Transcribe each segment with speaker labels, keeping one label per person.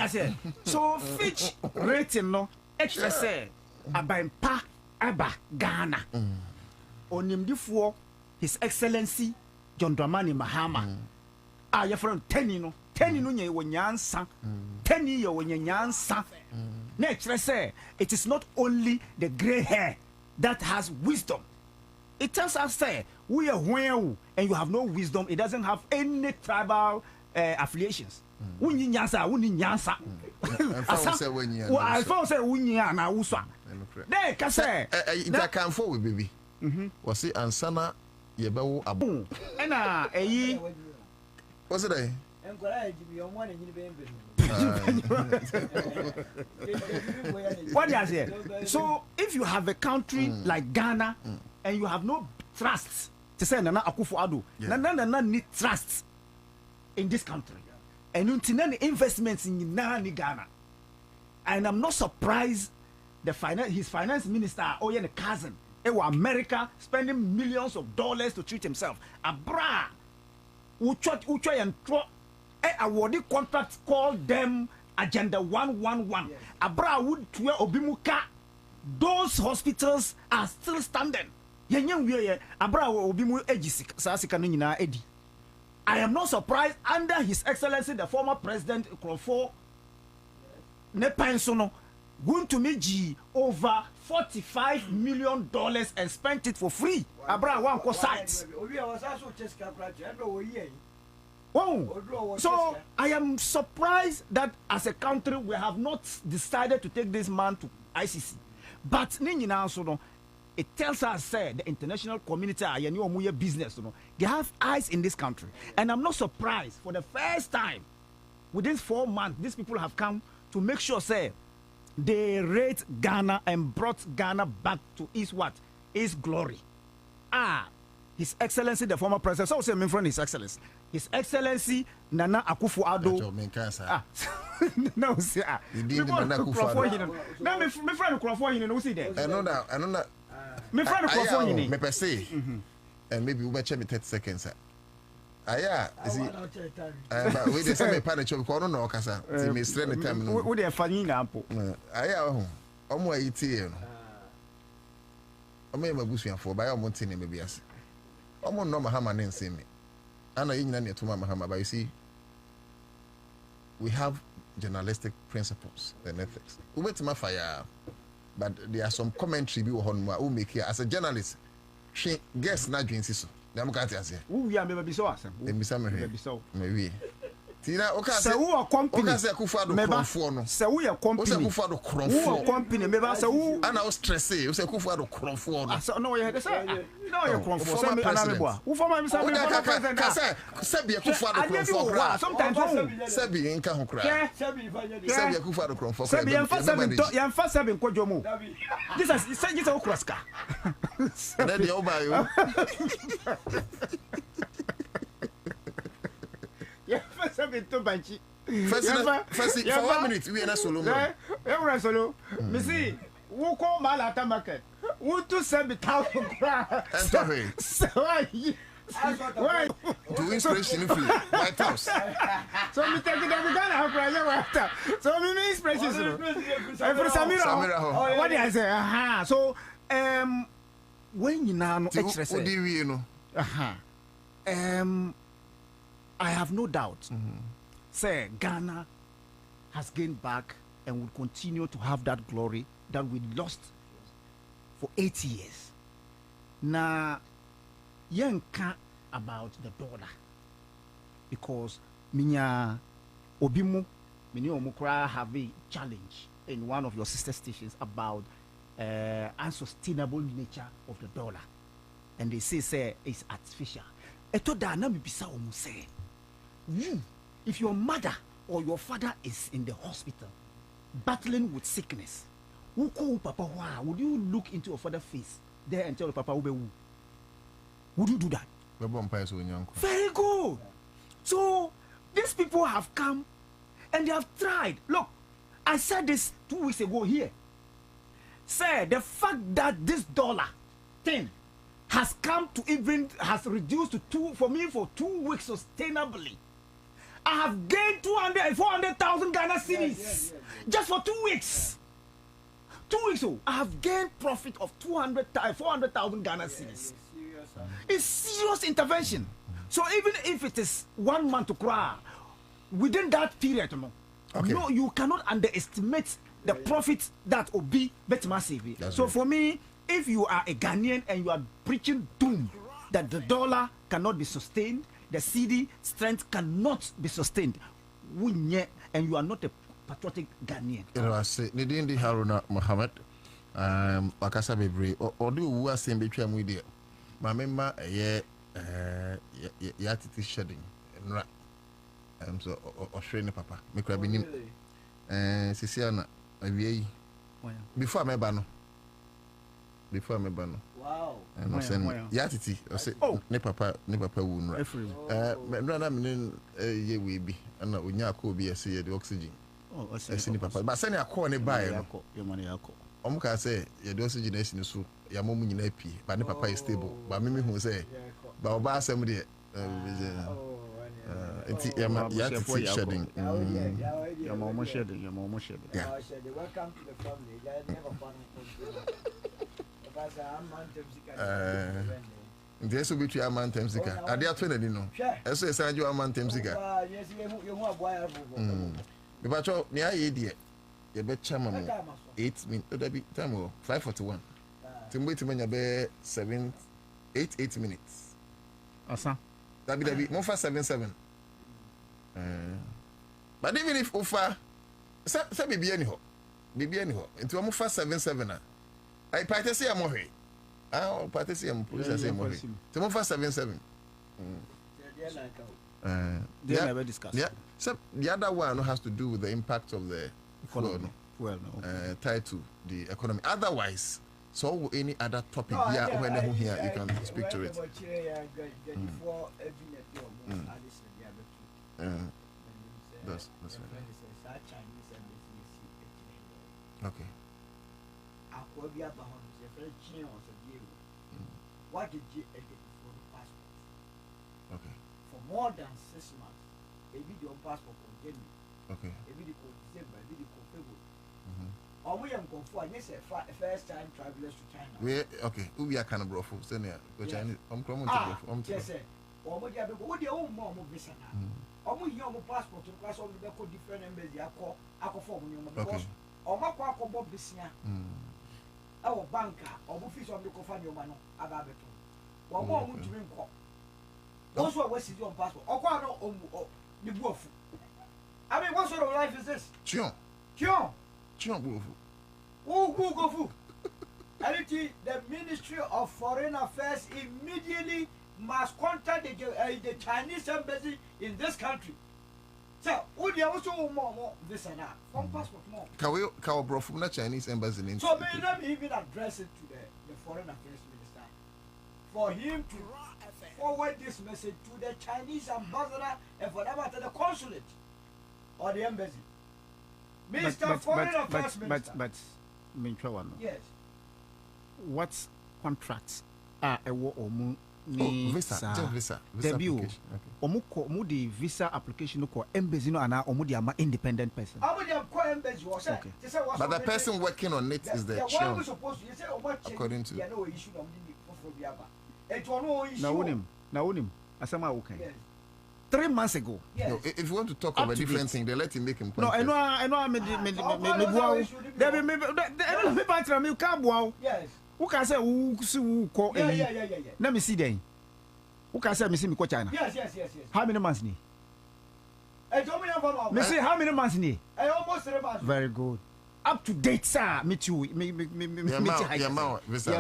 Speaker 1: I say? So Fitch rating no extra say abampa aba Ghana. Onimdifuo His Excellency John Dramani Mahama. Your friend Tenny no nye wonyansa. Tenny ye wonyansa. Next say it is not only the gray hair that has wisdom. It tells us say we are when and you have no wisdom. It doesn't have any tribal affiliations. Wuni nyansa, wuni nyansa. I found say wuni na uswa. There ka say
Speaker 2: that can for we baby. Was it ansana yebewo abu.
Speaker 1: Na eyi
Speaker 2: what's it there?
Speaker 1: What do you say? So if you have a country like Ghana and you have no trust to say Nana Akufo-Addo, Nana need trust in this country and you need investments in Ghana, and I'm not surprised his finance minister the cousin America spending millions of dollars to treat himself abra ucho and awarded contracts called them Agenda 111. Abra would to Obimuka. Those hospitals are still standing. Abra Obimu Ejisik Sasikanina Edi. I am not surprised under His Excellency the former President Crawford Nepansono going to meet over $45 million and spent it for free. Abra one sites. Oh, so I am surprised that as a country we have not decided to take this man to ICC. But it tells us say the international community business, they have eyes in this country, and I'm not surprised for the first time within 4 months these people have come to make sure say they rate Ghana and brought Ghana back to its glory. His Excellency the former president, so say my friend His Excellency. His Excellency Nana Akufo-Addo. No, sir. Nana Akufo-Addo. Now, my friend Crawford, no see there.
Speaker 2: I know that.
Speaker 1: My friend Crawford,
Speaker 2: me per se, and maybe we check me 30 seconds. Is it? We just say me panic chop because I don't know kasa. See me straight the time.
Speaker 1: We dey funny na po.
Speaker 2: Omo iti no. Omo e mabusu afo ba ya omo tin me biase. Omo no Mahama na nse me. Ana yinyina ne to Mahama, but you see we have journalistic principles and ethics. We wait to fire, but there are some commentary be on who make here as a journalist. She guess na dwinsi so. Na mo ka ti ase.
Speaker 1: Who ya me be so asem.
Speaker 2: Dem bisa me.
Speaker 1: Be so.
Speaker 2: Me Tina
Speaker 1: se wo company.
Speaker 2: Oka se Akufo-Addo kronfo no.
Speaker 1: Se wo ya company.
Speaker 2: O se Akufo-Addo kronfo.
Speaker 1: Wo company me ba se wo
Speaker 2: ana o stress o se Akufo-Addo kronfo no.
Speaker 1: So no ye say. No ye kronfo. Se me ana me boa. Wo former me say me president.
Speaker 2: Se bi Akufo-Addo kronfo kra.
Speaker 1: Sometimes
Speaker 2: se bi nka ho kra. Se bi Akufo-Addo kronfo kra.
Speaker 1: Se bi yan fa se bi nkwadwo mu. This is say this o kraska.
Speaker 2: Na dia o ba yo.
Speaker 1: First, for 1 minute, we are not solo. We're solo. Missy, who call Malata market? Who to 7,000 crowns? Why?
Speaker 2: Do inspiration free. White House.
Speaker 1: So we take it every Ghana pressure. So we need inspiration. For Samira. What did I say? So when you now extra say,
Speaker 2: what do you know?
Speaker 1: I have no doubt. Say Ghana has gained back and will continue to have that glory that we lost for 8 years. Now, yanka about the dollar because minya obimu mini omukra have a challenge in one of your sister stations about unsustainable nature of the dollar, and they say it's artificial. Eto da na mibisa omu say. You, if your mother or your father is in the hospital battling with sickness, would you look into your father's face there and tell the papa would you do that? Very good. So these people have come and they have tried. Look, I said this 2 weeks ago here. Say the fact that this dollar thing has come to has reduced to 2 for 2 weeks sustainably. I have gained 200,000 Ghana cedis just for 2 weeks. 2 weeks, oh, I have gained profit of 400,000 Ghana cedis. It's serious intervention. So even if it is 1 month to cry, within that period, no, you cannot underestimate the profit that will be better massive. So for me, if you are a Ghanaian and you are preaching doom that the dollar cannot be sustained, the CD strength cannot be sustained, and you are not a patriotic Ghanaian.
Speaker 2: I say, Nidindi Haruna Mohammed, Wakasa Bebre, or do who are saying between with you? My member, yatiti shedding, and so, or training papa, make a binim, Siciana, before my banner. Before me ban.
Speaker 1: Wow.
Speaker 2: And I send yatiti. I say, oh, ne papa wound. Rana meaning ye we be, and unya ko be a say the oxygen. Oh, I say papa. But send a corner by your money. Omka say, your oxygen is in so, your mum in a pea, but ne papa is stable. But me who say, but Oba somebody. It's yatiti shedding.
Speaker 1: Your mama shedding.
Speaker 3: Welcome to the family.
Speaker 2: This will be to a man temsika. I dare 20, no. As I said, you are man temsika. But near idiot, you bet chairman 8 minutes, time 5:41. To wait to many bear 8 minutes.
Speaker 1: Asa.
Speaker 2: That be more for 7. But even if offer, say be anyhow, into a more for 7. I practice here more. Ah, practice here police say more. To move for 7.
Speaker 1: They never discuss.
Speaker 2: Yeah. So the other one has to do with the impact of the
Speaker 1: economy.
Speaker 2: Tied to the economy. Otherwise, so any other topic here when they here you can speak to it. That's right. Okay.
Speaker 3: What did you get for the passport?
Speaker 2: Okay.
Speaker 3: For more than 6 months, a video passport on January.
Speaker 2: Okay.
Speaker 3: A video called December, a video called February. Or we am conform, yes, first time travelers to China.
Speaker 2: We okay, we are kind of brothel, senior. Chinese, I'm coming to brothel.
Speaker 3: Yes, sir. Or what you own more visa now. Or we your passport to class on the different embassy. I call for you because or my quack of business. Our banker or office of the Cofano Mano, Ababeto. Or more to drink. Also, what's your passport? Or Quano or the wolf. I mean, what sort of life is this?
Speaker 2: Chion.
Speaker 3: Who go fool? The Ministry of Foreign Affairs immediately must contact the Chinese embassy in this country. So, would you also more this and that? From passport more.
Speaker 2: Can we bro from the Chinese embassy in?
Speaker 3: So, may let me even address it to the Foreign Affairs Minister for him to forward this message to the Chinese ambassador and for that matter the consulate or the embassy. Mr. Foreign Affairs Minister.
Speaker 1: But,
Speaker 3: yes.
Speaker 1: What contracts are a war or moon?
Speaker 2: Visa
Speaker 1: debut omu the visa application ko embassy no ana omu the ama independent person.
Speaker 3: Embassy was okay.
Speaker 2: But the person working on it is the chairman. According to
Speaker 1: now asama okay. 3 months ago.
Speaker 3: Yes.
Speaker 2: No, if you want to talk about a different thing, they let him make him point.
Speaker 1: No, I know me
Speaker 3: yes.
Speaker 1: Who can say who call let me see then. Who can say me see me go China?
Speaker 3: Yes.
Speaker 1: How many months ni? Me see how many months ni?
Speaker 3: Almost 3 months.
Speaker 1: Very good. Up to date, sir. Me too. Me visa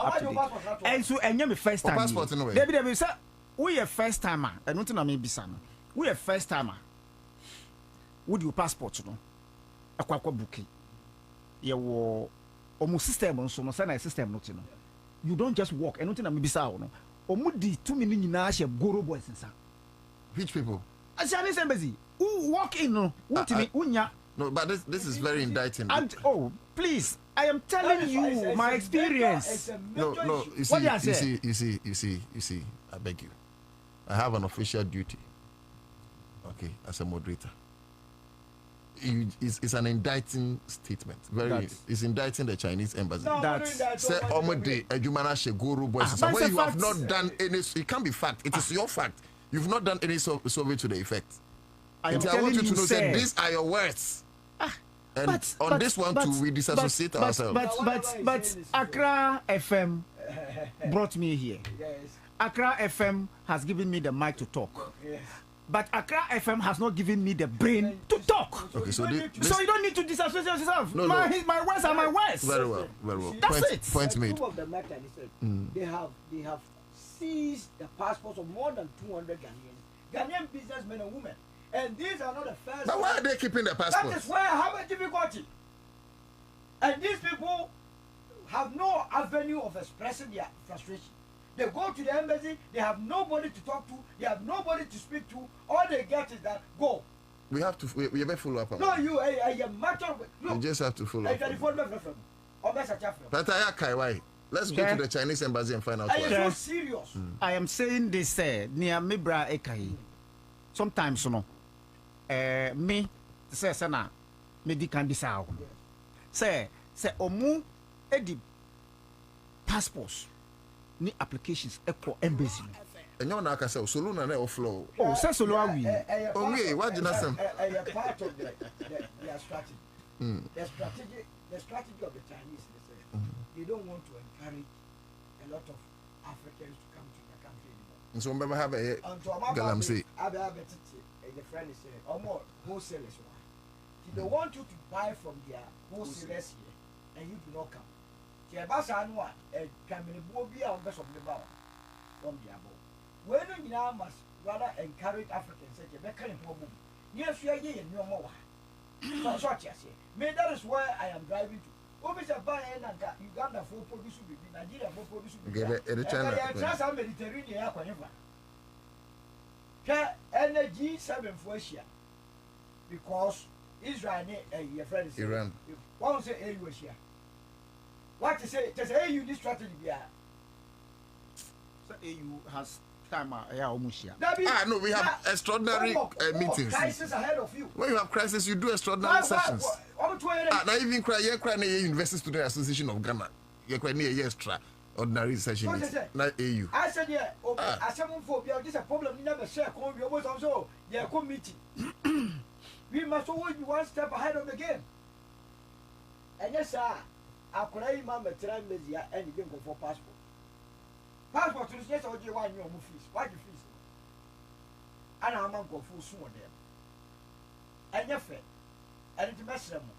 Speaker 1: up to date. And so and me first time.
Speaker 2: Passport no way.
Speaker 1: Debbie sir, we a first timer. I don't know me bisa no. We a first timer. Would you passport no? Akwa booking. Ye wo omo system so no say na system no ti no. You don't just walk. I don't know me bisa no. Omo di 2 minutes nyina she goro boys nsa.
Speaker 2: Which people?
Speaker 1: Chinese embassy. Who walk in no? Unya.
Speaker 2: No, but this is very indicting.
Speaker 1: And please, I am telling you my experience.
Speaker 2: No, you see, I beg you. I have an official duty. Okay, as a moderator. it's an indicting statement. It's indicting the Chinese embassy.
Speaker 3: Say
Speaker 2: omode adwumana sheguru boys. Where you have not done any, it can't be fact. It is your fact. You've not done any survey to the effect. I want you to know that these are your words. And on this one too, we disassociate ourselves.
Speaker 1: But Accra FM brought me here.
Speaker 3: Yes.
Speaker 1: Accra FM has given me the mic to talk.
Speaker 3: Yes.
Speaker 1: But Accra FM has not given me the brain to talk.
Speaker 2: Okay, so
Speaker 1: you don't need to disassociate yourself.
Speaker 2: No.
Speaker 1: My words are my words.
Speaker 2: Very well.
Speaker 1: That's
Speaker 2: Point made.
Speaker 3: They have seized the passports of more than 200 Ghanaian businessmen and women. And these are not the first.
Speaker 2: But why are they keeping the passports?
Speaker 3: That is where I have a difficulty. And these people have no avenue of expressing their frustration. They go to the embassy, they have nobody to talk to, they have nobody to speak to. All they get is that go.
Speaker 2: We have to follow up.
Speaker 3: No, you a matter of.
Speaker 2: You just have to follow up. Let's go to the Chinese embassy and find out
Speaker 3: why.
Speaker 2: Are
Speaker 3: you so serious?
Speaker 1: I am saying this near Mibra Ekai. Sometimes me say sana me can be sao. Say omu edi passports ni applications echo embassy.
Speaker 2: Enyo na aka say solo na e flow.
Speaker 1: Oh, say solo awi.
Speaker 2: Onwe what you say?
Speaker 3: Part of their strategy. The strategy of the Chinese they don't want to encourage a lot of Africans to come to the country anymore.
Speaker 2: So remember have a galamsey.
Speaker 3: The friend is saying, or more wholesalers. They want you to buy from their wholesalers here, and you do not come. The Bassanwa, a family will be on best of the bow from the above. When you now must rather encourage Africans, say, you're making a problem. Yes, you are here and no more. So, maybe that is where I am driving to. Obviously, buy and Uganda for produce will be Nigeria for produce will be. Mediterranean. Energy 7 for Asia because Israel your friend is
Speaker 2: Iran.
Speaker 3: One say AU Asia. What to say? Just AU this strategy be.
Speaker 1: So AU has time almost here.
Speaker 2: No, we have extraordinary meetings.
Speaker 3: Crisis ahead of you.
Speaker 2: When you have crisis, you do extraordinary sessions. Now even cry University Student Association of Ghana. You cry near extra. Ordinary session, not AU.
Speaker 3: I said, yeah, I said, this is a problem. You never share. We always also, yeah, committee. We must always be one step ahead of the game. And yes, sir, I could remember trying Mesia and you can go for passport. Passport to the state of the one you fees. Why you fees? And I'm going to go full soon them. And your friend, and it's best them.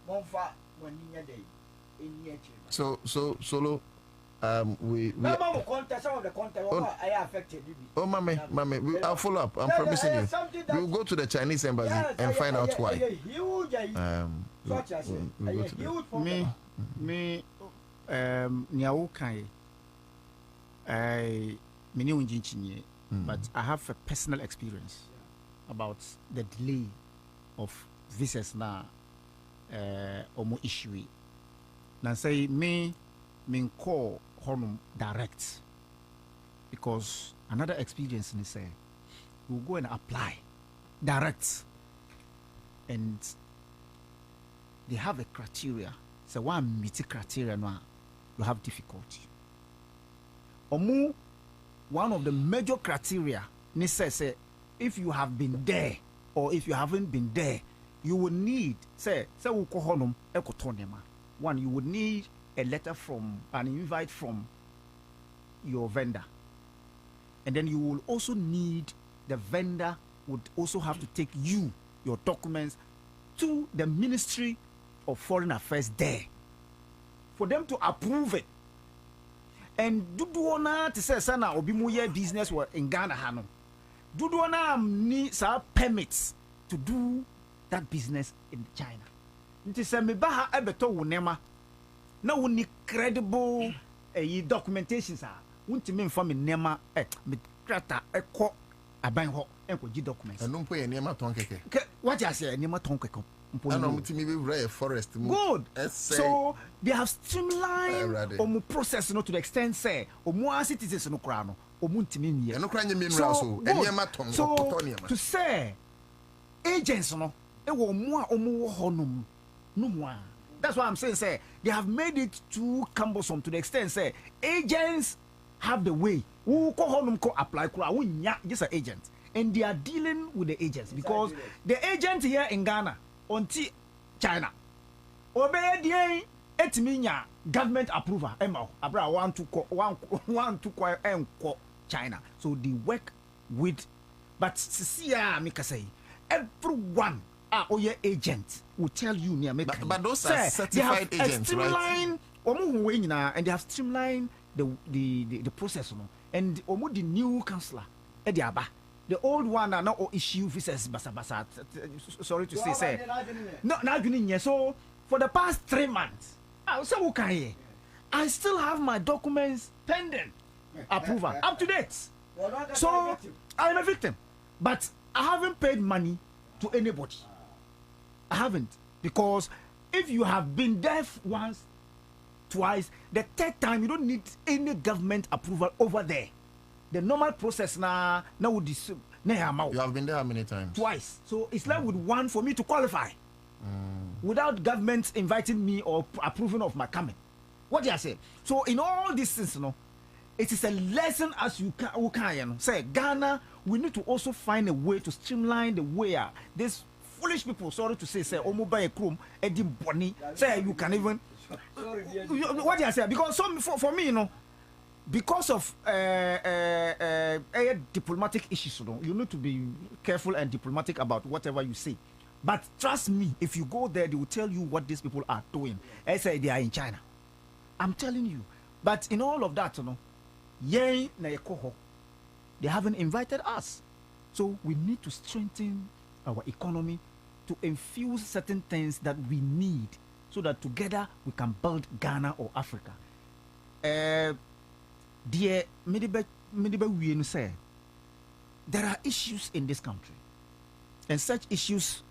Speaker 3: One far when near day in near
Speaker 2: So, solo. We
Speaker 3: some of the content I affected.
Speaker 2: Oh, mommy, I'll follow up. I'm promising you. We'll go to the Chinese embassy and find out why.
Speaker 1: Me, Nyaukai, but I have a personal experience about the delay of visas now. Omo issue. Now say me call honum direct because another experience in say we'll go and apply direct and they have a criteria. So one meet criteria now you have difficulty. Omu one of the major criteria ni say if you have been there or if you haven't been there you will need say we call honum ekotonema. One you would need a letter from an invite from your vendor, and then you will also need the vendor would also have to take your documents to the Ministry of Foreign Affairs there for them to approve it. And duduona to say sana obimuye business in Ghana hano duduona need some permits to do that business in China. Nti se me ba ha ebeto wonema na woni credible documentations a wonti me mfa me nema me krata ekọ aban ho enko gi documents
Speaker 2: eno mpo ye nema ton keke
Speaker 1: what you say nema ton keke mpo
Speaker 2: ana mti me be rare forest mu
Speaker 1: good so they have streamlined omu process no to the extent say omu citizens no kra no omu ntimi miye
Speaker 2: eno kra nye mineral so nema ton
Speaker 1: so to say agents no That's why I'm saying, say, they have made it too cumbersome to the extent, say, agents have the way. Who ko apply just an agent. And they are dealing with the agents because the agent here in Ghana, until China, obey the etiminya government approval. Abra want to call China. So they work with, but see, say everyone. Agent will tell you near make.
Speaker 2: But those are certified agents, right?
Speaker 1: And they have streamlined the process, and the new councillor, the old one are not issue visas basa. Sorry to say, no, so for the past 3 months, I still have my documents pending approval up to date. So I'm a victim, but I haven't paid money to anybody. I haven't, because if you have been there once, twice, the third time you don't need any government approval over there. The normal process now would you
Speaker 2: have been there how many times?
Speaker 1: Twice. So it's left with one for me to qualify without government inviting me or approving of my coming. What do I say? So in all these things, it is a lesson as you can say Ghana. We need to also find a way to streamline the way this foolish people, sorry to say, mobile chrome, Eddie Bonnie, say you can even. What do I say? Because for me, because of diplomatic issues, you need to be careful and diplomatic about whatever you say. But trust me, if you go there, they will tell you what these people are doing. I say they are in China. I'm telling you. But in all of that, they haven't invited us. So we need to strengthen our economy to infuse certain things that we need so that together we can build Ghana or Africa. Dear Medibe say there are issues in this country, and such issues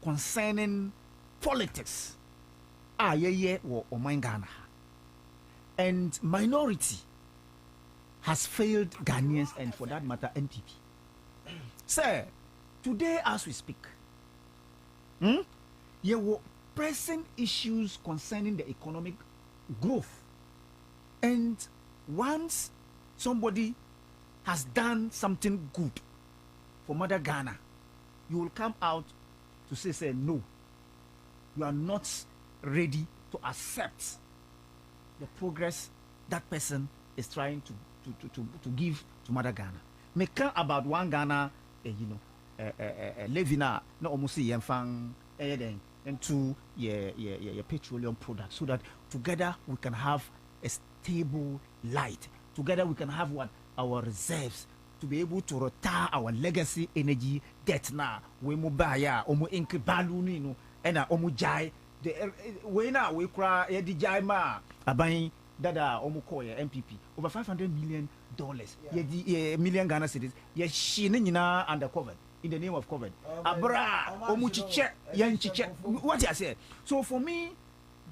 Speaker 1: concerning politics or Ghana, and minority has failed Ghanaians, and for that matter NPP. Sir, today as we speak, there were pressing issues concerning the economic growth, and once somebody has done something good for Mother Ghana, you will come out to say no, you are not ready to accept the progress that person is trying to give to Mother Ghana. Make about one Ghana, Levina, no almost yemfang, and to your petroleum products, so that together we can have a stable light. Together we can have our reserves to be able to retire our legacy energy debt now. We mobile, omo ink balloon, and omo jai. The way now we cry the jai ma abain dada omo call MPP over $500 million. Million Ghana cedis. Shina undercover in the name of COVID. Abra omuchiche yanchiche. What I say? So for me,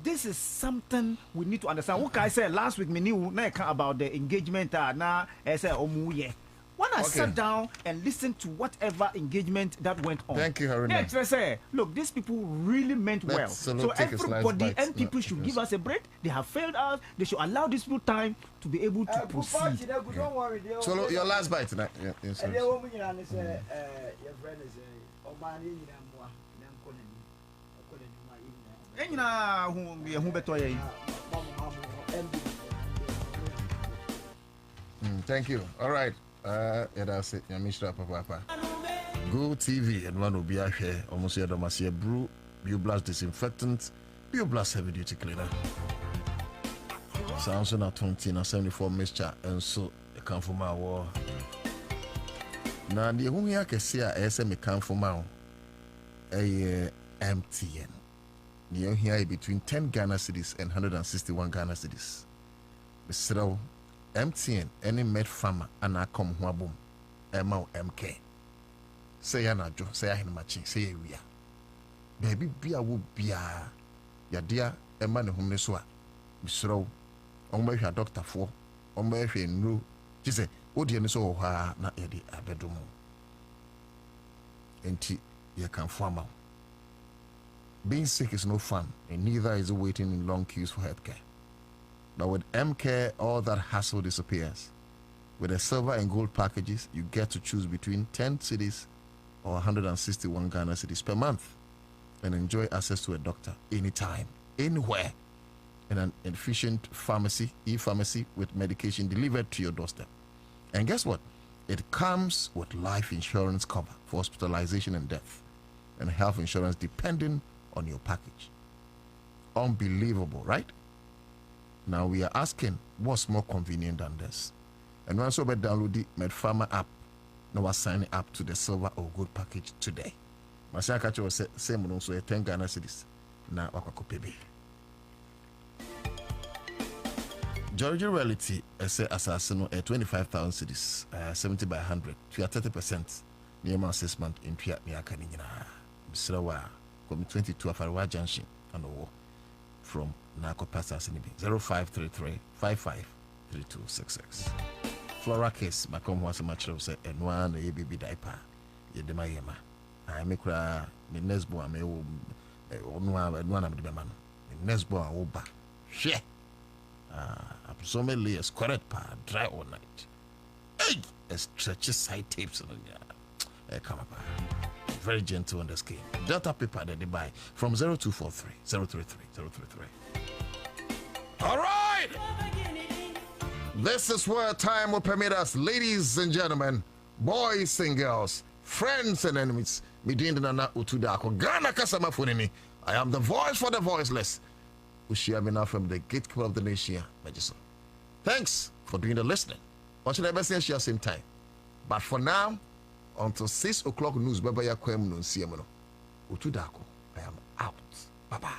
Speaker 1: this is something we need to understand. What I said last week, me knew about the engagement. Now I said omuye. When I sat down and listened to whatever engagement that went on,
Speaker 2: thank you, Haruna.
Speaker 1: I say, look, these people really meant well. So everybody and people should give us a break. They have failed us. They should allow these people time to be able to proceed.
Speaker 2: Okay. So your last bite tonight. Yes, thank you. All right. That's it. Mr. Papa. Go TV and one will be out here. Almost here, Domasia Brew, Bioblast disinfectant, Bioblast heavy duty cleaner. Sounds on 20 and 74 mixture, and so it come from our war. Now, the only I can see a SM come from our MTN. Near here between 10 Ghana cities and 161 Ghana cities. Mr. MTN any med farmer and I come wabum MK. Say yana jo, say I matching, say we are. Baby bia wo bia ya dia ema ne humne so a bisro omba hwa doctor fo omba hwa nru ti say odi ne so ho na ye di abedomo enti ye kan fo ama Being sick is no fun, and neither is waiting in long queues for healthcare. But with M-Care, all that hassle disappears. With the silver and gold packages, you get to choose between 10 cities or 161 Ghana cities per month and enjoy access to a doctor anytime, anywhere, in an efficient pharmacy, e-pharmacy, with medication delivered to your doorstep. And guess what? It comes with life insurance cover for hospitalization and death, and health insurance depending on your package. Unbelievable, right? Now we are asking, what's more convenient than this? And once you download the MedPharma app, now we're signing up to the silver or gold package today. Masaka was same also a 10 Ghana cedis. Now wakako pebe. Georgia Reality say assassin at 25,000 cedis, 70 by 100. We are 30% near my assessment in Pia Niakanina. Bisrawa, come 22 of our junction and from Nako Pasta Sinibi 0533 553266. Flora case, Macom was a match of say, and one a baby diaper. Yedemayema. I make the Nesbo, I may one of the man. The Nesbo, I will back. She. Presumably a squared pa dry all night. Hey, a stretches side tapes on come up. Very gentle on the skin. Delta paper that they buy from 0243 033 033. All right. This is where time will permit us, ladies and gentlemen, boys and girls, friends and enemies. Midindana Utudako Ghana Kasama Funini. I am the voice for the voiceless. Ushiamina from the gatekeeper of the nation, Majiso. Thanks for doing the listening. Until I best share same time. But for now, until 6 o'clock news, Baba Yakwem no Siamono. Utudako, I am out. Bye bye.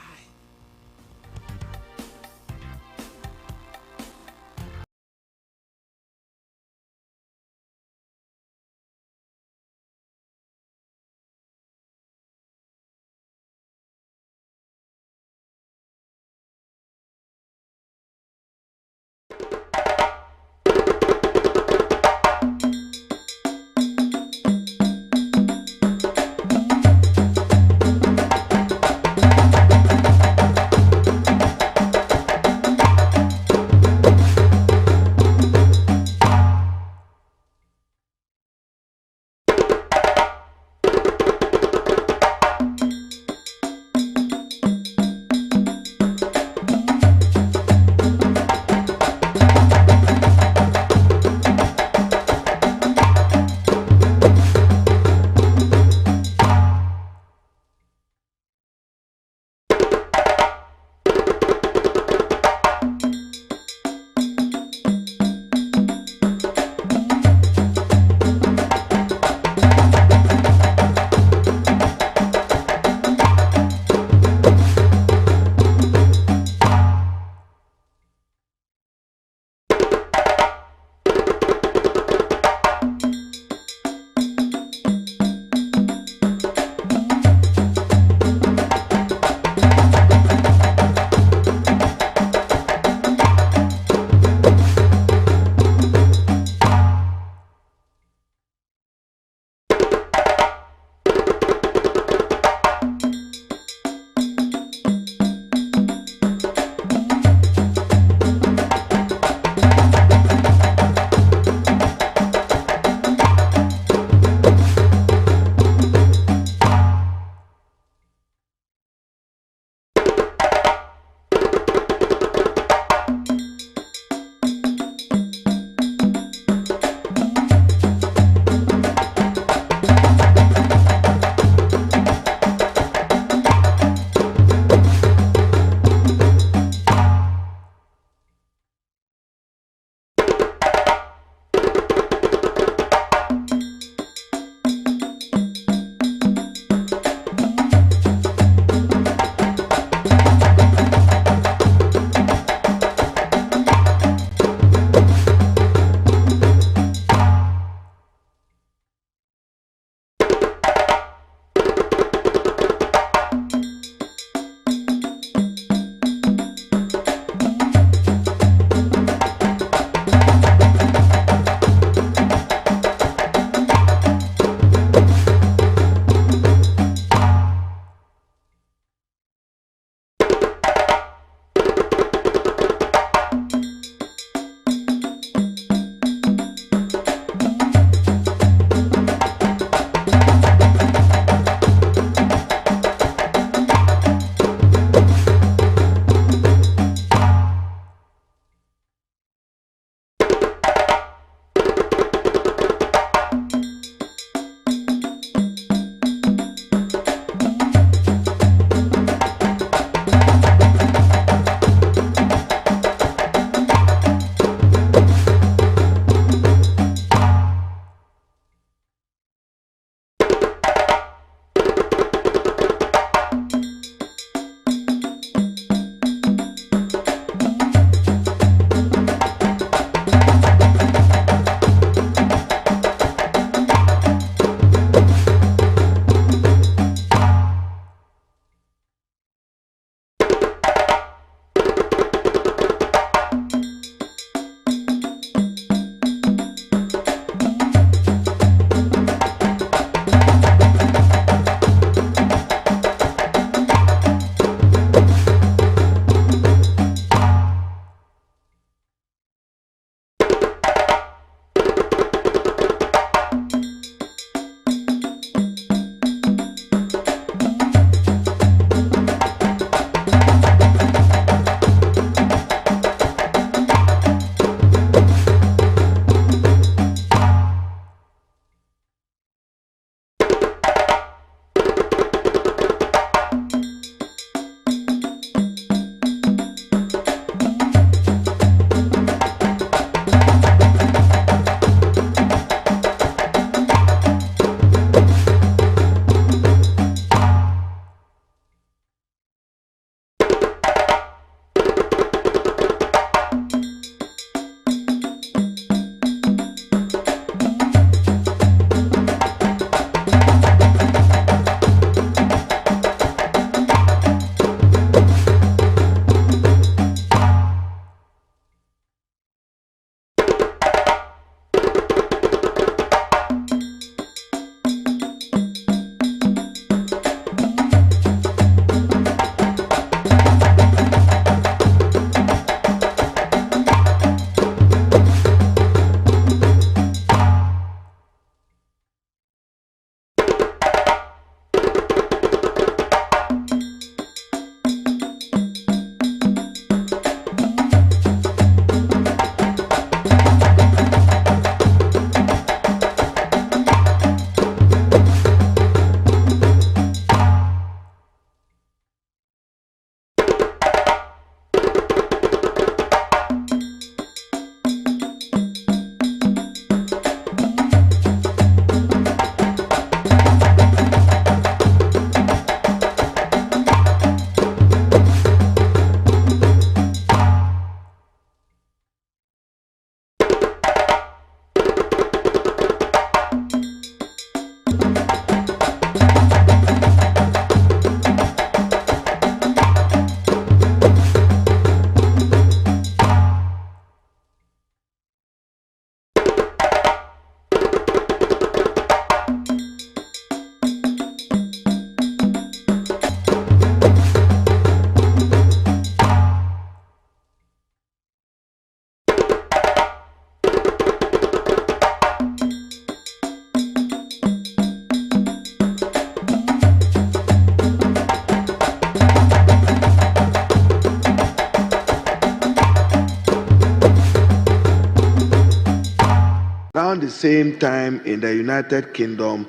Speaker 4: same time, in the United Kingdom,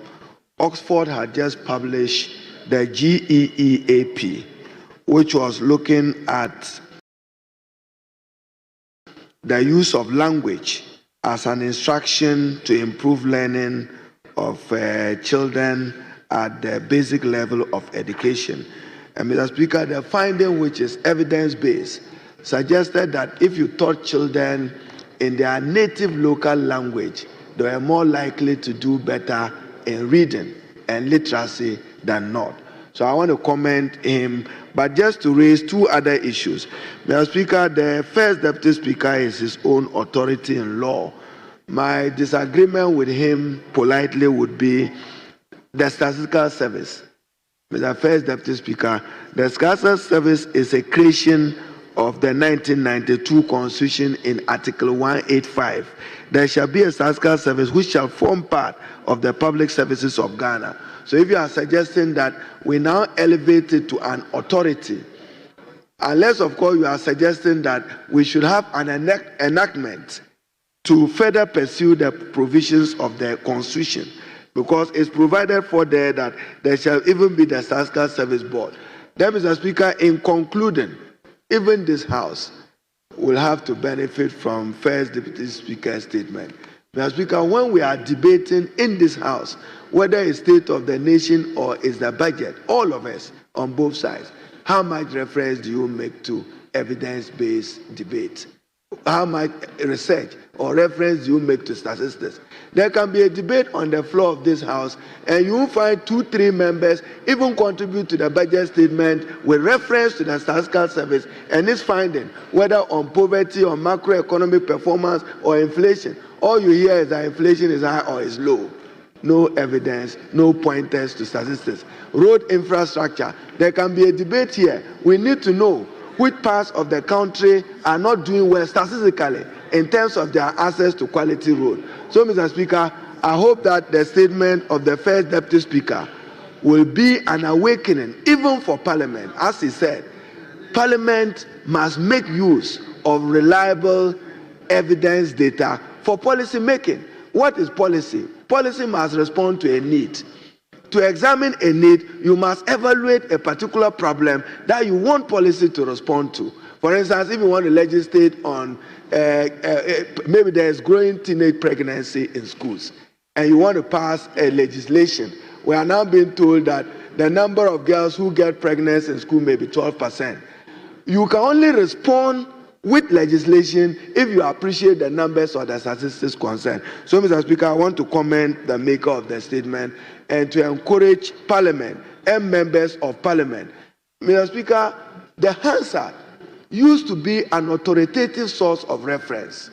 Speaker 4: Oxford had just published the GEEAP, which was looking at the use of language as an instruction to improve learning of children at the basic level of education. And Mr. Speaker, the finding, which is evidence-based, suggested that if you taught children in their native local language, they are more likely to do better in reading and literacy than not. So I want to comment him, but just to raise two other issues. Mr. Speaker, the first Deputy Speaker is his own authority in law. My disagreement with him politely would be the Statistical Service. Mr. First Deputy Speaker, the Statistical Service is a creation of the 1992 Constitution in Article 185. There shall be a Statistical Service which shall form part of the public services of Ghana. So if you are suggesting that we now elevate it to an authority, unless of course you are suggesting that we should have an enactment to further pursue the provisions of the Constitution, because it's provided for there that there shall even be the Statistical Service Board. Then, Mr. Speaker, in concluding, even this House will have to benefit from First Deputy Speaker's statement. Mr. Speaker, when we are debating in this House whether it's State of the Nation or is the budget, all of us on both sides, how much reference do you make to evidence-based debate? How much research or reference do you make to statistics? There can be a debate on the floor of this House, and you will find 2-3 members even contribute to the budget statement with reference to the Statistical Service and its finding, whether on poverty, or macroeconomic performance, or inflation. All you hear is that inflation is high or is low. No evidence, no pointers to statistics. Road infrastructure, there can be a debate here. We need to know which parts of the country are not doing well statistically in terms of their access to quality road. So, Mr. Speaker, I hope that the statement of the First Deputy Speaker will be an awakening even for Parliament. As he said, Parliament must make use of reliable evidence data for policy making. What is policy? Policy must respond to a need. To examine a need, you must evaluate a particular problem that you want policy to respond to. For instance, if you want to legislate on maybe there is growing teenage pregnancy in schools, and you want to pass a legislation, we are now being told that the number of girls who get pregnant in school may be 12%. You can only respond with legislation if you appreciate the numbers or the statistics concerned. So, Mr. Speaker, I want to commend the maker of the statement and to encourage Parliament and members of Parliament. Mr. Speaker, the Hansard used to be an authoritative source of reference.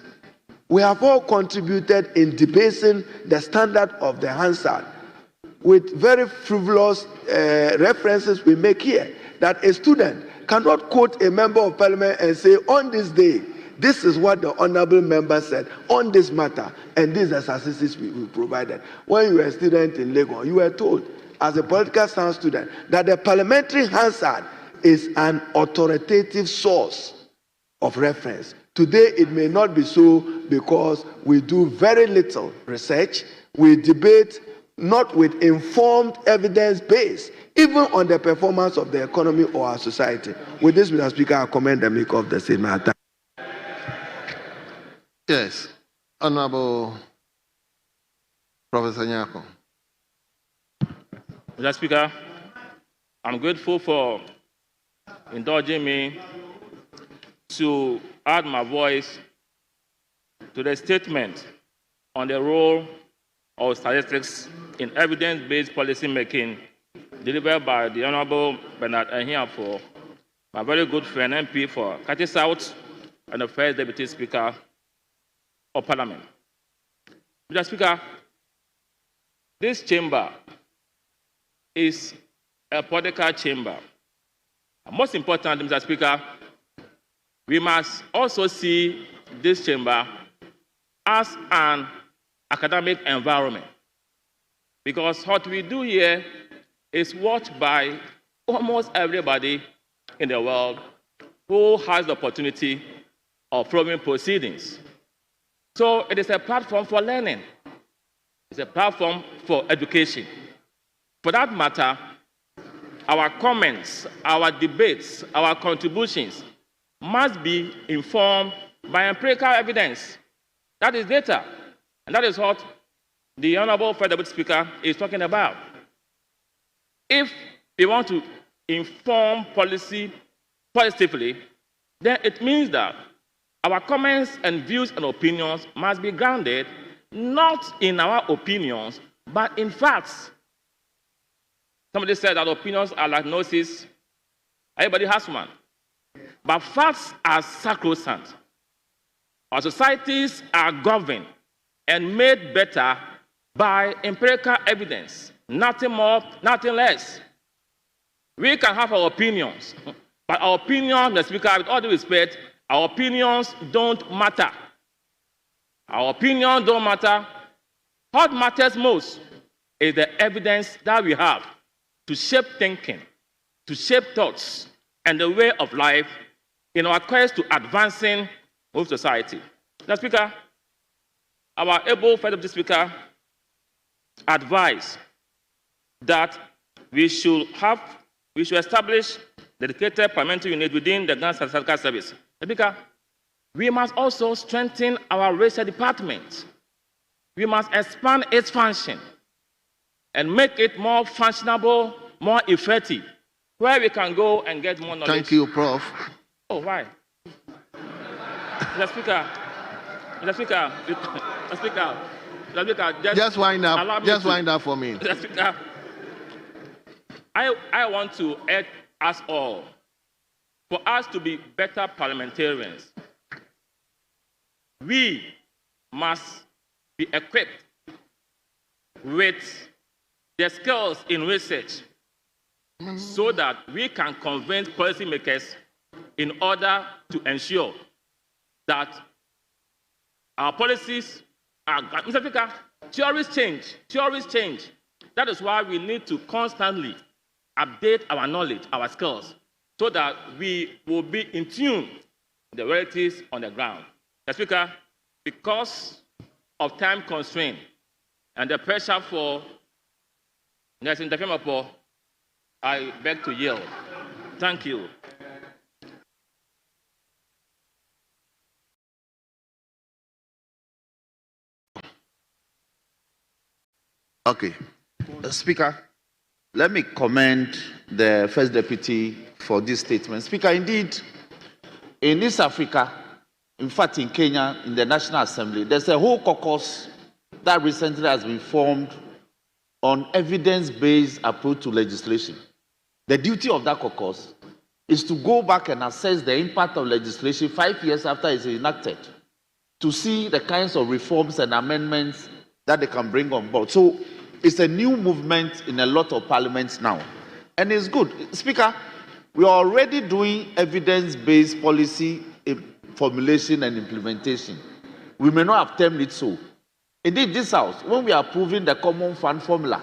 Speaker 4: We have all contributed in debasing the standard of the Hansard with very frivolous references we make here, that a student cannot quote a member of Parliament and say, on this day, this is what the honorable member said on this matter, and these are statistics we provided. When you were a student in Lagos, you were told, as a political science student, that the parliamentary Hansard is an authoritative source of reference. Today, it may not be so because we do very little research. We debate not with informed evidence base, even on the performance of the economy or our society. With this, Mr. Speaker, I commend the maker of the statement.
Speaker 2: Yes, Honorable Professor Nyako.
Speaker 5: Mr. Speaker, I'm grateful for indulging me to add my voice to the statement on the role of statistics in evidence-based policy making delivered by the Honorable Bernard Ahiafo, my very good friend MP for Kati South and the First Deputy Speaker of Parliament. Mr. Speaker, this chamber is a political chamber. Most important, Mr. Speaker, we must also see this chamber as an academic environment, because what we do here is watched by almost everybody in the world who has the opportunity of following proceedings. So it is a platform for learning. It's a platform for education. For that matter, our comments, our debates, our contributions must be informed by empirical evidence. That is data. And that is what the Honorable Federal Speaker is talking about. If we want to inform policy positively, then it means that our comments and views and opinions must be grounded not in our opinions, but in facts. Somebody said that opinions are like noses. Everybody has one. But facts are sacrosanct. Our societies are governed and made better by empirical evidence. Nothing more, nothing less. We can have our opinions, but our opinions, Mr. Speaker, with all due respect, our opinions don't matter. Our opinions don't matter. What matters most is the evidence that we have to shape thinking, to shape thoughts, and the way of life in our quest to advancing with society. Mr. Speaker, our able Federal Speaker advised that we should establish dedicated parliamentary unit within the Ghana Statistical Service. Mr. Speaker, we must also strengthen our racial department. We must expand its function and make it more functionable, more effective, where we can go and get more knowledge.
Speaker 2: Thank you, Prof.
Speaker 5: Oh, why? Mr. Speaker, Mr. Speaker, Mr. Speaker, Mr. Speaker, just wind up. Just wind up for me. Mr. Speaker, I want to urge us all for us to be better parliamentarians. We must be equipped with the skills in research so that we can convince policymakers in order to ensure that our policies are. Mr. Speaker, theories change. That is why we need to constantly update our knowledge, our skills, so that we will be in tune with the realities on the ground. Mr. Speaker, because of time constraint and the pressure for next interference, I beg to yield. Thank you.
Speaker 6: Okay. Speaker, let me commend the First Deputy for this statement. Speaker, indeed, in East Africa, in fact in Kenya, in the National Assembly, there's a whole caucus that recently has been formed on evidence-based approach to legislation. The duty of that caucus is to go back and assess the impact of legislation 5 years after it's enacted, to see the kinds of reforms and amendments that they can bring on board. So it's a new movement in a lot of parliaments now. And it's good. Speaker, we are already doing evidence-based policy formulation and implementation. We may not have termed it so. Indeed, this House, when we are approving the common fund formula,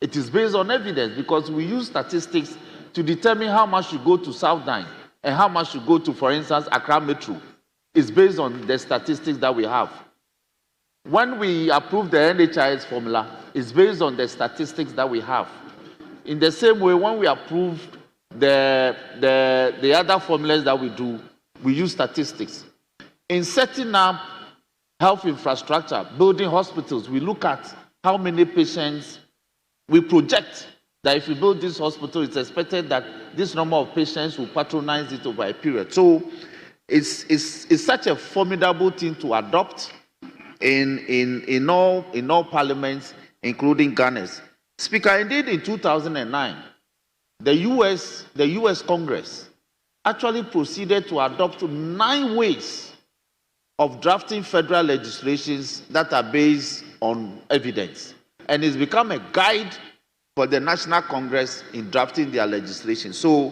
Speaker 6: it is based on evidence because we use statistics to determine how much you go to South Dine and how much you go to, for instance, Accra Metro. It's based on the statistics that we have. When we approve the NHIS formula, it's based on the statistics that we have. In the same way, when we approve the other formulas that we do, we use statistics. In setting up health infrastructure, building hospitals, we look at how many patients we project that if we build this hospital, it's expected that this number of patients will patronize it over a period. So it's such a formidable thing to adopt in all parliaments, including Ghana's. Speaker, indeed in 2009, the US Congress actually proceeded to adopt 9 ways of drafting federal legislations that are based on evidence. And it's become a guide for the National Congress in drafting their legislation. So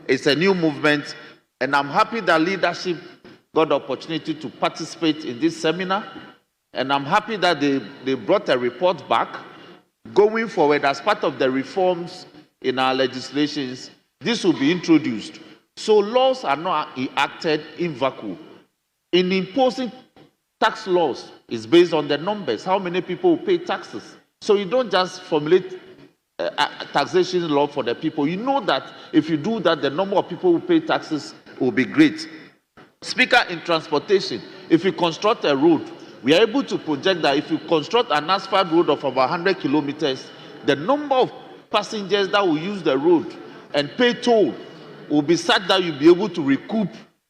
Speaker 6: it's a new movement, and I'm happy that leadership got the opportunity to participate in this seminar, and I'm happy that they brought a report back. Going forward, as part of the reforms in our legislations, this will be introduced. So laws are not enacted in vacuum. In imposing tax laws is based on the numbers, how many people will pay taxes. So you don't just formulate taxation law for the people. You know that if you do that, the number of people who pay taxes will be great. Speaker, in transportation, if you construct a road, we are able to project that if you construct an asphalt road of about 100 kilometers, the number of passengers that will use the road and pay toll will be such that you'll be able to recoup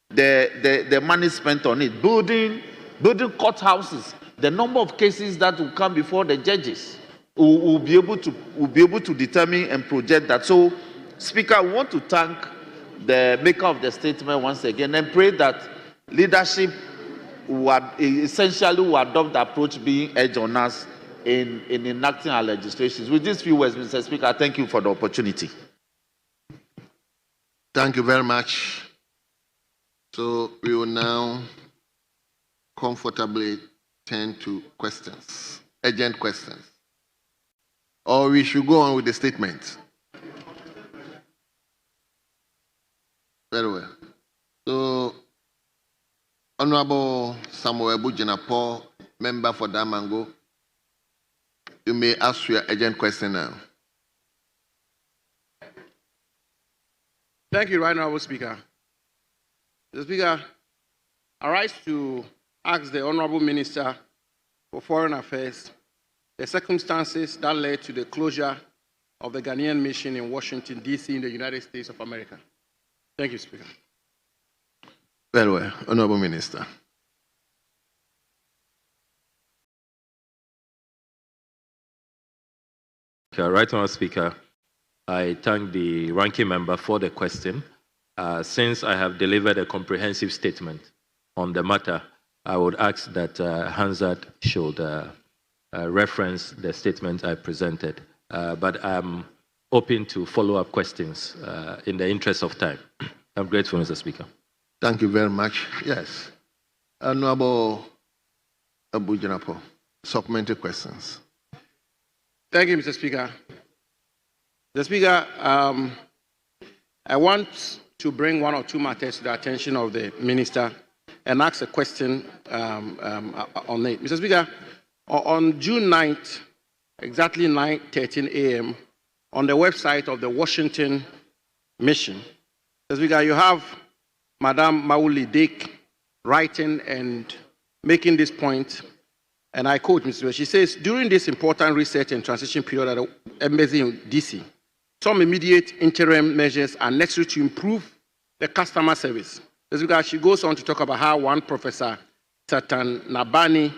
Speaker 6: the money spent on it. Building courthouses, the number of cases that will come before the judges will be able to determine and project that. So, Speaker, I want to thank the maker of the statement once again and pray that leadership essentially will adopt the approach being urged on us in enacting our legislations. With these few words, Mr. Speaker, I thank you for the opportunity.
Speaker 2: Thank you very much. So we will now comfortably turn to questions, urgent questions. Or we should go on with the statement. Very well. So, Honorable Samuel Bujinapo, member for Damango, you may ask your urgent question now.
Speaker 7: Thank you, Right Honorable Speaker. Mr. Speaker, I rise to ask the Honorable Minister for Foreign Affairs the circumstances that led to the closure of the Ghanaian mission in Washington, D.C. in the United States of America. Thank you, Speaker.
Speaker 2: Very well, Honorable Minister.
Speaker 5: Right Honorable Speaker, I thank the ranking member for the question. Since I have delivered a comprehensive statement on the matter, I would ask that Hansard should reference the statement I presented. But I'm open to follow-up questions in the interest of time. I'm grateful, Mr. Speaker.
Speaker 2: Thank you very much. Yes. Honorable Abujanapo, supplementary questions.
Speaker 7: Thank you, Mr. Speaker. Mr. Speaker, I want to bring one or two matters to the attention of the Minister and ask a question on it. Mr. Speaker, on June 9th, exactly 9:13 a.m., on the website of the Washington mission, Mr. Speaker, you have Madame Mauli Dick writing and making this point, and I quote, Mr. Speaker, she says, during this important research and transition period at the embassy in D.C., some immediate interim measures are necessary to improve the customer service. Mr. Speaker, she goes on to talk about how one Professor Satan Nabani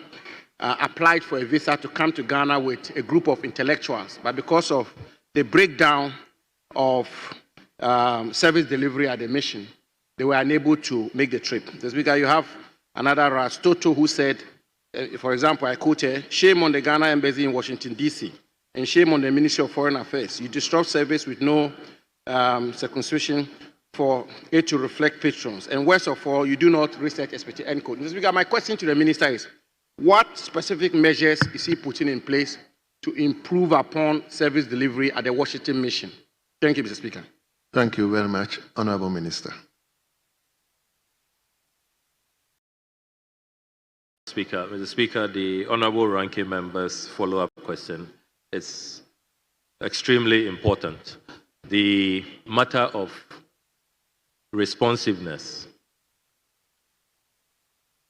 Speaker 7: applied for a visa to come to Ghana with a group of intellectuals, but because of the breakdown of service delivery at the mission, they were unable to make the trip. Mr. Speaker, you have another Rastoto who said, for example, I quote her, shame on the Ghana embassy in Washington, D.C., and shame on the Ministry of Foreign Affairs. You disrupt service with no circumscription for it to reflect patrons. And worst of all, you do not research expected end code. Mr. Speaker, my question to the Minister is, what specific measures is he putting in place to improve upon service delivery at the Washington mission? Thank you, Mr. Speaker.
Speaker 2: Thank you very much, Honorable Minister.
Speaker 5: Speaker, Mr. Speaker, the Honorable Ranking Member's follow-up question is extremely important. The matter of responsiveness,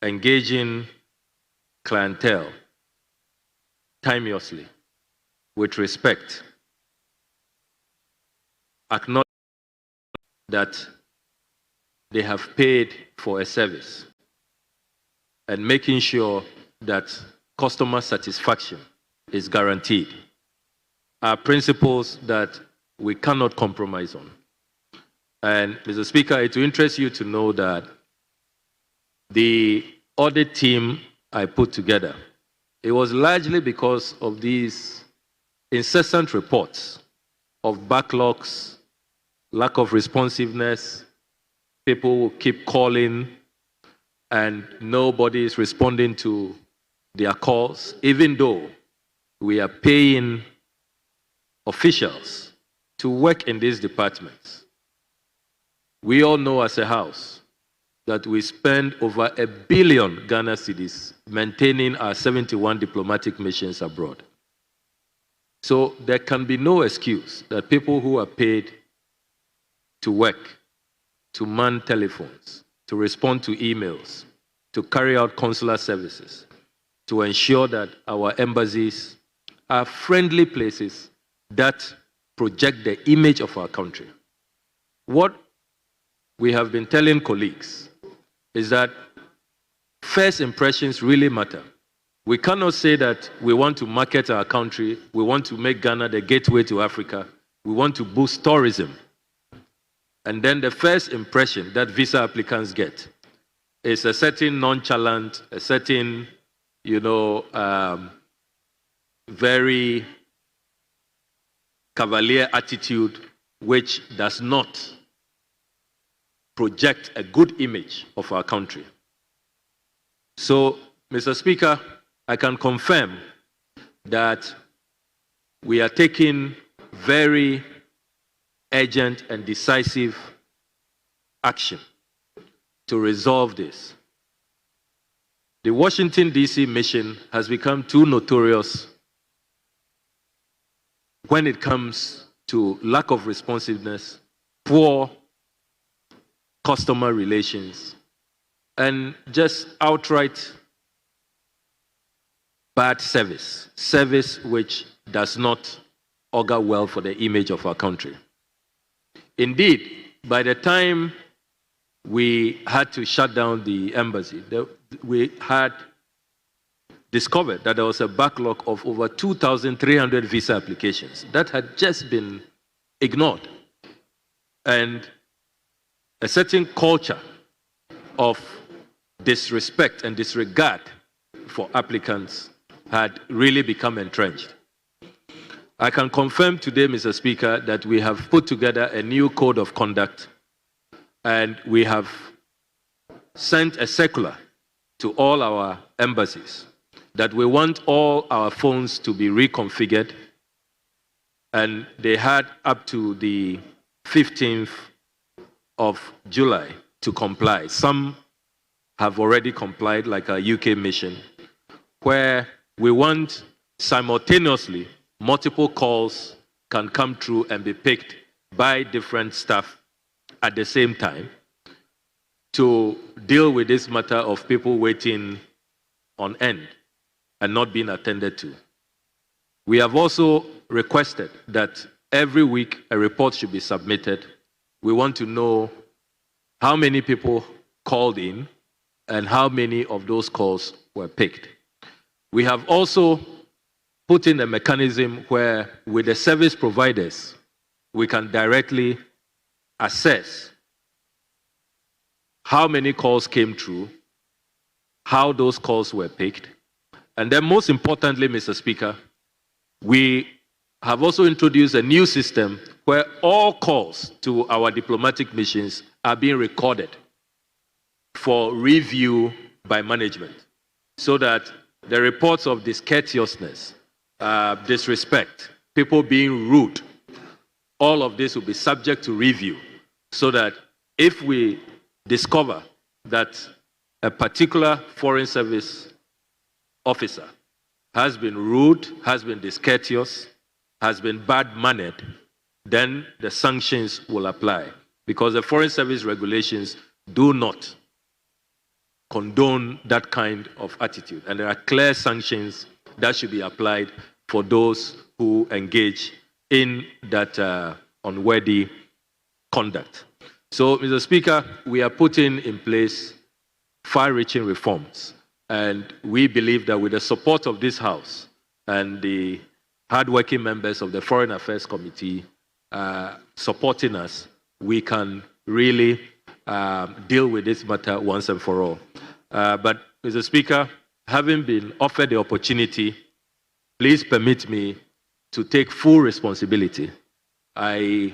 Speaker 5: engaging clientele timeously, with respect, acknowledge that they have paid for a service, and making sure that customer satisfaction is guaranteed are principles that we cannot compromise on. And Mr. Speaker, it will interest you to know that the audit team I put together, it was largely because of these incessant reports of backlogs, lack of responsiveness, people will keep calling and nobody is responding to their calls, even though we are paying officials to work in these departments. We all know as a house
Speaker 8: that we spend over 1 billion Ghana cedis maintaining our 71 diplomatic missions abroad. So there can be no excuse that people who are paid to work, to man telephones, to respond to emails, to carry out consular services, to ensure that our embassies are friendly places that project the image of our country. What we have been telling colleagues is that first impressions really matter. We cannot say that we want to market our country, we want to make Ghana the gateway to Africa, we want to boost tourism. And then the first impression that visa applicants get is a certain nonchalant, a certain, very cavalier attitude, which does not project a good image of our country. So, Mr. Speaker, I can confirm that we are taking very urgent and decisive action to resolve this. The Washington, D.C. mission has become too notorious when it comes to lack of responsiveness, poor customer relations, and just outright bad service which does not augur well for the image of our country. Indeed, by the time we had to shut down the embassy, we had discovered that there was a backlog of over 2,300 visa applications that had just been ignored. And a certain culture of disrespect and disregard for applicants had really become entrenched. I can confirm today, Mr. Speaker, that we have put together a new code of conduct and we have sent a circular to all our embassies that we want all our phones to be reconfigured, and they had up to the 15th of July to comply. Some have already complied, like our UK mission, where we want simultaneously multiple calls can come through and be picked by different staff at the same time to deal with this matter of people waiting on end and not being attended to. We have also requested that every week a report should be submitted. We want to know how many people called in and how many of those calls were picked. We have also put in a mechanism where, with the service providers, we can directly assess how many calls came through, how those calls were picked, and then most importantly, Mr. Speaker, we have also introduced a new system where all calls to our diplomatic missions are being recorded for review by management, so that the reports of discourteousness, disrespect, people being rude, all of this will be subject to review, so that if we discover that a particular foreign service officer has been rude, has been discourteous, has been bad-mannered, then the sanctions will apply, because the foreign service regulations do not condone that kind of attitude, and there are clear sanctions that should be applied for those who engage in that unworthy conduct. So, Mr. Speaker, we are putting in place far-reaching reforms, and we believe that with the support of this House and the hard-working members of the Foreign Affairs Committee supporting us, we can really deal with this matter once and for all. But, Mr. Speaker, having been offered the opportunity, please permit me to take full responsibility. I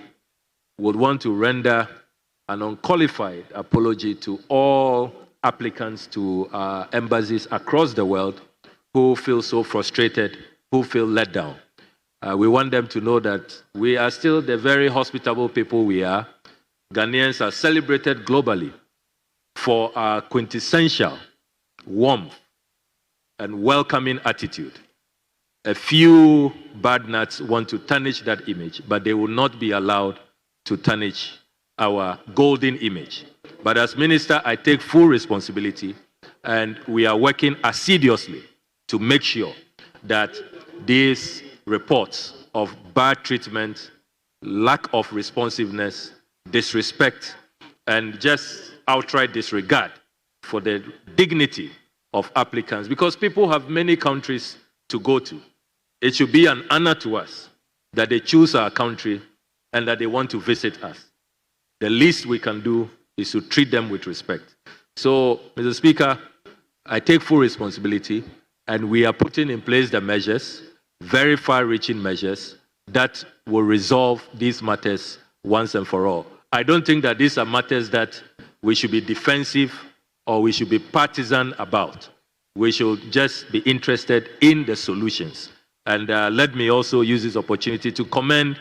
Speaker 8: would want to render an unqualified apology to all applicants to embassies across the world who feel so frustrated, who feel let down. We want them to know that we are still the very hospitable people we are. Ghanaians are celebrated globally for our quintessential warmth and welcoming attitude. A few bad nuts want to tarnish that image, but they will not be allowed to tarnish our golden image. But as minister, I take full responsibility, and we are working assiduously to make sure that these reports of bad treatment, lack of responsiveness, disrespect, and just outright disregard for the dignity of applicants, because people have many countries to go to. It should be an honor to us that they choose our country and that they want to visit us. The least we can do is to treat them with respect. So, Mr. Speaker, I take full responsibility, and we are putting in place the measures, very far-reaching measures, that will resolve these matters once and for all. I don't think that these are matters that we should be defensive or we should be partisan about. We should just be interested in the solutions. And let me also use this opportunity to commend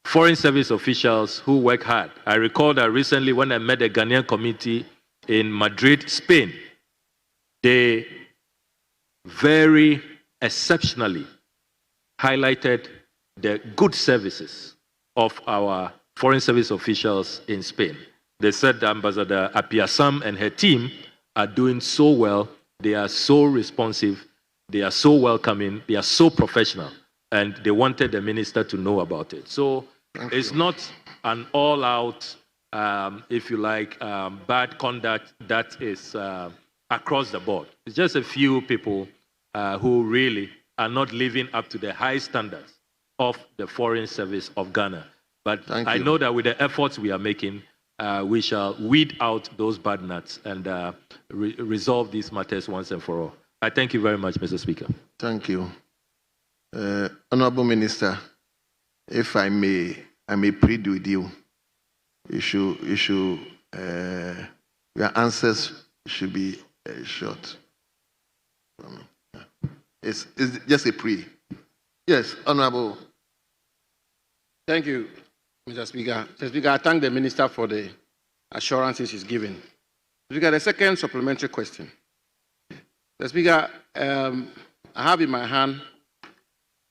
Speaker 8: foreign service officials who work hard. I recall that recently when I met a Ghanaian committee in Madrid, Spain, they very exceptionally highlighted the good services of our foreign service officials in Spain. They said that Ambassador Apiasam and her team are doing so well. They are so responsive. They are so welcoming. They are so professional. And they wanted the minister to know about it. So it's not an all-out, if you like, bad conduct that is across the board. It's just a few people who really are not living up to the high standards of the Foreign Service of Ghana. But I know that with the efforts we are making, we shall weed out those bad nuts and resolve these matters once and for all. I thank you very much, Mr. Speaker.
Speaker 2: Thank you. Honorable Minister, if I may plead with you, your answers should be short. It's just a plea. Yes, Honorable.
Speaker 7: Thank you, Mr. Speaker. Mr. Speaker, I thank the Minister for the assurances he's given. Mr. Speaker, the second supplementary question. Mr. Speaker, I have in my hand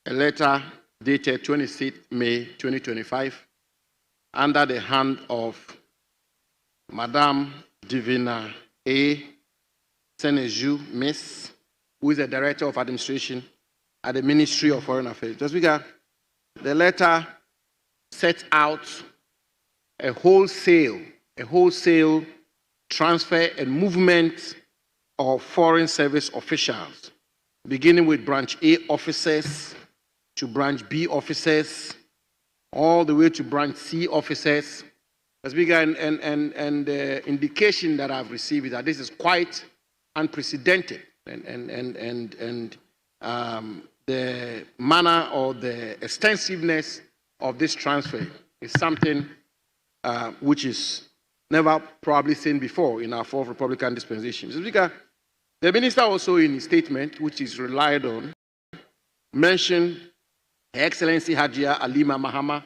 Speaker 7: a letter dated 26 May 2025 under the hand of Madame Divina A. Seneju, Miss, who is the Director of Administration at the Ministry of Foreign Affairs. Mr. Speaker, the letter sets out a wholesale transfer and movement of foreign service officials, beginning with branch A officers to branch B officers, all the way to branch C officers. Mr. Speaker, and the indication that I've received is that this is quite unprecedented, and the manner or the extensiveness of this transfer is something which is never probably seen before in our fourth Republican dispensation. Mr. Speaker, the minister also in his statement, which is relied on, mentioned Her Excellency Hajia Alima Mahama,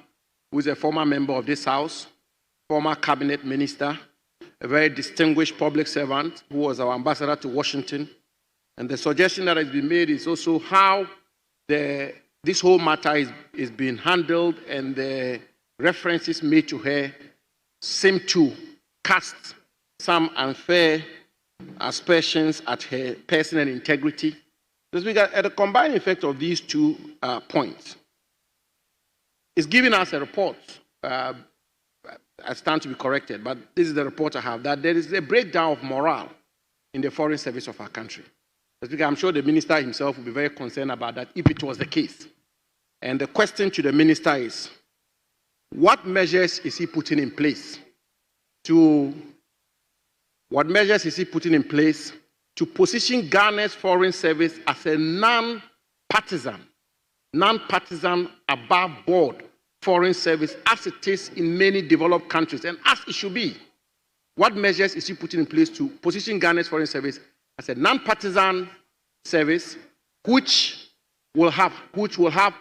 Speaker 7: who is a former member of this House, former cabinet minister, a very distinguished public servant who was our ambassador to Washington. And the suggestion that has been made is also how this whole matter is being handled, and the references made to her seem to cast some unfair aspersions at her personal integrity. Mr. Speaker, at the combined effect of these two points, it's giving us a report. I stand to be corrected, but this is the report I have, that there is a breakdown of morale in the foreign service of our country. Mr. Speaker, I'm sure the minister himself will be very concerned about that if it was the case. And the question to the minister is, what measures is he putting in place to position Ghana's foreign service as a non-partisan, above board foreign service as it is in many developed countries and as it should be? What measures is he putting in place to position Ghana's foreign service as a non-partisan service which will have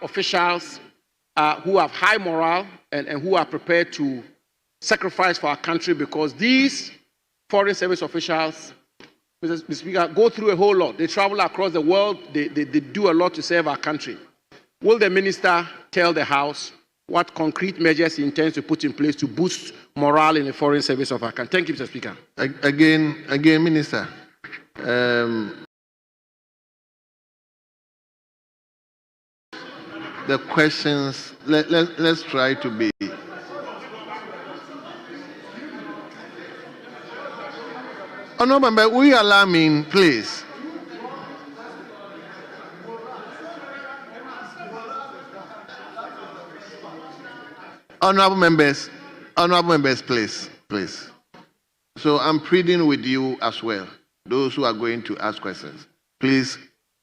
Speaker 7: officials who have high morale and who are prepared to sacrifice for our country, because these foreign service officials, Mr. Speaker, go through a whole lot. They travel across the world. They do a lot to serve our country. Will the minister tell the House what concrete measures he intends to put in place to boost morale in the foreign service of our country? Thank you, Mr. Speaker.
Speaker 2: Again, Minister. The questions, let's try to be. Honourable Member, will you allow me, please? Honourable members, please. So I'm pleading with you as well, those who are going to ask questions. Please,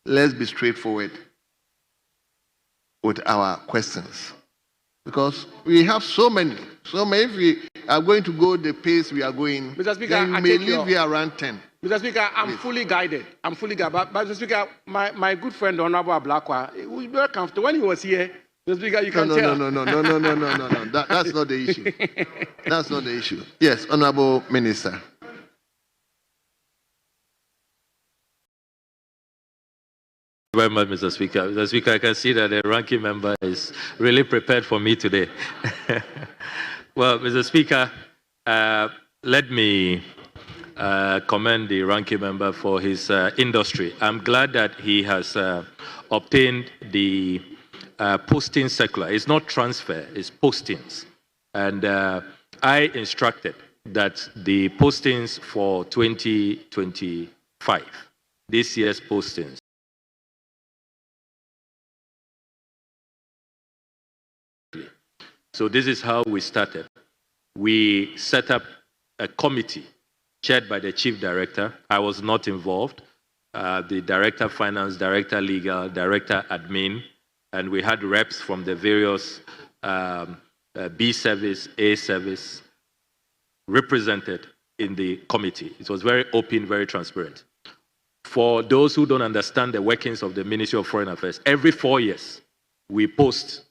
Speaker 2: let's be straightforward with our questions. Because we have so many. If we are going to go the pace we are going,
Speaker 7: Mr. Speaker,
Speaker 2: then we may leave here around 10.
Speaker 7: Mr. Speaker, I'm fully guided. But Mr. Speaker, my good friend Honorable Ablakwa, he was very comfortable. When he was here, Mr. Speaker, you can tell.
Speaker 2: No. That's not the issue. That's not the issue. Yes, Honorable Minister.
Speaker 8: Very much, Mr. Speaker. Mr. Speaker, I can see that the ranking member is really prepared for me today. Well, Mr. Speaker, let me commend the ranking member for his industry. I'm glad that he has obtained the posting circular. It's not transfer, it's postings. And I instructed that the postings for 2025, this year's postings, so this is how we started. We set up a committee chaired by the chief director. I was not involved. The director of finance, director legal, director admin, and we had reps from the various B service, A service represented in the committee. It was very open, very transparent. For those who don't understand the workings of the Ministry of Foreign Affairs, every 4 years we post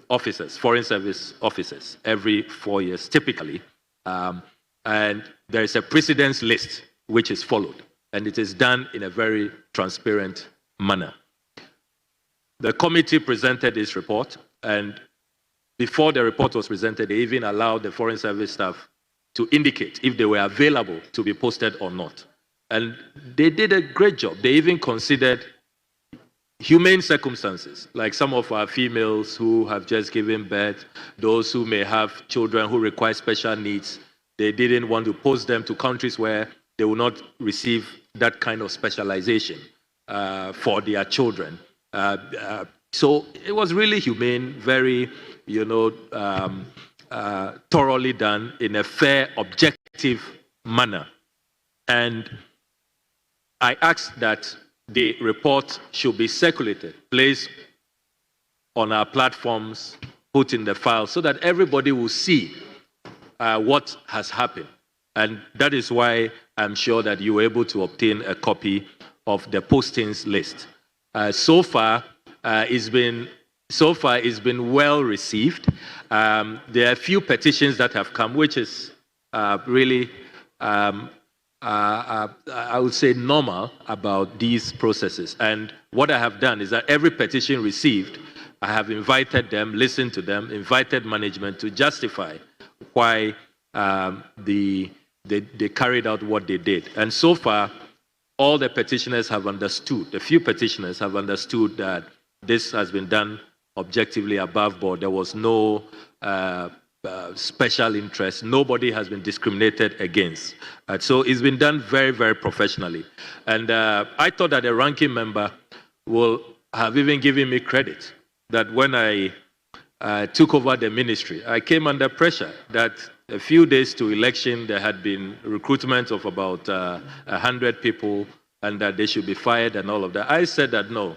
Speaker 8: officers, foreign service officers, every 4 years, typically. And there is a precedence list which is followed, and it is done in a very transparent manner. The committee presented its report, and before the report was presented, they even allowed the foreign service staff to indicate if they were available to be posted or not. And they did a great job. They even considered humane circumstances, like some of our females who have just given birth, those who may have children who require special needs. They didn't want to post them to countries where they will not receive that kind of specialization for their children. So it was really humane, very, thoroughly done in a fair, objective manner. And I asked that the report should be circulated, placed on our platforms, put in the file, so that everybody will see what has happened. And that is why I'm sure that you were able to obtain a copy of the postings list. So far, it's been well received. There are a few petitions that have come, which is really I would say normal about these processes. And what I have done is that every petition received, I have invited them, listened to them, invited management to justify why they carried out what they did. And so far, all the petitioners have understood, the few petitioners have understood that this has been done objectively above board. There was no special interest. Nobody has been discriminated against. So it's been done very, very professionally. And I thought that the ranking member will have even given me credit that when I took over the ministry, I came under pressure that a few days to election, there had been recruitment of about 100 people and that they should be fired and all of that. I said that no,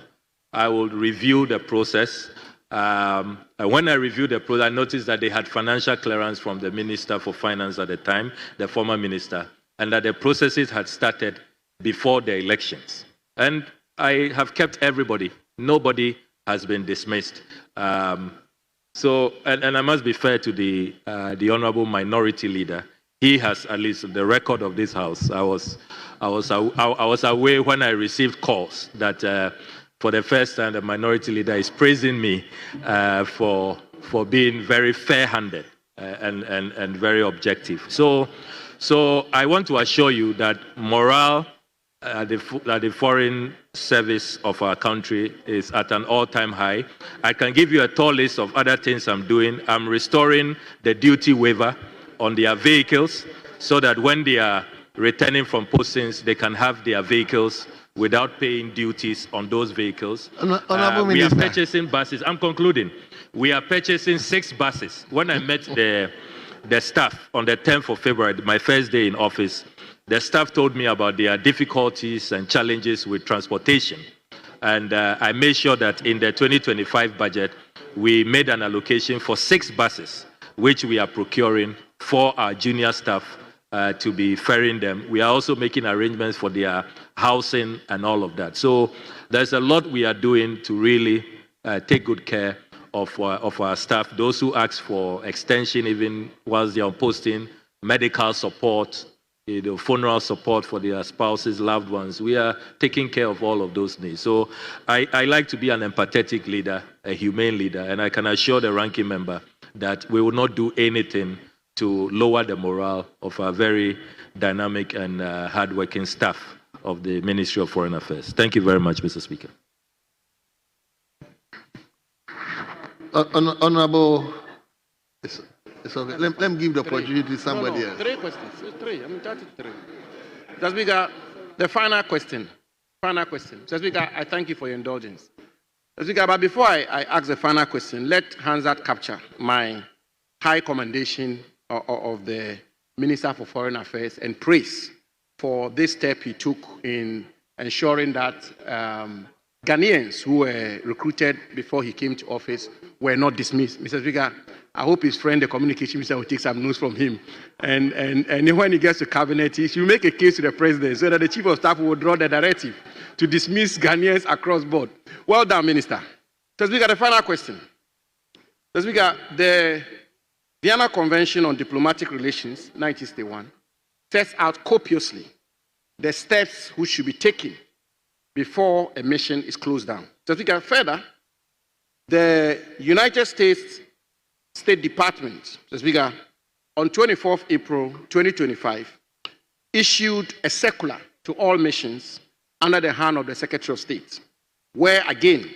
Speaker 8: I will review the process. When I reviewed the process, I noticed that they had financial clearance from the Minister for Finance at the time, the former minister, and that the processes had started before the elections. And I have kept everybody. Nobody has been dismissed. And I must be fair to the honorable minority leader. he has at least the record of this house. I was away when I received calls that for the first time the minority leader is praising me for being very fair-handed and very objective. So I want to assure you that morale at the foreign service of our country is at an all-time high. I can give you a tall list of other things I'm doing. I'm restoring the duty waiver on their vehicles so that when they are returning from postings, they can have their vehicles without paying duties on those vehicles. We are purchasing buses. I'm concluding. We are purchasing 6 buses. When I met the staff on the 10th of February, my first day in office, the staff told me about their difficulties and challenges with transportation. And I made sure that in the 2025 budget, we made an allocation for 6 buses, which we are procuring for our junior staff to be ferrying them. We are also making arrangements for their housing and all of that. So there's a lot we are doing to really take good care of our staff. Those who ask for extension, even whilst they are on posting, medical support, funeral support for their spouses, loved ones. We are taking care of all of those needs. So I like to be an empathetic leader, a humane leader, and I can assure the ranking member that we will not do anything to lower the morale of our very dynamic and hardworking staff of the Ministry of Foreign Affairs. Thank you very much, Mr. Speaker.
Speaker 2: Honorable, it's okay. Let me give the opportunity to somebody else.
Speaker 7: 3 questions. 3. I mean, 33. Mr. Speaker, the final question. Mr. Speaker, I thank you for your indulgence. Mr. Speaker, but before I ask the final question, let Hansard capture my high commendation of the Minister for Foreign Affairs and praise for this step he took in ensuring that Ghanaians who were recruited before he came to office were not dismissed. Mr. Speaker, I hope his friend, the communication minister, will take some notes from him. And when he gets to cabinet, he should make a case to the president so that the chief of staff will draw the directive to dismiss Ghanaians across board. Well done, Minister. Mr. Speaker, the final question. Mr. Speaker, the Vienna Convention on Diplomatic Relations, 1961, sets out copiously the steps which should be taken before a mission is closed down. Mr. Speaker, further, the United States State Department, Mr. Speaker, on 24th April 2025, issued a circular to all missions under the hand of the Secretary of State, where again,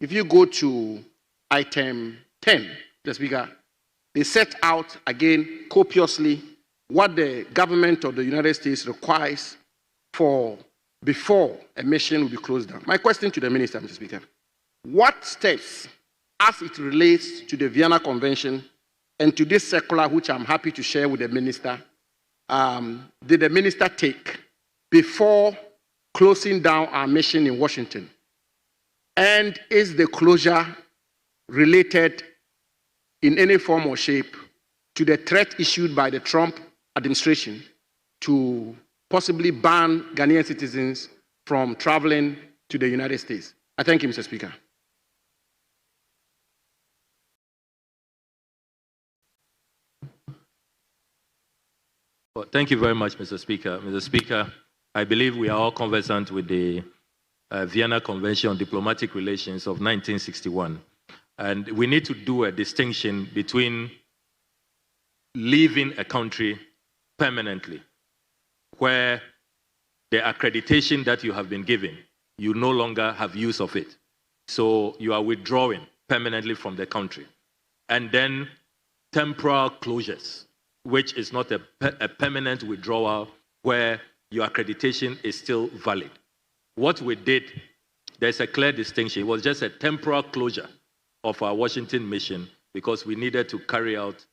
Speaker 7: if you go to item 10, Mr. Speaker, they set out again copiously what the government of the United States requires for before a mission will be closed down. My question to the Minister, Mr. Speaker, what steps, as it relates to the Vienna Convention and to this circular, which I'm happy to share with the Minister, did the Minister take before closing down our mission in Washington? And is the closure related in any form or shape to the threat issued by the Trump administration to possibly ban Ghanaian citizens from traveling to the United States? I thank you, Mr. Speaker.
Speaker 8: Well, thank you very much, Mr. Speaker. Mr. Speaker, I believe we are all conversant with the Vienna Convention on Diplomatic Relations of 1961. And we need to do a distinction between leaving a country permanently, where the accreditation that you have been given, you no longer have use of it. So you are withdrawing permanently from the country. And then temporal closures, which is not a permanent withdrawal where your accreditation is still valid. What we did, there's a clear distinction. It was just a temporal closure of our Washington mission because we needed to carry out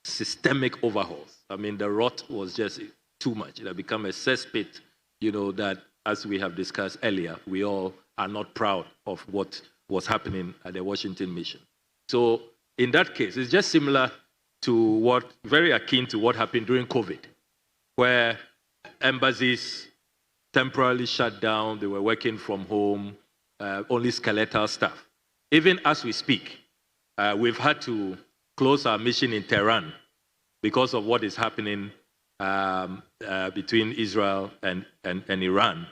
Speaker 8: systemic overhauls. I mean, the rot was just too much. It had become a cesspit, that, as we have discussed earlier, we all are not proud of what was happening at the Washington mission. So in that case, it's just similar to very akin to what happened during COVID, where embassies temporarily shut down, they were working from home, only skeletal staff. Even as we speak, we've had to close our mission in Tehran because of what is happening between Israel and Iran.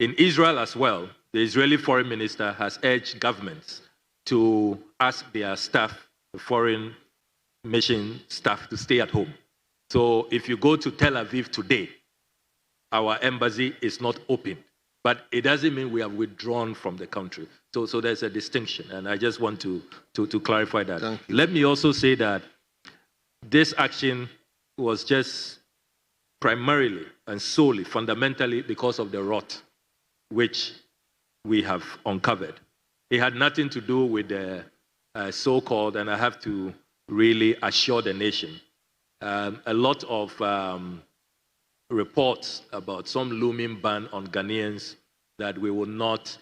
Speaker 8: In Israel as well, the Israeli foreign minister has urged governments to ask their staff, the foreign mission staff, to stay at home. So if you go to Tel Aviv today, our embassy is not open, but it doesn't mean we have withdrawn from the country. So there's a distinction, and I just want to clarify that. Let me also say that this action was just primarily and solely, fundamentally, because of the rot which we have uncovered. It had nothing to do with the so-called, and I have to really assure the nation, a lot of reports about some looming ban on Ghanaians, that we will not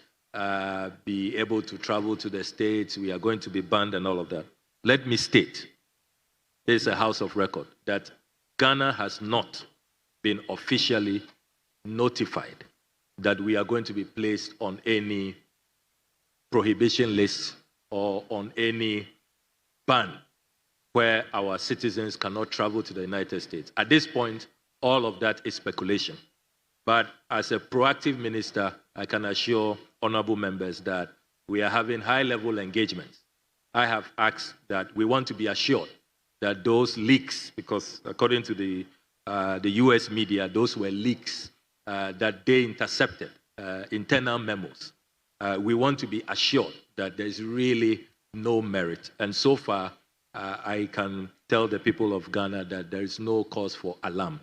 Speaker 8: be able to travel to the States, we are going to be banned and all of that. Let me state, this is a house of record, that Ghana has not been officially notified that we are going to be placed on any prohibition list or on any ban where our citizens cannot travel to the United States. At this point, all of that is speculation. But as a proactive minister, I can assure honorable members that we are having high-level engagements. I have asked that we want to be assured that those leaks, because according to the US media, those were leaks that they intercepted, internal memos. We want to be assured that there's really no merit. And so far, I can tell the people of Ghana that there is no cause for alarm.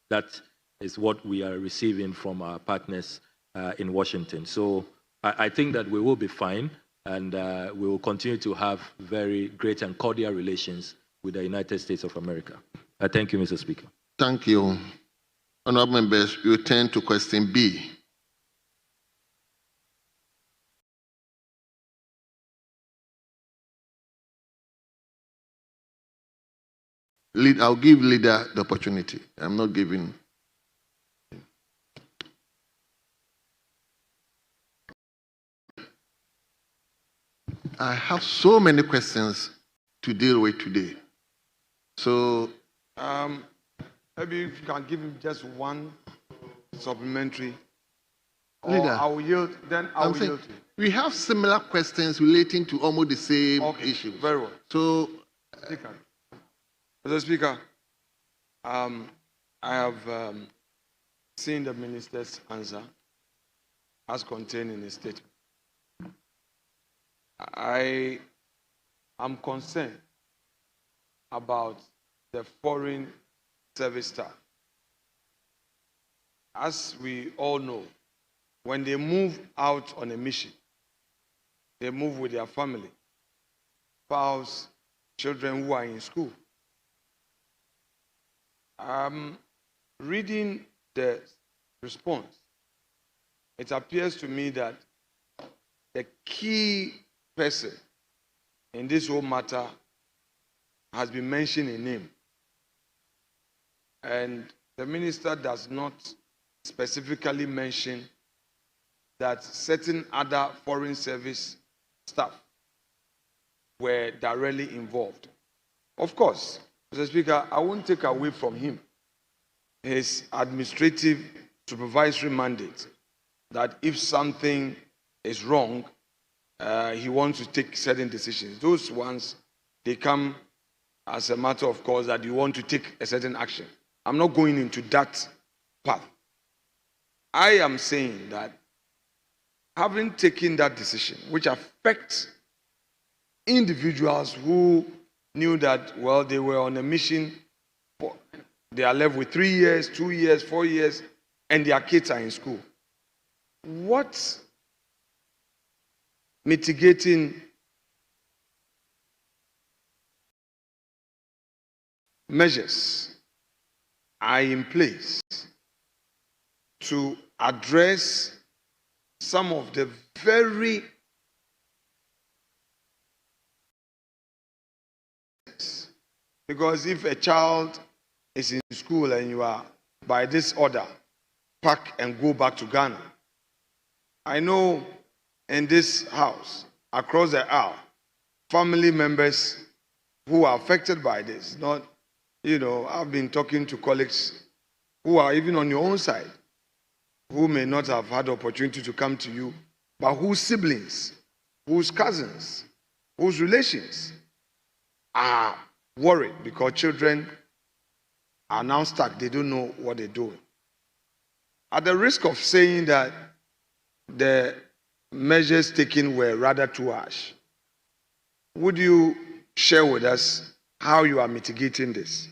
Speaker 8: That is what we are receiving from our partners in Washington. So I think that we will be fine, and we will continue to have very great and cordial relations with the United States of America. Thank you, Mr. Speaker.
Speaker 2: Thank you. Honourable members, we will turn to question B. I'll give leader the opportunity. I'm not giving. I have so many questions to deal with today. So,
Speaker 9: maybe if you can give him just one supplementary.
Speaker 2: Leader,
Speaker 9: I will yield. Then I will yield.
Speaker 2: We have similar questions relating to almost the same issue.
Speaker 9: Very well.
Speaker 2: So,
Speaker 9: Speaker. Mr. Speaker, I have seen the minister's answer as contained in his statement. I am concerned about the foreign service staff. As we all know, when they move out on a mission, they move with their family, spouse, children who are in school. Reading the response, it appears to me that the key person in this whole matter has been mentioned in name. And the minister does not specifically mention that certain other foreign service staff were directly involved. Of course, Mr. Speaker, I won't take away from him his administrative supervisory mandate that if something is wrong, he wants to take certain decisions. Those ones, they come as a matter of course that you want to take a certain action. I'm not going into that path. I am saying that having taken that decision, which affects individuals who knew that, well, they were on a mission, they are left with 3 years, 2 years, 4 years, and their kids are in school. What mitigating measures are in place to address some of the very because if a child is in school and you are by this order pack and go back to Ghana, I know in this house across the aisle family members who are affected by this. Not, I've been talking to colleagues who are even on your own side, who may not have had the opportunity to come to you, but whose siblings, whose cousins, whose relations are worried because children are now stuck. They don't know what they're doing. At the risk of saying that the measures taken were rather too harsh, would you share with us how you are mitigating this?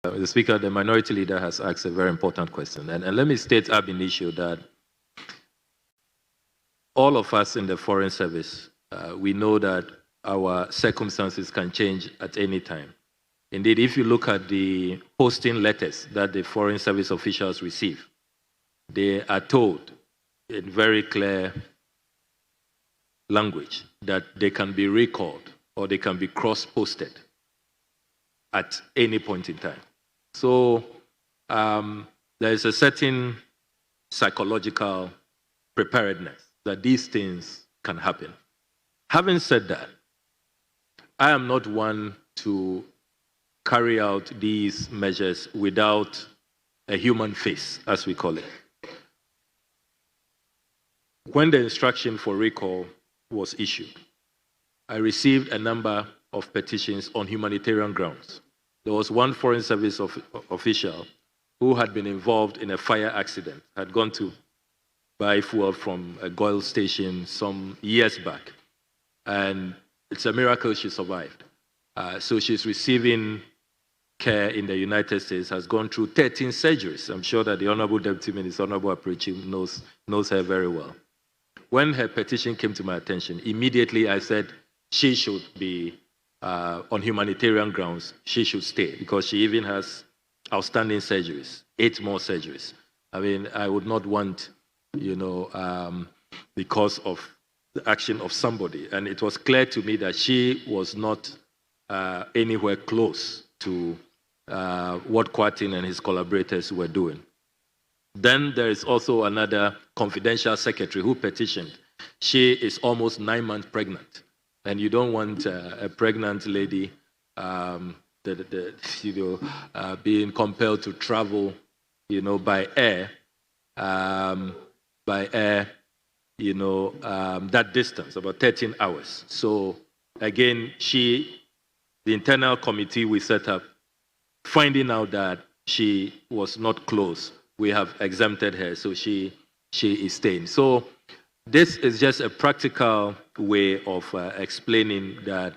Speaker 8: The Speaker, the Minority Leader has asked a very important question. And let me state ab initio that all of us in the Foreign Service, we know that our circumstances can change at any time. Indeed, if you look at the posting letters that the Foreign Service officials receive, they are told in very clear language that they can be recalled or they can be cross-posted at any point in time. So there is a certain psychological preparedness that these things can happen. Having said that, I am not one to carry out these measures without a human face, as we call it. When the instruction for recall was issued, I received a number of petitions on humanitarian grounds. There was one Foreign Service official who had been involved in a fire accident, had gone to buy fuel from a oil station some years back, and it's a miracle she survived. So she's receiving care in the United States, has gone through 13 surgeries. I'm sure that the Honorable Deputy Minister, Honorable Aprechi, knows her very well. When her petition came to my attention, immediately I said she should be on humanitarian grounds, she should stay because she even has outstanding surgeries, 8 more surgeries. I mean, I would not want, because of the action of somebody. And it was clear to me that she was not anywhere close to what Kwarteng and his collaborators were doing. Then there is also another confidential secretary who petitioned. She is almost 9 months pregnant. And you don't want a pregnant lady being compelled to travel, by air, that distance, about 13 hours. So again, the internal committee we set up, finding out that she was not close, we have exempted her, so she is staying. So this is just a practical way of explaining that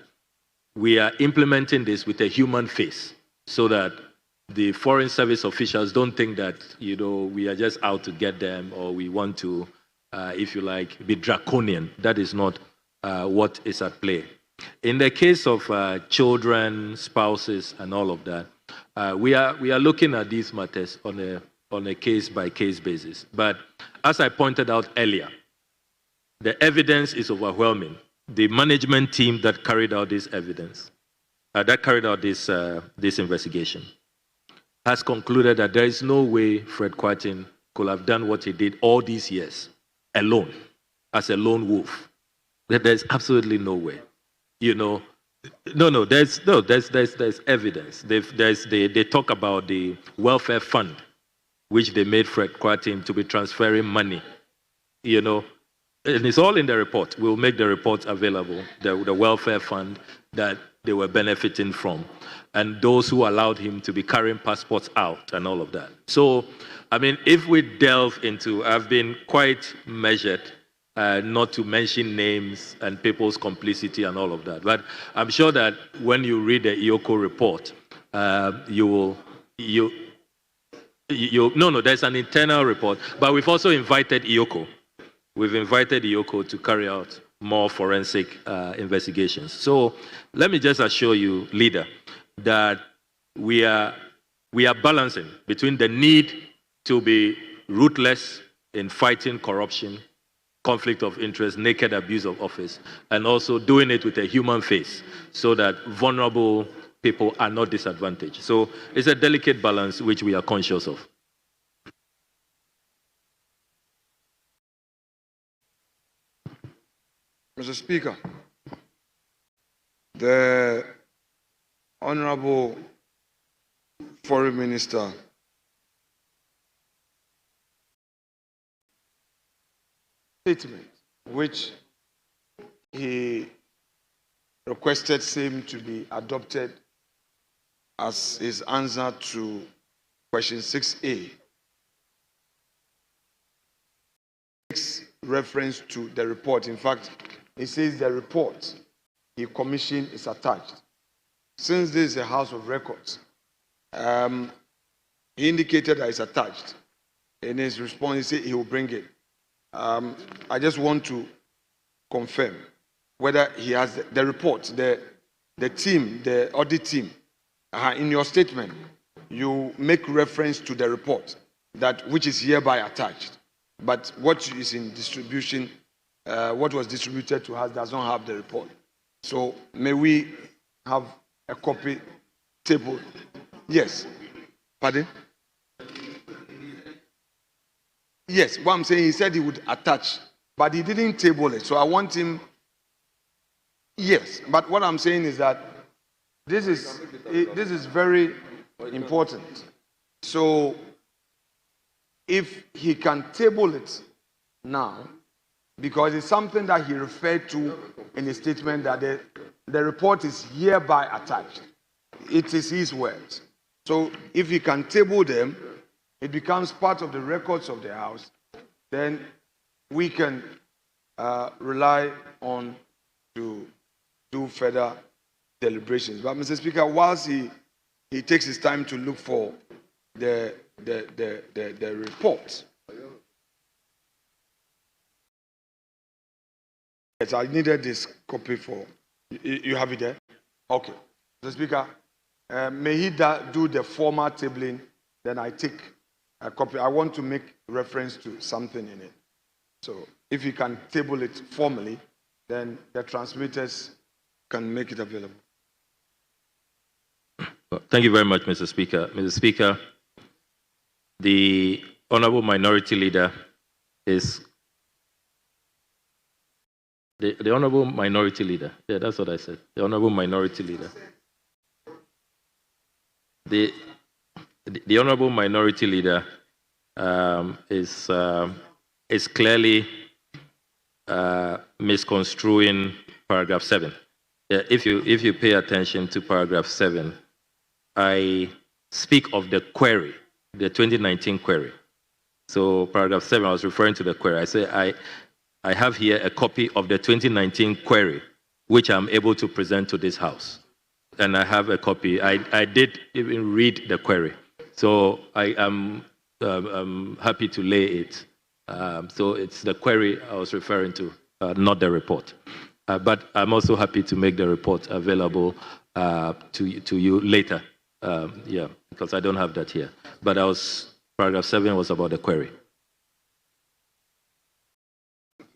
Speaker 8: we are implementing this with a human face so that the Foreign Service officials don't think that, we are just out to get them or we want to, if you like, be draconian. That is not what is at play. In the case of children, spouses, and all of that, we are looking at these matters on a case-by-case basis. But as I pointed out earlier, the evidence is overwhelming. The management team that carried out this this investigation, has concluded that there is no way Fred Kwarteng could have done what he did all these years alone, as a lone wolf. There's absolutely no way. There's evidence. They talk about the welfare fund, which they made Fred Kwarteng to be transferring money. And it's all in the report. We'll make the report available, the welfare fund that they were benefiting from, and those who allowed him to be carrying passports out and all of that. So, I mean, if we delve into, I've been quite measured not to mention names and people's complicity and all of that. But I'm sure that when you read the IOCO report, there's an internal report, but we've also invited IOCO. We've invited IOCO to carry out more forensic investigations. So let me just assure you, Leader, that we are balancing between the need to be ruthless in fighting corruption, conflict of interest, naked abuse of office, and also doing it with a human face so that vulnerable people are not disadvantaged. So it's a delicate balance which we are conscious of.
Speaker 9: Mr. Speaker, the Honorable Foreign Minister statement, which he requested same to be adopted as his answer to question 6A, makes reference to the report. In fact, he says the report he commissioned is attached. Since this is a house of records, he indicated that it's attached. In his response, he said he will bring it. I just want to confirm whether he has the report, the team, the audit team. In your statement, you make reference to the report that which is hereby attached. But what is in distribution, what was distributed to us does not have the report. So may we have a copy table? Yes. Pardon? Yes, what I'm saying, he said he would attach, but he didn't table it. So I want him. Yes, but what I'm saying is that this is very important. So if he can table it now, because it's something that he referred to in his statement that the report is hereby attached. It is his words. So if he can table them, it becomes part of the records of the House, then we can rely on to do further deliberations. But Mr. Speaker, whilst he takes his time to look for the report, yes, I needed this copy for. You have it there? Okay. Mr. Speaker, may he do the formal tabling, then I take a copy. I want to make reference to something in it. So if you can table it formally, then the transmitters can make it available.
Speaker 8: Thank you very much, Mr. Speaker. Mr. Speaker, the Honorable Minority Leader is the Honorable Minority Leader. Yeah, that's what I said. The Honorable Minority Leader. The Honorable Minority Leader is clearly misconstruing paragraph 7. If you pay attention to paragraph 7, I speak of the query, the 2019 query. So paragraph 7, I was referring to the query. I say I have here a copy of the 2019 query, which I'm able to present to this House. And I have a copy. I did even read the query. So I am happy to lay it. So it's the query I was referring to, not the report. But I'm also happy to make the report available to you later. Yeah, because I don't have that here. But paragraph 7 was about the query.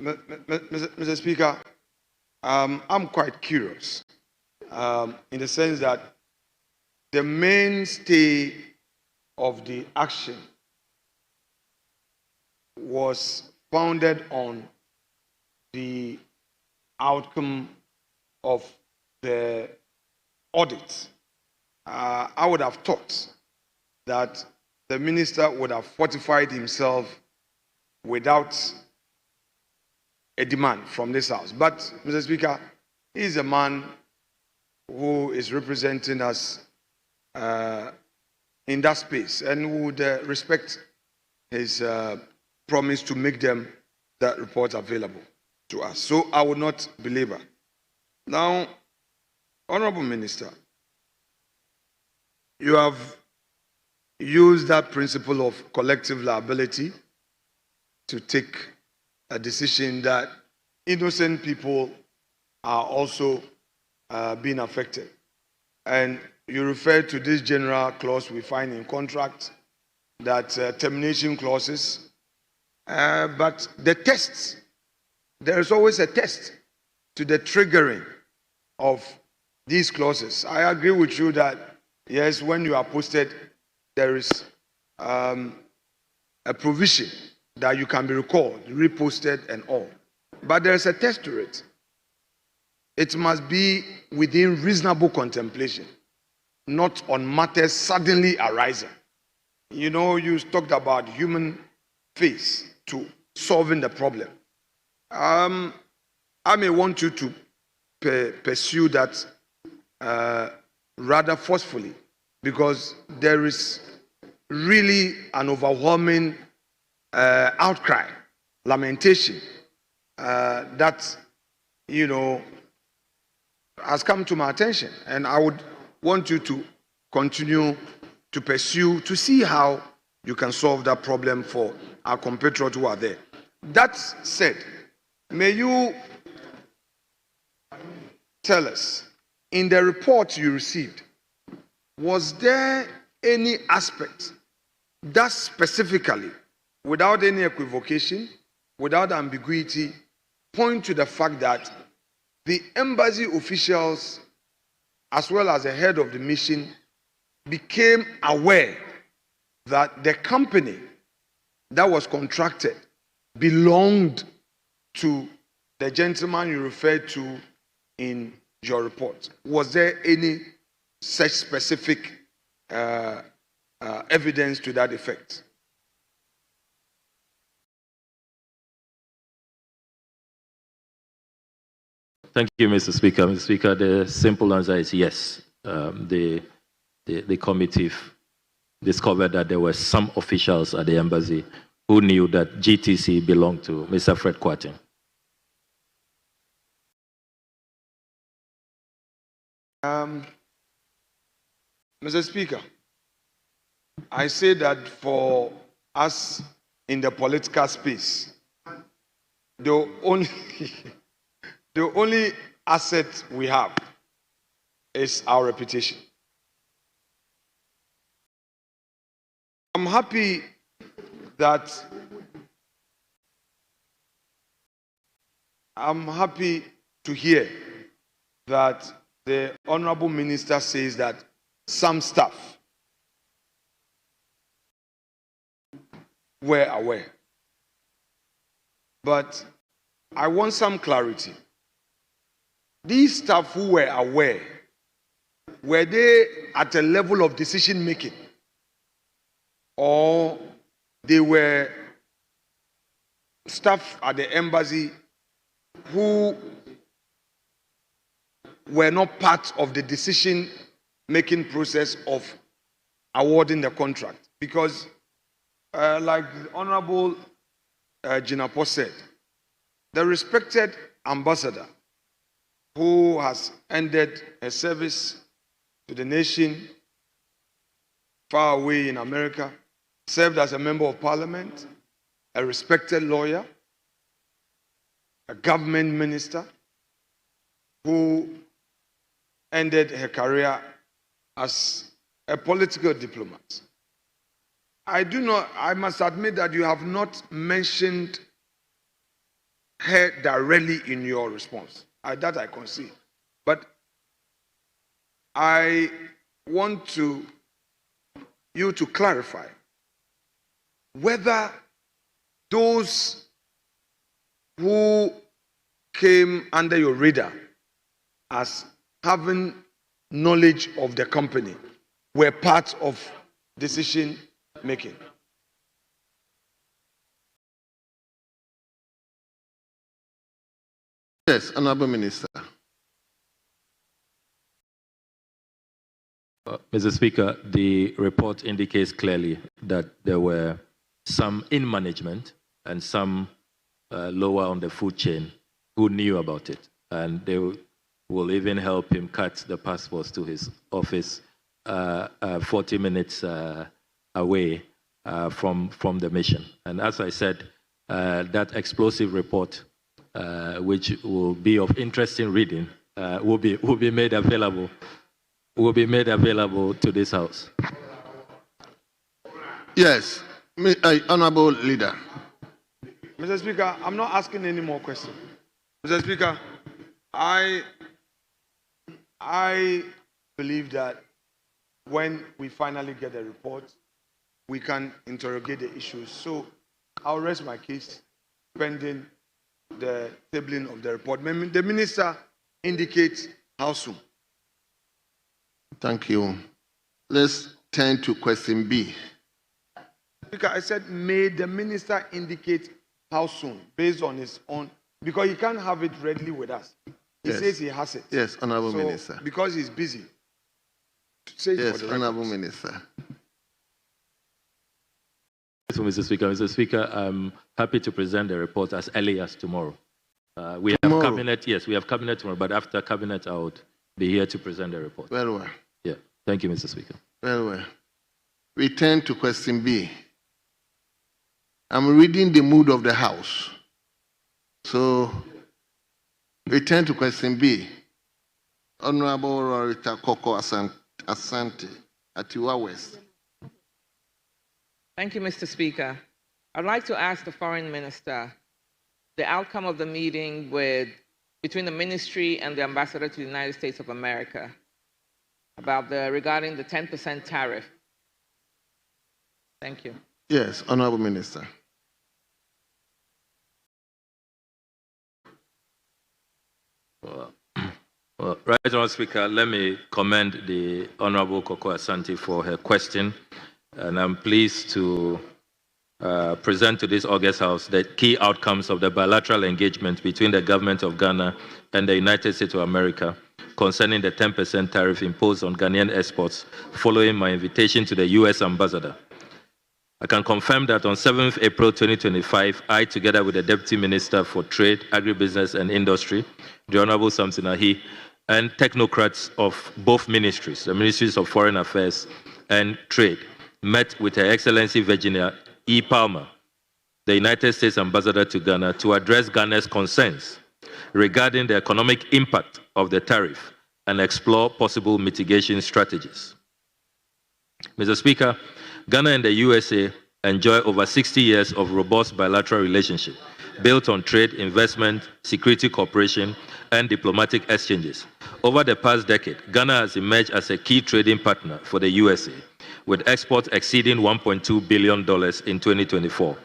Speaker 9: Mr. Speaker, I'm quite curious in the sense that the mainstay of the action was founded on the outcome of the audit. I would have thought that the minister would have fortified himself without a demand from this House. But, Mr. Speaker, he is a man who is representing us in that space and would respect his promise to make that report available to us. So I would not belabor. Now, Honorable Minister, you have used that principle of collective liability to take a decision that innocent people are also being affected. And you refer to this general clause we find in contracts, that termination clauses. But the tests, there is always a test to the triggering of these clauses. I agree with you that, yes, when you are posted, there is a provision that you can be recalled, reposted and all. But there is a test to it. it must be within reasonable contemplation, not on matters suddenly arising. You know, you talked about human face to solving the problem. I may want you to pursue that rather forcefully, because there is really an overwhelming outcry, lamentation that, you know, has come to my attention, and I would want you to continue to pursue to see how you can solve that problem for our compatriots who are there. That said, may you tell us, in the report you received, was there any aspect that specifically, without any equivocation, without ambiguity, point to the fact that the embassy officials, as well as the head of the mission, became aware that the company that was contracted belonged to the gentleman you referred to in your report? Was there any such specific evidence to that effect?
Speaker 8: Thank you, Mr. Speaker. Mr. Speaker, the simple answer is yes. The committee discovered that there were some officials at the embassy who knew that GTC belonged to Mr. Fred Kwarteng.
Speaker 9: Mr. Speaker, I say that for us in the political space, the only asset we have is our reputation. I'm happy to hear that the Honorable Minister says that some staff were aware. But I want some clarity. These staff who were aware, were they at a level of decision making? Or they were staff at the embassy who were not part of the decision making process of awarding the contract? Because like the Honorable Jinapo said, the respected ambassador who has ended her service to the nation far away in America, served as a member of parliament, a respected lawyer, a government minister, who ended her career as a political diplomat. I must admit that you have not mentioned her directly in your response. That I concede. But I want you to clarify whether those who came under your radar as having knowledge of the company were part of decision making.
Speaker 2: Yes, Honorable Minister.
Speaker 8: Mr. Speaker, the report indicates clearly that there were some in management and some lower on the food chain who knew about it. And they will even help him cut the passports to his office 40 minutes away from the mission. And as I said, that explosive report, which will be of interesting reading, will be made available to this House.
Speaker 2: Yes, Honorable Leader.
Speaker 9: Mr. Speaker, I'm not asking any more questions. Mr. Speaker, I believe that when we finally get the report, we can interrogate the issues. So I'll rest my case pending the tabling of the report. The minister indicate how soon?
Speaker 2: Thank you. Let's turn to question B.
Speaker 9: Speaker, I said, may the minister indicate how soon, based on his own, because he can't have it readily with us. He says he has it.
Speaker 2: Yes, Honorable Minister.
Speaker 9: Because he's busy. Say
Speaker 2: yes, Honorable Minister.
Speaker 8: So, Mr. Speaker. Mr. Speaker, I'm happy to present the report as early as tomorrow. We have cabinet, yes, we have cabinet tomorrow, but after cabinet, I would be here to present the report.
Speaker 2: Very well.
Speaker 8: Yeah, thank you, Mr. Speaker.
Speaker 2: Very well. We turn to question B. I'm reading the mood of the House. So, we turn to question B. Honorable Rorita Koko Asante, Atiwa West.
Speaker 10: Thank you, Mr. Speaker. I'd like to ask the Foreign Minister the outcome of the meeting between the Ministry and the Ambassador to the United States of America regarding the 10% tariff. Thank you.
Speaker 2: Yes, Honorable Minister.
Speaker 8: Right, Honorable Speaker, let me commend the Honorable Koko Asante for her question, and I'm pleased to present to this August House the key outcomes of the bilateral engagement between the government of Ghana and the United States of America concerning the 10% tariff imposed on Ghanaian exports following my invitation to the U.S. Ambassador. I can confirm that on 7th April 2025, I, together with the Deputy Minister for Trade, Agribusiness and Industry, the Honorable Samson Ahi, and technocrats of both ministries, the Ministries of Foreign Affairs and Trade, met with Her Excellency Virginia E. Palmer, the United States Ambassador to Ghana, to address Ghana's concerns regarding the economic impact of the tariff and explore possible mitigation strategies. Mr. Speaker, Ghana and the USA enjoy over 60 years of robust bilateral relationship built on trade, investment, security cooperation, and diplomatic exchanges. Over the past decade, Ghana has emerged as a key trading partner for the USA, with exports exceeding $1.2 billion in 2024,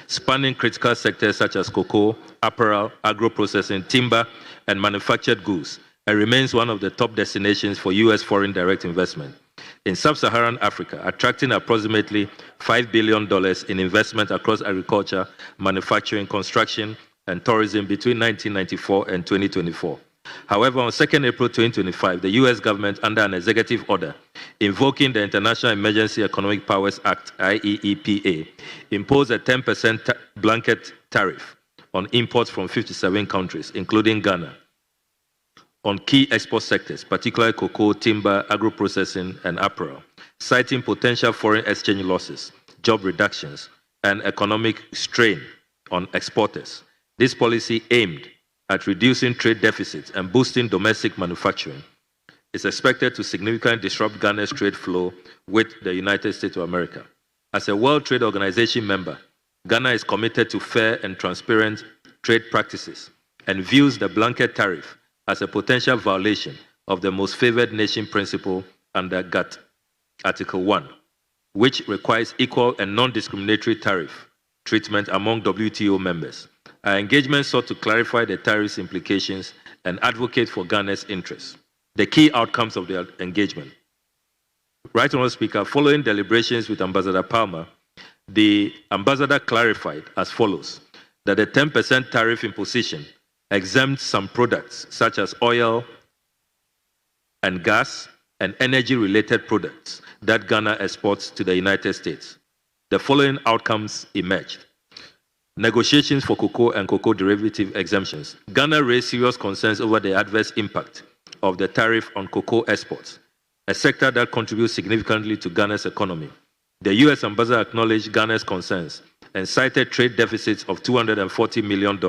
Speaker 8: spanning critical sectors such as cocoa, apparel, agro-processing, timber, and manufactured goods, and remains one of the top destinations for U.S. foreign direct investment in sub-Saharan Africa, attracting approximately $5 billion in investment across agriculture, manufacturing, construction, and tourism between 1994 and 2024. However, on 2nd April 2025, the U.S. government, under an executive order invoking the International Emergency Economic Powers Act, IEEPA, imposed a 10% blanket tariff on imports from 57 countries, including Ghana, on key export sectors, particularly cocoa, timber, agro-processing, and apparel, citing potential foreign exchange losses, job reductions, and economic strain on exporters. This policy, aimed at reducing trade deficits and boosting domestic manufacturing, is expected to significantly disrupt Ghana's trade flow with the United States of America. As a World Trade Organization member, Ghana is committed to fair and transparent trade practices and views the blanket tariff as a potential violation of the most favored nation principle under GATT Article 1, which requires equal and non-discriminatory tariff treatment among WTO members. Our engagement sought to clarify the tariff's implications and advocate for Ghana's interests. The key outcomes of the engagement. Right Honourable Speaker, following deliberations with Ambassador Palmer, the Ambassador clarified as follows, that the 10% tariff imposition exempts some products such as oil and gas and energy-related products that Ghana exports to the United States. The following outcomes emerged. Negotiations for cocoa and cocoa derivative exemptions. Ghana raised serious concerns over the adverse impact of the tariff on cocoa exports, a sector that contributes significantly to Ghana's economy. The U.S. Ambassador acknowledged Ghana's concerns and cited trade deficits of $240 million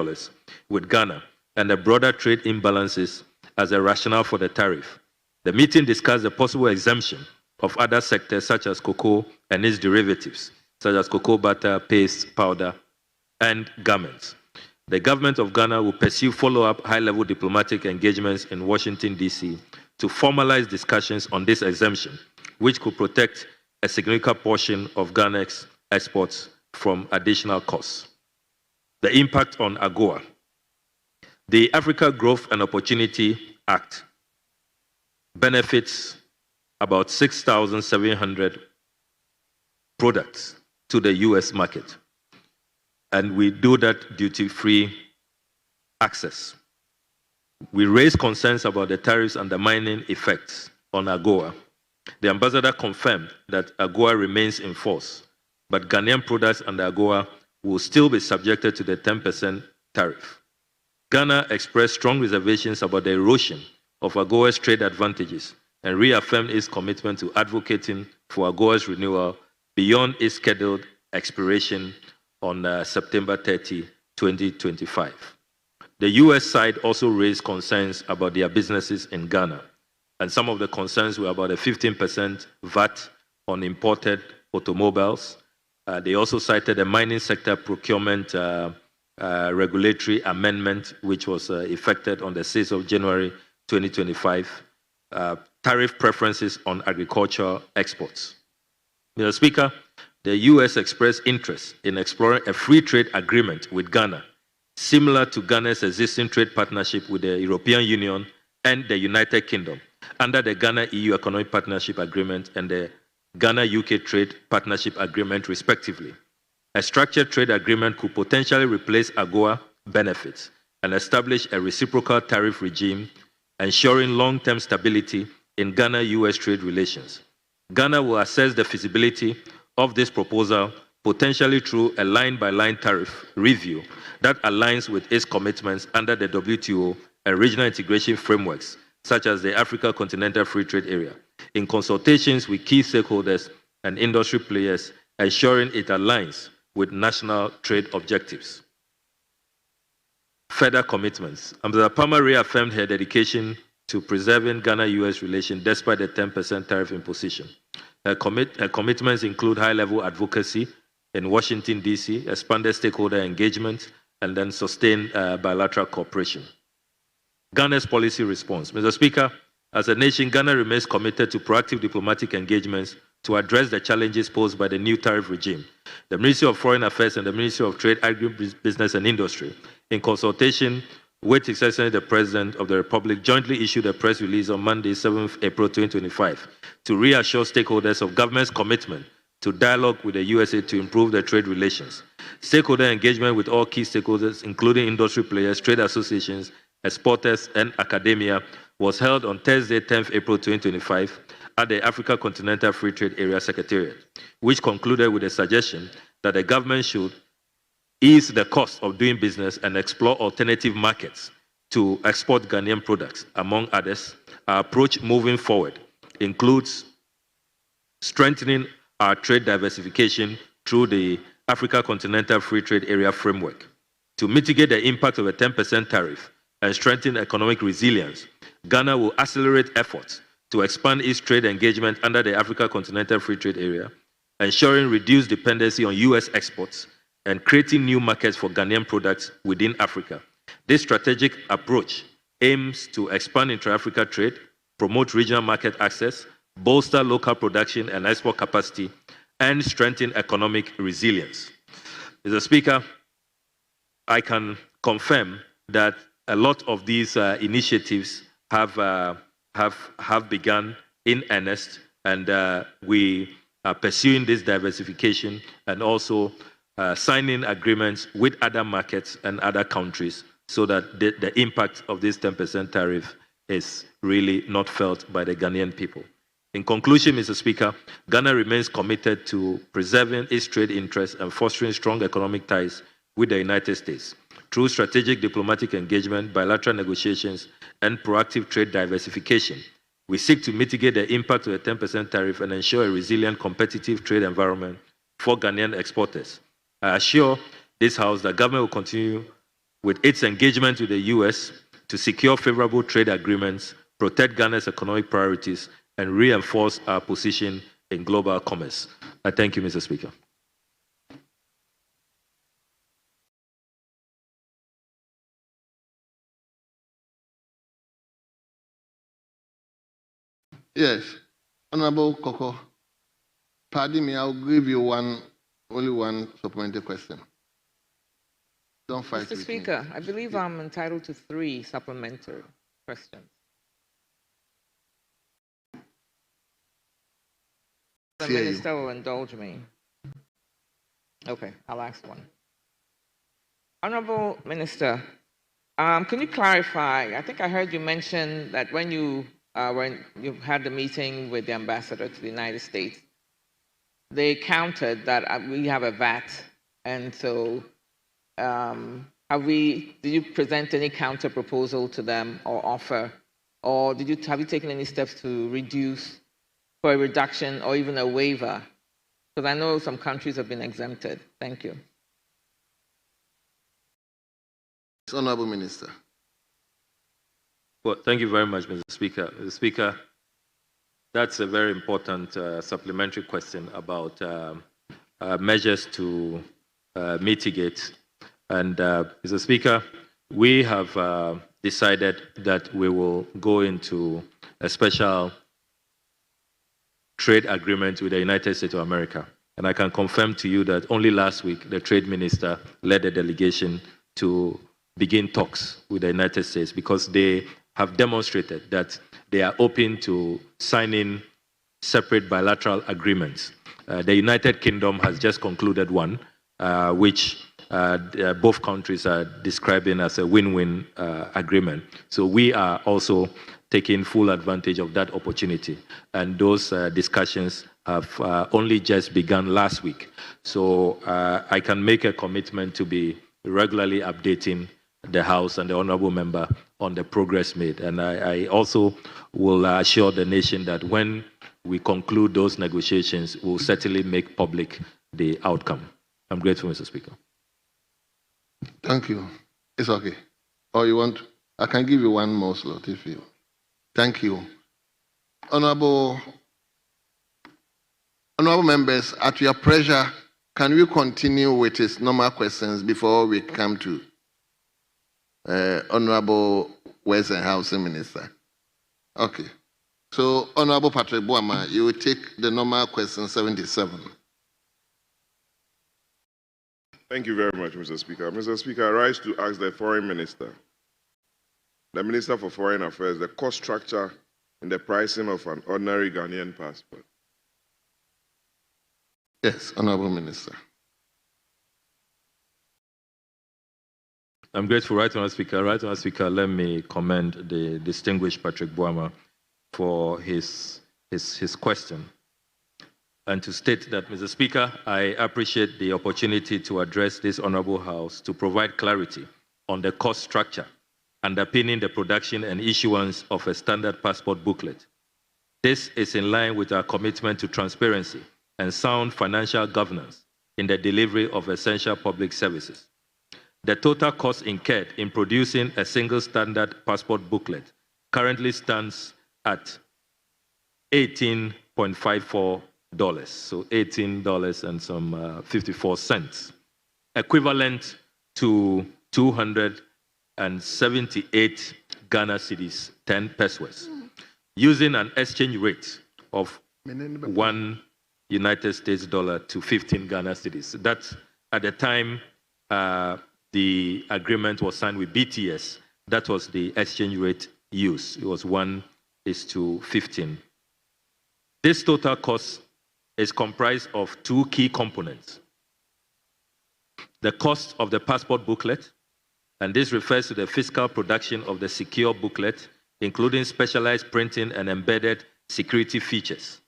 Speaker 8: with Ghana and the broader trade imbalances as a rationale for the tariff. The meeting discussed the possible exemption of other sectors such as cocoa and its derivatives, such as cocoa butter, paste, powder, and garments. The government of Ghana will pursue follow-up high-level diplomatic engagements in Washington, D.C. to formalize discussions on this exemption, which could protect a significant portion of Ghana's exports from additional costs. The impact on AGOA. The Africa Growth and Opportunity Act benefits about 6,700 products to the US market. And we do that duty-free access. We raise concerns about the tariffs undermining effects on AGOA. The ambassador confirmed that AGOA remains in force, but Ghanaian products under AGOA will still be subjected to the 10% tariff. Ghana expressed strong reservations about the erosion of AGOA's trade advantages and reaffirmed its commitment to advocating for AGOA's renewal beyond its scheduled expiration on September 30, 2025. The US side also raised concerns about their businesses in Ghana, and some of the concerns were about a 15% VAT on imported automobiles. They also cited a mining sector procurement regulatory amendment, which was effected on the 6th of January 2025, tariff preferences on agricultural exports. Mr. Speaker, the US expressed interest in exploring a free trade agreement with Ghana, similar to Ghana's existing trade partnership with the European Union and the United Kingdom, under the Ghana-EU Economic Partnership Agreement and the Ghana-UK Trade Partnership Agreement, respectively. A structured trade agreement could potentially replace AGOA benefits and establish a reciprocal tariff regime, ensuring long-term stability in Ghana-US trade relations. Ghana will assess the feasibility of this proposal, potentially through a line-by-line tariff review that aligns with its commitments under the WTO and regional integration frameworks, such as the Africa Continental Free Trade Area, in consultations with key stakeholders and industry players, ensuring it aligns with national trade objectives. Further commitments. Ambassador Palmer reaffirmed her dedication to preserving Ghana-US relations despite the 10% tariff imposition. Her commitments include high-level advocacy in Washington, D.C., expanded stakeholder engagement, and then sustained bilateral cooperation. Ghana's policy response. Mr. Speaker, as a nation, Ghana remains committed to proactive diplomatic engagements to address the challenges posed by the new tariff regime. The Ministry of Foreign Affairs and the Ministry of Trade, Agribusiness and Industry, in consultation with His Excellency the President of the Republic, jointly issued a press release on Monday, 7th April 2025, to reassure stakeholders of government's commitment to dialogue with the USA to improve their trade relations. Stakeholder engagement with all key stakeholders, including industry players, trade associations, exporters, and academia, was held on Thursday, 10th April 2025, at the Africa Continental Free Trade Area Secretariat, which concluded with a suggestion that the government should ease the cost of doing business and explore alternative markets to export Ghanaian products. Among others, our approach moving forward includes strengthening our trade diversification through the Africa Continental Free Trade Area framework. To mitigate the impact of a 10% tariff and strengthen economic resilience, Ghana will accelerate efforts to expand its trade engagement under the Africa Continental Free Trade Area, ensuring reduced dependency on US exports and creating new markets for Ghanaian products within Africa. This strategic approach aims to expand intra-Africa trade, promote regional market access, bolster local production and export capacity, and strengthen economic resilience. Mr. Speaker, I can confirm that a lot of these initiatives have begun in earnest, and we are pursuing this diversification and also signing agreements with other markets and other countries so that the impact of this 10% tariff is really not felt by the Ghanaian people. In conclusion, Mr. Speaker, Ghana remains committed to preserving its trade interests and fostering strong economic ties with the United States. Through strategic diplomatic engagement, bilateral negotiations, and proactive trade diversification, we seek to mitigate the impact of the 10% tariff and ensure a resilient, competitive trade environment for Ghanaian exporters. I assure this House that government will continue with its engagement with the US to secure favorable trade agreements, protect Ghana's economic priorities, and reinforce our position in global commerce. I thank you, Mr. Speaker.
Speaker 11: Yes, Honorable Koko, pardon me, I'll give you only one supplementary question. Don't fight
Speaker 10: Mr. Speaker, I believe I'm entitled to 3 supplementary questions. The minister will indulge me. Okay, I'll ask one. Honorable Minister, can you clarify? I think I heard you mention that when you had the meeting with the ambassador to the United States, they counted that we have a VAT, and so did you present any counter proposal to them or offer, or have you taken any steps to reduce for a reduction or even a waiver? Because I know some countries have been exempted. Thank you.
Speaker 11: Honorable Minister.
Speaker 8: Well, thank you very much, Mr. Speaker. Mr. Speaker, that's a very important supplementary question about measures to mitigate. And Mr. Speaker, we have decided that we will go into a special trade agreement with the United States of America. And I can confirm to you that only last week, the trade minister led a delegation to begin talks with the United States because they have demonstrated that they are open to signing separate bilateral agreements. The United Kingdom has just concluded one, which both countries are describing as a win-win agreement. So we are also taking full advantage of that opportunity. And those discussions have only just begun last week. So I can make a commitment to be regularly updating the House and the Honorable Member on the progress made. And I also will assure the nation that when we conclude those negotiations, we'll certainly make public the outcome. I'm grateful, Mr. Speaker.
Speaker 11: Thank you. It's okay. Or you want, I can give you one more slot if you. Thank you. Honorable members, at your pleasure, can we continue with his normal questions before we come to Honorable Ways and Housing Minister? Okay. So, Honorable Patrick Boama, you will take the normal question 77.
Speaker 12: Thank you very much, Mr. Speaker. Mr. Speaker, I rise to ask the Foreign Minister, the Minister for Foreign Affairs, the cost structure and the pricing of an ordinary Ghanaian passport.
Speaker 11: Yes, Honorable Minister.
Speaker 8: I'm grateful, Right Honourable Speaker. Right Honourable Speaker, let me commend the distinguished Patrick Boama for his question. And to state that, Mr. Speaker, I appreciate the opportunity to address this Honourable House to provide clarity on the cost structure underpinning the production and issuance of a standard passport booklet. This is in line with our commitment to transparency and sound financial governance in the delivery of essential public services. The total cost incurred in producing a single standard passport booklet currently stands at $18.54, so $18 and some 54 cents, equivalent to 278 Ghana cedis, 10 pesos, using an exchange rate of 1 United States dollar to 15 Ghana cedis. That's at the time the agreement was signed with BTS. That was the exchange rate used. It was 1:15. This total cost is comprised of two key components. The cost of the passport booklet, and this refers to the physical production of the secure booklet, including specialized printing and embedded security features.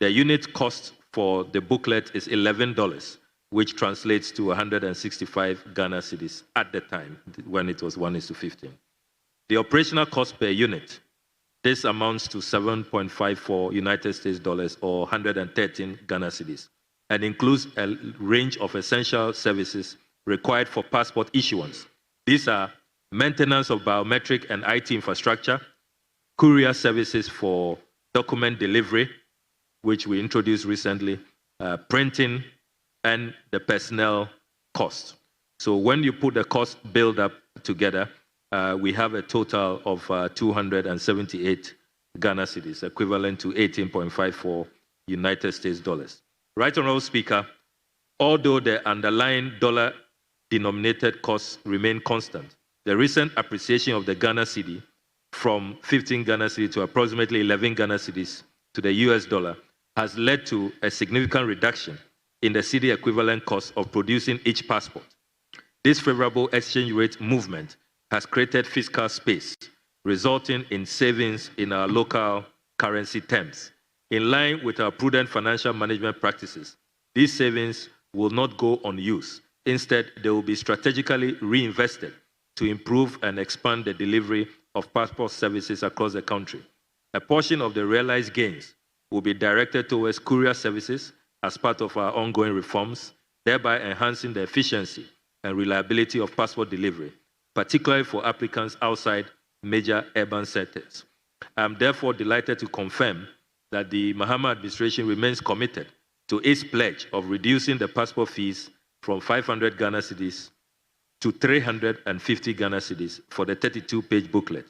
Speaker 8: The unit cost for the booklet is $11, which translates to 165 Ghana cedis at the time when it was 1:15. The operational cost per unit, this amounts to 7.54 United States dollars or 113 Ghana cedis, and includes a range of essential services required for passport issuance. These are maintenance of biometric and IT infrastructure, courier services for document delivery, which we introduced recently, printing, and the personnel cost. So when you put the cost build up together, we have a total of 278 Ghana cedis, equivalent to 18.54 United States dollars. Right Honourable Speaker, although the underlying dollar-denominated costs remain constant, the recent appreciation of the Ghana cedi from 15 Ghana cedi to approximately 11 Ghana cedis to the US dollar has led to a significant reduction in the cedi equivalent cost of producing each passport. This favorable exchange rate movement has created fiscal space, resulting in savings in our local currency terms. In line with our prudent financial management practices, these savings will not go unused. Instead, they will be strategically reinvested to improve and expand the delivery of passport services across the country. A portion of the realized gains will be directed towards courier services as part of our ongoing reforms, thereby enhancing the efficiency and reliability of passport delivery, particularly for applicants outside major urban centers. I am therefore delighted to confirm that the Mahama administration remains committed to its pledge of reducing the passport fees from 500 Ghana cedis to 350 Ghana cedis for the 32-page booklet.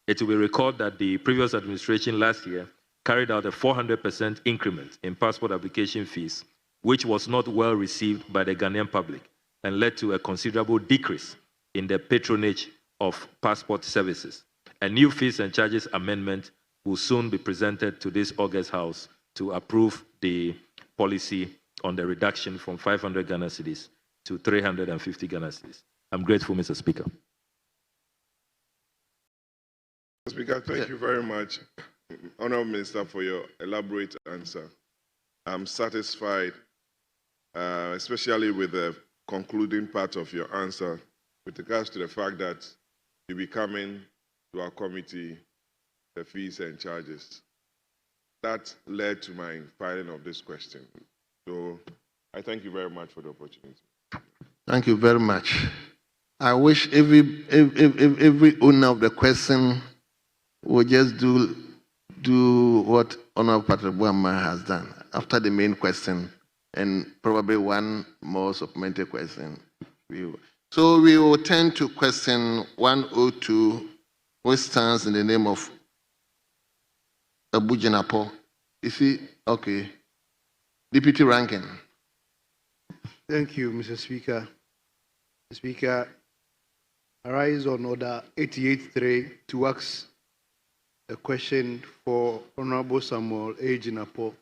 Speaker 8: It will be recalled that the previous administration last year carried out a 400% increment in passport application fees, which was not well received by the Ghanaian public and led to a considerable decrease in the patronage of passport services. A new fees and charges amendment will soon be presented to this August House to approve the policy on the reduction from 500 Ghana cedis to 350 Ghana cedis. I'm grateful, Mr. Speaker.
Speaker 12: Mr. Speaker, thank you very much, Honourable Minister, for your elaborate answer. I'm satisfied, especially with the concluding part of your answer with regards to the fact that you'll be coming to our committee the fees and charges. That led to my filing of this question. So I thank you very much for the opportunity.
Speaker 11: Thank you very much. I wish every owner of the question will just do what Honorable Patrick Boama has done after the main question and probably one more supplementary question. So we will turn to question 102, which stands in the name of Abu Jinapo. Is he okay? Deputy Ranking.
Speaker 13: Thank you, Mr. Speaker. Mr. Speaker, I rise on order 88.3 to ask a question for Honorable Samuel A. Jinapo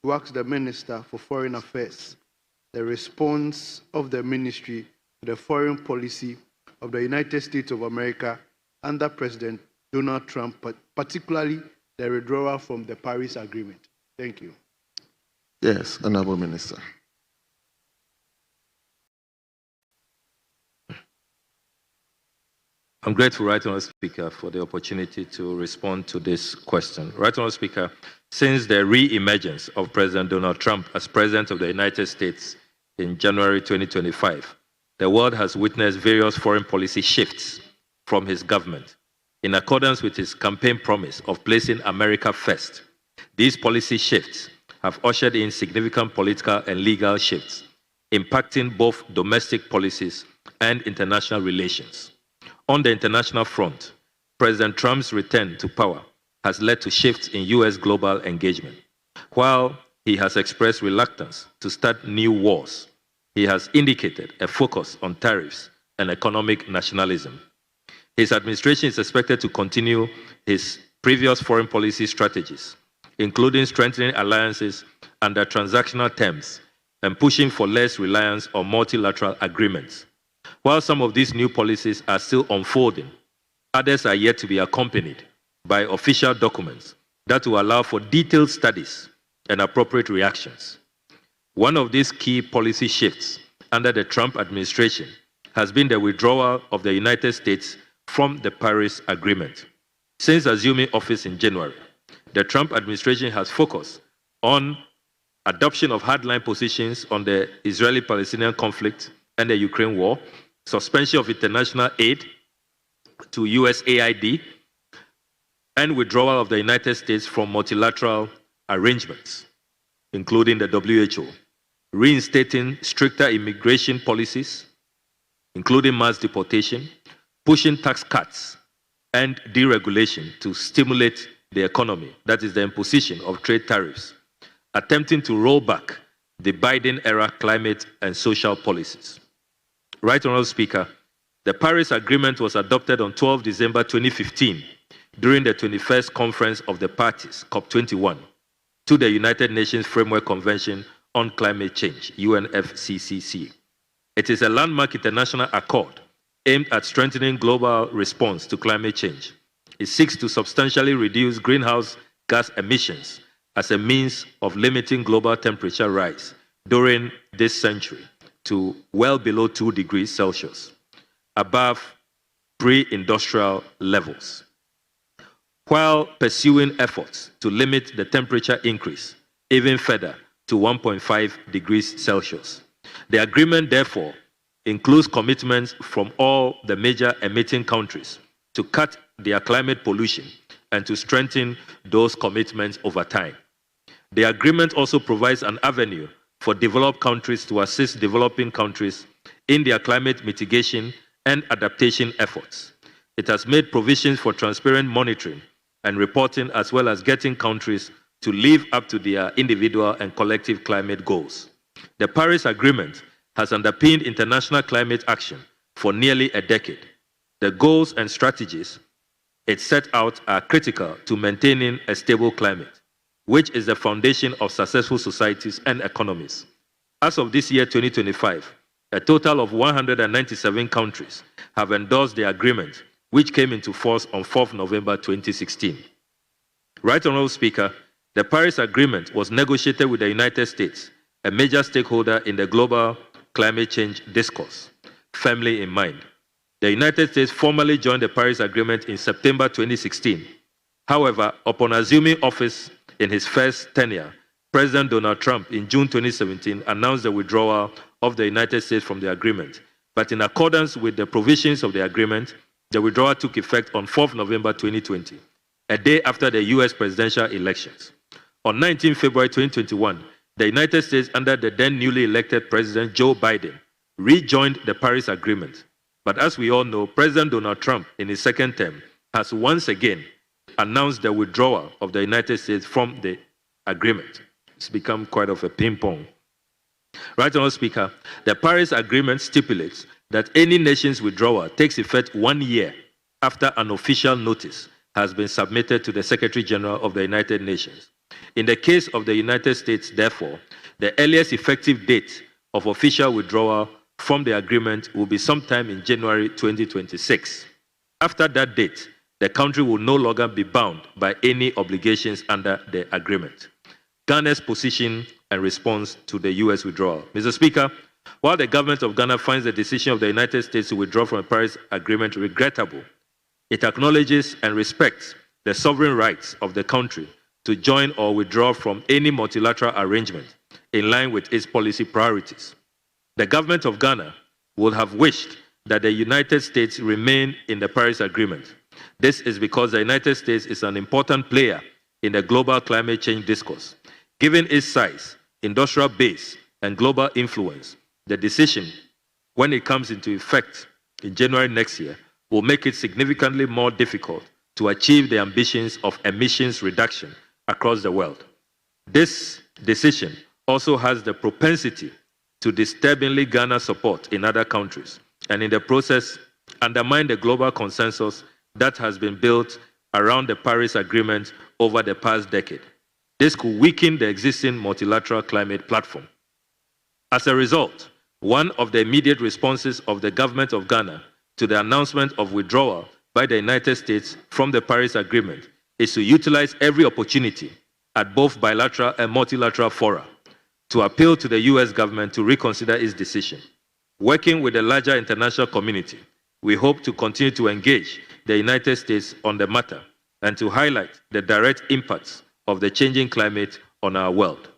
Speaker 13: to ask the Minister for Foreign Affairs the response of the Ministry to the foreign policy of the United States of America under President Donald Trump, particularly the withdrawal from the Paris Agreement. Thank you.
Speaker 11: Yes, Honorable Minister.
Speaker 8: I'm grateful, Right Honourable Speaker, for the opportunity to respond to this question. Right Honourable Speaker, since the re-emergence of President Donald Trump as President of the United States in January 2025, the world has witnessed various foreign policy shifts from his government. In accordance with his campaign promise of placing America first, these policy shifts have ushered in significant political and legal shifts, impacting both domestic policies and international relations. On the international front, President Trump's return to power has led to shifts in U.S. global engagement. While he has expressed reluctance to start new wars, he has indicated a focus on tariffs and economic nationalism. His administration is expected to continue his previous foreign policy strategies, including strengthening alliances under transactional terms and pushing for less reliance on multilateral agreements. While some of these new policies are still unfolding, others are yet to be accompanied by official documents that will allow for detailed studies and appropriate reactions. One of these key policy shifts under the Trump administration has been the withdrawal of the United States from the Paris Agreement. Since assuming office in January, the Trump administration has focused on adoption of hardline positions on the Israeli-Palestinian conflict and the Ukraine war, suspension of international aid to USAID, and withdrawal of the United States from multilateral arrangements, including the WHO, reinstating stricter immigration policies, including mass deportation, pushing tax cuts and deregulation to stimulate the economy, that is the imposition of trade tariffs, attempting to roll back the Biden-era climate and social policies. Right Honourable Speaker, the Paris Agreement was adopted on 12 December 2015 during the 21st Conference of the Parties, COP21. to the United Nations Framework Convention on Climate Change, UNFCCC. It is a landmark international accord aimed at strengthening global response to climate change. It seeks to substantially reduce greenhouse gas emissions as a means of limiting global temperature rise during this century to well below 2 degrees Celsius, above pre-industrial levels, while pursuing efforts to limit the temperature increase even further to 1.5 degrees Celsius. The agreement, therefore, includes commitments from all the major emitting countries to cut their climate pollution and to strengthen those commitments over time. The agreement also provides an avenue for developed countries to assist developing countries in their climate mitigation and adaptation efforts. It has made provisions for transparent monitoring and reporting, as well as getting countries to live up to their individual and collective climate goals. The Paris Agreement has underpinned international climate action for nearly a decade. The goals and strategies it set out are critical to maintaining a stable climate, which is the foundation of successful societies and economies. As of this year, 2025, a total of 197 countries have endorsed the agreement, which came into force on 4th November 2016. Right Honourable Speaker, the Paris Agreement was negotiated with the United States, a major stakeholder in the global climate change discourse, firmly in mind. The United States formally joined the Paris Agreement in September 2016. However, upon assuming office in his first tenure, President Donald Trump in June 2017 announced the withdrawal of the United States from the agreement. But in accordance with the provisions of the agreement, the withdrawal took effect on 4th November 2020, a day after the US presidential elections. On 19 February 2021, the United States, under the then newly elected President Joe Biden, rejoined the Paris Agreement. But as we all know, President Donald Trump, in his second term, has once again announced the withdrawal of the United States from the agreement. It's become quite of a ping-pong. Right, Honourable Speaker, the Paris Agreement stipulates that any nation's withdrawal takes effect 1 year after an official notice has been submitted to the Secretary General of the United Nations. In the case of the United States, therefore, the earliest effective date of official withdrawal from the agreement will be sometime in January 2026. After that date, the country will no longer be bound by any obligations under the agreement. Ghana's position and response to the US withdrawal. Mr. Speaker, while the government of Ghana finds the decision of the United States to withdraw from the Paris Agreement regrettable, it acknowledges and respects the sovereign rights of the country to join or withdraw from any multilateral arrangement in line with its policy priorities. The government of Ghana would have wished that the United States remain in the Paris Agreement. This is because the United States is an important player in the global climate change discourse. Given its size, industrial base, and global influence, the decision, when it comes into effect in January next year, will make it significantly more difficult to achieve the ambitions of emissions reduction across the world. This decision also has the propensity to disturbingly garner support in other countries, and in the process, undermine the global consensus that has been built around the Paris Agreement over the past decade. This could weaken the existing multilateral climate platform. As a result, one of the immediate responses of the government of Ghana to the announcement of withdrawal by the United States from the Paris Agreement is to utilize every opportunity at both bilateral and multilateral fora to appeal to the US government to reconsider its decision. Working with the larger international community, we hope to continue to engage the United States on the matter and to highlight the direct impacts of the changing climate on our world,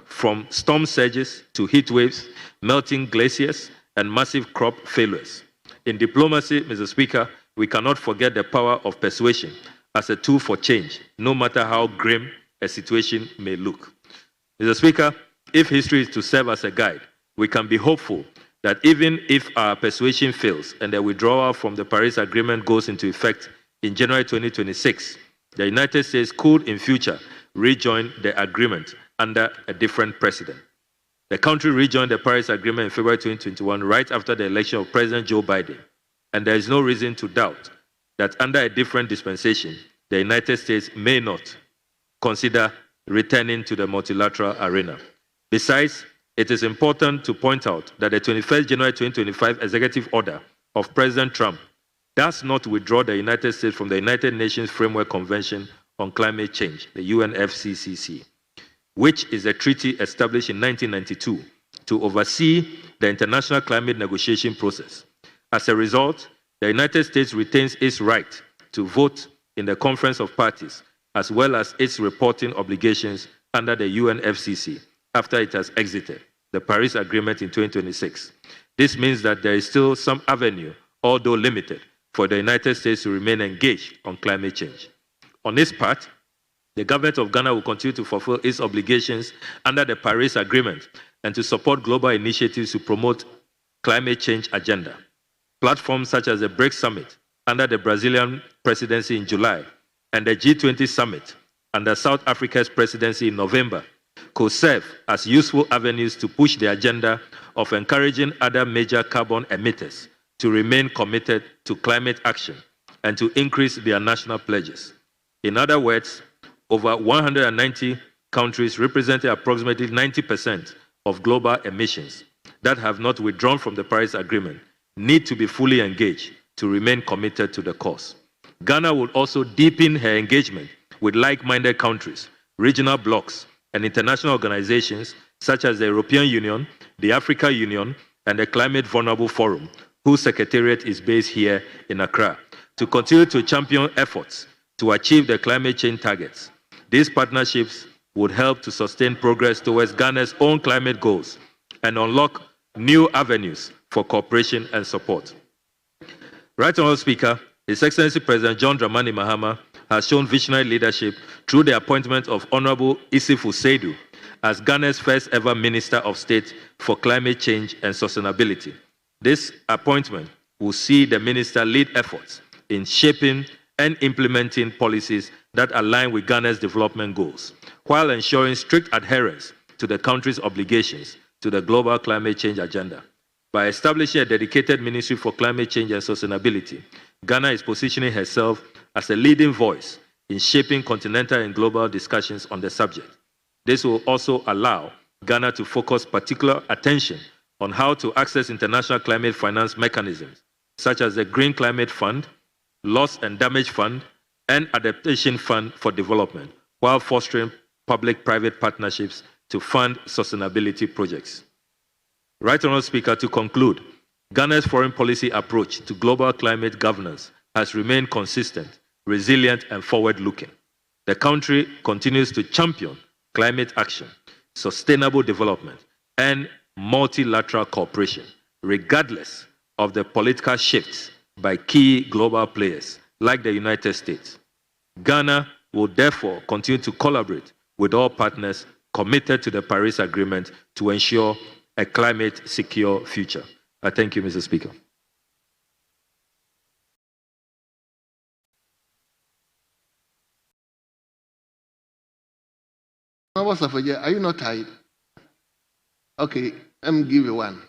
Speaker 8: from storm surges to heat waves, melting glaciers, and massive crop failures. In diplomacy, Mr. Speaker, we cannot forget the power of persuasion as a tool for change, no matter how grim a situation may look. Mr. Speaker, if history is to serve as a guide, we can be hopeful that even if our persuasion fails and the withdrawal from the Paris Agreement goes into effect in January 2026, the United States could in future rejoin the agreement under a different precedent. The country rejoined the Paris Agreement in February 2021, right after the election of President Joe Biden, and there is no reason to doubt that under a different dispensation, the United States may not consider returning to the multilateral arena. Besides, it is important to point out that the 21st January 2025 executive order of President Trump does not withdraw the United States from the United Nations Framework Convention on Climate Change, the UNFCCC, which is a treaty established in 1992 to oversee the international climate negotiation process. As a result, the United States retains its right to vote in the Conference of Parties, as well as its reporting obligations under the UNFCCC after it has exited the Paris Agreement in 2026. This means that there is still some avenue, although limited, for the United States to remain engaged on climate change. On its part, the government of Ghana will continue to fulfill its obligations under the Paris Agreement and to support global initiatives to promote climate change agenda. Platforms such as the BRICS Summit under the Brazilian presidency in July and the G20 Summit under South Africa's presidency in November could serve as useful avenues to push the agenda of encouraging other major carbon emitters to remain committed to climate action and to increase their national pledges. In other words, over 190 countries representing approximately 90% of global emissions that have not withdrawn from the Paris Agreement need to be fully engaged to remain committed to the cause. Ghana will also deepen her engagement with like-minded countries, regional blocs, and international organizations such as the European Union, the Africa Union, and the Climate Vulnerable Forum, whose secretariat is based here in Accra, to continue to champion efforts to achieve the climate change targets. These partnerships would help to sustain progress towards Ghana's own climate goals and unlock new avenues for cooperation and support. Right Honourable Speaker, His Excellency President John Dramani Mahama has shown visionary leadership through the appointment of Honourable Isifu Seidu as Ghana's first ever Minister of State for Climate Change and Sustainability. This appointment will see the minister lead efforts in shaping and implementing policies that align with Ghana's development goals, while ensuring strict adherence to the country's obligations to the global climate change agenda. By establishing a dedicated Ministry for Climate Change and Sustainability, Ghana is positioning herself as a leading voice in shaping continental and global discussions on the subject. This will also allow Ghana to focus particular attention on how to access international climate finance mechanisms, such as the Green Climate Fund, Loss and Damage Fund, and Adaptation Fund for Development, while fostering public-private partnerships to fund sustainability projects. Right Honourable Speaker, to conclude, Ghana's foreign policy approach to global climate governance has remained consistent, resilient, and forward-looking. The country continues to champion climate action, sustainable development, and multilateral cooperation, regardless of the political shifts by key global players like the United States. Ghana will therefore continue to collaborate with all partners committed to the Paris Agreement to ensure a climate-secure future. I thank you, Mr. Speaker.
Speaker 11: Are you not tired? Okay, let me give you one.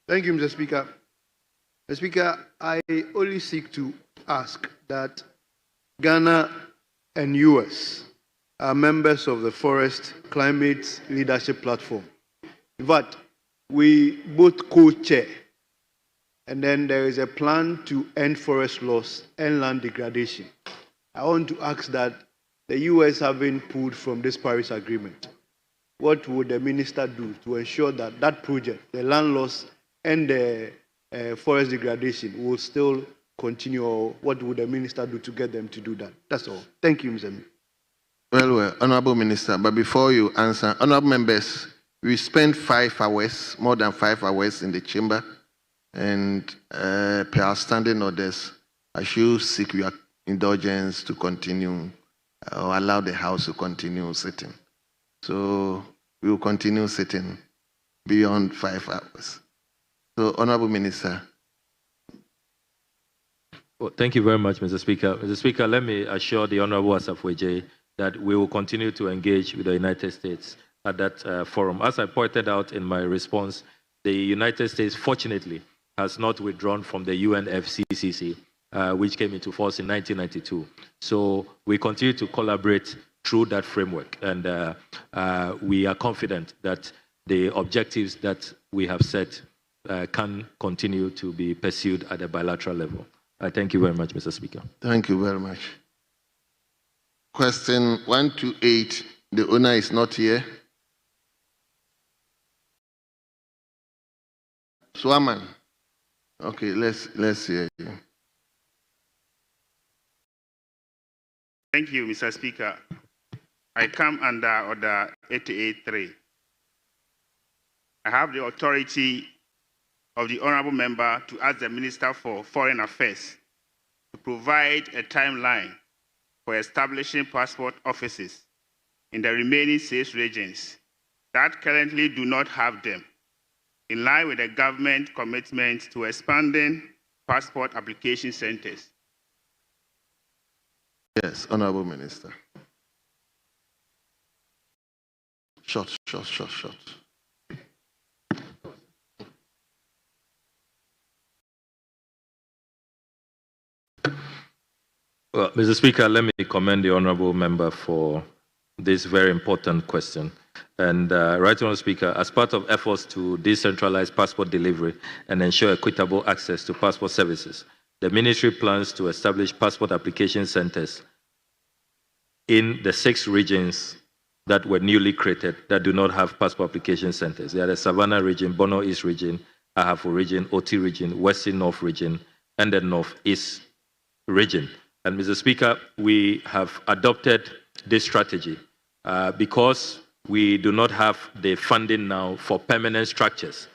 Speaker 13: Thank you, Mr. Speaker. Mr. Speaker, I only seek to ask that Ghana and US are members of the Forest Climate Leadership Platform. In fact, we both co-chair, and then there is a plan to end forest loss and land degradation. I want to ask that the US have been pulled from this Paris Agreement. What would the minister do to ensure that that project, the land loss and the forest degradation, will still continue, or what would the minister do to get them to do that? That's all. Thank you, Mr.
Speaker 11: Well, Honorable Minister, but before you answer, honorable members, we spent 5 hours, more than 5 hours in the chamber, and per our standing orders, I should seek your indulgence to continue, or allow the House to continue sitting. So we will continue sitting beyond 5 hours. So, Honorable Minister.
Speaker 8: Well, thank you very much, Mr. Speaker. Mr. Speaker, let me assure the Honorable Asafweje that we will continue to engage with the United States at that forum. As I pointed out in my response, the United States, fortunately, has not withdrawn from the UNFCCC, which came into force in 1992. So we continue to collaborate through that framework, and we are confident that the objectives that we have set can continue to be pursued at a bilateral level. Thank you very much, Mr. Speaker.
Speaker 11: Thank you very much. Question 128, the owner is not here. Swaman. Okay, let's hear you.
Speaker 14: Thank you, Mr. Speaker. I come under Order 88.3. I have the authority of the Honourable Member to ask the Minister for Foreign Affairs to provide a timeline for establishing passport offices in the remaining 6 regions that currently do not have them, in line with the government commitment to expanding passport application centres.
Speaker 11: Yes, Honourable Minister. Short.
Speaker 8: Well, Mr. Speaker, let me commend the Honourable Member for this very important question. And Right Honourable Speaker, as part of efforts to decentralize passport delivery and ensure equitable access to passport services, the Ministry plans to establish passport application centres in the 6 regions that were newly created that do not have passport application centres. They are the Savannah region, Bono East region, Ahafo region, Oti region, Western North region, and the North East region. And Mr. Speaker, we have adopted this strategy because we do not have the funding now for permanent structures.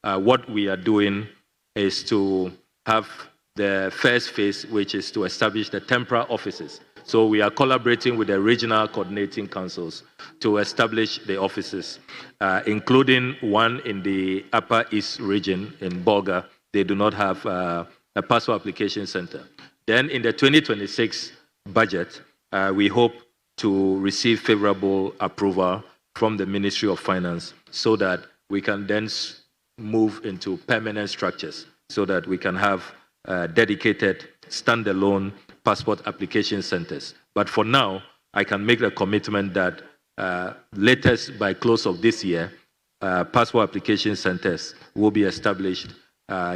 Speaker 8: What we are doing is to have the first phase, which is to establish the temporary offices. So we are collaborating with the regional coordinating councils to establish the offices, including one in the Upper East region in Bolga. They do not have a passport application center. Then in the 2026 budget, we hope to receive favorable approval from the Ministry of Finance so that we can then move into permanent structures so that we can have dedicated standalone passport application centers. But for now, I can make the commitment that latest by close of this year, passport application centers will be established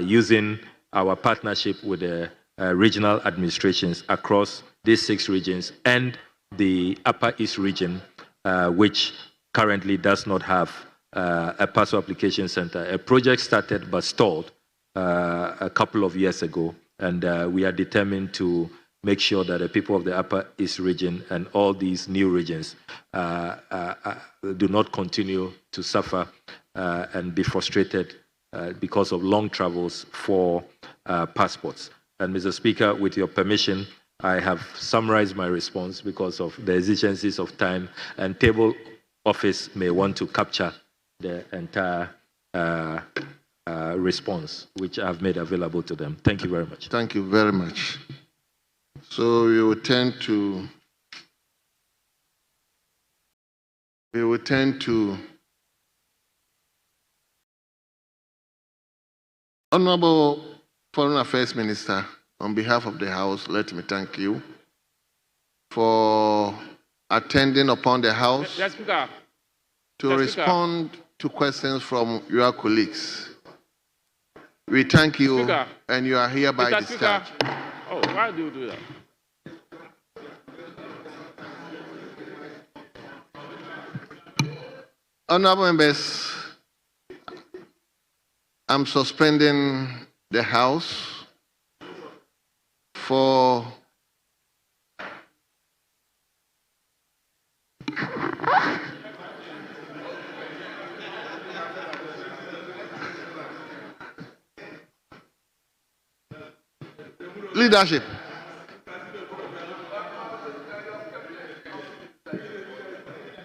Speaker 8: using our partnership with the regional administrations across these 6 regions and the Upper East region, which currently does not have a passport application center. A project started but stalled a couple of years ago, and we are determined to make sure that the people of the Upper East region and all these new regions do not continue to suffer and be frustrated because of long travels for passports. And Mr. Speaker, with your permission, I have summarized my response because of the exigencies of time, and Table Office may want to capture the entire response, which I've made available to them. Thank you very much.
Speaker 11: Thank you very much. So we will turn to Honorable Foreign Affairs Minister. On behalf of the House, let me thank you for attending upon the House to respond to questions from your colleagues. We thank you, and you are hereby discharged.
Speaker 5: Oh, why do you do that?
Speaker 11: Honorable members, I'm suspending the House for leadership.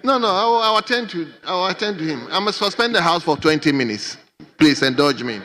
Speaker 11: No, I'll attend to him. I must suspend the House for 20 minutes. Please indulge me.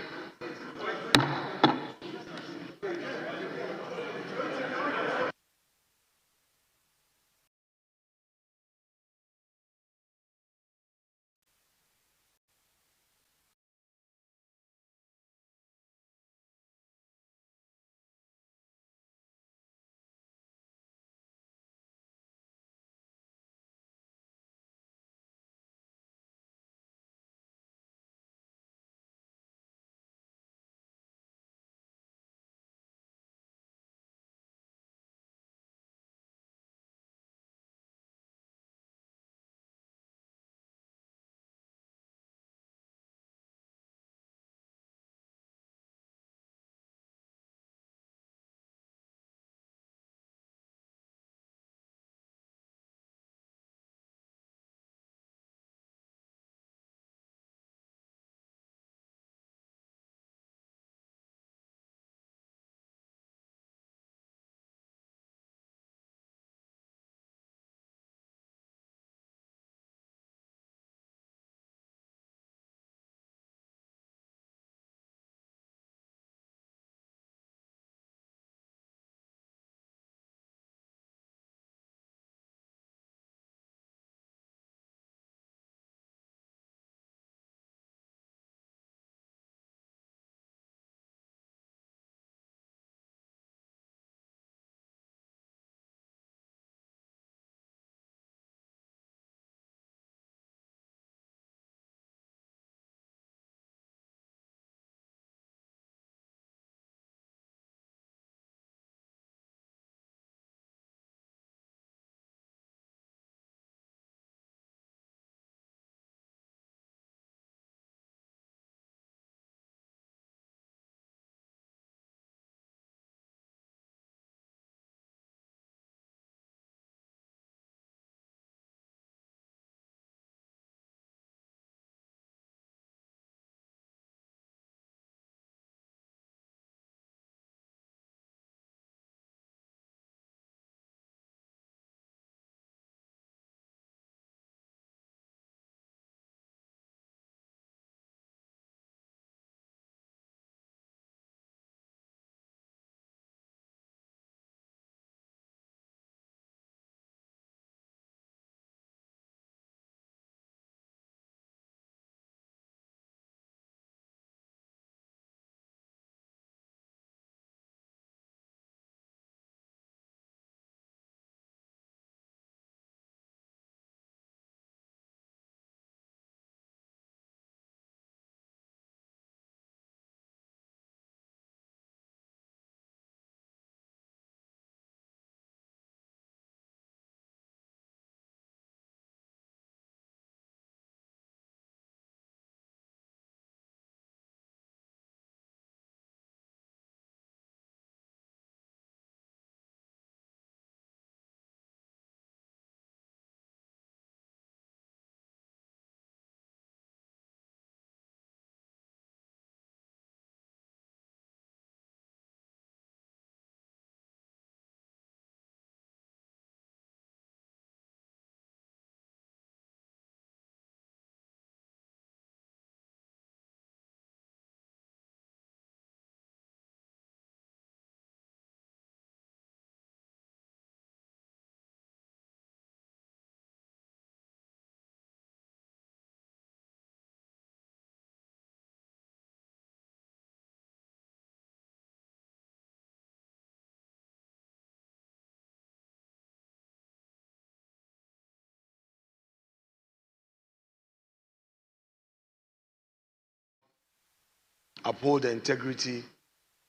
Speaker 9: uphold the integrity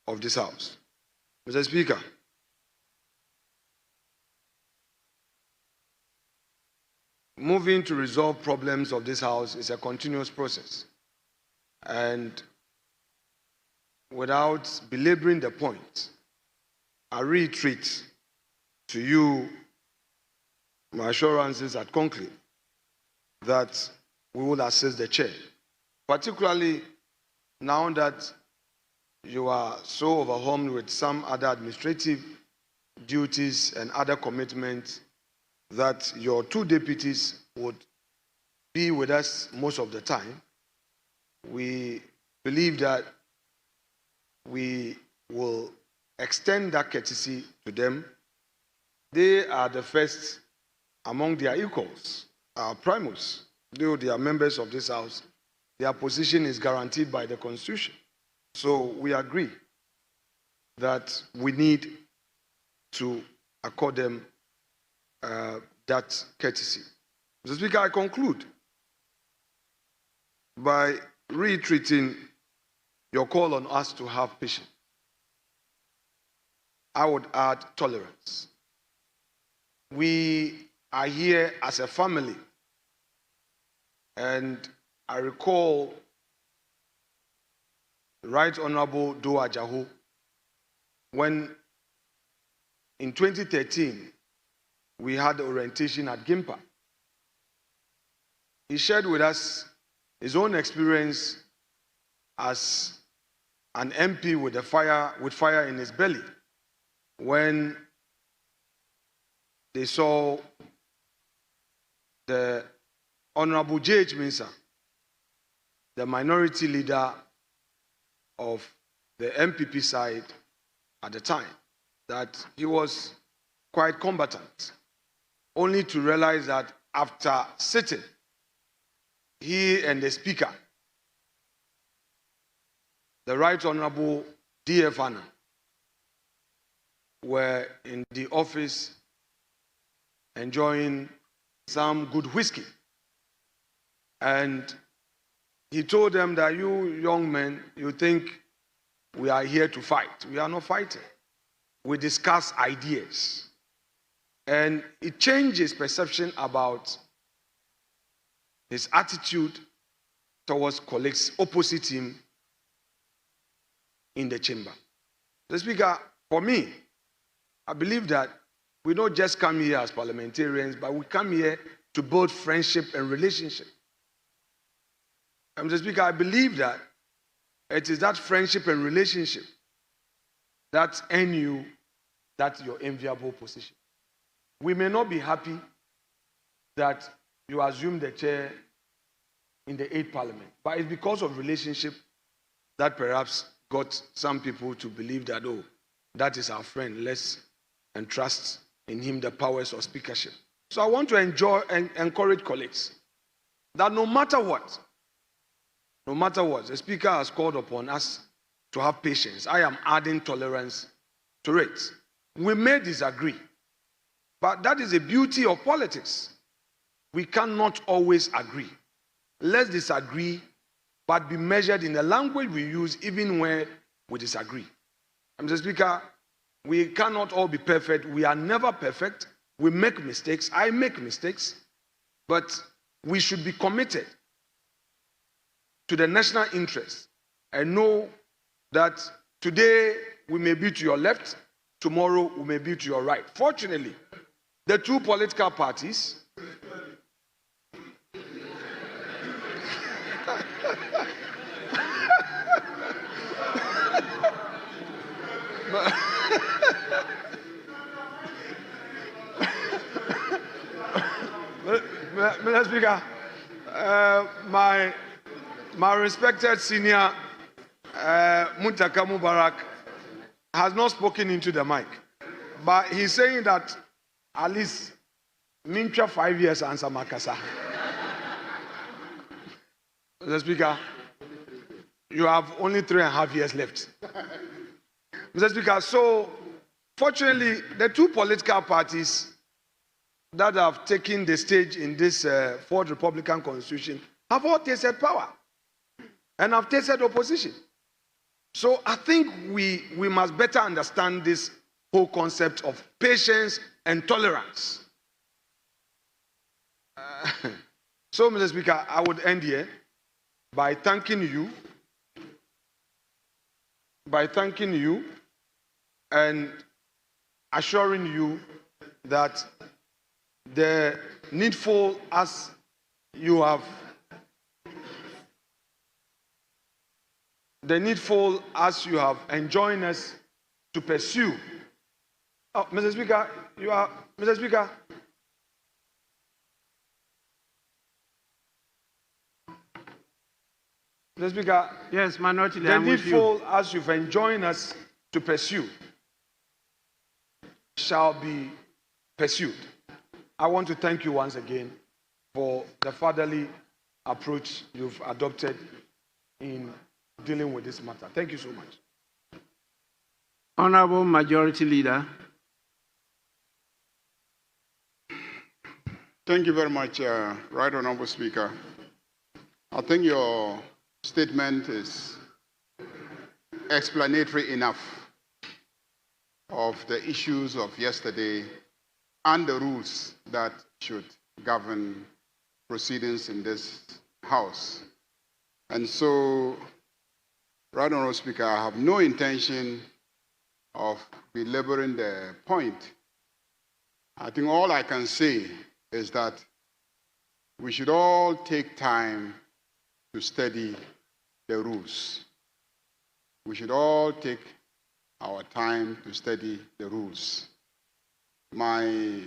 Speaker 9: of this House. Mr. Speaker, moving to resolve problems of this House is a continuous process. And without belaboring the point, I reiterate to you my assurances at conclave that we will assist the chair, particularly now that you are so overwhelmed with some other administrative duties and other commitments that your two deputies would be with us most of the time. We believe that we will extend that courtesy to them. They are the first among their equals, our primus. Though they are members of this House, their position is guaranteed by the Constitution. So we agree that we need to accord them that courtesy. Mr. Speaker, I conclude by reiterating your call on us to have patience. I would add tolerance. We are here as a family, and I recall Right Honorable Doa Jaho when in 2013 we had the orientation at Gimpa. He shared with us his own experience as an MP with fire in his belly when they saw the Honorable J.H. Mensah, the minority leader of the MPP side at the time, that he was quite combatant, only to realize that after sitting, he and the Speaker, the Right Honorable D.F. Annan, were in the office enjoying some good whiskey. And he told them that you young men, you think we are here to fight. We are not fighting. We discuss ideas. And it changed his perception about his attitude towards colleagues opposite him in the chamber. The Speaker, for me, I believe that we don't just come here as parliamentarians, but we come here to build friendship and relationship. Mr. Speaker, I believe that it is that friendship and relationship that earn you that your enviable position. We may not be happy that you assume the chair in the 8th Parliament, but it's because of relationship that perhaps got some people to believe that, oh, that is our friend, let's entrust in him the powers of speakership. So I want to encourage colleagues that no matter what, the Speaker has called upon us to have patience. I am adding tolerance to it. We may disagree, but that is the beauty of politics. We cannot always agree. Let's disagree, but be measured in the language we use even where we disagree. Mr. Speaker, we cannot all be perfect. We are never perfect. We make mistakes. I make mistakes. But we should be committed to the national interest and know that today we may be to your left, tomorrow we may be to your right. Fortunately, the two political parties Mr. Speaker, my respected senior Muntaka Mubarak has not spoken into the mic, but he's saying that at least Mintra 5 years answer Makasa. Mr. Speaker, you have only 3.5 years left. Mr. Speaker, so fortunately, the two political parties that have taken the stage in this fourth Republican Constitution have all tasted power and have tasted opposition. So I think we must better understand this whole concept of patience and tolerance. So, Mr. Speaker, I would end here by thanking you and assuring you that the needful as you have enjoined us to pursue. Oh, Mr. Speaker, Mr. Speaker. Mr. Speaker.
Speaker 7: Yes, Minority Leader.
Speaker 9: The needful as you've enjoined us to pursue shall be pursued. I want to thank you once again for the fatherly approach you've adopted in dealing with this matter. Thank you so much.
Speaker 7: Honorable Majority Leader.
Speaker 15: Thank you very much, Right Honorable Speaker. I think your statement is explanatory enough of the issues of yesterday and the rules that should govern proceedings in this House. And so, Right Honorable Speaker, I have no intention of belaboring the point. I think all I can say is that we should all take time to study the rules. We should all take our time to study the rules. My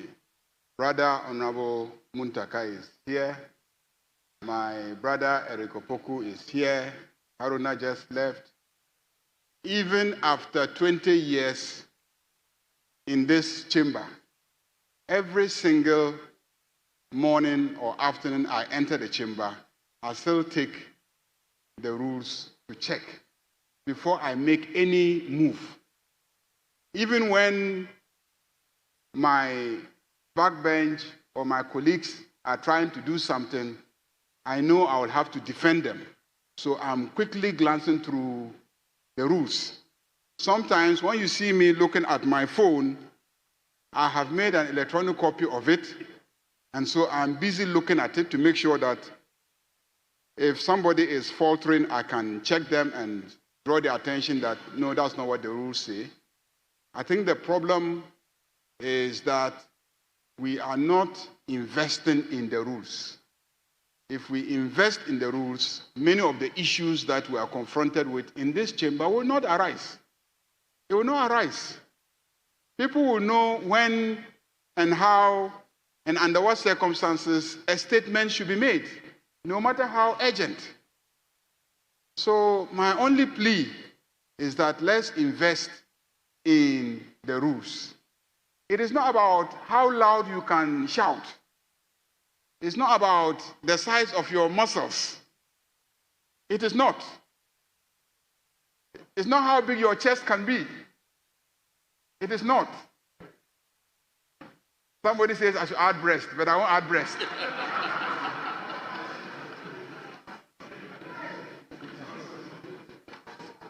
Speaker 15: brother, Honorable Muntaka, is here. My brother, Eric Opoku, is here. Haruna just left. Even after 20 years in this chamber, every single morning or afternoon I enter the chamber, I still take the rules to check before I make any move. Even when my backbench or my colleagues are trying to do something, I know I will have to defend them. So I'm quickly glancing through the rules. Sometimes when you see me looking at my phone, I have made an electronic copy of it, and so I'm busy looking at it to make sure that if somebody is faltering, I can check them and draw their attention that, no, that's not what the rules say. I think the problem is that we are not investing in the rules. If we invest in the rules, many of the issues that we are confronted with in this chamber will not arise. It will not arise. People will know when and how and under what circumstances a statement should be made, no matter how urgent. So my only plea is that let's invest in the rules. It is not about how loud you can shout. It's not about the size of your muscles. It is not. It's not how big your chest can be. It is not. Somebody says I should add breast, but I won't add breast.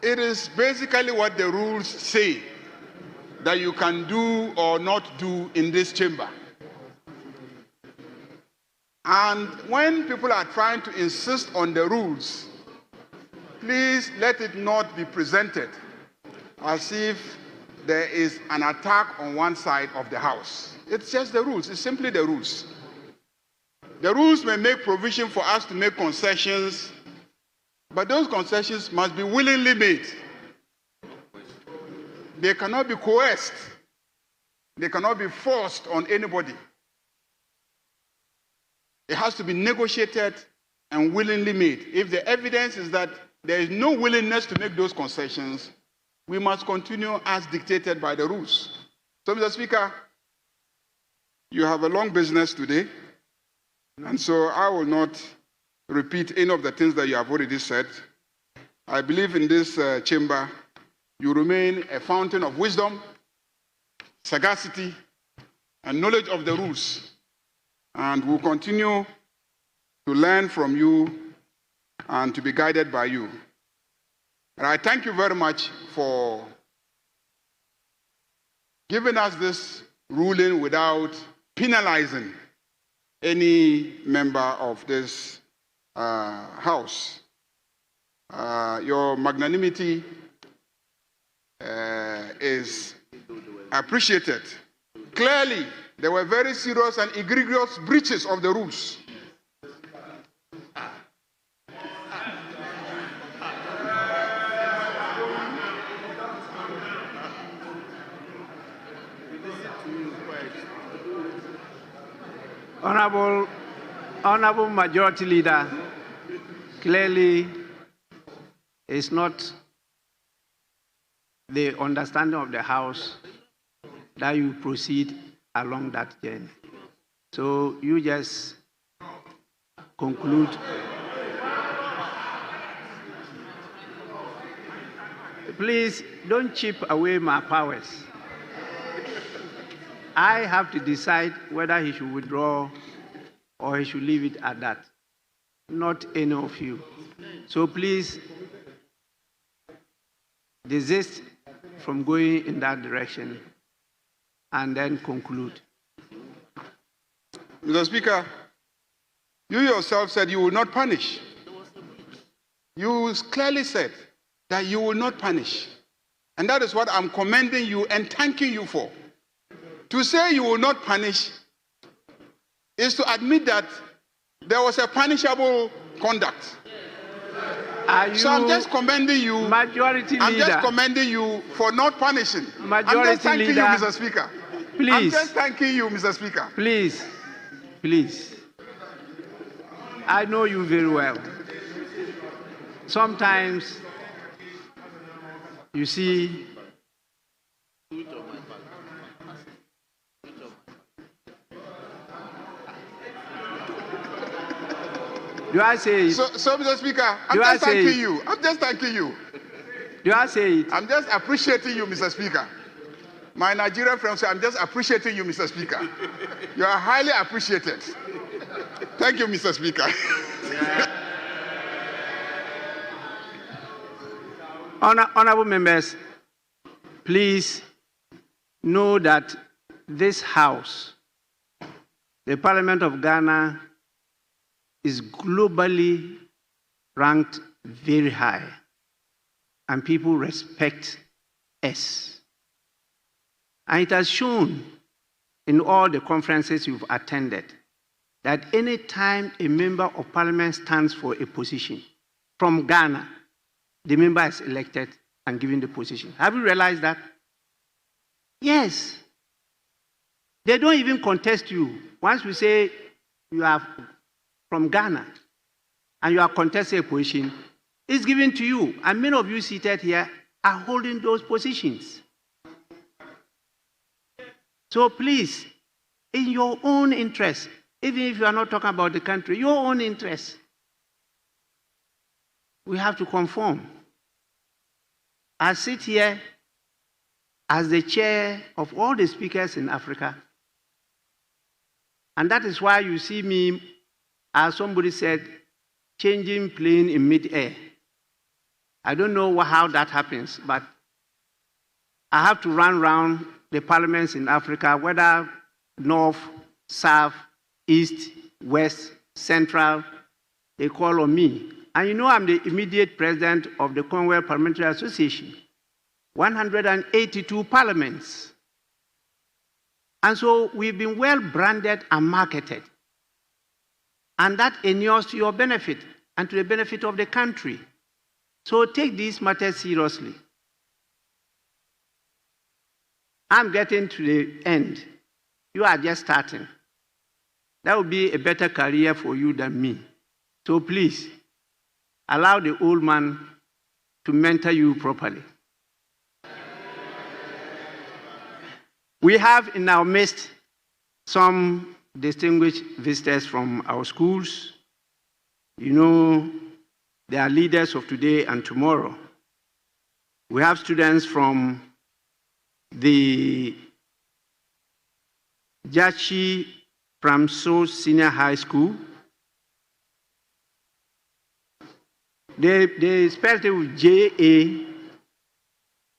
Speaker 15: It is basically what the rules say that you can do or not do in this chamber. And when people are trying to insist on the rules, please let it not be presented as if there is an attack on one side of the House. It's just the rules. It's simply the rules. The rules may make provision for us to make concessions, but those concessions must be willingly made. They cannot be coerced. They cannot be forced on anybody. It has to be negotiated and willingly made. If the evidence is that there is no willingness to make those concessions, we must continue as dictated by the rules. So, Mr. Speaker, you have a long business today, and so I will not repeat any of the things that you have already said. I believe in this chamber, you remain a fountain of wisdom, sagacity, and knowledge of the rules. And we'll continue to learn from you and to be guided by you. And I thank you very much for giving us this ruling without penalizing any member of this House. Your magnanimity is appreciated. Clearly, there were very serious and egregious breaches of the rules.
Speaker 16: Honorable Majority Leader, clearly it's not the understanding of the House that you proceed along that journey. So you just conclude. Please don't chip away my powers. I have to decide whether he should withdraw or he should leave it at that, not any of you. So please desist from going in that direction and then conclude.
Speaker 15: Mr. Speaker, you yourself said you will not punish. You clearly said that you will not punish. And that is what I'm commending you and thanking you for. To say you will not punish is to admit that there was a punishable conduct. So I'm just commending you.
Speaker 16: Majority Leader.
Speaker 15: I'm just commending you for not punishing.
Speaker 16: Majority
Speaker 15: I'm just thanking
Speaker 16: Leader,
Speaker 15: you, Mr. Speaker.
Speaker 16: Please.
Speaker 15: I'm just thanking you, Mr. Speaker.
Speaker 16: Please, please. I know you very well. Sometimes, you see, do I say it?
Speaker 15: So Mr. Speaker, I'm just thanking you. I'm just thanking you.
Speaker 16: Do I say it?
Speaker 15: I'm just appreciating you, Mr. Speaker. My Nigerian friends say, I'm just appreciating you, Mr. Speaker. You are highly appreciated. Thank you, Mr. Speaker.
Speaker 16: Honorable members, please know that this House, the Parliament of Ghana, is globally ranked very high, and people respect us. And it has shown in all the conferences you've attended that any time a member of Parliament stands for a position from Ghana, the member is elected and given the position. Have you realized that? Yes. They don't even contest you. Once we say you are from Ghana and you are contesting a position, it's given to you. And many of you seated here are holding those positions. So please, in your own interest, even if you are not talking about the country, your own interest, we have to conform. I sit here as the chair of all the speakers in Africa. And that is why you see me, as somebody said, changing plane in mid-air. I don't know how that happens, but I have to run around the parliaments in Africa, whether north, south, east, west, central, they call on me. And you know I'm the immediate president of the Commonwealth Parliamentary Association, 182 parliaments. And so we've been well branded and marketed. And that inures to your benefit and to the benefit of the country. So take these matters seriously. I'm getting to the end. You are just starting. That will be a better career for you than me. So please, allow the old man to mentor you properly. We have in our midst some distinguished visitors from our schools. You know, they are leaders of today and tomorrow. We have students from the Jachi Pramso Senior High School. They spelled it with J-A.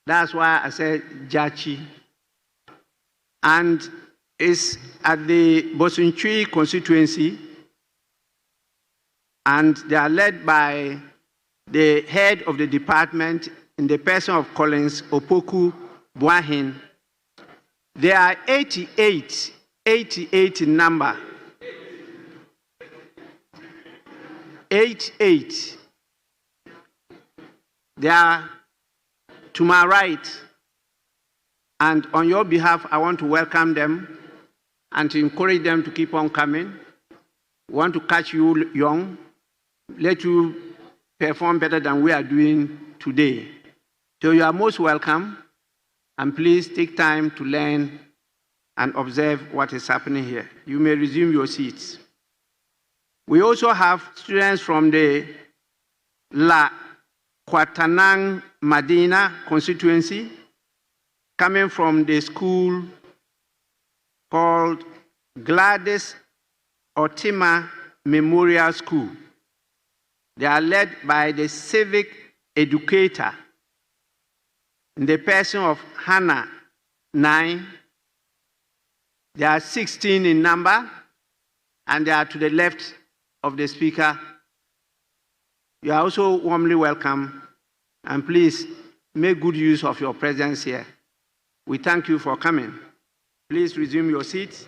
Speaker 16: That's why I said Jachi. And it's at the Bosunchui constituency. And they are led by the head of the department in the person of Collins Opoku Buahin. There are 88 in number. 88. They are to my right. And on your behalf, I want to welcome them and to encourage them to keep on coming. We want to catch you young, let you perform better than we are doing today. So you are most welcome, and please take time to learn and observe what is happening here. You may resume your seats. We also have students from the La Kwatanang Madina constituency coming from the school called Gladys Otima Memorial School. They are led by the civic educator in the person of Hannah 9. They are 16 in number, and they are to the left of the speaker. You are also warmly welcome, and please make good use of your presence here. We thank you for coming. Please resume your seats.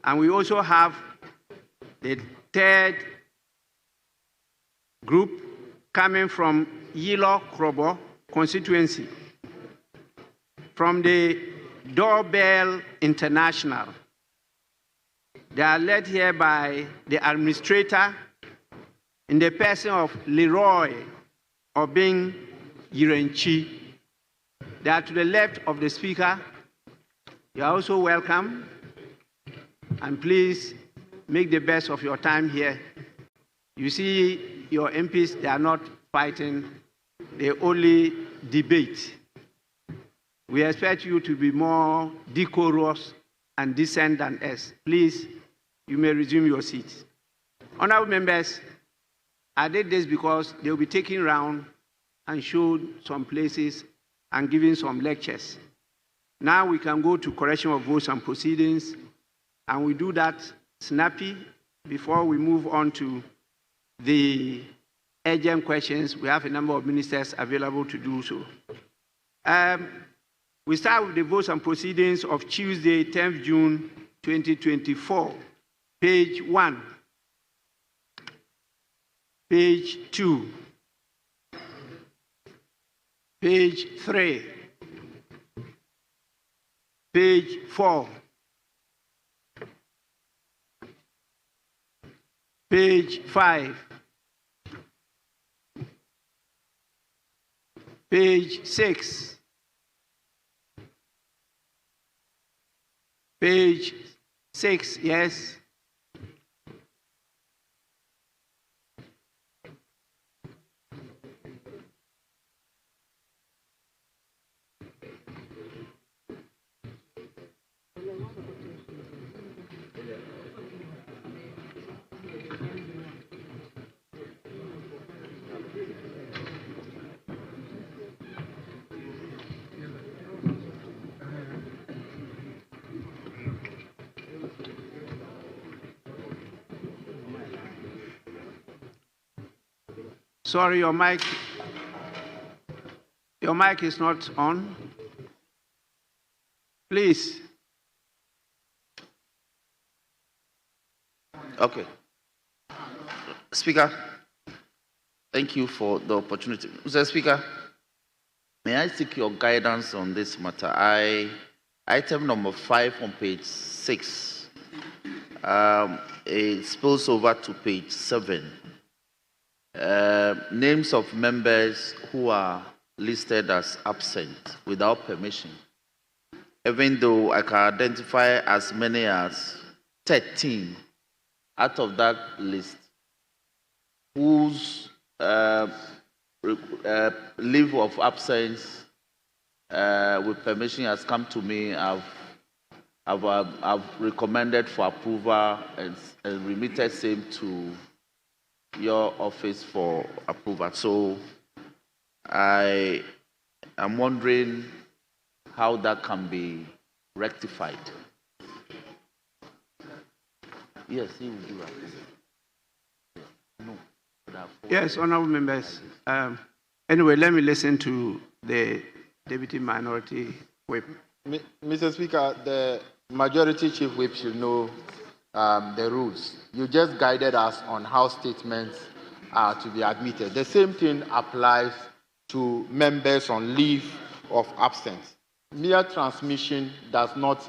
Speaker 16: And we also have the third group coming from Yilo Krobo constituency, from the Doorbell International. They are led here by the administrator in the person of Leroy Obing Yirenchi. They are to the left of the speaker. You are also welcome. And please make the best of your time here. You see, your MPs, they are not fighting, they only debate. We expect you to be more decorous and decent than us. Please, you may resume your seats. Honorable members, I did this because they will be taking around and show some places and giving some lectures. Now we can go to correction of votes and proceedings, and we do that snappy before we move on to the urgent questions. We have a number of ministers available to do so. We start with the votes and proceedings of Tuesday, 10th June 2024. Page 1, page 2, page 3, page 4, page 5, page 6, page 6, yes. Sorry, your mic is not on. Please.
Speaker 6: Okay. Speaker, thank you for the opportunity. Mr. Speaker, may I seek your guidance on this matter? Item number 5 on page 6. It spills over to page 7. Names of members who are listed as absent without permission, even though I can identify as many as 13 out of that list whose leave of absence with permission has come to me. I've recommended for approval and remitted same to your office for approval. So I am wondering how that can be rectified. Yes, he will do that. No.
Speaker 16: Yes, honorable members. Anyway, let me listen to the Deputy Minority Whip.
Speaker 17: Mr. Speaker, the Majority Chief Whip should know the rules. You just guided us on how statements are to be admitted. The same thing applies to members on leave of absence. Mere transmission does not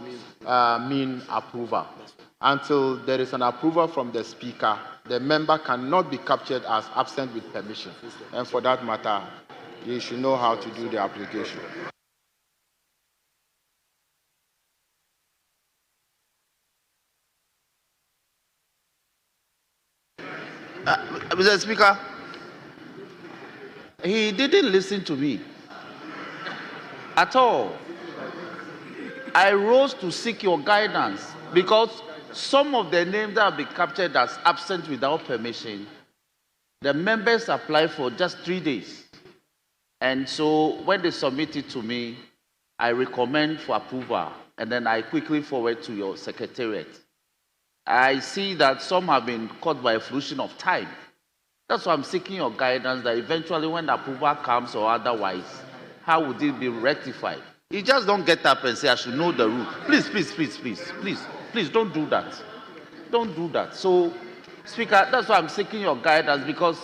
Speaker 17: mean approval. Until there is an approval from the Speaker, the member cannot be captured as absent with permission. And for that matter, you should know how to do the application.
Speaker 6: Mr. Speaker, he didn't listen to me at all. I rose to seek your guidance because some of the names that have been captured as absent without permission, the members apply for just 3 days. And so when they submit it to me, I recommend for approval, and then I quickly forward to your secretariat. I see that some have been caught by a fruition of time. That's why I'm seeking your guidance that eventually when the approval comes or otherwise, how would it be rectified? You just don't get up and say, I should know the rule. Please, please, please, please, please, please don't do that. Don't do that. So, Speaker, that's why I'm seeking your guidance, because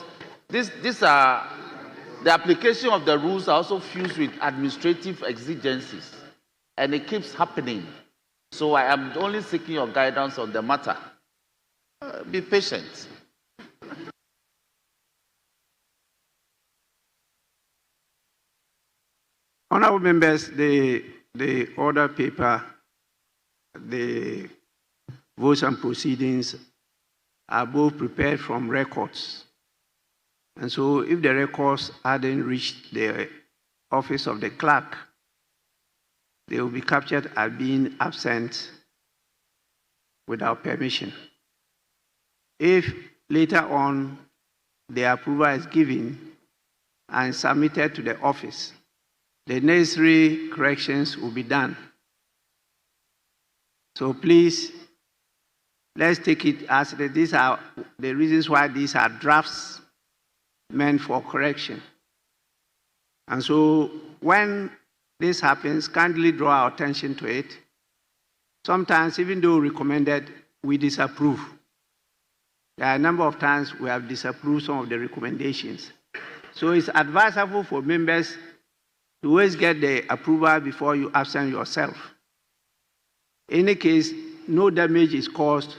Speaker 6: these are, the application of the rules are also fused with administrative exigencies, and it keeps happening. So I am only seeking your guidance on the matter. Be patient.
Speaker 16: Honorable members, the order paper, the votes and proceedings are both prepared from records. And so if the records hadn't reached the office of the clerk, they will be captured as being absent without permission. If later on the approval is given and submitted to the office, the necessary corrections will be done. So please, let's take it as these are the reasons why these are drafts meant for correction. And so when this happens, kindly draw our attention to it. Sometimes, even though recommended, we disapprove. There are a number of times we have disapproved some of the recommendations. So it's advisable for members to always get the approval before you absent yourself. In any case, no damage is caused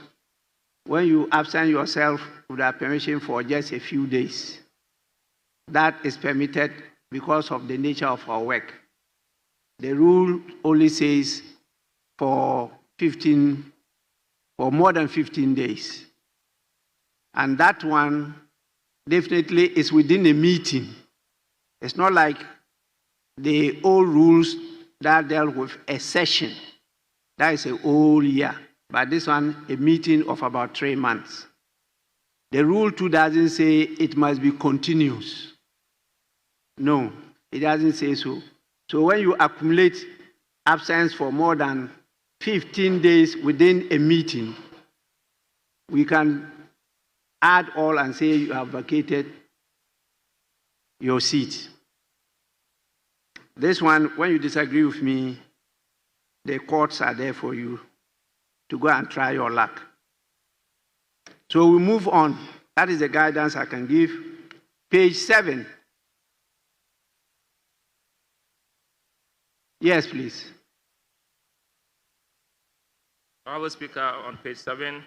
Speaker 16: when you absent yourself without permission for just a few days. That is permitted because of the nature of our work. The rule only says for more than 15 days. And that one definitely is within a meeting. It's not like the old rules that dealt with a session. That is a whole year. But this one, a meeting of about 3 months. The rule too doesn't say it must be continuous. No, it doesn't say so. So when you accumulate absence for more than 15 days within a meeting, we can add all and say you have vacated your seat. This one, when you disagree with me, the courts are there for you to go and try your luck. So we move on. That is the guidance I can give. Page 7. Yes, please.
Speaker 5: Honorable Speaker, on page 7,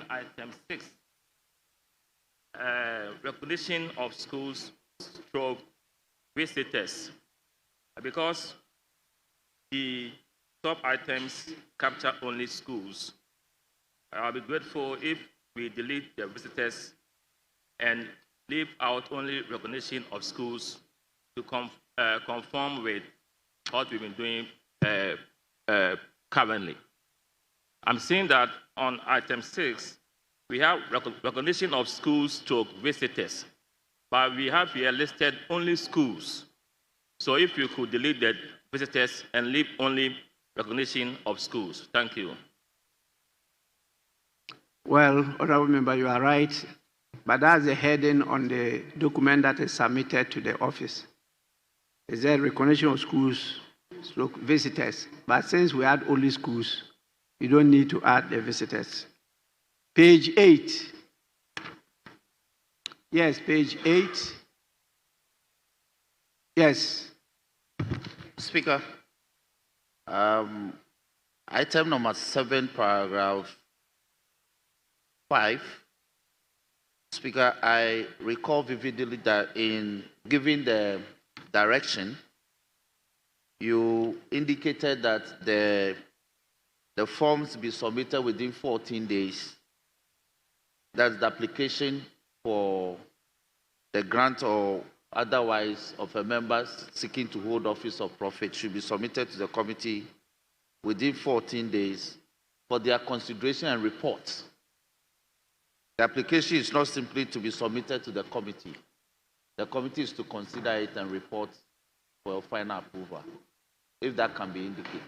Speaker 5: item 6, recognition of schools stroke visitors. Because the top items capture only schools, I'll be grateful if we delete the visitors and leave out only recognition of schools to conform with what we've been doing currently. I'm seeing that on item 6, we have recognition of schools to visitors, but we have here listed only schools. So if you could delete the visitors and leave only recognition of schools. Thank you.
Speaker 16: Well, Honorable Member, you are right, but that's the heading on the document that is submitted to the office. Is there recognition of schools, visitors? But since we add only schools, you don't need to add the visitors. Page 8. Yes, page 8. Yes.
Speaker 6: Speaker, item number 7, paragraph 5. Speaker, I recall vividly that in giving the direction, you indicated that the forms be submitted within 14 days. That's the application for the grant or otherwise of a member seeking to hold office of profit should be submitted to the committee within 14 days for their consideration and report. The application is not simply to be submitted to the committee. The committee is to consider it and report for final approval, if that can be indicated.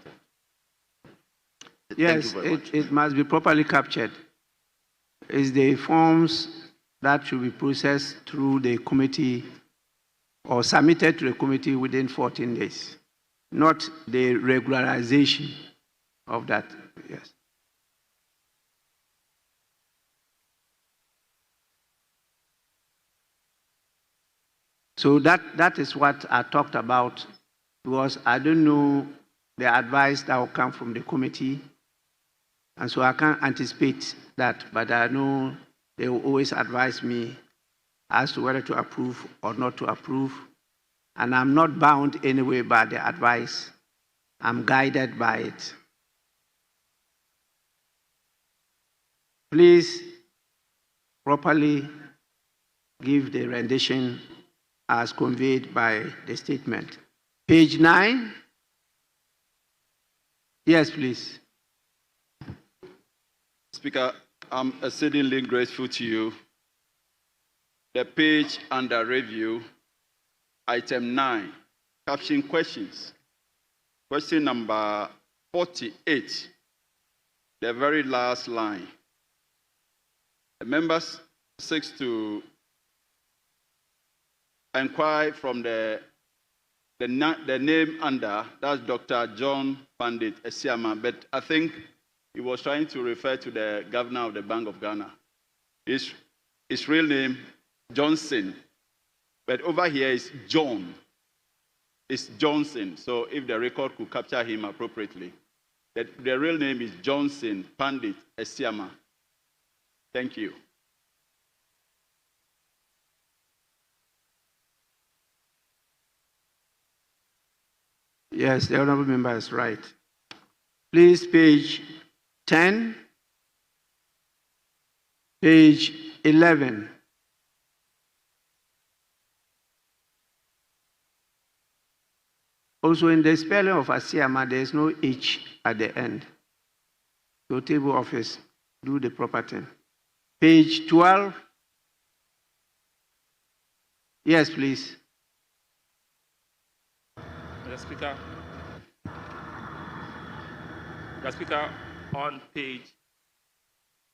Speaker 16: Yes, it must be properly captured. It's the forms that should be processed through the committee or submitted to the committee within 14 days, not the regularization of that. Yes. So that is what I talked about, because I don't know the advice that will come from the committee, and so I can't anticipate that, but I know they will always advise me as to whether to approve or not to approve, and I'm not bound anyway by the advice. I'm guided by it. Please properly give the rendition as conveyed by the statement. Page 9. Yes, please.
Speaker 18: Speaker, I'm exceedingly grateful to you. The page under review, item 9, caption questions. Question number 48, the very last line. The members seeks to inquire from the name under, that's Dr. John Pandit Esiama, but I think he was trying to refer to the governor of the Bank of Ghana. His real name, Johnson, but over here is John. It's Johnson, so if the record could capture him appropriately. The real name is Johnson Pandit Esiama. Thank you.
Speaker 16: Yes, the honorable member is right. Please, page 10, page 11. Also, in the spelling of Asiama, there is no H at the end. So, table office, do the proper thing. Page 12. Yes, please.
Speaker 5: Mr. Speaker, on page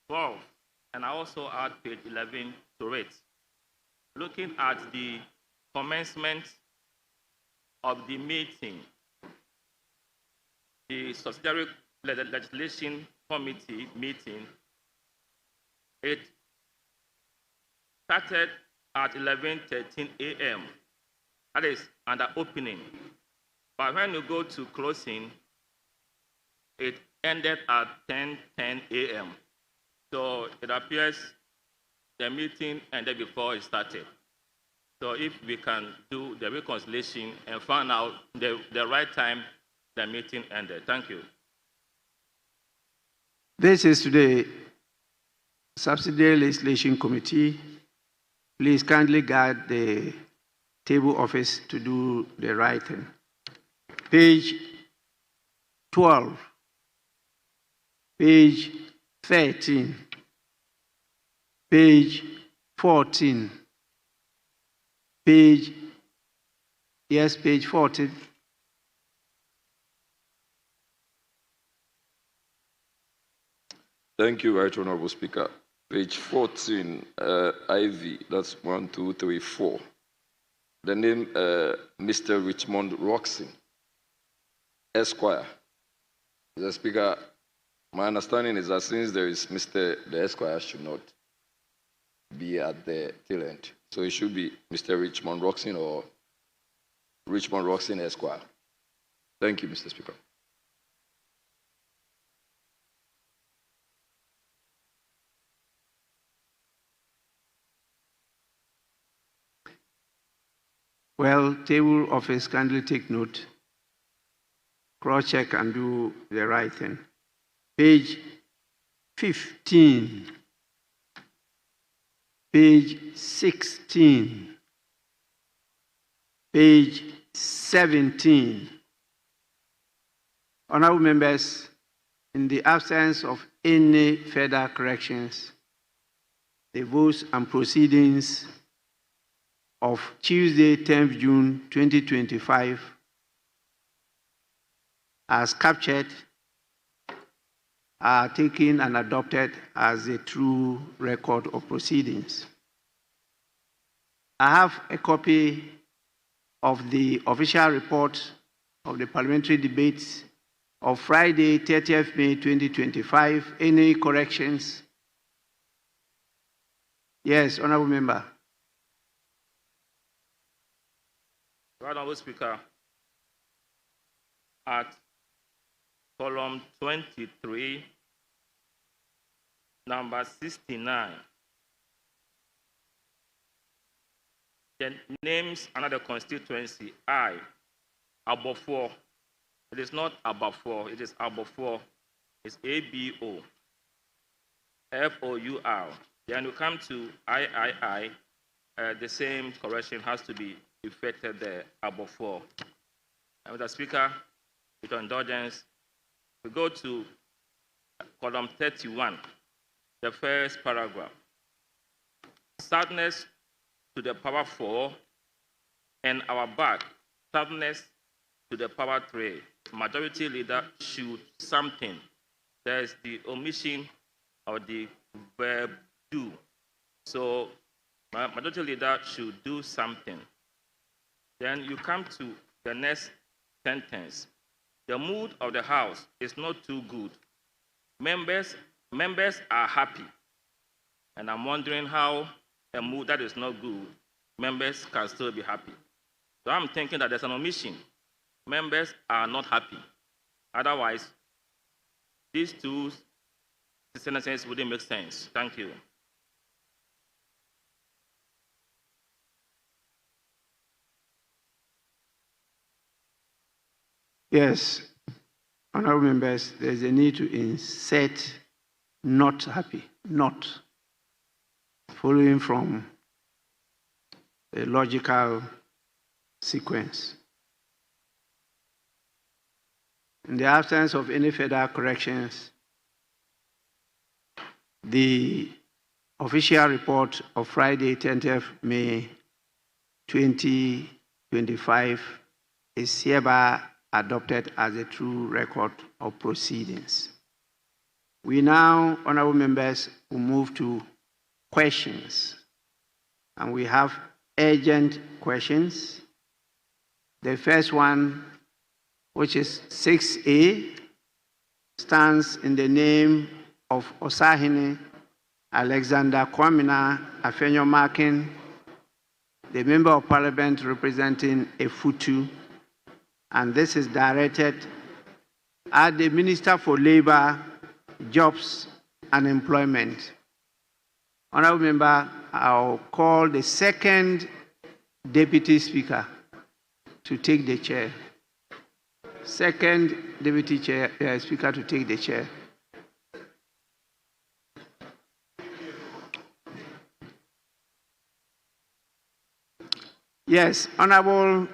Speaker 5: 12, and I also add page 11 to it, looking at the commencement of the meeting, the subsidiary legislation committee meeting, it started at 11:13 a.m. That is under opening. But when you go to closing, it ended at 10:10 a.m. So it appears the meeting ended before it started. So if we can do the reconciliation and find out the right time the meeting ended. Thank you.
Speaker 16: This is the Subsidiary Legislation Committee. Please kindly guide the table office to do the right thing. Page 12, page 13. page 14. Page 14.
Speaker 19: Thank you, Right Honorable Speaker. Page 14, IV, that's 1, 2, 3, 4. The name Mr. Richmond Roxon, Esquire. Mr. Speaker, my understanding is that since there is the Esquire should not be at the tail end. So it should be Mr. Richmond Roxon or Richmond Roxon Esquire. Thank you, Mr. Speaker.
Speaker 16: Well, table office, kindly take note. Cross-check and do the right thing. Page 15. Page 16. Page 17. Honorable members, in the absence of any further corrections, the votes and proceedings of Tuesday, 10th June 2025, as captured, are taken and adopted as a true record of proceedings. I have a copy of the official report of the parliamentary debates of Friday, 30th May 2025. Any corrections? Yes, Honorable Member.
Speaker 5: Honorable Speaker, at column 23, number 69, the names under the constituency, I, Abofor. It is not Abafor, it is Abofor. It's ABO, FOUR. Then you come to III, the same correction has to be effected there, Abofor. And Mr. Speaker, with your indulgence, we go to column 31, the first paragraph. Sadness to the power 4 and our back, sadness to the power 3. Majority leader should something. There's the omission of the verb do. So majority leader should do something. Then you come to the next sentence. The mood of the House is not too good. Members are happy. And I'm wondering how a mood that is not good, members can still be happy. So I'm thinking that there's an omission. Members are not happy. Otherwise, these two sentences wouldn't make sense. Thank you.
Speaker 16: Yes, honorable members, there's a need to insert not happy, not, following from a logical sequence. In the absence of any further corrections, the official report of Friday, 10th May 2025 is hereby adopted as a true record of proceedings. We now, honorable members, will move to questions. And we have urgent questions. The first one, which is 6A, stands in the name of Osahene Alexander Kwamina Afenyo-Markin, the Member of Parliament representing Efutu, and this is directed at the Minister for Labor, Jobs and Employment. Honorable Member, I'll call the second Deputy Speaker to take the chair. Second Deputy Speaker to take the chair. Yes, Honorable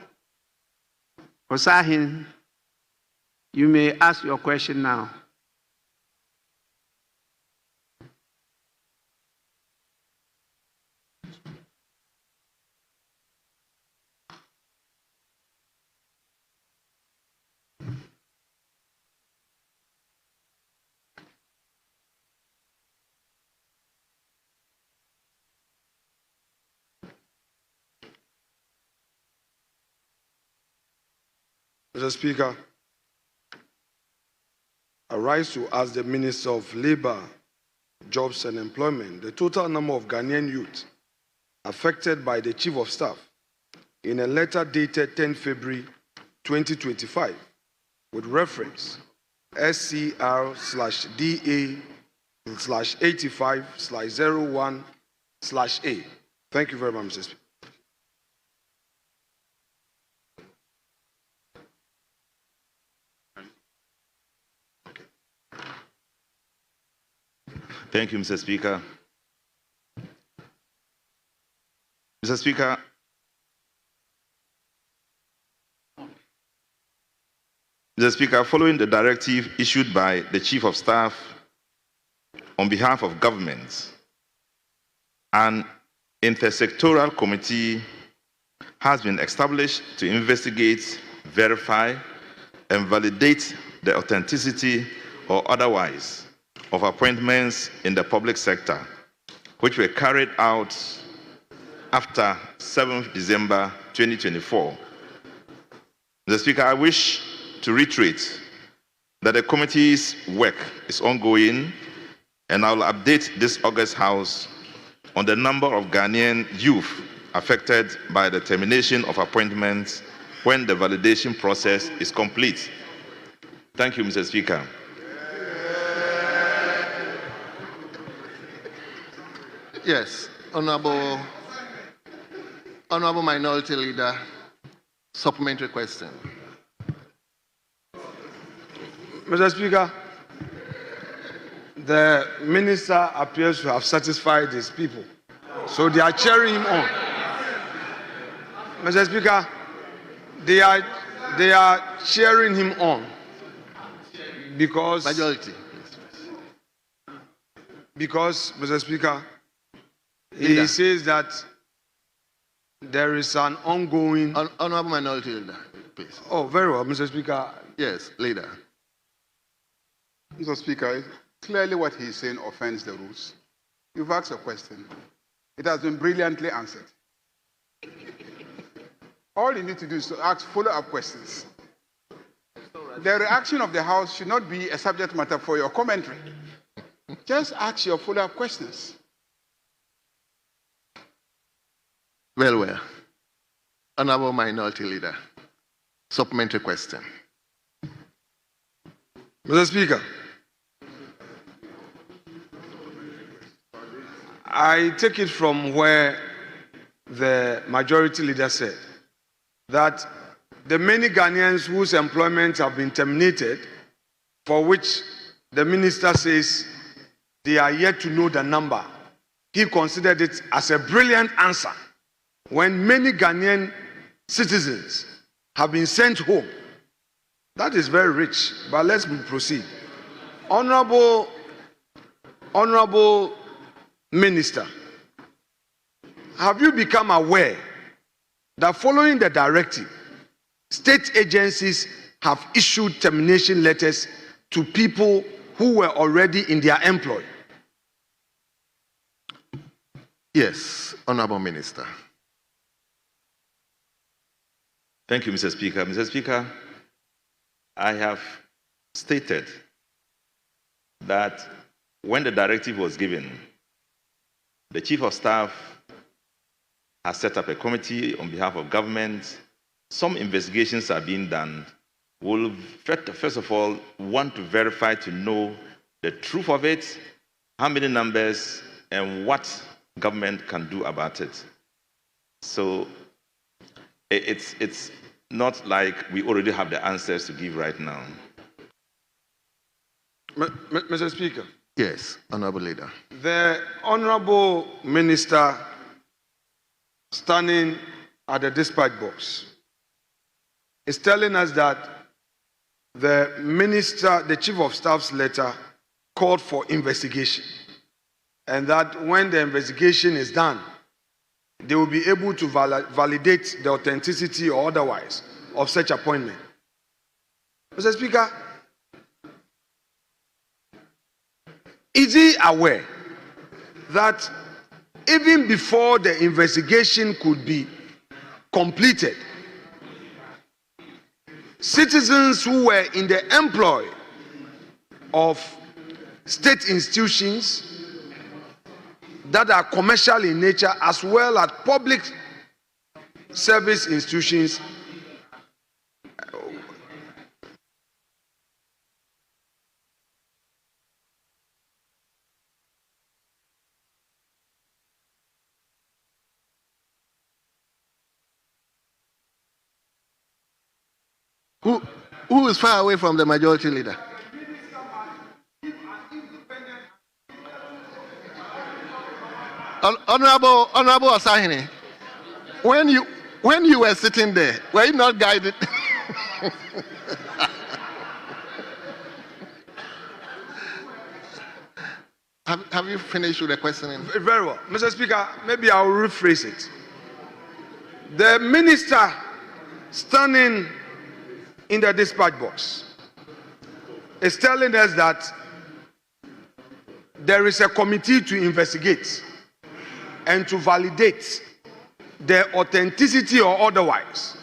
Speaker 16: Osahin, you may ask your question now.
Speaker 9: Mr. Speaker, I rise to ask the Minister of Labour, Jobs and Employment the total number of Ghanaian youth affected by the Chief of Staff in a letter dated 10 February 2025 with reference SCR/DA/85/01/A. Thank you very much, Mr. Speaker.
Speaker 6: Thank you, Mr. Speaker. Mr. Speaker, following the directive issued by the Chief of Staff on behalf of governments, an intersectoral committee has been established to investigate, verify, and validate the authenticity or otherwise of appointments in the public sector, which were carried out after 7th December 2024. Mr. Speaker, I wish to reiterate that the committee's work is ongoing, and I will update this August House on the number of Ghanaian youth affected by the termination of appointments when the validation process is complete. Thank you, Mr. Speaker.
Speaker 11: Yes, Honorable Minority Leader, supplementary question.
Speaker 9: Mr. Speaker, the minister appears to have satisfied his people, so they are cheering him on. Mr. Speaker, they are cheering him on because
Speaker 11: majority.
Speaker 9: Because, Mr. Speaker, he says that there is an ongoing.
Speaker 11: Honorable Minority Leader, please.
Speaker 9: Oh, very well, Mr. Speaker.
Speaker 11: Yes, Leader.
Speaker 15: Mr. Speaker, clearly what he's saying offends the rules. You've asked a question. It has been brilliantly answered. All you need to do is to ask follow-up questions. The reaction of the House should not be a subject matter for your commentary. Just ask your follow-up questions.
Speaker 11: Well. Honorable Minority Leader, supplementary question.
Speaker 9: Mr. Speaker, I take it from where the majority leader said that the many Ghanaians whose employment have been terminated, for which the minister says they are yet to know the number, he considered it as a brilliant answer when many Ghanaian citizens have been sent home. That is very rich, but let's proceed. Honorable Minister, have you become aware that following the directive, state agencies have issued termination letters to people who were already in their employ?
Speaker 11: Yes, Honorable Minister.
Speaker 6: Thank you, Mr. Speaker. Mr. Speaker, I have stated that when the directive was given, the Chief of Staff has set up a committee on behalf of government. Some investigations are being done. We'll first of all want to verify to know the truth of it, how many numbers, and what government can do about it. So it's not like we already have the answers to give right now.
Speaker 9: Mr. Speaker.
Speaker 11: Yes, Honorable Leader.
Speaker 9: The Honorable Minister standing at the dispatch box is telling us that the Chief of Staff's letter called for investigation, and that when the investigation is done, they will be able to validate the authenticity or otherwise of such appointment. Mr. Speaker, is he aware that even before the investigation could be completed,
Speaker 15: citizens who were in the employ of state institutions that are commercial in nature, as well as public service institutions,
Speaker 11: Who is far away from the majority leader? Honorable Asahini, when you were sitting there, were you not guided? Have you finished with the questioning?
Speaker 15: Very well. Mr. Speaker, maybe I'll rephrase it. The minister standing in the dispatch box is telling us that there is a committee to investigate and to validate the authenticity or otherwise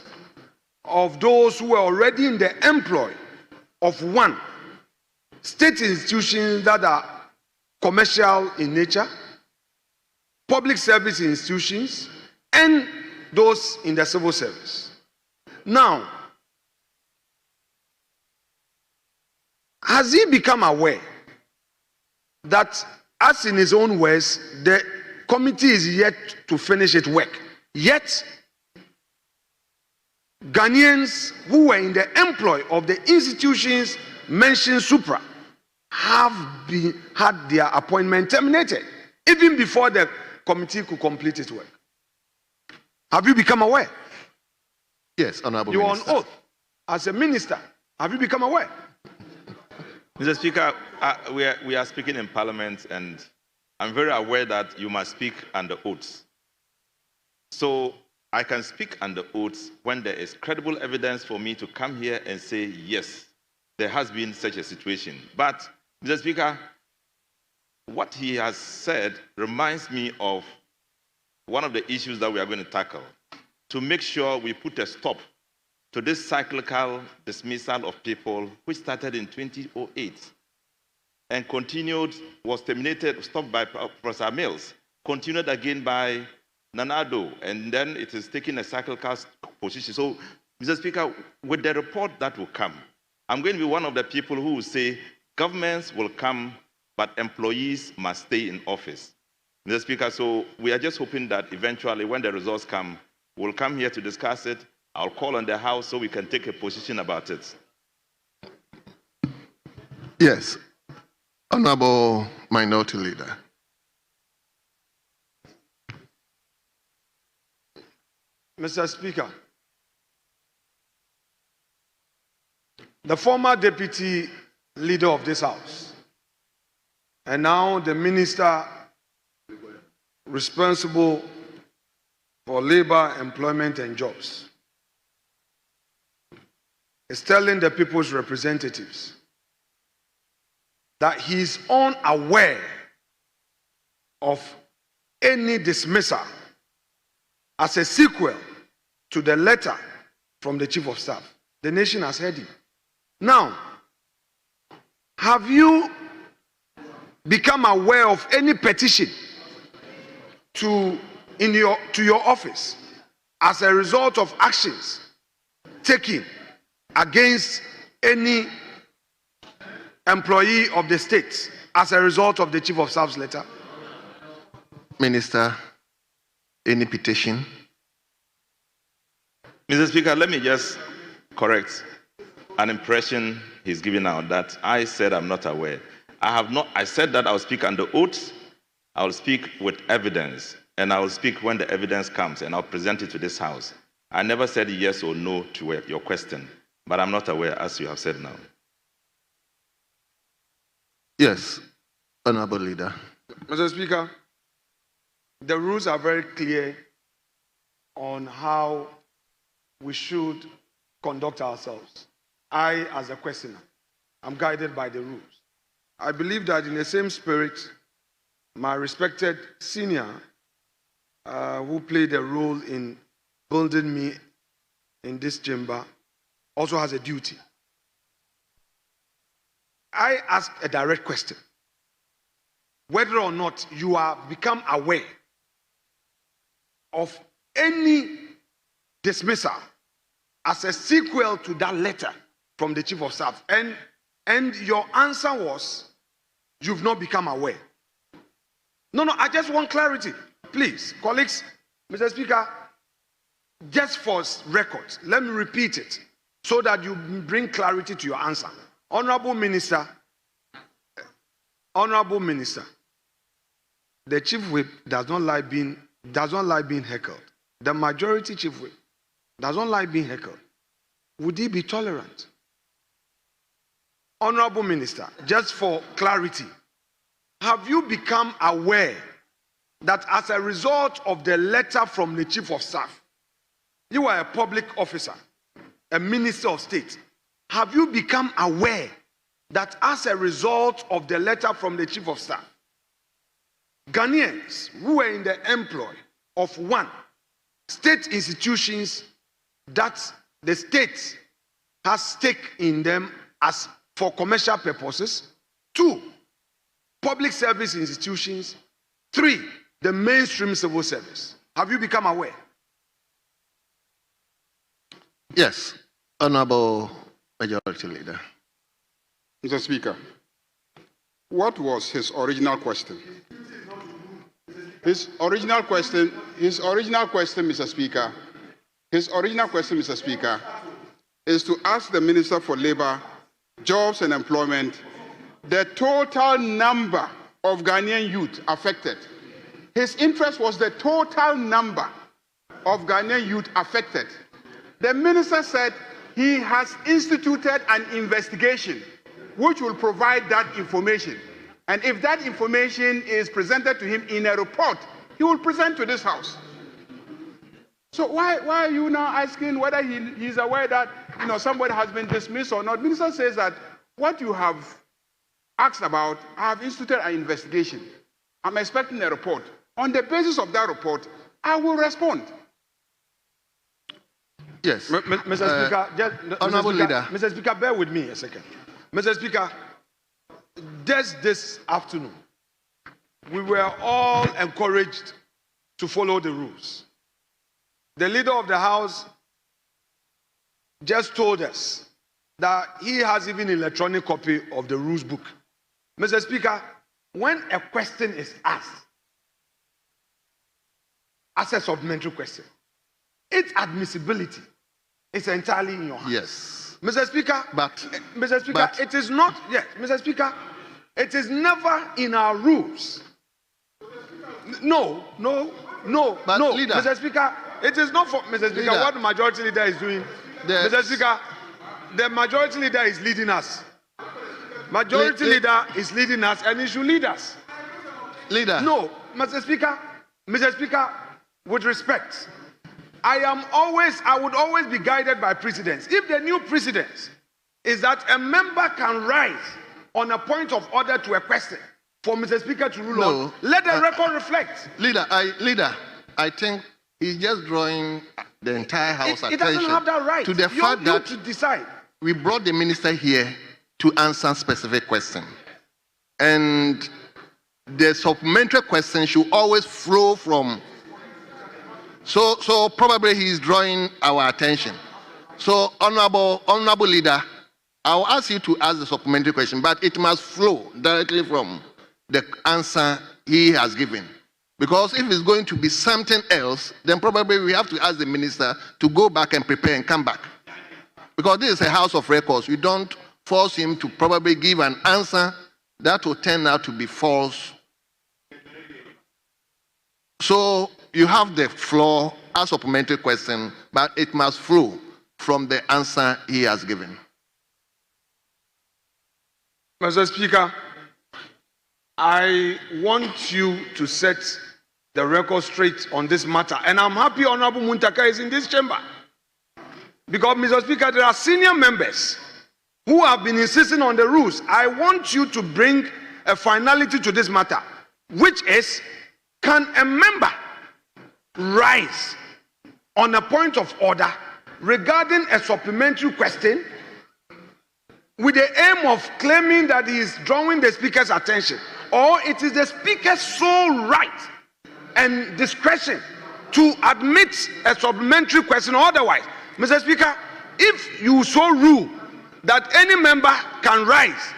Speaker 15: of those who are already in the employ of one, state institutions that are commercial in nature, public service institutions, and those in the civil service. Now, has he become aware that, as in his own words, the committee is yet to finish its work? Yet, Ghanaians who were in the employ of the institutions mentioned supra have had their appointment terminated even before the committee could complete its work. Have you become aware?
Speaker 11: Yes, Honorable
Speaker 15: You are
Speaker 11: Minister.
Speaker 15: on oath as a minister. Have you become aware?
Speaker 20: Mr. Speaker, we are speaking in Parliament, and I'm very aware that you must speak under oaths. So I can speak under oaths when there is credible evidence for me to come here and say, yes, there has been such a situation. But, Mr. Speaker, what he has said reminds me of one of the issues that we are going to tackle to make sure we put a stop to this cyclical dismissal of people which started in 2008 and continued, was terminated, stopped by Professor Mills, continued again by Nanado, and then it is taking a cyclical position. So, Mr. Speaker, with the report that will come, I'm going to be one of the people who will say governments will come, but employees must stay in office. Mr. Speaker, so we are just hoping that eventually when the results come, we'll come here to discuss it. I'll call on the House so we can take a position about it.
Speaker 11: Yes, Honorable Minority Leader.
Speaker 15: Mr. Speaker, the former deputy leader of this House and now the minister responsible for labor, employment, and jobs is telling the people's representatives that he is unaware of any dismissal as a sequel to the letter from the Chief of Staff. The nation has heard him. Now, have you become aware of any petition to your office as a result of actions taken against any employee of the state as a result of the Chief of Staff's letter?
Speaker 11: Minister, any petition?
Speaker 20: Mr. Speaker, let me just correct an impression he's giving out that I said I'm not aware. I have not. I said that I'll speak under oath, I'll speak with evidence, and I will speak when the evidence comes, and I'll present it to this House. I never said yes or no to your question, but I'm not aware, as you have said now.
Speaker 11: Yes, Honorable Leader.
Speaker 15: Mr. Speaker, the rules are very clear on how we should conduct ourselves. I, as a questioner, am guided by the rules. I believe that in the same spirit, my respected senior, who played a role in building me in this chamber,
Speaker 9: also has a duty. I ask a direct question. Whether or not you are become aware of any dismissal as a sequel to that letter from the Chief of Staff. And your answer was, you've not become aware. No, I just want clarity. Please, colleagues, Mr. Speaker, just for record, let me repeat it so that you bring clarity to your answer. Honorable Minister, the Chief Whip does not like being heckled. The majority Chief Whip does not like being heckled. Would he be tolerant? Honorable Minister, just for clarity, have you become aware that as a result of the letter from the Chief of Staff, you are a public officer, a Minister of State, have you become aware that as a result of the letter from the Chief of Staff, Ghanaians who were in the employ of one, state institutions that the state has stake in them as for commercial purposes, 2, public service institutions, 3, the mainstream civil service. Have you become aware?
Speaker 11: Yes, Honorable Majority Leader.
Speaker 15: Mr. Speaker, what was his original question? His original question, Mr. Speaker, is to ask the Minister for Labour, Jobs and Employment the total number of Ghanaian youth affected. His interest was the total number of Ghanaian youth affected. The Minister said he has instituted an investigation which will provide that information. And if that information is presented to him in a report, he will present to this House. So why are you now asking whether he's aware that somebody has been dismissed or not? Minister says that what you have asked about, I have instituted an investigation. I'm expecting a report. On the basis of that report, I will respond.
Speaker 11: Yes.
Speaker 9: Mr. Speaker,
Speaker 11: Honorable Leader.
Speaker 9: Mr. Speaker, bear with me a second. Mr. Speaker, just this afternoon, we were all encouraged to follow the rules. The leader of the House just told us that he has even an electronic copy of the rules book. Mr. Speaker, when a question is asked, as a supplementary question, its admissibility is entirely in your hands.
Speaker 11: Yes.
Speaker 9: Mr. Speaker, it is not, yes, Mr. Speaker, it is never in our rules. No,
Speaker 11: Leader,
Speaker 9: Mr. Speaker, it is not for, Mr. Speaker,
Speaker 11: Leader,
Speaker 9: what the majority leader is doing. Mr. Speaker, the majority leader is leading us. Majority leader is leading us and he should lead us.
Speaker 11: Leader.
Speaker 9: No, Mr. Speaker, with respect, I would always be guided by precedents. If the new precedence is that a member can rise on a point of order to a question for Mr. Speaker to rule on, let the record reflect.
Speaker 11: Leader, I think he's just drawing the entire House attention.
Speaker 9: It doesn't have that right.
Speaker 11: To the fact that
Speaker 9: to decide.
Speaker 11: We brought the minister here to answer specific questions. And the supplementary question should always flow from. So probably he's drawing our attention. So honorable leader, I'll ask you to ask the supplementary question, but it must flow directly from the answer he has given. Because if it's going to be something else, then probably we have to ask the minister to go back and prepare and come back. Because this is a house of records. You don't force him to probably give an answer that will turn out to be false. So you have the floor as a supplementary question, but it must flow from the answer he has given.
Speaker 9: Mr. Speaker, I want you to set the record straight on this matter. And I'm happy Honorable Muntaka is in this chamber. Because, Mr. Speaker, there are senior members who have been insisting on the rules. I want you to bring a finality to this matter, which is, can a member rise on a point of order
Speaker 15: regarding a supplementary question with the aim of claiming that he is drawing the speaker's attention, or it is the speaker's sole right and discretion to admit a supplementary question or otherwise. Mr. Speaker, if you so rule that any member can rise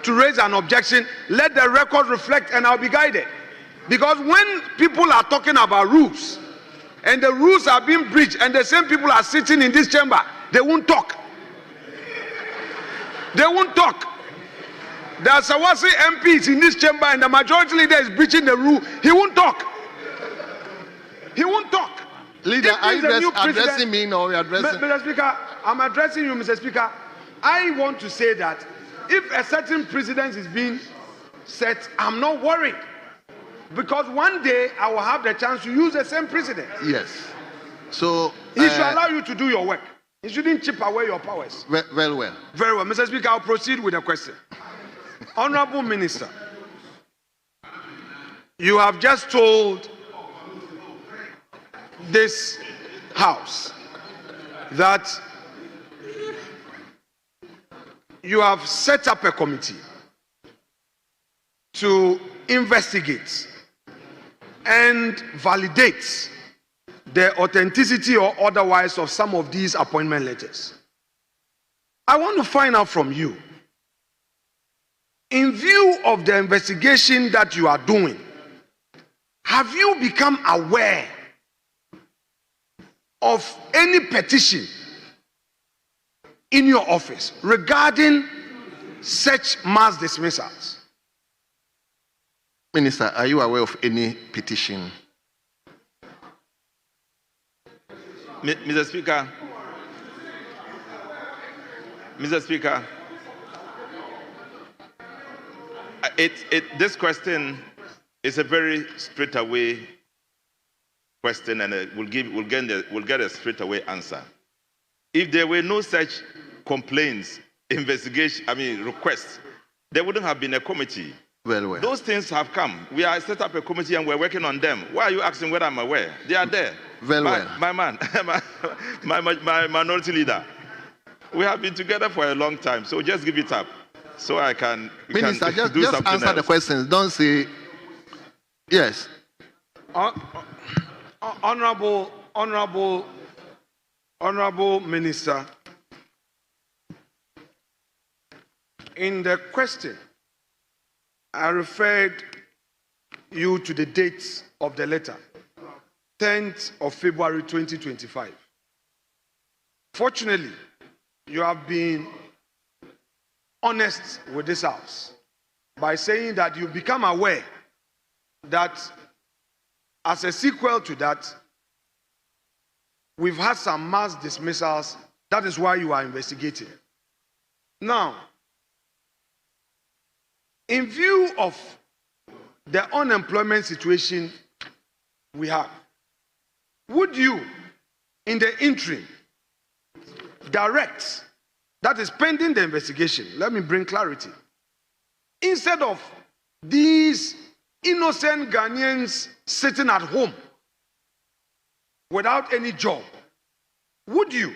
Speaker 15: to raise an objection, let the record reflect and I'll be guided. Because when people are talking about rules and the rules are being breached and the same people are sitting in this chamber, they won't talk. They won't talk. There are Sawasi MPs in this chamber and the majority leader is breaching the rule. He won't talk. He won't talk.
Speaker 11: Leader, are you addressing me or are you addressing?
Speaker 15: Mr. Speaker, I'm addressing you, Mr. Speaker. I want to say that if a certain precedent is being set, I'm not worried. Because one day I will have the chance to use the same precedent.
Speaker 11: Yes. So
Speaker 15: he should allow you to do your work. He shouldn't chip away your powers.
Speaker 11: Very well.
Speaker 15: Very well. Mr. Speaker, I'll proceed with the question. Honorable Minister, you have just told this House that you have set up a committee to investigate and validate the authenticity or otherwise of some of these appointment letters. I want to find out from you, in view of the investigation that you are doing, have you become aware of any petition in your office regarding such mass dismissals?
Speaker 11: Minister, are you aware of any petition?
Speaker 20: Mr. Speaker, this question is a very straightaway question, and we'll get a straightaway answer. If there were no such complaints, requests, there wouldn't have been a committee.
Speaker 11: Well.
Speaker 20: Those things have come. We are set up a committee and we're working on them. Why are you asking whether I'm aware? They are there. My man, my minority leader. We have been together for a long time, so just give it up, so I can.
Speaker 11: Minister, just answer
Speaker 20: else.
Speaker 11: the questions. Don't say yes.
Speaker 15: Honorable Minister, in the question, I referred you to the dates of the letter, 10th of February 2025. Fortunately, you have been honest with this House by saying that you become aware that as a sequel to that, we've had some mass dismissals. That is why you are investigating. Now, in view of the unemployment situation we have, would you, in the interim, direct, that is pending the investigation, let me bring clarity, instead of these innocent Ghanaians sitting at home without any job, would you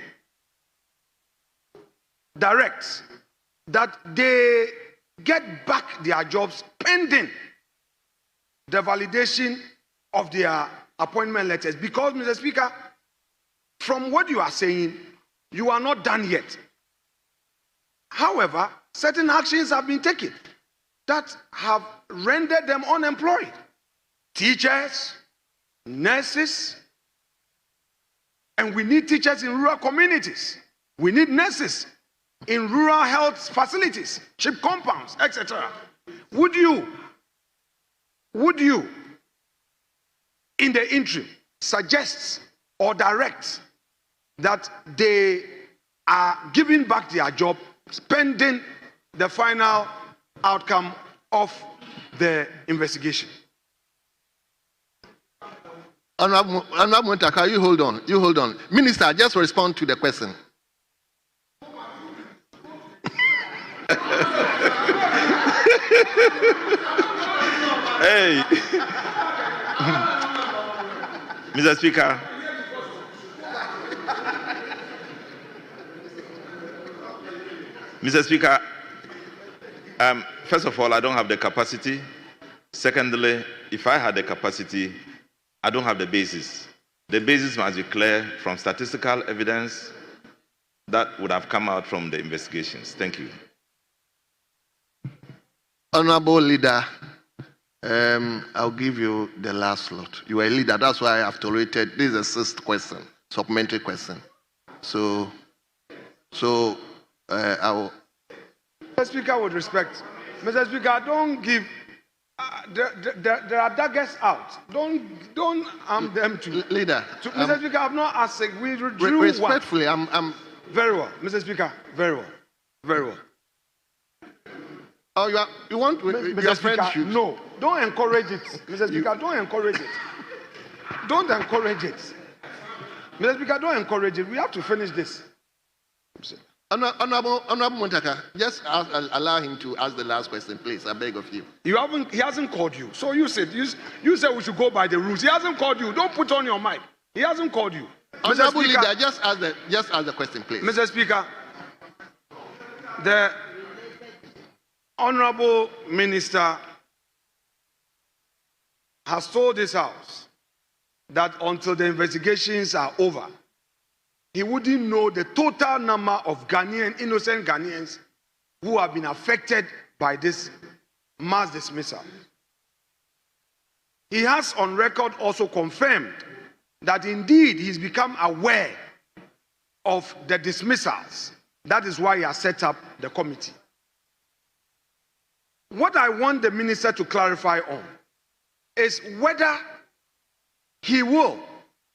Speaker 15: direct that they get back their jobs pending the validation of their appointment letters? Because, Mr. Speaker, from what you are saying, you are not done yet. However, certain actions have been taken that have rendered them unemployed. Teachers, nurses, and we need teachers in rural communities. We need nurses in rural health facilities, cheap compounds, etc. Would you, in the interim, suggest or direct that they are giving back their job, pending the final outcome of the investigation?
Speaker 11: Honorable Muntaka, you hold on. Minister, just respond to the question.
Speaker 20: Hey, Mr. Speaker, Mr. Speaker, first of all, I don't have the capacity. Secondly, if I had the capacity, I don't have the basis. The basis must be clear from statistical evidence that would have come out from the investigations. Thank you.
Speaker 11: Honorable Leader, I'll give you the last slot. You are a leader, that's why I have tolerated. This is the sixth question, supplementary question. So I will.
Speaker 9: Mr. Speaker, with respect, Mr. Speaker, don't give. There are daggers out. Don't arm them to.
Speaker 11: Leader.
Speaker 9: Mr. Speaker, I've not asked. We drew
Speaker 11: respectfully,
Speaker 9: one.
Speaker 11: I'm.
Speaker 9: Very well, Mr. Speaker. Very well. Very well.
Speaker 11: Oh, you want
Speaker 9: Mr.
Speaker 11: your
Speaker 9: Speaker,
Speaker 11: friendship?
Speaker 9: no, don't encourage it, Mr. Speaker. Don't encourage it. Don't encourage it, Mr. Speaker. Don't encourage it. We have to finish this.
Speaker 11: Honorable Montaka, just allow him to ask the last question, please. I beg of you.
Speaker 9: He hasn't called you. So you said we should go by the rules. He hasn't called you. Don't put on your mic. He hasn't called you.
Speaker 11: Honorable Leader, just ask the question, please.
Speaker 9: Mr. Speaker, the Honorable Minister has told this House that until the investigations are over, he wouldn't know the total number of innocent Ghanaians who have been affected by this mass dismissal. He has on record also confirmed that indeed he's become aware of the dismissals. That is why he has set up the committee. What I want the minister to clarify on is whether he will,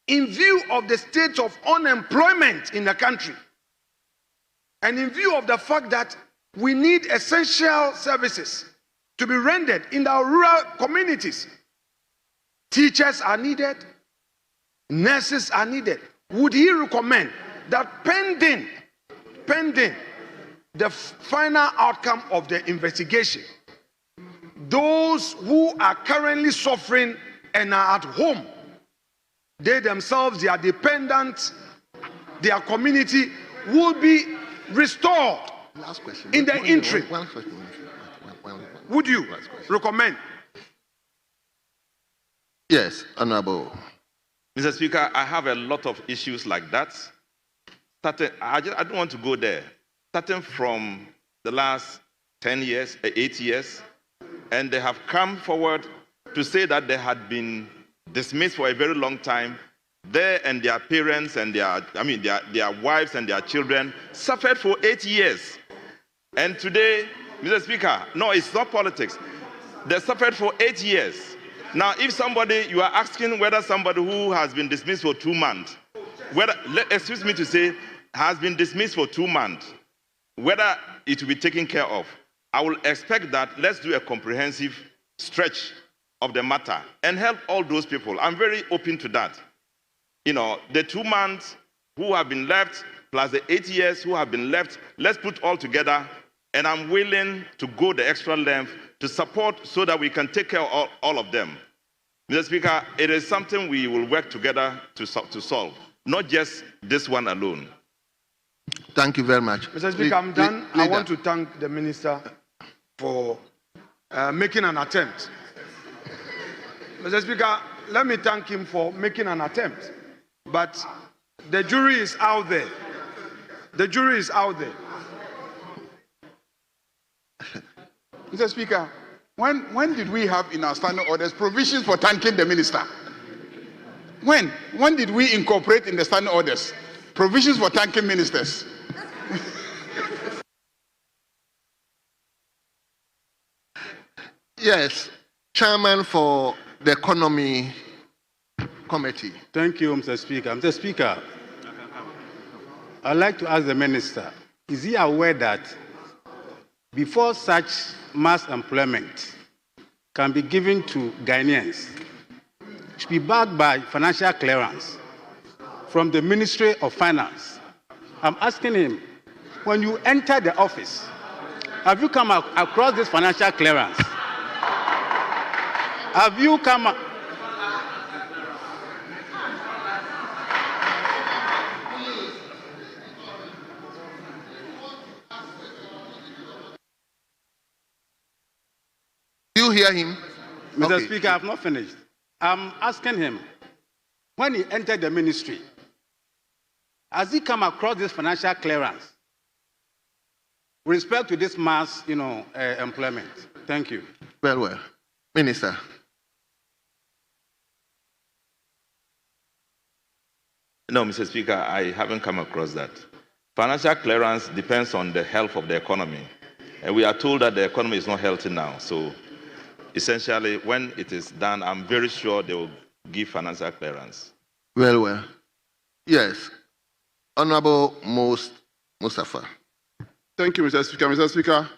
Speaker 9: in view of the state of unemployment in the country, and in view of the fact that we need essential services to be rendered in our rural communities, teachers are needed, nurses are needed, would he recommend that pending the final outcome of the investigation, those who are currently suffering and are at home, they themselves, their dependents, their community will be restored
Speaker 11: Last question.
Speaker 9: in the interim?
Speaker 11: One question.
Speaker 9: Would you recommend?
Speaker 11: Yes, Honorable.
Speaker 20: Mr. Speaker, I have a lot of issues like that. I don't want to go there. Starting from the last 10 years, 8 years, and they have come forward to say that they had been dismissed for a very long time. They and their parents and their wives and their children suffered for 8 years. And today, Mr. Speaker, no, it's not politics. They suffered for 8 years. Now, if you are asking whether somebody who has been dismissed for 2 months, excuse me to say, has been dismissed for 2 months, whether it will be taken care of, I will expect that let's do a comprehensive stretch of the matter and help all those people. I'm very open to that. The 2 months who have been left, plus the 8 years who have been left, let's put all together, and I'm willing to go the extra length to support so that we can take care of all of them. Mr. Speaker, it is something we will work together to solve, not just this one alone.
Speaker 11: Thank you very much.
Speaker 9: Mr. Speaker, I'm done. I want to thank the minister for making an attempt. Mr. Speaker, let me thank him for making an attempt. But the jury is out there. The jury is out there.
Speaker 15: Mr. Speaker, when did we have in our standing orders provisions for thanking the minister? When did we incorporate in the standing orders provisions for thanking ministers?
Speaker 11: Yes, Chairman for the Economy Committee.
Speaker 16: Thank you, Mr. Speaker. Mr. Speaker, I'd like to ask the minister, is he aware that before such mass employment can be given to Ghanaians, it should be backed by financial clearance from the Ministry of Finance? I'm asking him, when you enter the office, have you come across this financial clearance? Have you come?
Speaker 11: you hear him?
Speaker 7: Mr.
Speaker 11: Okay.
Speaker 7: Speaker, I have not finished. I'm asking him, when he entered the ministry, has he come across this financial clearance with respect to this mass, employment? Thank you.
Speaker 11: Well. Minister.
Speaker 20: No, Mr. Speaker, I haven't come across that. Financial clearance depends on the health of the economy. And we are told that the economy is not healthy now. So essentially, when it is done, I'm very sure they will give financial clearance.
Speaker 11: Well. Yes. Honorable Mustafa.
Speaker 15: Thank you, Mr. Speaker. Mr. Speaker,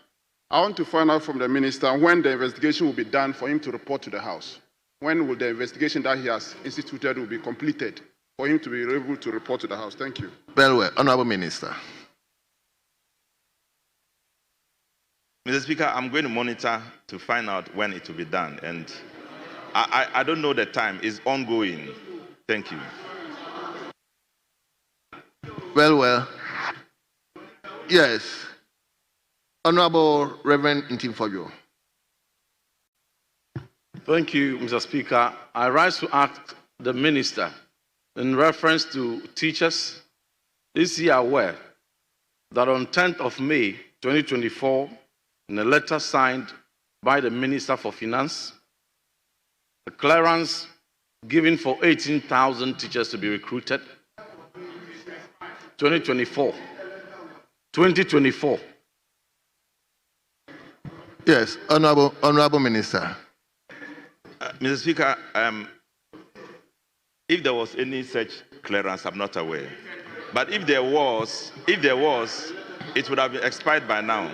Speaker 15: I want to find out from the minister when the investigation will be done for him to report to the House. When will the investigation that he has instituted will be completed for him to be able to report to the House? Thank you.
Speaker 11: Well, Honorable Minister.
Speaker 20: Mr. Speaker, I'm going to monitor to find out when it will be done. And I don't know the time. It's ongoing. Thank you.
Speaker 11: Well. Yes. Honorable Reverend Ntimfojo.
Speaker 7: Thank you, Mr. Speaker. I rise to ask the minister in reference to teachers. Is he aware that on 10th of May 2024, in a letter signed by the Minister for Finance, the clearance given for 18,000 teachers to be recruited? 2024.
Speaker 11: Yes, Honorable Minister.
Speaker 20: Mr. Speaker, if there was any such clearance, I'm not aware. But if there was, it would have expired by now.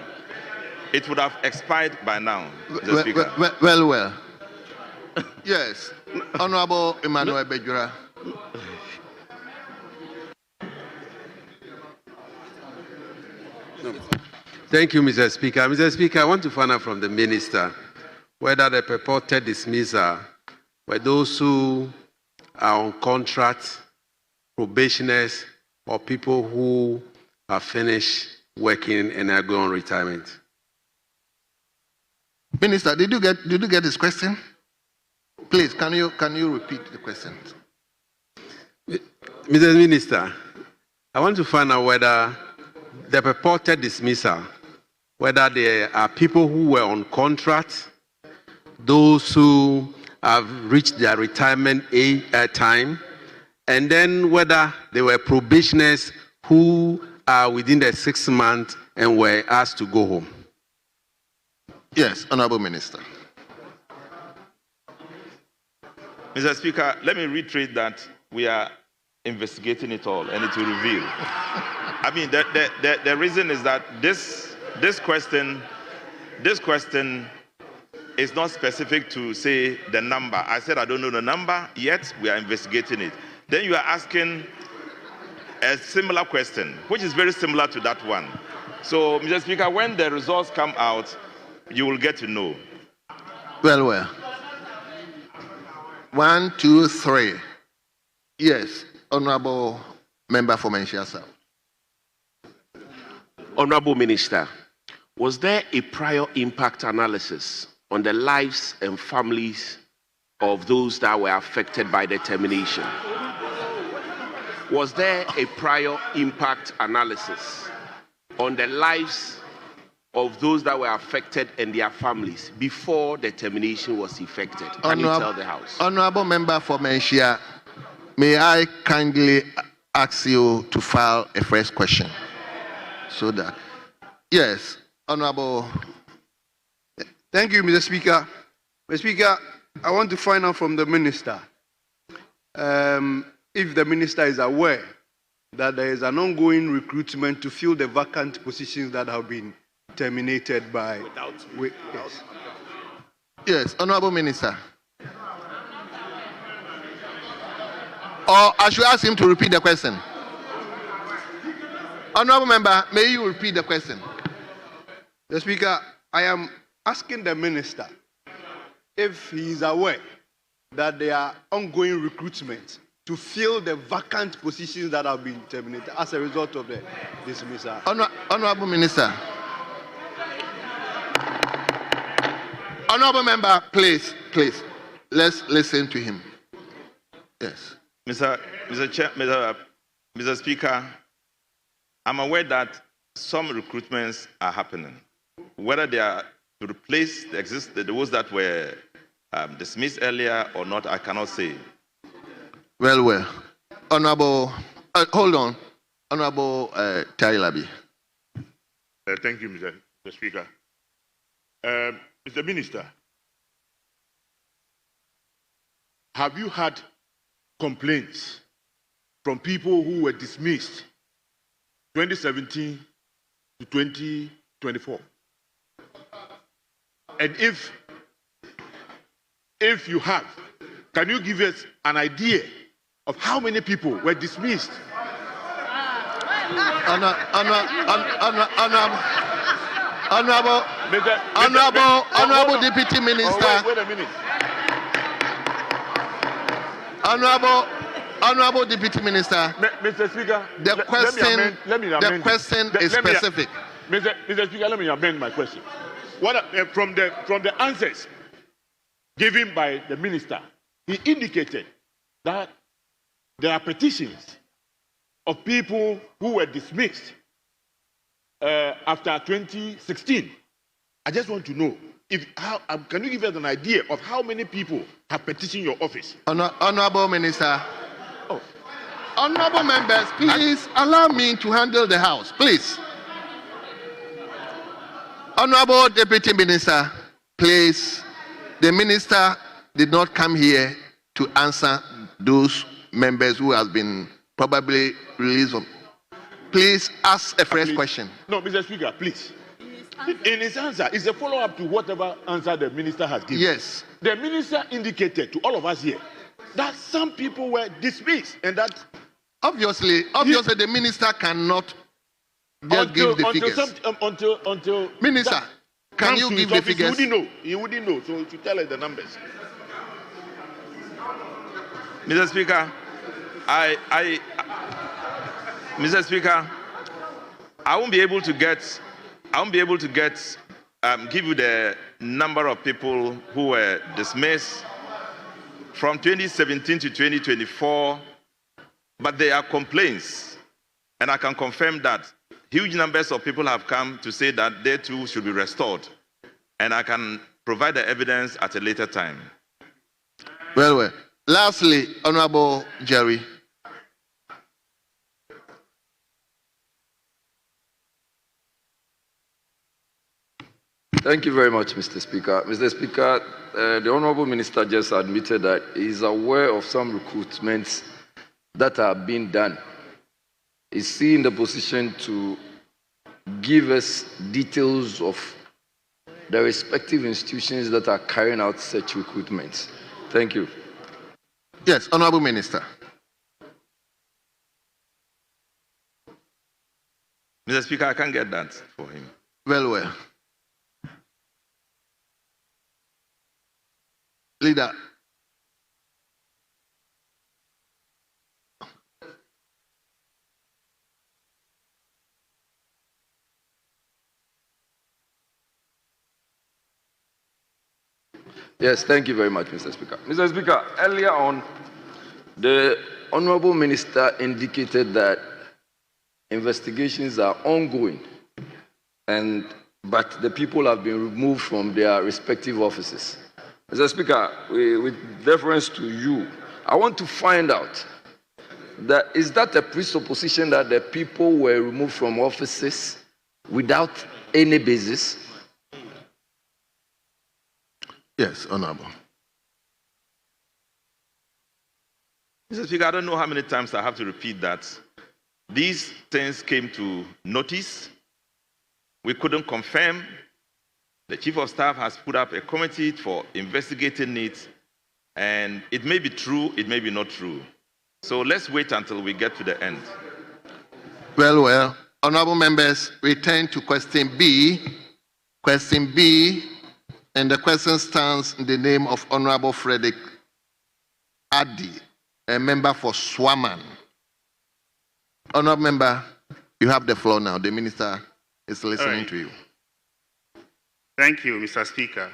Speaker 20: It would have expired by now, Mr. Speaker.
Speaker 11: Well. Yes, Honorable Emmanuel Bejura.
Speaker 21: Thank you, Mr. Speaker. Mr. Speaker, I want to find out from the minister whether the purported dismissal were those who are on contract, probationers, or people who have finished working and are going on retirement.
Speaker 11: Minister, did you get this question? Please, can you repeat the question?
Speaker 21: Mr. Minister, I want to find out whether the purported dismissal, whether there are people who were on contract, those who have reached their retirement time, and then whether they were probationers who are within the 6 months and were asked to go home.
Speaker 11: Yes, Honorable Minister.
Speaker 20: Mr. Speaker, let me reiterate that we are investigating it all and it will reveal. I mean, the reason is that this question is not specific to say the number. I said I don't know the number yet. We are investigating it. Then you are asking a similar question, which is very similar to that one. So, Mr. Speaker, when the results come out, you will get to know.
Speaker 11: Well. 1, 2, 3. Yes, Honorable Member for Manchester South.
Speaker 22: Honorable Minister, was there a prior impact analysis on the lives and families of those that were affected by the termination? Was there a prior impact analysis on the lives of those that were affected and their families before the termination was effected? Can you tell the House?
Speaker 11: Honorable Member for Manchester, may I kindly ask you to file a first question? So that, yes, Honorable.
Speaker 13: Thank you, Mr. Speaker. Mr. Speaker, I want to find out from the minister if the minister is aware that there is an ongoing recruitment to fill the vacant positions that have been terminated by.
Speaker 11: Yes, Honorable Minister. Or I should ask him to repeat the question. Honorable Member, may you repeat the question?
Speaker 13: The Speaker, I am asking the minister if he is aware that there are ongoing recruitment to fill the vacant positions that have been terminated as a result of the dismissal.
Speaker 11: Honorable member, please, let's listen to him. Yes.
Speaker 20: Mr. Speaker, I'm aware that some recruitments are happening. Whether they are to replace those that were dismissed earlier or not, I cannot say.
Speaker 11: Well. Honorable, hold on. Honorable Tailabi.
Speaker 1: Thank you, Mr. Speaker. Mr. Minister, have you had complaints from people who were dismissed 2017 to 2024? And if you have, can you give us an idea of how many people were dismissed?
Speaker 11: Honorable Deputy Minister.
Speaker 1: Wait a minute.
Speaker 11: Honorable Deputy Minister.
Speaker 1: Mr. Speaker,
Speaker 11: the question is specific.
Speaker 1: Mr. Speaker, let me amend my question. From the answers given by the minister, he indicated that there are petitions of people who were dismissed after 2016. I just want to know can you give us an idea of how many people have petitioned your office?
Speaker 11: Honorable Minister. Honorable members, please allow me to handle the House, please. Honorable Deputy Minister, please. The minister did not come here to answer those members who have been probably released. Please ask a fresh question.
Speaker 1: No, Mr. Speaker, please. In his answer, it's a follow-up to whatever answer the minister has given.
Speaker 11: Yes.
Speaker 1: The minister indicated to all of us here that some people were dismissed and that...
Speaker 11: Obviously, the minister cannot just give the figures.
Speaker 1: Until
Speaker 11: Minister, can you give the figures?
Speaker 1: He wouldn't know, so to tell us the numbers.
Speaker 20: Mr. Speaker, Mr. Speaker, I won't be able to give you the number of people who were dismissed from 2017 to 2024, but there are complaints, and I can confirm that huge numbers of people have come to say that they too should be restored, and I can provide the evidence at a later time.
Speaker 11: Well. Lastly, Honorable Jerry.
Speaker 19: Thank you very much, Mr. Speaker. Mr. Speaker, the Honorable Minister just admitted that he is aware of some recruitments that are being done. Is he in the position to give us details of the respective institutions that are carrying out such recruitments? Thank you.
Speaker 11: Yes, Honorable Minister.
Speaker 20: Mr. Speaker, I can't get that for him.
Speaker 11: Well. Leader.
Speaker 19: Yes, thank you very much, Mr. Speaker. Mr. Speaker, earlier on, the Honorable Minister indicated that investigations are ongoing, but the people have been removed from their respective offices. Mr. Speaker, with deference to you, I want to find out is that a presupposition that the people were removed from offices without any basis?
Speaker 11: Yes, Honorable.
Speaker 20: Mr. Speaker, I don't know how many times I have to repeat that. These things came to notice. We couldn't confirm. The Chief of Staff has put up a committee for investigating it, and it may be true, it may be not true. So let's wait until we get to the end.
Speaker 11: Well. Honorable members, we turn to question B. Question B, and the question stands in the name of Honorable Frederick Addy, a member for Swaman. Honorable member, you have the floor now. The minister is listening to you.
Speaker 14: Thank you, Mr. Speaker.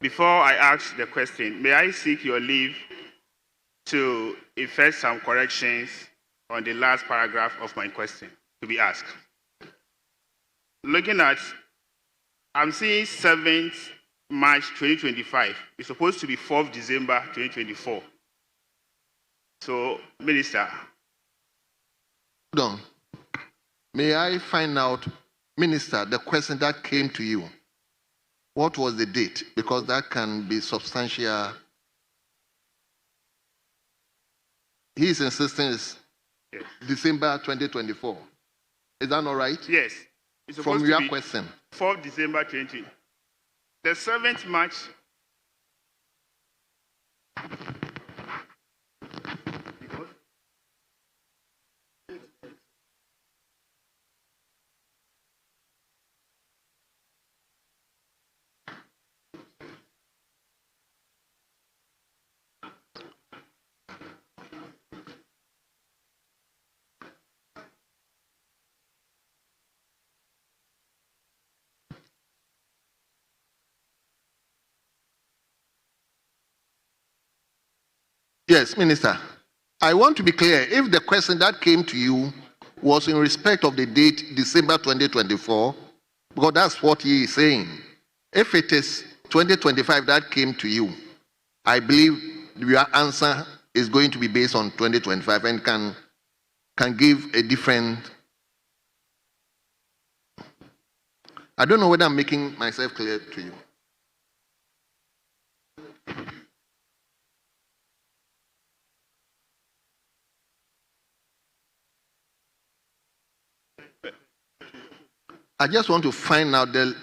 Speaker 14: before I ask the question, may I seek your leave to effect some corrections on the last paragraph of my question to be asked? Looking at, I'm seeing 7th March 2025. It's supposed to be 4th December 2024. So, Minister.
Speaker 11: Hold on. May I find out, Minister, the question that came to you? What was the date? Because that can be substantial. He is insisting it's December 2024. Is that not right?
Speaker 14: Yes. It's supposed
Speaker 11: From
Speaker 14: to
Speaker 11: your
Speaker 14: be
Speaker 11: question.
Speaker 14: 4th December 2020. The 7th March.
Speaker 11: Yes, Minister. I want to be clear. If the question that came to you was in respect of the date December 2024, because that's what he is saying. If it is 2025 that came to you, I believe your answer is going to be based on 2025 and can give a different. I don't know whether I'm making myself clear to you. I just want to find out the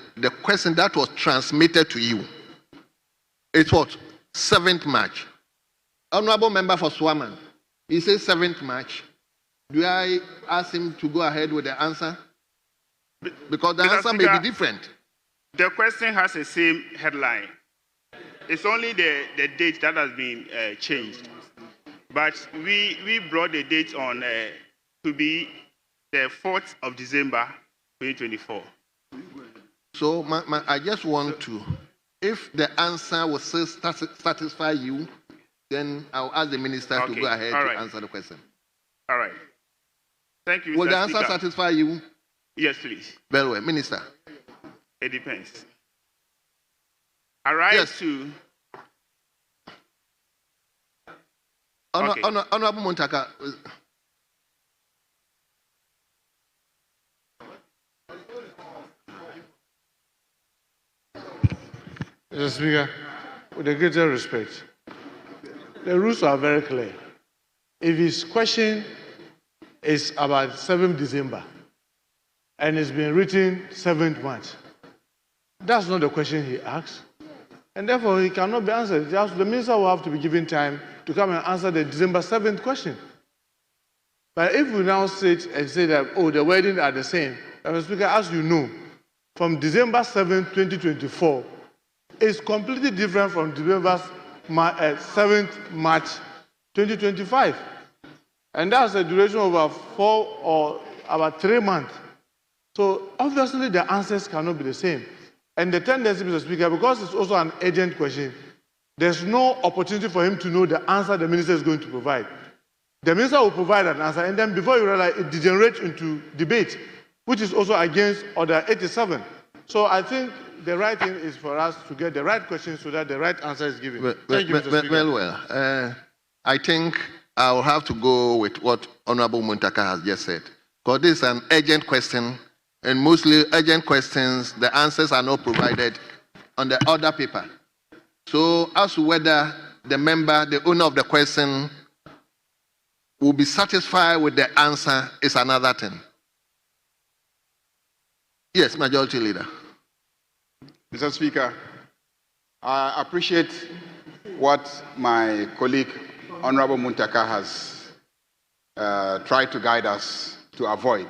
Speaker 11: question that was transmitted to you. It's what? 7th March. Honorable Member for Swaman, he says 7th March. Do I ask him to go ahead with the answer? Because the answer may be different.
Speaker 14: The question has the same headline. It's only the date that has been changed. But we brought the date on to be the 4th of December 2024.
Speaker 11: So I just want to, if the answer will still satisfy you, then I'll ask the minister to go ahead to answer the question.
Speaker 14: All right. Thank you, Mr.
Speaker 11: Will the answer
Speaker 14: Speaker.
Speaker 11: satisfy you?
Speaker 14: Yes, please.
Speaker 11: Very well. Minister.
Speaker 14: It depends. I rise to...
Speaker 11: Honorable Muntaka.
Speaker 3: Mr. Speaker, with the greatest respect, the rules are very clear. If his question is about 7th December and it's been written 7th March, that's not the question he asked. And therefore, he cannot be answered. The minister will have to be given time to come and answer the December 7th question. But if we now sit and say that, oh, the wording are the same, Mr. Speaker, as you know, from December 7th, 2024, is completely different from December 7th March 2025. And that's a duration of about 4 or about 3 months. So obviously the answers cannot be the same. And the tendency, Mr. Speaker, because it's also an urgent question, there's no opportunity for him to know the answer the minister is going to provide. The minister will provide an answer, and then before you realize, it degenerates into debate, which is also against Order 87. So I think the right thing is for us to get the right question so that the right answer is given. Thank you, Mr. Speaker.
Speaker 11: I think I'll have to go with what Honorable Muntaka has just said. Because this is an urgent question, and mostly urgent questions, the answers are not provided on the order paper. So as to whether the member, the owner of the question, will be satisfied with the answer is another thing. Yes, Majority Leader.
Speaker 15: Mr. Speaker, I appreciate what my colleague, Honorable Muntaka, has tried to guide us to avoid.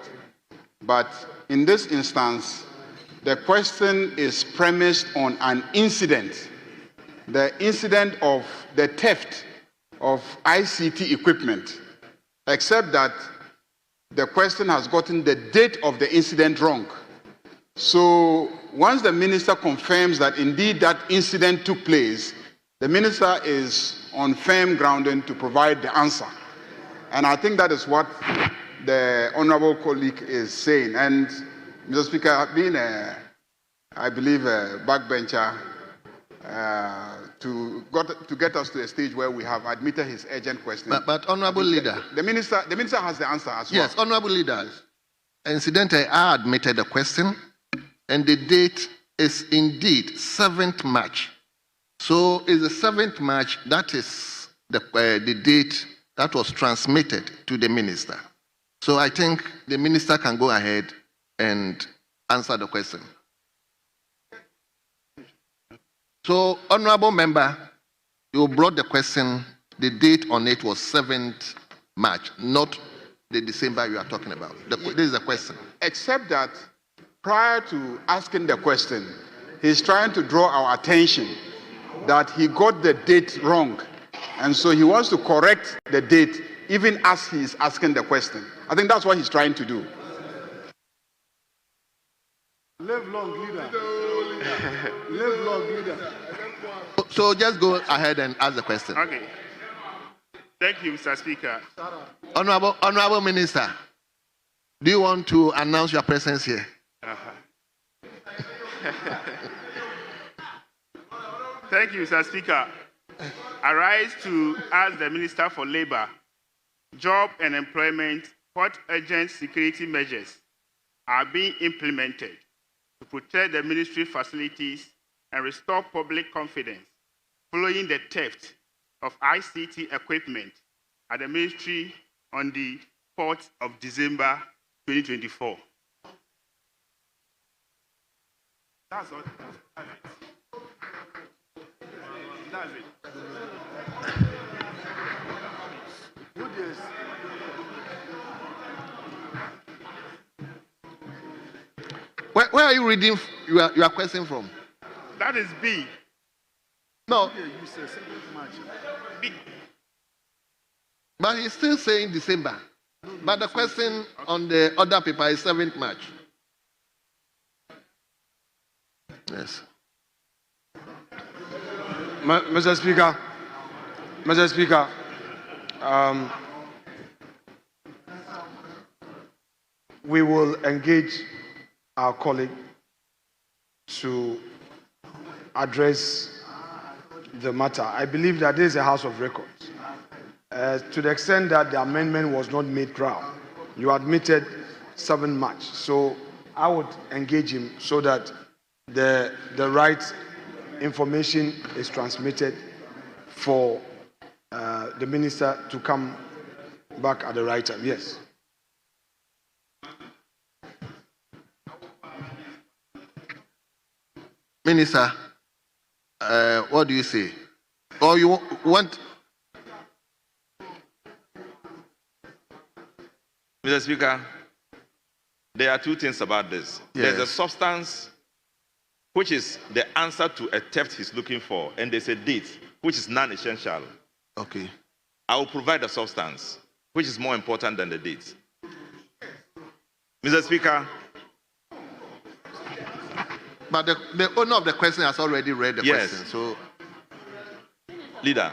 Speaker 15: But in this instance, the question is premised on an incident, the incident of the theft of ICT equipment, except that the question has gotten the date of the incident wrong. So once the minister confirms that indeed that incident took place, the minister is on firm grounding to provide the answer. And I think that is what the honorable colleague is saying. And Mr. Speaker, being I believe a backbencher, to get us to a stage where we have admitted his urgent question.
Speaker 11: But honorable leader,
Speaker 15: the minister has the answer as well.
Speaker 11: Yes, honorable leader. Incidentally, I admitted the question, and the date is indeed 7th March. So it's the 7th March, that is the date that was transmitted to the minister. So I think the minister can go ahead and answer the question. So, honorable member, you brought the question, the date on it was 7th March, not the December you are talking about. This is the question.
Speaker 15: Except that prior to asking the question, he's trying to draw our attention that he got the date wrong. And so he wants to correct the date even as he is asking the question. I think that's what he's trying to do.
Speaker 3: Live long, leader. Live long, leader.
Speaker 11: So just go ahead and ask the question.
Speaker 14: Okay. Thank you, Mr. Speaker.
Speaker 11: Honorable Minister, do you want to announce your presence here?
Speaker 14: Thank you, Mr. Speaker. I rise to ask the Minister for Labour, Job and Employment what urgent security measures are being implemented to protect the ministry facilities and restore public confidence following the theft of ICT equipment at the ministry on the 4th of December 2024. That's all. That's it.
Speaker 11: Where are you reading your question from?
Speaker 14: That is B.
Speaker 11: No.
Speaker 14: You said 7th March. B.
Speaker 11: But he's still saying December. But the question on the other paper is 7th March. Yes.
Speaker 9: Mr. Speaker, we will engage our colleague to address the matter. I believe that this is a House of Records. To the extent that the amendment was not made proud, you admitted 7 March. So I would engage him so that the right information is transmitted for the minister to come back at the right time. Yes.
Speaker 11: Minister, what do you say? Or you want?
Speaker 20: Mr. Speaker, there are two things about this.
Speaker 11: Yes.
Speaker 20: There's a substance, which is the answer to a theft he's looking for, and there's a date, which is non-essential.
Speaker 11: Okay.
Speaker 20: I will provide the substance, which is more important than the date. Mr. Speaker.
Speaker 11: But the owner of the question has already read the question. So,
Speaker 20: Leader.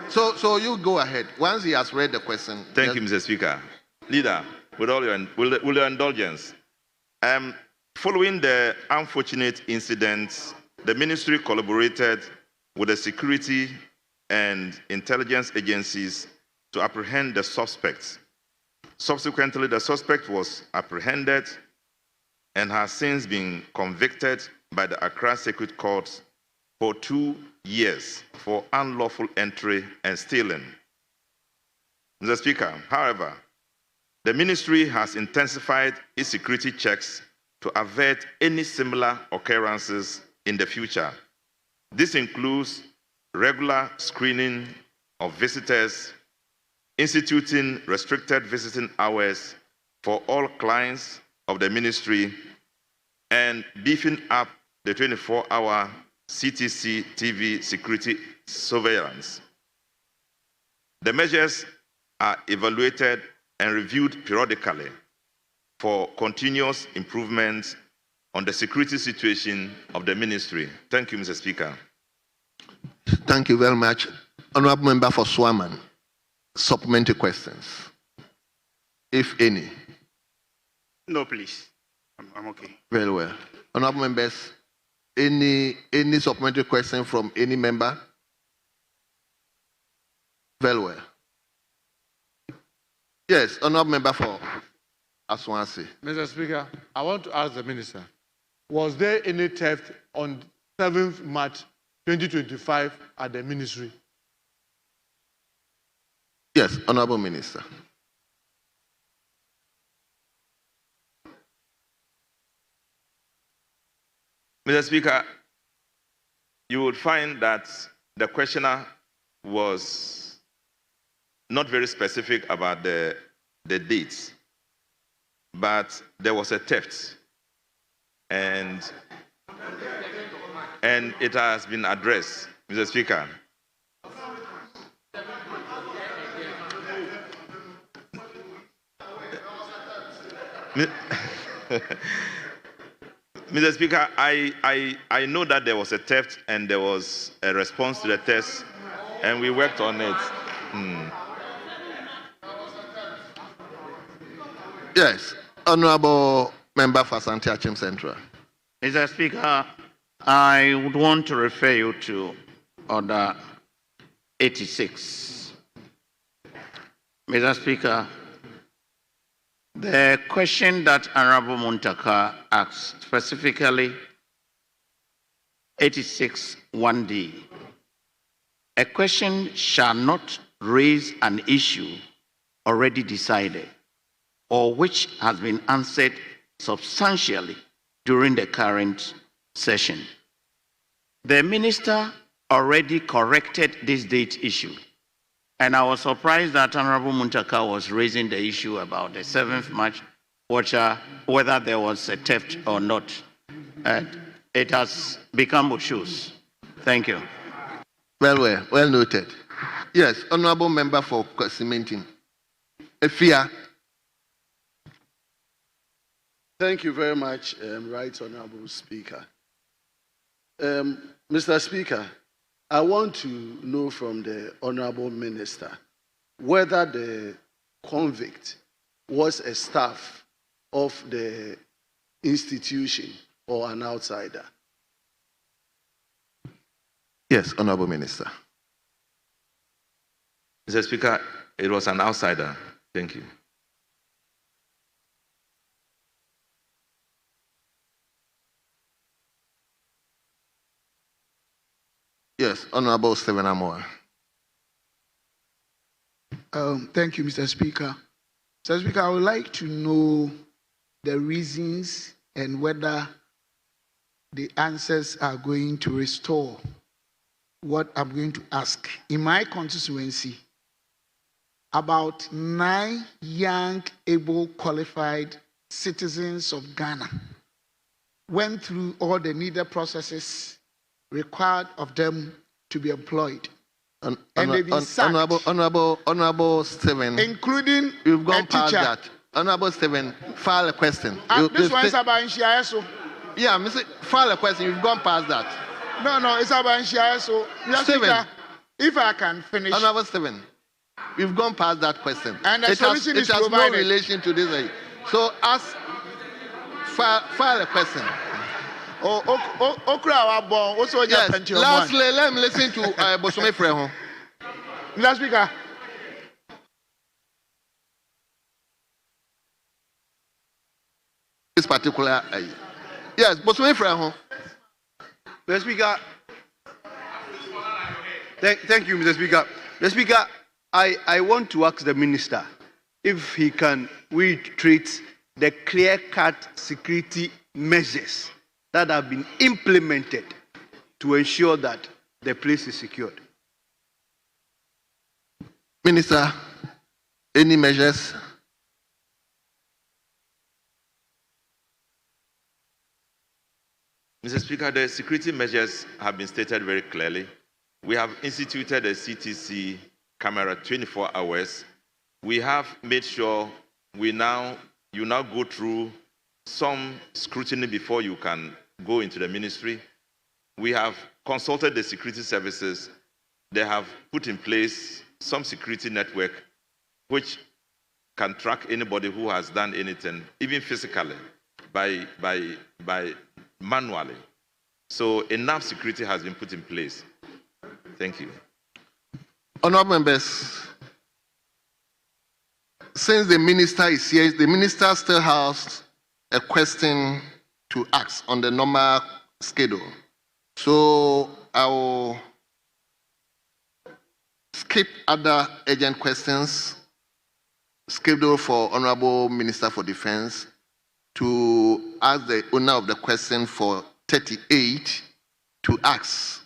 Speaker 11: So you go ahead. Once he has read the question.
Speaker 20: Thank you, Mr. Speaker. Leader, with all your indulgence, following the unfortunate incident, the ministry collaborated with the security and intelligence agencies to apprehend the suspects. Subsequently, the suspect was apprehended and has since been convicted by the Accra Circuit Court for 2 years for unlawful entry and stealing. Mr. Speaker, however, the ministry has intensified its security checks to avert any similar occurrences in the future. This includes regular screening of visitors, instituting restricted visiting hours for all clients of the ministry, and beefing up the 24-hour CTC TV security surveillance. The measures are evaluated and reviewed periodically for continuous improvements on the security situation of the ministry. Thank you, Mr. Speaker.
Speaker 11: Thank you very much. Honorable Member for Swaman, supplementary questions, if any.
Speaker 14: No, please. I'm okay.
Speaker 11: Very well. Honorable members, any supplementary question from any member? Very well. Yes, honorable member for Aswansi.
Speaker 3: Mr. Speaker, I want to ask the minister, was there any theft on 7th March 2025 at the ministry?
Speaker 11: Yes, honorable minister.
Speaker 20: Mr. Speaker, you would find that the questioner was not very specific about the dates, but there was a theft, and it has been addressed, Mr. Speaker. Mr. Speaker, I know that there was a theft and there was a response to the theft, and we worked on it.
Speaker 11: Yes, honorable member for Asante Achim Central.
Speaker 2: Mr. Speaker, I would want to refer you to Order 86. Mr. Speaker, the question that Honorable Muntaka asked, specifically 86(1)(d), a question shall not raise an issue already decided or which has been answered substantially during the current session. The minister already corrected this date issue, and I was surprised that Honorable Muntaka was raising the issue about the 7th March, whether there was a theft or not. It has become obtuse. Thank you.
Speaker 11: Well noted. Yes, honorable member for cementing. Efia.
Speaker 4: Thank you very much, Right Honorable Speaker. Mr. Speaker, I want to know from the Honorable Minister whether the convict was a staff of the institution or an outsider.
Speaker 11: Yes, Honorable Minister.
Speaker 20: Mr. Speaker, it was an outsider. Thank you.
Speaker 11: Yes, Honorable Stephen Amoa.
Speaker 23: Thank you, Mr. Speaker. Mr. Speaker, I would like to know the reasons and whether the answers are going to restore what I'm going to ask. In my constituency, about 9 young, able, qualified citizens of Ghana went through all the needed processes required of them to be employed. And they've been sacked.
Speaker 11: Honorable Stephen.
Speaker 23: Including
Speaker 11: you've gone
Speaker 23: a
Speaker 11: past
Speaker 23: teacher.
Speaker 11: that. Honorable Stephen, file a question.
Speaker 23: This one is about Nshiaeso.
Speaker 11: Yeah, Mr. File a question. You've gone past that.
Speaker 23: No, it's about Nshiaeso.
Speaker 11: Stephen,
Speaker 23: if I can finish.
Speaker 11: Honorable Stephen, we've gone past that question.
Speaker 23: And the solution is provided.
Speaker 11: It has no relation to this. So ask, file a question. Yes. Lastly, let me listen to Bosome Freho.
Speaker 23: Mr. Speaker.
Speaker 11: This particular, yes, Bosome Freho.
Speaker 13: Mr. Speaker, thank you, Mr. Speaker. Mr. Speaker, I want to ask the minister if he can reiterate the clear-cut security measures that have been implemented to ensure that the place is secured.
Speaker 11: Minister, any measures?
Speaker 20: Mr. Speaker, the security measures have been stated very clearly. We have instituted a CTC camera 24 hours. We have made sure you now go through some scrutiny before you can go into the ministry. We have consulted the security services. They have put in place some security network which can track anybody who has done anything, even physically, by manually. So enough security has been put in place. Thank you.
Speaker 11: Honorable members, since the minister is here, the minister still has a question to ask on the normal schedule. So I will skip other urgent questions scheduled for Honorable Minister for Defense to ask the owner of the question for 38 to ask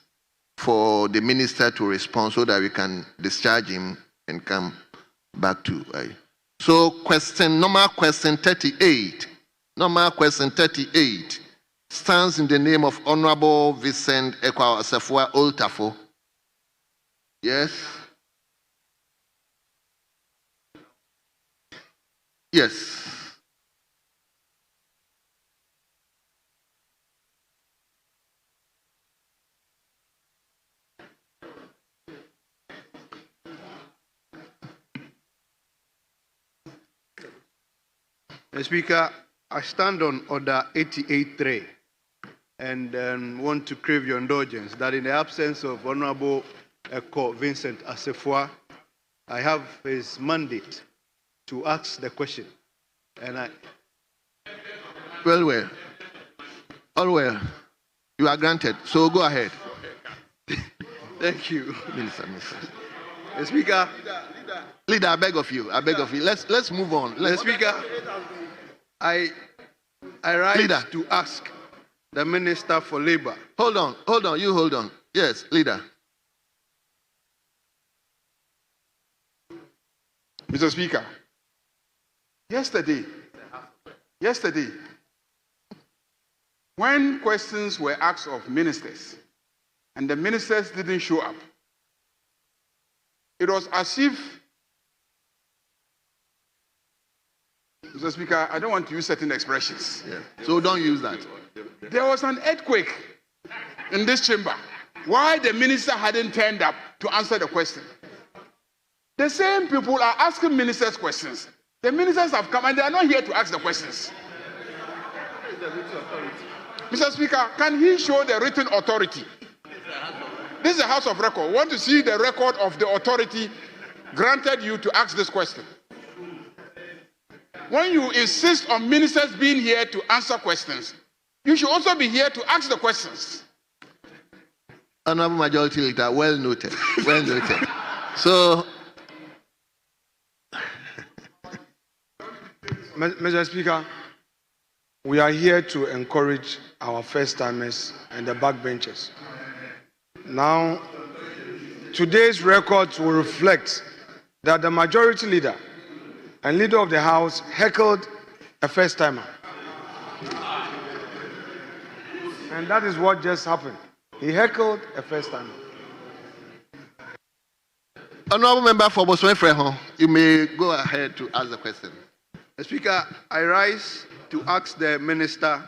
Speaker 11: for the minister to respond so that we can discharge him and come back to. So normal question 38. Normal question 38 stands in the name of Honorable Vincent Ekwa Asafua Oltafo. Yes. Yes.
Speaker 13: Mr. Speaker, I stand on Order 88.3 and want to crave your indulgence that in the absence of Honorable Eko Vincent Asafua, I have his mandate to ask the question. And I.
Speaker 11: Well. All well. You are granted. So go ahead.
Speaker 13: Thank you.
Speaker 11: Minister.
Speaker 13: Mr. Speaker.
Speaker 11: Leader, I beg of you. Let's move on.
Speaker 13: Mr. Speaker, I rise to ask the Minister for Labor.
Speaker 11: Hold on. You hold on. Yes, Leader.
Speaker 15: Mr. Speaker, yesterday, when questions were asked of ministers and the ministers didn't show up, it was as if, Mr. Speaker, I don't want to use certain expressions.
Speaker 11: Yeah. So don't use that.
Speaker 15: There was an earthquake in this chamber. Why the minister hadn't turned up to answer the question? The same people are asking ministers questions. The ministers have come and they are not here to ask the questions. Mr. Speaker, can he show the written authority? This is a House of Record. We want to see the record of the authority granted you to ask this question. When you insist on ministers being here to answer questions, you should also be here to ask the questions.
Speaker 11: Honorable Majority Leader, well noted. Well noted. So,
Speaker 9: Mr. Speaker, we are here to encourage our first-timers and the backbenchers. Now, today's records will reflect that the majority leader and leader of the House heckled a first-timer. And that is what just happened. He heckled a first-timer.
Speaker 11: Honorable Member for Boswefreho, you may go ahead to ask the question.
Speaker 13: Mr. Speaker, I rise to ask the Minister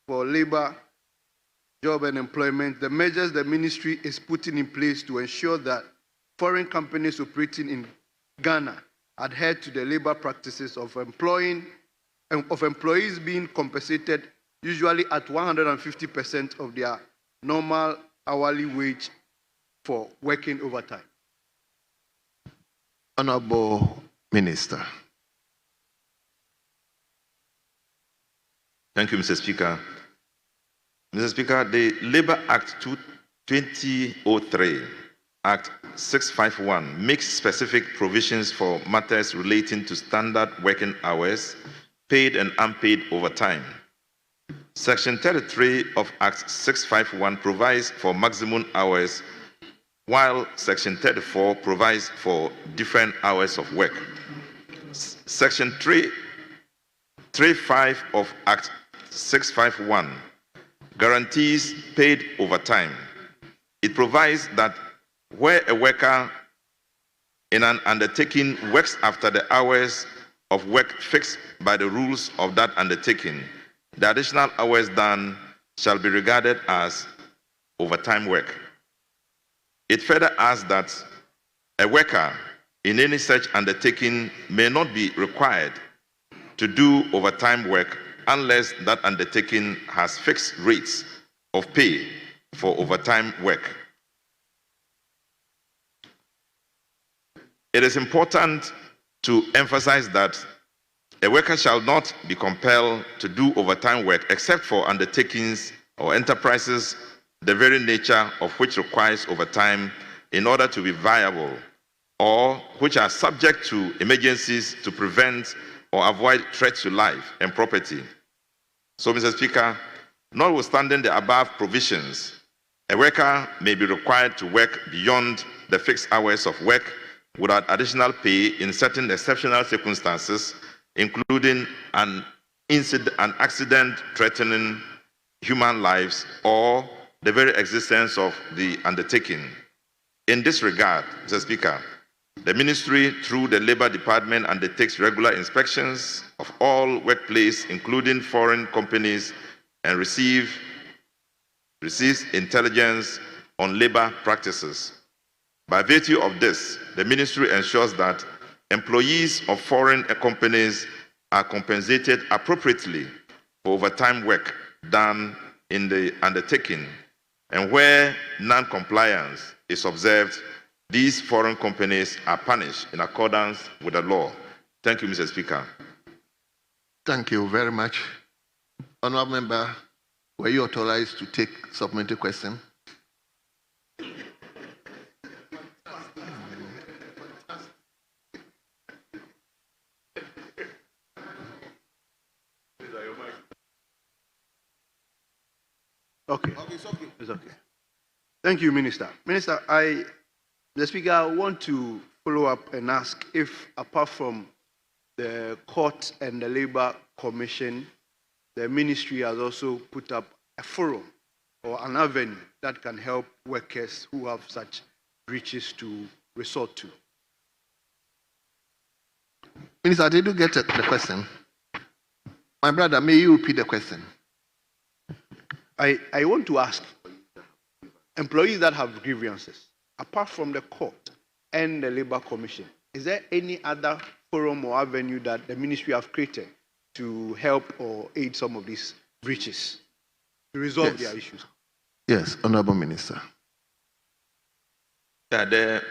Speaker 13: for Labor, Job and Employment the measures the ministry is putting in place to ensure that foreign companies operating in Ghana adhere to the labor practices of employees being compensated usually at 150% of their normal hourly wage for working overtime.
Speaker 11: Honorable Minister.
Speaker 20: Thank you, Mr. Speaker. Mr. Speaker, the Labor Act 2003, Act 651, makes specific provisions for matters relating to standard working hours, paid and unpaid overtime. Section 33 of Act 651 provides for maximum hours, while Section 34 provides for different hours of work. Section 335 of Act 651 guarantees paid overtime. It provides that where a worker in an undertaking works after the hours of work fixed by the rules of that undertaking, the additional hours done shall be regarded as overtime work. It further adds that a worker in any such undertaking may not be required to do overtime work unless that undertaking has fixed rates of pay for overtime work. It is important to emphasize that a worker shall not be compelled to do overtime work except for undertakings or enterprises the very nature of which requires overtime in order to be viable, or which are subject to emergencies to prevent or avoid threats to life and property. So, Mr. Speaker, notwithstanding the above provisions, a worker may be required to work beyond the fixed hours of work without additional pay in certain exceptional circumstances, including an accident threatening human lives or the very existence of the undertaking. In this regard, Mr. Speaker, the Ministry, through the Labour Department, undertakes regular inspections of all workplaces, including foreign companies, and receives intelligence on labour practices. By virtue of this, the Ministry ensures that employees of foreign companies are compensated appropriately for overtime work done in the undertaking, and where non-compliance is observed, these foreign companies are punished in accordance with the law. Thank you, Mr. Speaker.
Speaker 11: Thank you very much. Honourable Member, were you authorized to take supplementary question?
Speaker 13: Okay. It's okay. Thank you, Minister. Minister, the Speaker, I want to follow up and ask if, apart from the court and the Labour Commission, the Ministry has also put up a forum or an avenue that can help workers who have such breaches to resort to.
Speaker 11: Minister, did you get the question? My brother, may you repeat the question?
Speaker 13: I want to ask, employees that have grievances, apart from the court and the Labour Commission, is there any other forum or avenue that the Ministry have created to help or aid some of these breaches, to resolve their issues?
Speaker 11: Yes, Honourable Minister.
Speaker 20: The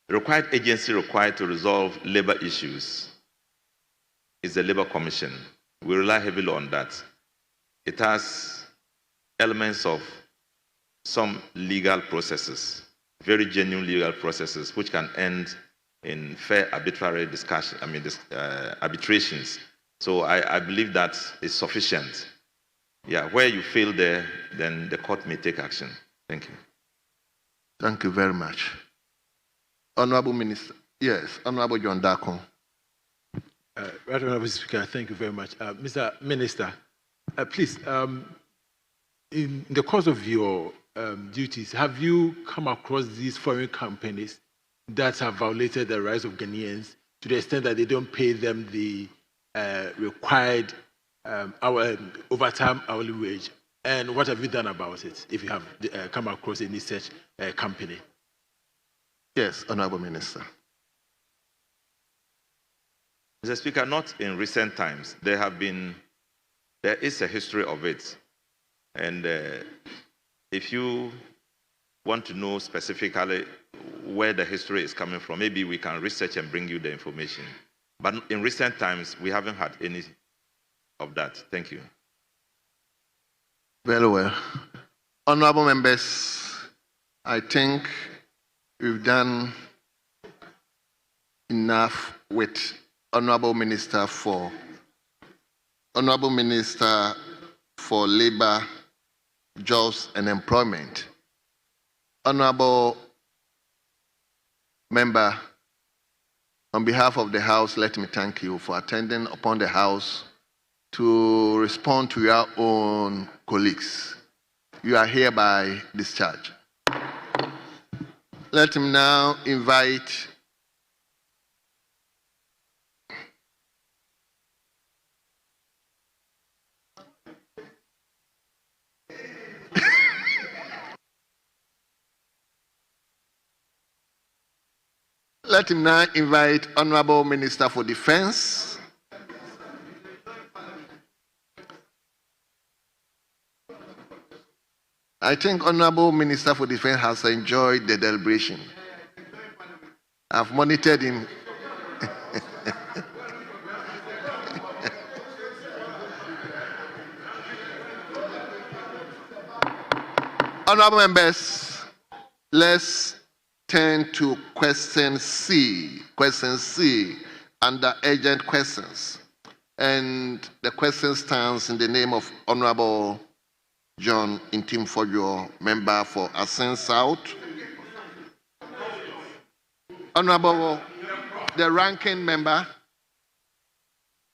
Speaker 20: required agency required to resolve labour issues is the Labour Commission. We rely heavily on that. It has elements of some legal processes, very genuine legal processes, which can end in fair arbitrary discussion, arbitrations. So I believe that is sufficient. Yeah, where you fail there, then the court may take action. Thank you.
Speaker 11: Thank you very much. Honourable Minister. Yes, Honourable John Darko.
Speaker 8: Right, Honourable Speaker, thank you very much. Mr. Minister, please, in the course of your duties, have you come across these foreign companies that have violated the rights of Ghanaians to the extent that they don't pay them the required overtime hourly wage? And what have you done about it, if you have come across any such company?
Speaker 11: Yes, Honourable Minister.
Speaker 20: Mr. Speaker, not in recent times. There is a history of it. And if you want to know specifically where the history is coming from, maybe we can research and bring you the information. But in recent times, we haven't had any of that. Thank you.
Speaker 11: Very well. Honourable members, I think we've done enough with Honourable Minister for Labour, Jobs and Employment. Honourable Member, on behalf of the House, let me thank you for attending upon the House to respond to your own colleagues. You are hereby discharged. Let me now invite Let him now invite Honorable Minister for Defense. I think Honorable Minister for Defense has enjoyed the deliberation. I've monitored him. Honorable members, let's turn to question C. Question C under urgent questions. And the question stands in the name of Honorable John Intimfodio, member for Asen South. Honorable, the ranking member,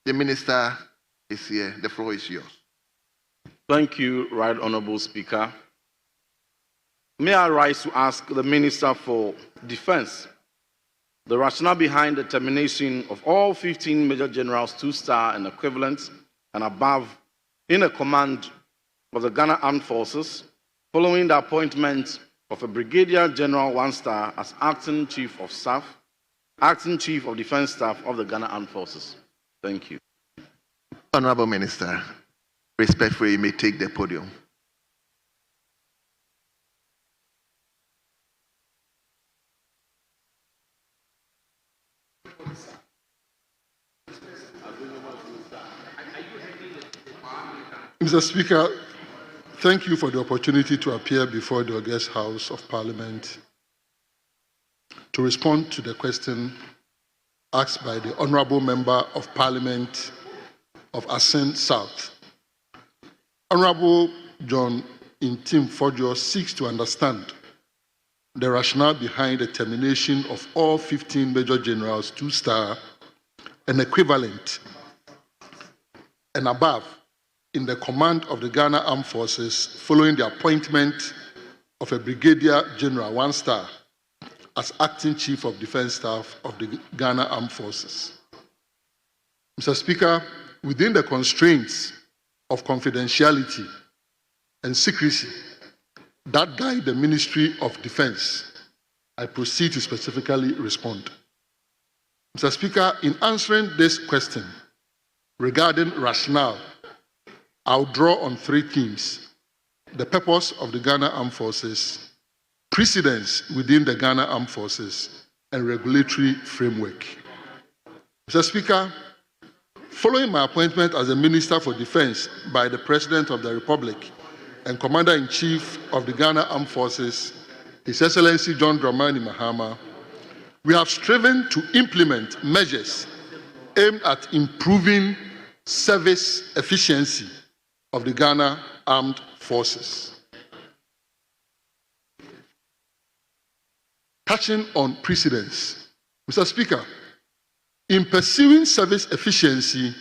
Speaker 11: the minister is here. The floor is yours.
Speaker 7: Thank you, Right Honorable Speaker. May I rise to ask the Minister for Defense the rationale behind the termination of all 15 Major Generals 2-star and equivalent and above in a command of the Ghana Armed Forces following the appointment of a Brigadier General 1-star as Acting Chief of Staff, Acting Chief of Defense Staff of the Ghana Armed Forces. Thank you.
Speaker 11: Honorable Minister, respectfully, you may take the podium.
Speaker 10: Mr. Speaker, thank you for the opportunity to appear before the August House of Parliament to respond to the question asked by the Honourable Member of Parliament of Asen South. Honourable John Intimfodio seeks to understand the rationale behind the termination of all 15 Major Generals 2-star and equivalent and above in the command of the Ghana Armed Forces following the appointment of a Brigadier General 1-star as Acting Chief of Defense Staff of the Ghana Armed Forces. Mr. Speaker, within the constraints of confidentiality and secrecy that guide the Ministry of Defense, I proceed to specifically respond. Mr. Speaker, in answering this question regarding rationale, I'll draw on 3 themes: the purpose of the Ghana Armed Forces, precedence within the Ghana Armed Forces, and regulatory framework. Mr. Speaker, following my appointment as the Minister for Defense by the President of the Republic and Commander-in-Chief of the Ghana Armed Forces, His Excellency John Dramani Mahama, we have striven to implement measures aimed at improving service efficiency of the Ghana Armed Forces. Touching on precedence, Mr. Speaker, in pursuing service efficiency,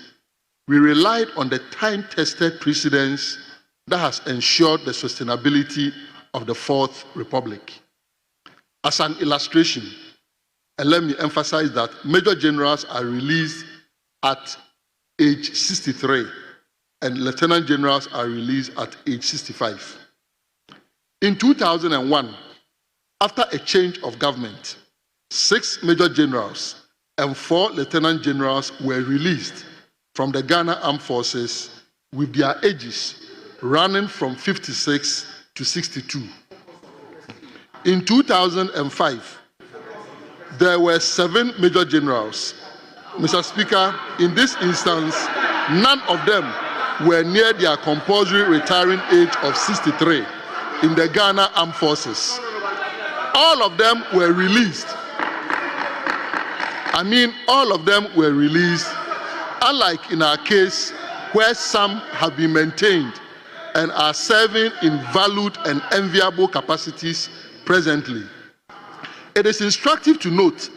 Speaker 10: we relied on the time-tested precedence that has ensured the sustainability of the Fourth Republic. As an illustration, and let me emphasize that Major Generals are released at age 63 and Lieutenant Generals are released at age 65. In 2001, after a change of government, 6 Major Generals and 4 Lieutenant Generals were released from the Ghana Armed Forces with their ages running from 56 to 62. In 2005, there were 7 Major Generals. Mr. Speaker, in this instance, none of them were near their compulsory retiring age of 63 in the Ghana Armed Forces. All of them were released. All of them were released, unlike in our case, where some have been maintained and are serving in valued and enviable capacities presently. It is instructive to note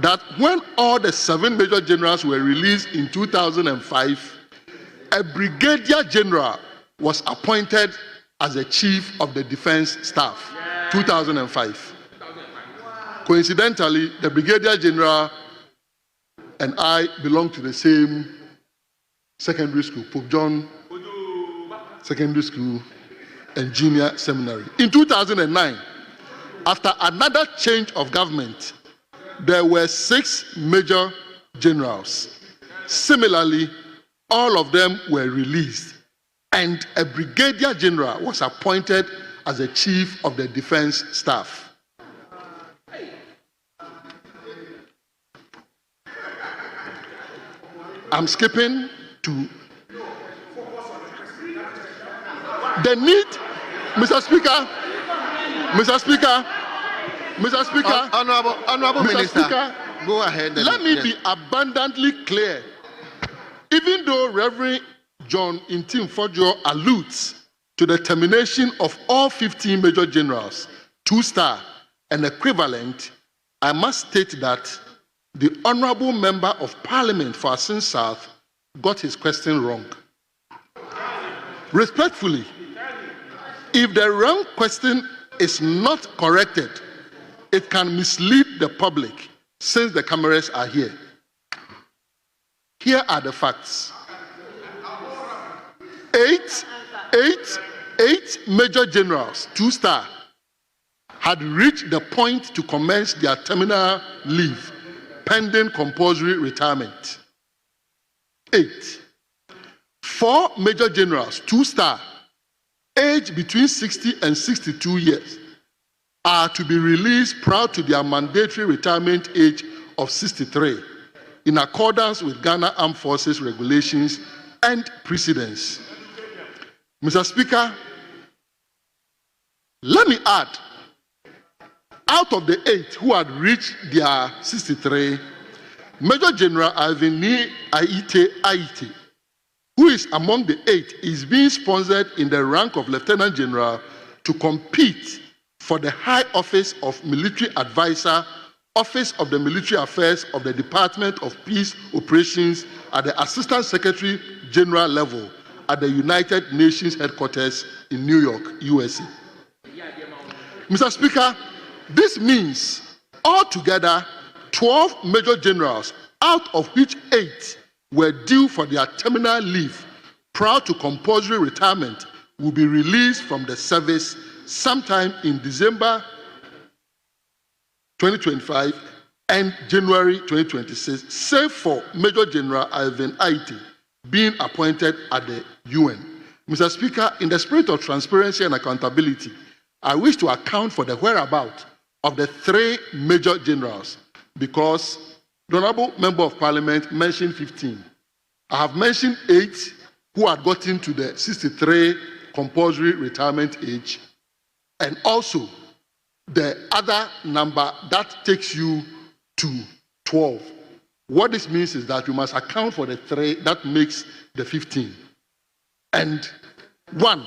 Speaker 10: that when all the 7 Major Generals were released in 2005, a Brigadier General was appointed as the Chief of the Defense Staff, 2005. Coincidentally, the Brigadier General and I belong to the same secondary school, Pope John Secondary School and Junior Seminary. In 2009, after another change of government, there were 6 major generals. Similarly, all of them were released, and a brigadier general was appointed as the chief of the defense staff. I'm skipping to the need, Mr. Speaker,
Speaker 11: Honorable Minister,
Speaker 10: Speaker,
Speaker 11: go ahead.
Speaker 10: Let me be abundantly clear. Even though Reverend John Intim Fojo alludes to the termination of all 15 major generals, 2-star and equivalent, I must state that the Honorable Member of Parliament for Asin South got his question wrong. Respectfully, if the wrong question is not corrected, it can mislead the public since the cameras are here. Here are the facts. Eight major generals, 2-star, had reached the point to commence their terminal leave pending compulsory retirement. 8. 4 major generals, 2-star, aged between 60 and 62 years, are to be released prior to their mandatory retirement age of 63, in accordance with Ghana Armed Forces regulations and precedents. Mr. Speaker, let me add, out of the 8 who had reached their 63, Major General Aveni Aite, who is among the 8, is being sponsored in the rank of Lieutenant General to compete for the high office of Military Advisor, Office of the Military Affairs of the Department of Peace Operations at the Assistant Secretary General level at the United Nations headquarters in New York, USA. Mr. Speaker, this means altogether 12 major generals, out of which 8 were due for their terminal leave prior to compulsory retirement, will be released from the service sometime in December 2025 and January 2026, save for Major General Ivan Aite being appointed at the UN. Mr. Speaker, in the spirit of transparency and accountability, I wish to account for the whereabouts of the 3 major generals, because the Honorable Member of Parliament mentioned 15. I have mentioned 8 who had gotten to the 63 compulsory retirement age, and also the other number that takes you to 12. What this means is that you must account for the 3 that makes the 15. And 1,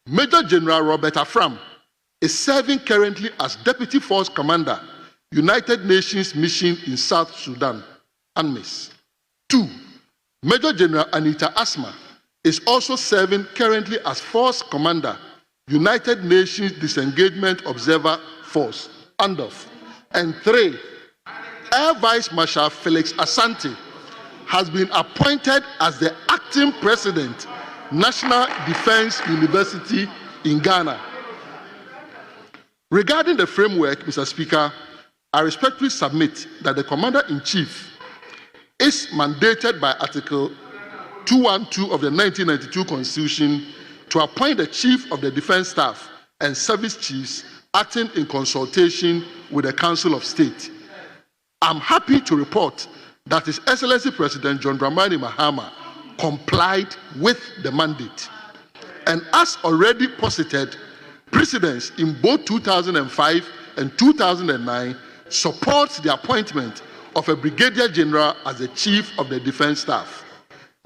Speaker 10: Major General Robert Afram is serving currently as Deputy Force Commander, United Nations Mission in South Sudan, UNMISS. 2, Major General Anita Asma is also serving currently as Force Commander, United Nations Disengagement Observer Force, UNDOF. And 3, Air Vice Marshal Felix Asante has been appointed as the Acting President, National Defense University in Ghana. Regarding the framework, Mr. Speaker, I respectfully submit that the Commander-in-Chief is mandated by Article 212 of the 1992 Constitution to appoint the Chief of the Defense Staff and Service Chiefs acting in consultation with the Council of State. I'm happy to report that His Excellency President John Dramani Mahama complied with the mandate. And as already posited, precedents in both 2005 and 2009 supports the appointment of a Brigadier General as the Chief of the Defense Staff.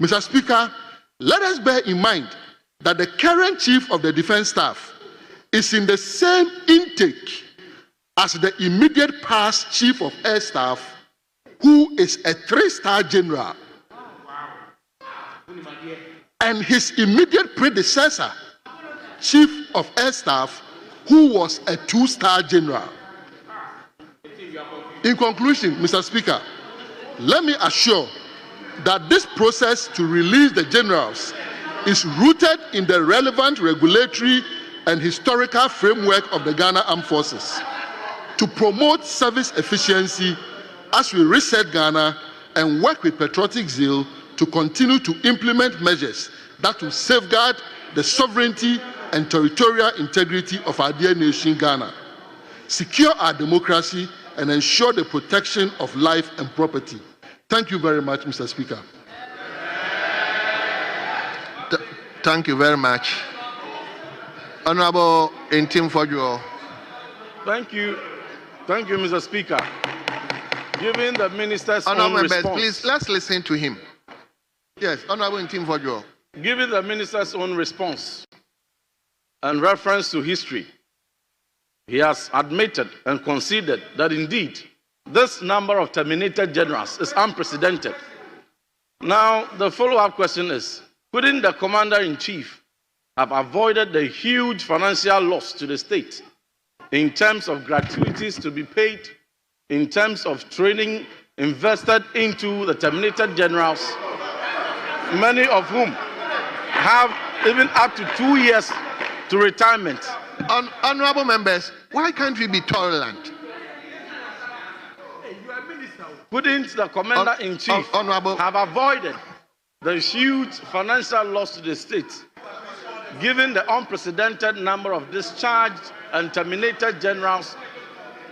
Speaker 10: Mr. Speaker, let us bear in mind that the current Chief of the Defense Staff is in the same intake as the immediate past Chief of Air Staff, who is a 3-star general, and his immediate predecessor, Chief of Air Staff, who was a 2-star general. In conclusion, Mr. Speaker, let me assure that this process to release the generals is rooted in the relevant regulatory and historical framework of the Ghana Armed Forces. to promote service efficiency as we reset Ghana and work with patriotic zeal to continue to implement measures that will safeguard the sovereignty and territorial integrity of our dear nation, Ghana, secure our democracy, and ensure the protection of life and property. Thank you very much, Mr. Speaker.
Speaker 11: Thank you very much. Honorable Intim Fojo.
Speaker 7: Thank you. Thank you, Mr. Speaker. Given the minister's
Speaker 11: Honorable
Speaker 7: own
Speaker 11: members,
Speaker 7: response,
Speaker 11: please, let's listen to him. Yes, Honorable Intim Fojo.
Speaker 7: given the minister's own response and reference to history, he has admitted and conceded that indeed this number of terminated generals is unprecedented. Now, the follow-up question is, couldn't the commander-in-chief have avoided the huge financial loss to the state in terms of gratuities to be paid, in terms of training invested into the terminated generals, many of whom have even up to 2 years to retirement?
Speaker 11: Honorable members, why can't we be tolerant?
Speaker 7: Couldn't the commander-in-chief have avoided the huge financial loss to the state, given the unprecedented number of discharged and terminated generals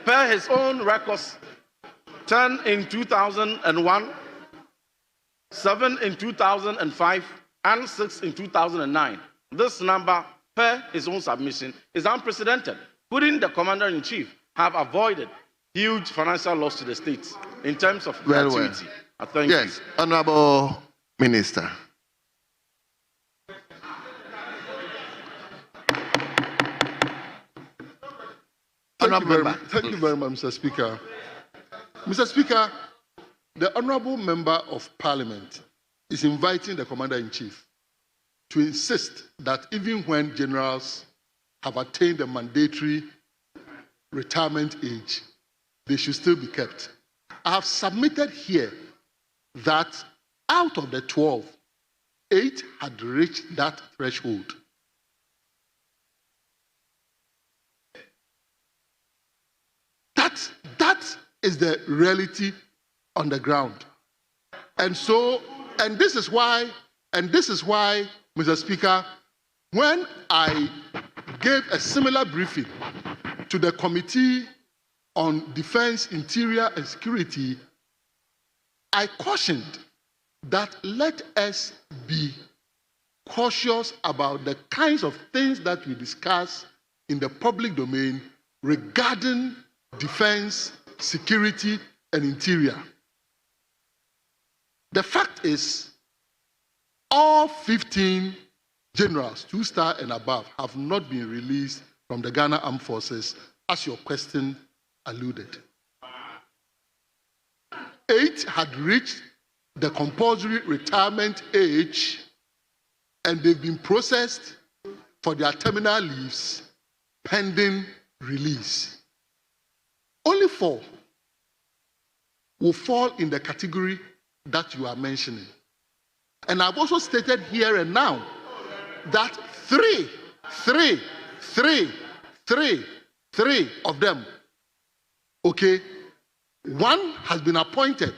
Speaker 7: per his own records, 10 in 2001, 7 in 2005, and 6 in 2009. This number, per his own submission, is unprecedented. Couldn't the commander-in-chief have avoided huge financial loss to the state in terms of gratuity? Thank you.
Speaker 11: Yes, Honorable Minister.
Speaker 10: Thank you very much, Mr. Speaker. Mr. Speaker, the Honorable Member of Parliament is inviting the Commander-in-Chief to insist that even when generals have attained the mandatory retirement age, they should still be kept. I have submitted here that out of the 12, 8 had reached that threshold. That is the reality on the ground. And this is why, Mr. Speaker, when I gave a similar briefing to the Committee on Defense, Interior and Security, I cautioned that let us be cautious about the kinds of things that we discuss in the public domain regarding defense, security, and interior. The fact is, all 15 generals, 2-star and above, have not been released from the Ghana Armed Forces, as your question alluded. 8 had reached the compulsory retirement age, and they've been processed for their terminal leaves pending release. Only 4 will fall in the category that you are mentioning. And I've also stated here and now that 3 of them, okay, 1 has been appointed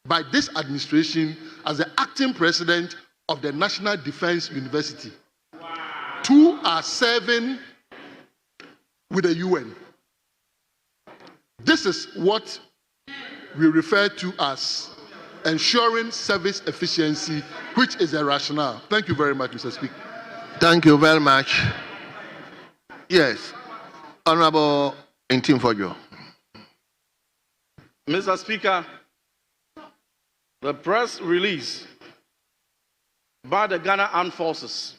Speaker 10: by this administration as the acting president of the National Defense University. 2 are serving with the UN. This is what we refer to as ensuring service efficiency, which is a rationale. Thank you very much, Mr. Speaker.
Speaker 11: Thank you very much. Yes, Honorable Intim Fojo.
Speaker 7: Mr. Speaker, the press release by the Ghana Armed Forces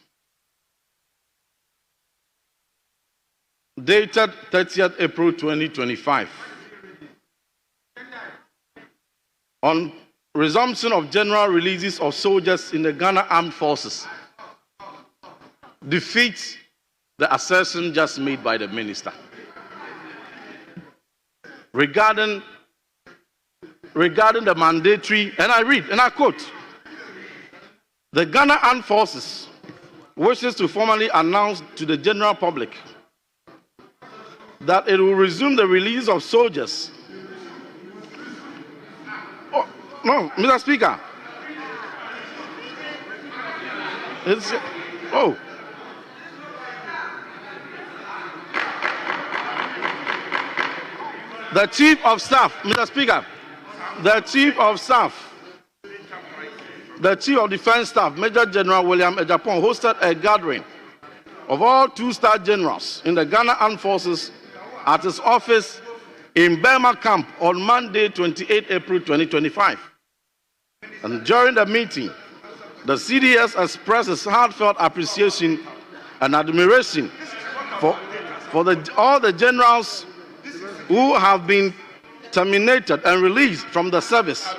Speaker 7: dated 30th April 2025 on resumption of general releases of soldiers in the Ghana Armed Forces defeats the assertion just made by the minister regarding the mandatory, and I read, and I quote, the Ghana Armed Forces wishes to formally announce to the general public that it will resume the release of soldiers. Oh, no, Mr. Speaker. Oh. The Chief of Staff, Mr. Speaker, the Chief of Staff, the Chief of Defense Staff, Major General William Ejapon, hosted a gathering of all two-star generals in the Ghana Armed Forces at his office in Burma Camp on Monday, 28 April 2025. And during the meeting, the CDS expressed its heartfelt appreciation and admiration for all the generals who have been terminated and released from the service,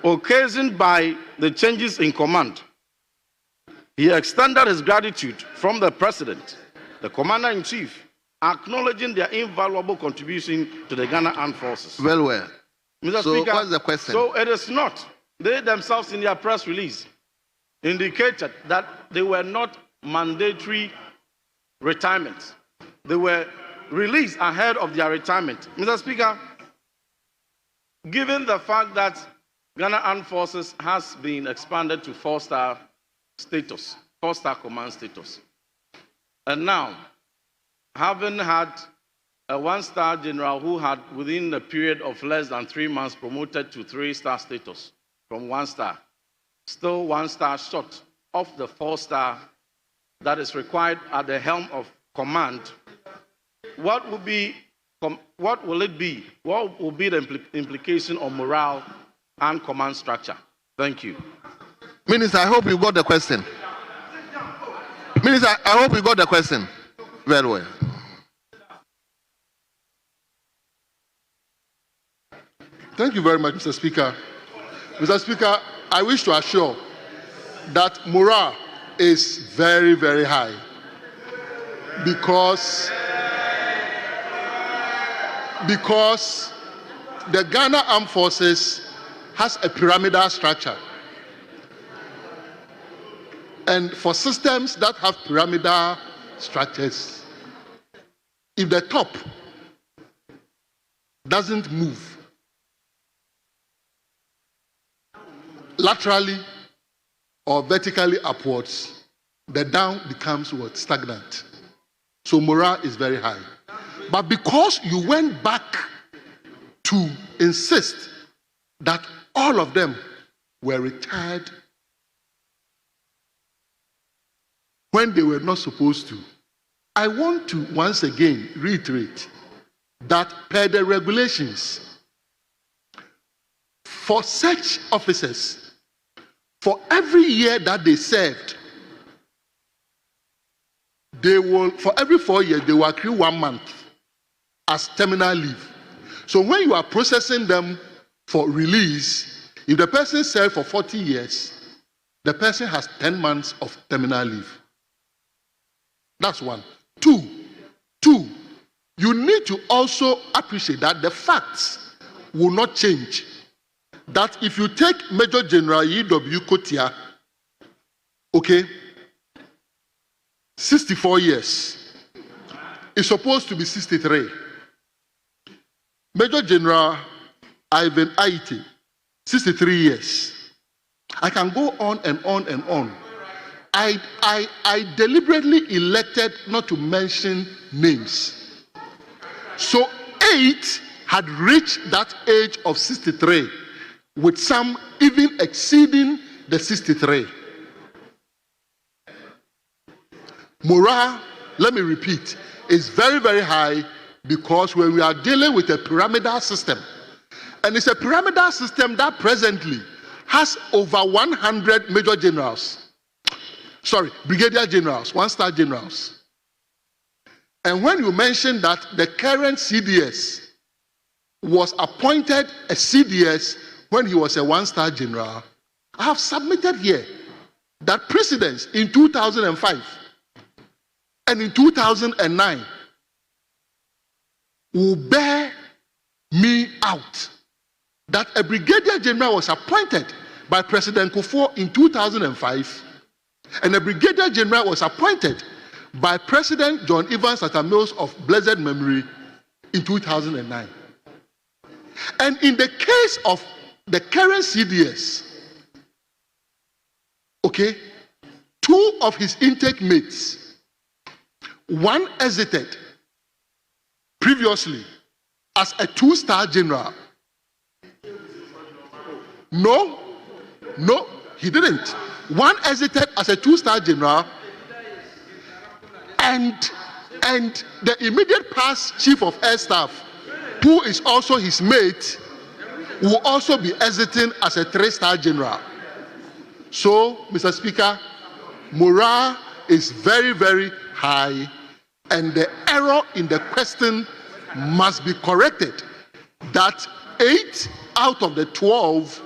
Speaker 7: occasioned by the changes in command. He extended his gratitude from the President, the Commander-in-Chief, acknowledging their invaluable contribution to the Ghana Armed Forces.
Speaker 11: Well.
Speaker 7: Mr.
Speaker 11: So
Speaker 7: Speaker,
Speaker 11: what's the question?
Speaker 7: So it is not. They themselves in their press release indicated that they were not mandatory retirements. They were released ahead of their retirement. Mr. Speaker, given the fact that Ghana Armed Forces has been expanded to four-star status, four-star command status, and now, having had a one-star general who had, within a period of less than 3 months, promoted to three-star status from one-star, still one-star short of the four-star that is required at the helm of command, what will it be? What will be the implication on morale and command structure? Thank you.
Speaker 11: Minister, I hope you got the question. Minister, I hope you got the question. Very well.
Speaker 10: Thank you very much, Mr. Speaker. Mr. Speaker, I wish to assure that morale is very, very high because the Ghana Armed Forces has a pyramidal structure. And for systems that have pyramidal structures, if the top doesn't move laterally or vertically upwards, the down becomes stagnant. So morale is very high. But because you went back to insist that all of them were retired when they were not supposed to, I want to once again reiterate that per the regulations, for such officers, for every year that they served, they will, for every 4 years, they will accrue 1 month as terminal leave. So when you are processing them for release, if the person served for 40 years, the person has 10 months of terminal leave. That's one. Two, you need to also appreciate that the facts will not change. That if you take Major General E.W. Kotia, okay, 64 years, it's supposed to be 63. Major General Ivan Aite, 63 years. I can go on and on and on. I deliberately elected not to mention names. So 8 had reached that age of 63, with some even exceeding the 63. Morale, let me repeat, is very, very high because when we are dealing with a pyramidal system, and it's a pyramidal system that presently has over 100 major generals. Brigadier generals, one-star generals. And when you mention that the current CDS was appointed a CDS when he was a one-star general, I have submitted here that precedents in 2005 and in 2009 will bear me out that a brigadier general was appointed by President Kufuor in 2005, and a brigadier general was appointed by President John Evans Atta Mills of blessed memory in 2009. And in the case of the current CDS, okay, 2 of his intake mates, one exited previously as a 2-star general. No, he didn't. One exited as a 2-star general, and the immediate past chief of air staff, who is also his mate, will also be exiting as a 3-star general. So, Mr. Speaker, morale is very, very high, and the error in the question must be corrected, that 8 out of the 12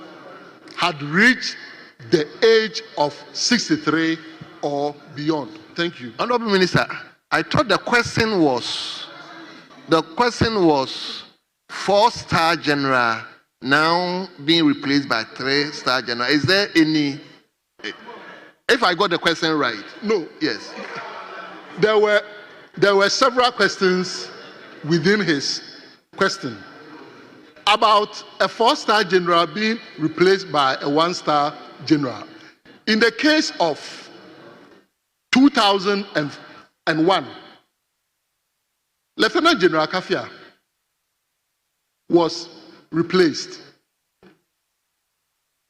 Speaker 10: had reached the age of 63 or beyond. Thank you.
Speaker 11: Honorable Minister, I thought the question was 4-star general now being replaced by 3-star general. Is there any, if I got the question right?
Speaker 10: No.
Speaker 11: Yes.
Speaker 10: There were several questions within his question about a 4-star general being replaced by a 1-star general. In the case of 2001, Lieutenant General Kafia was replaced.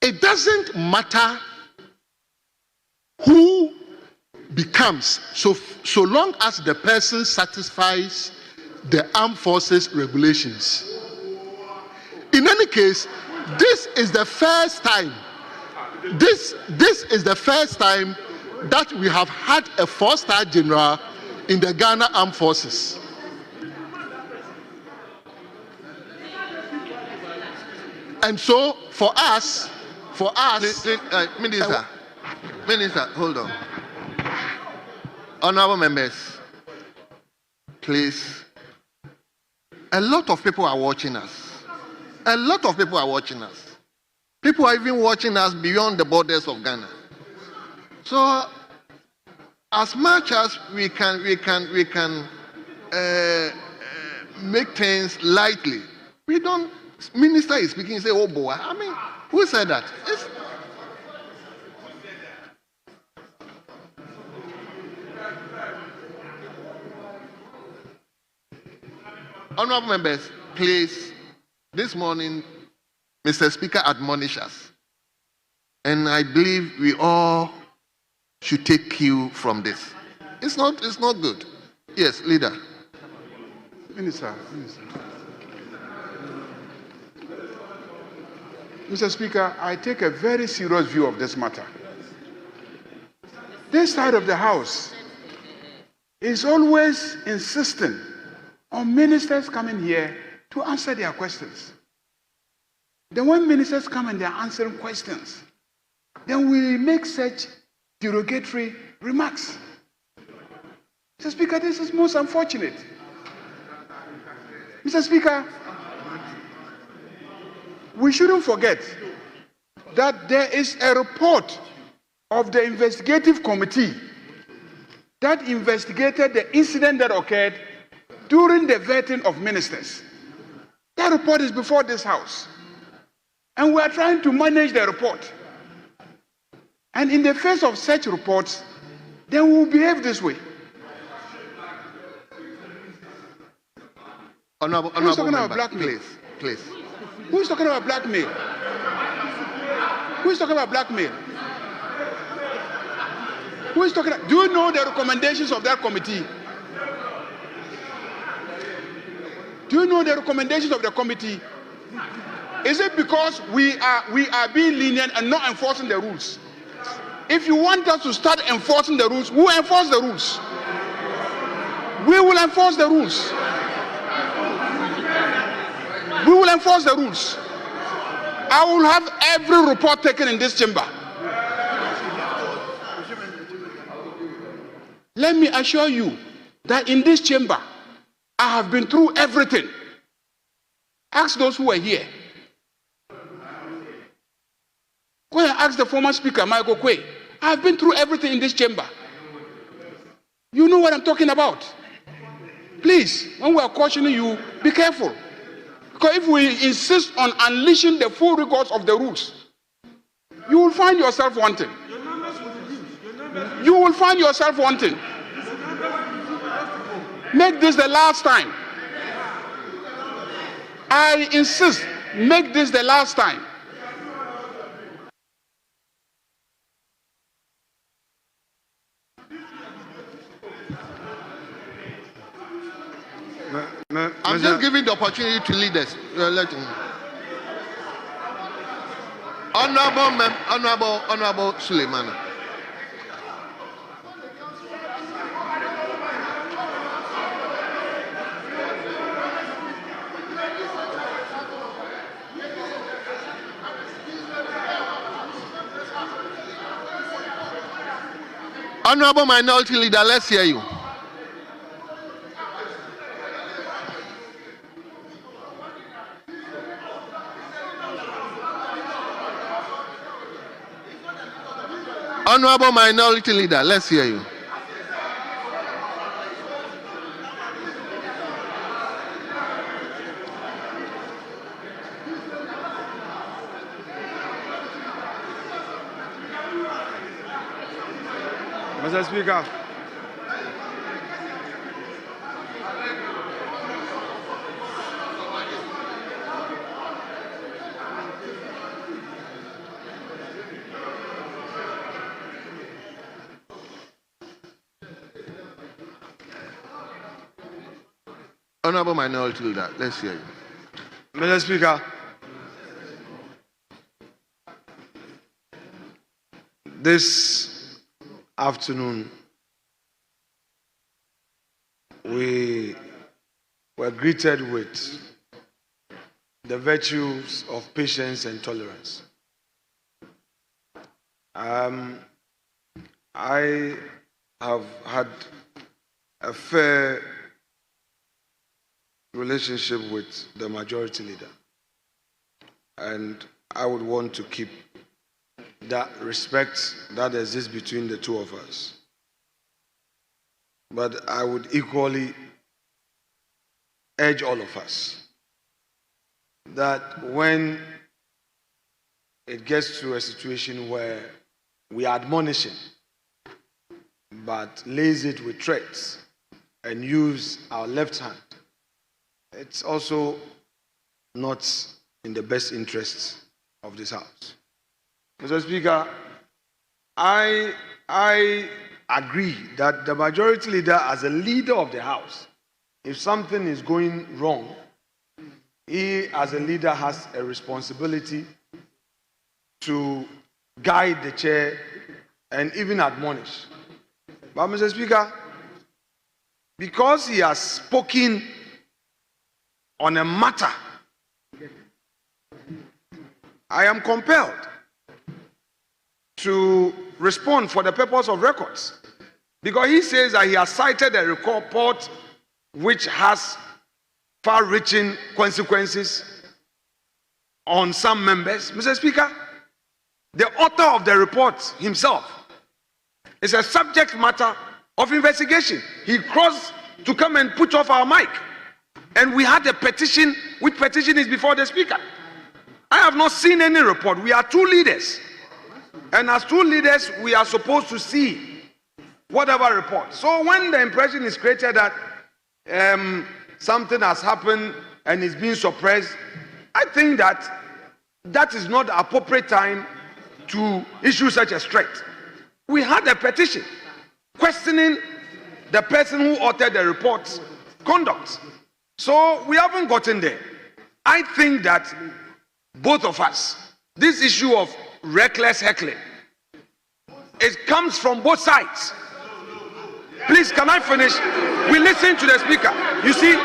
Speaker 10: It doesn't matter who becomes, so long as the person satisfies the armed forces regulations. In any case, this is the first time that we have had a 4-star general in the Ghana Armed Forces. And so, for us,
Speaker 11: Minister, hold on. Honorable members, please. A lot of people are watching us. People are even watching us beyond the borders of Ghana. So, as much as we can make things lightly, we don't. Minister is speaking and say, "Oh boy," I mean, who said that? Honorable members, please. This morning, Mr. Speaker admonished us, and I believe we all should take cue from this. It's not good. Yes, leader.
Speaker 15: Minister. Mr. Speaker, I take a very serious view of this matter. This side of the House is always insisting on ministers coming here to answer their questions. Then when ministers come and they're answering questions, then we make such derogatory remarks. Mr. Speaker, this is most unfortunate. Mr. Speaker, we shouldn't forget that there is a report of the investigative committee that investigated the incident that occurred during the vetting of ministers. That report is before this House. And we are trying to manage the report. And in the face of such reports, then we will behave this way.
Speaker 11: Honorable
Speaker 15: Who's talking
Speaker 11: member,
Speaker 15: about blackmail?
Speaker 11: Please.
Speaker 15: Who's talking about blackmail? Who's talking about blackmail? Who is talking? Do you know the recommendations of that committee? Do you know the recommendations of the committee? Is it because we are being lenient and not enforcing the rules? If you want us to start enforcing the rules, we'll enforce the rules. We will enforce the rules. We will enforce the rules. I will have every report taken in this chamber. Let me assure you that in this chamber, I have been through everything. Ask those who were here. Go and ask the former speaker, Michael Quay. I have been through everything in this chamber.
Speaker 7: You know what I'm talking about. Please, when we are cautioning you, be careful. Because if we insist on unleashing the full rigors of the rules, you will find yourself wanting. You will find yourself wanting. Make this the last time. I insist, make this the last time.
Speaker 11: I'm just giving the opportunity to leaders. Let him. Honorable Suleiman. Honorable Minority Leader, let's hear you. Honorable Minority Leader, let's hear you.
Speaker 9: Mr. Speaker.
Speaker 11: Honorable Minority Leader, let's hear you.
Speaker 9: Mr. Speaker, this afternoon we were greeted with the virtues of patience and tolerance. I have had a fair relationship with the majority leader, and I would want to keep that respect that exists between the two of us. But I would equally urge all of us that when it gets to a situation where we are admonishing but lace it with threats and use our left hand, it's also not in the best interests of this House. Mr. Speaker, I agree that the majority leader, as a leader of the House, if something is going wrong, he as a leader has a responsibility to guide the chair and even admonish. But Mr. Speaker, because he has spoken on a matter, I am compelled to respond for the purpose of records. Because he says that he has cited a report which has far-reaching consequences on some members. Mr. Speaker, the author of the report himself is a subject matter of investigation. He crossed to come and put off our mic. And we had a petition, which petition is before the Speaker. I have not seen any report. We are two leaders. And as two leaders, we are supposed to see whatever report. So when the impression is created that something has happened and is being suppressed, I think that that is not the appropriate time to issue such a threat. We had a petition questioning the person who authored the report's conduct. So we haven't gotten there. I think that both of us, this issue of reckless heckling, it comes from both sides. Please, can I finish? We listen to the Speaker. You see,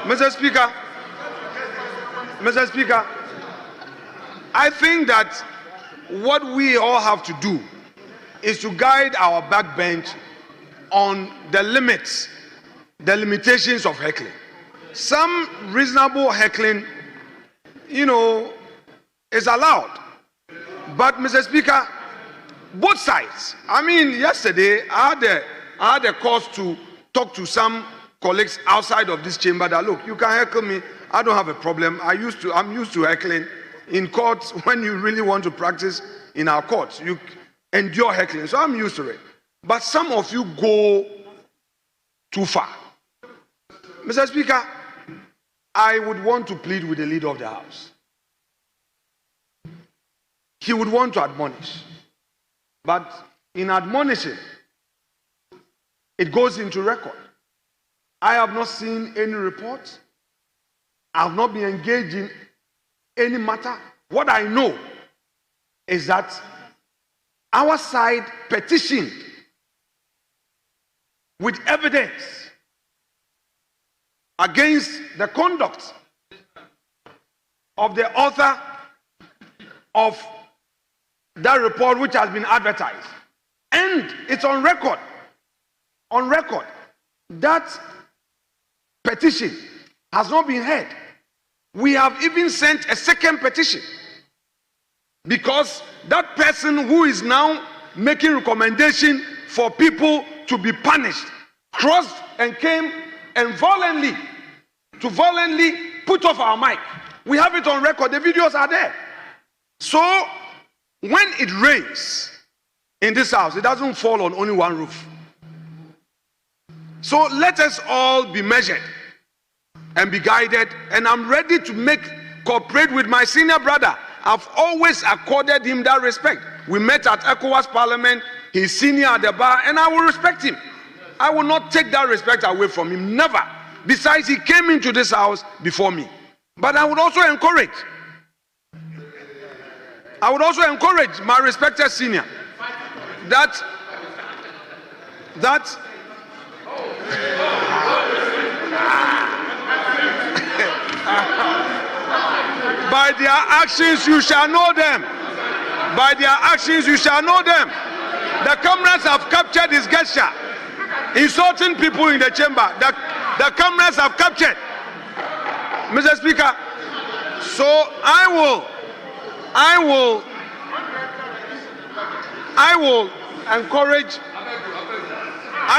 Speaker 9: Mr. Speaker, I think that what we all have to do is to guide our backbench on the limits, the limitations of heckling. Some reasonable heckling, is allowed. But, Mr. Speaker, both sides. I mean, yesterday I had a cause to talk to some colleagues outside of this chamber that, look, you can heckle me. I don't have a problem. I'm used to heckling in courts. When you really want to practice in our courts, you endure heckling. So I'm used to it. But some of you go too far. Mr. Speaker, I would want to plead with the leader of the House. He would want to admonish. But in admonishing, it goes into record. I have not seen any reports. I have not been engaged in any matter. What I know is that our side petitioned with evidence against the conduct of the author of that report which has been advertised. And it's on record. On record. That petition has not been heard. We have even sent a second petition because that person who is now making recommendation for people to be punished crossed and came and violently put off our mic. We have it on record. The videos are there. So when it rains in this house, it doesn't fall on only one roof. So let us all be measured and be guided. And I'm ready to cooperate with my senior brother. I've always accorded him that respect. We met at ECOWAS Parliament. He's senior at the bar, and I will respect him. I will not take that respect away from him. Never. Besides, he came into this house before me. But I would also encourage my respected senior that by their actions you shall know them. By their actions you shall know them. The cameras have captured his gesture, insulting people in the chamber. The cameras have captured. Mr. Speaker, so I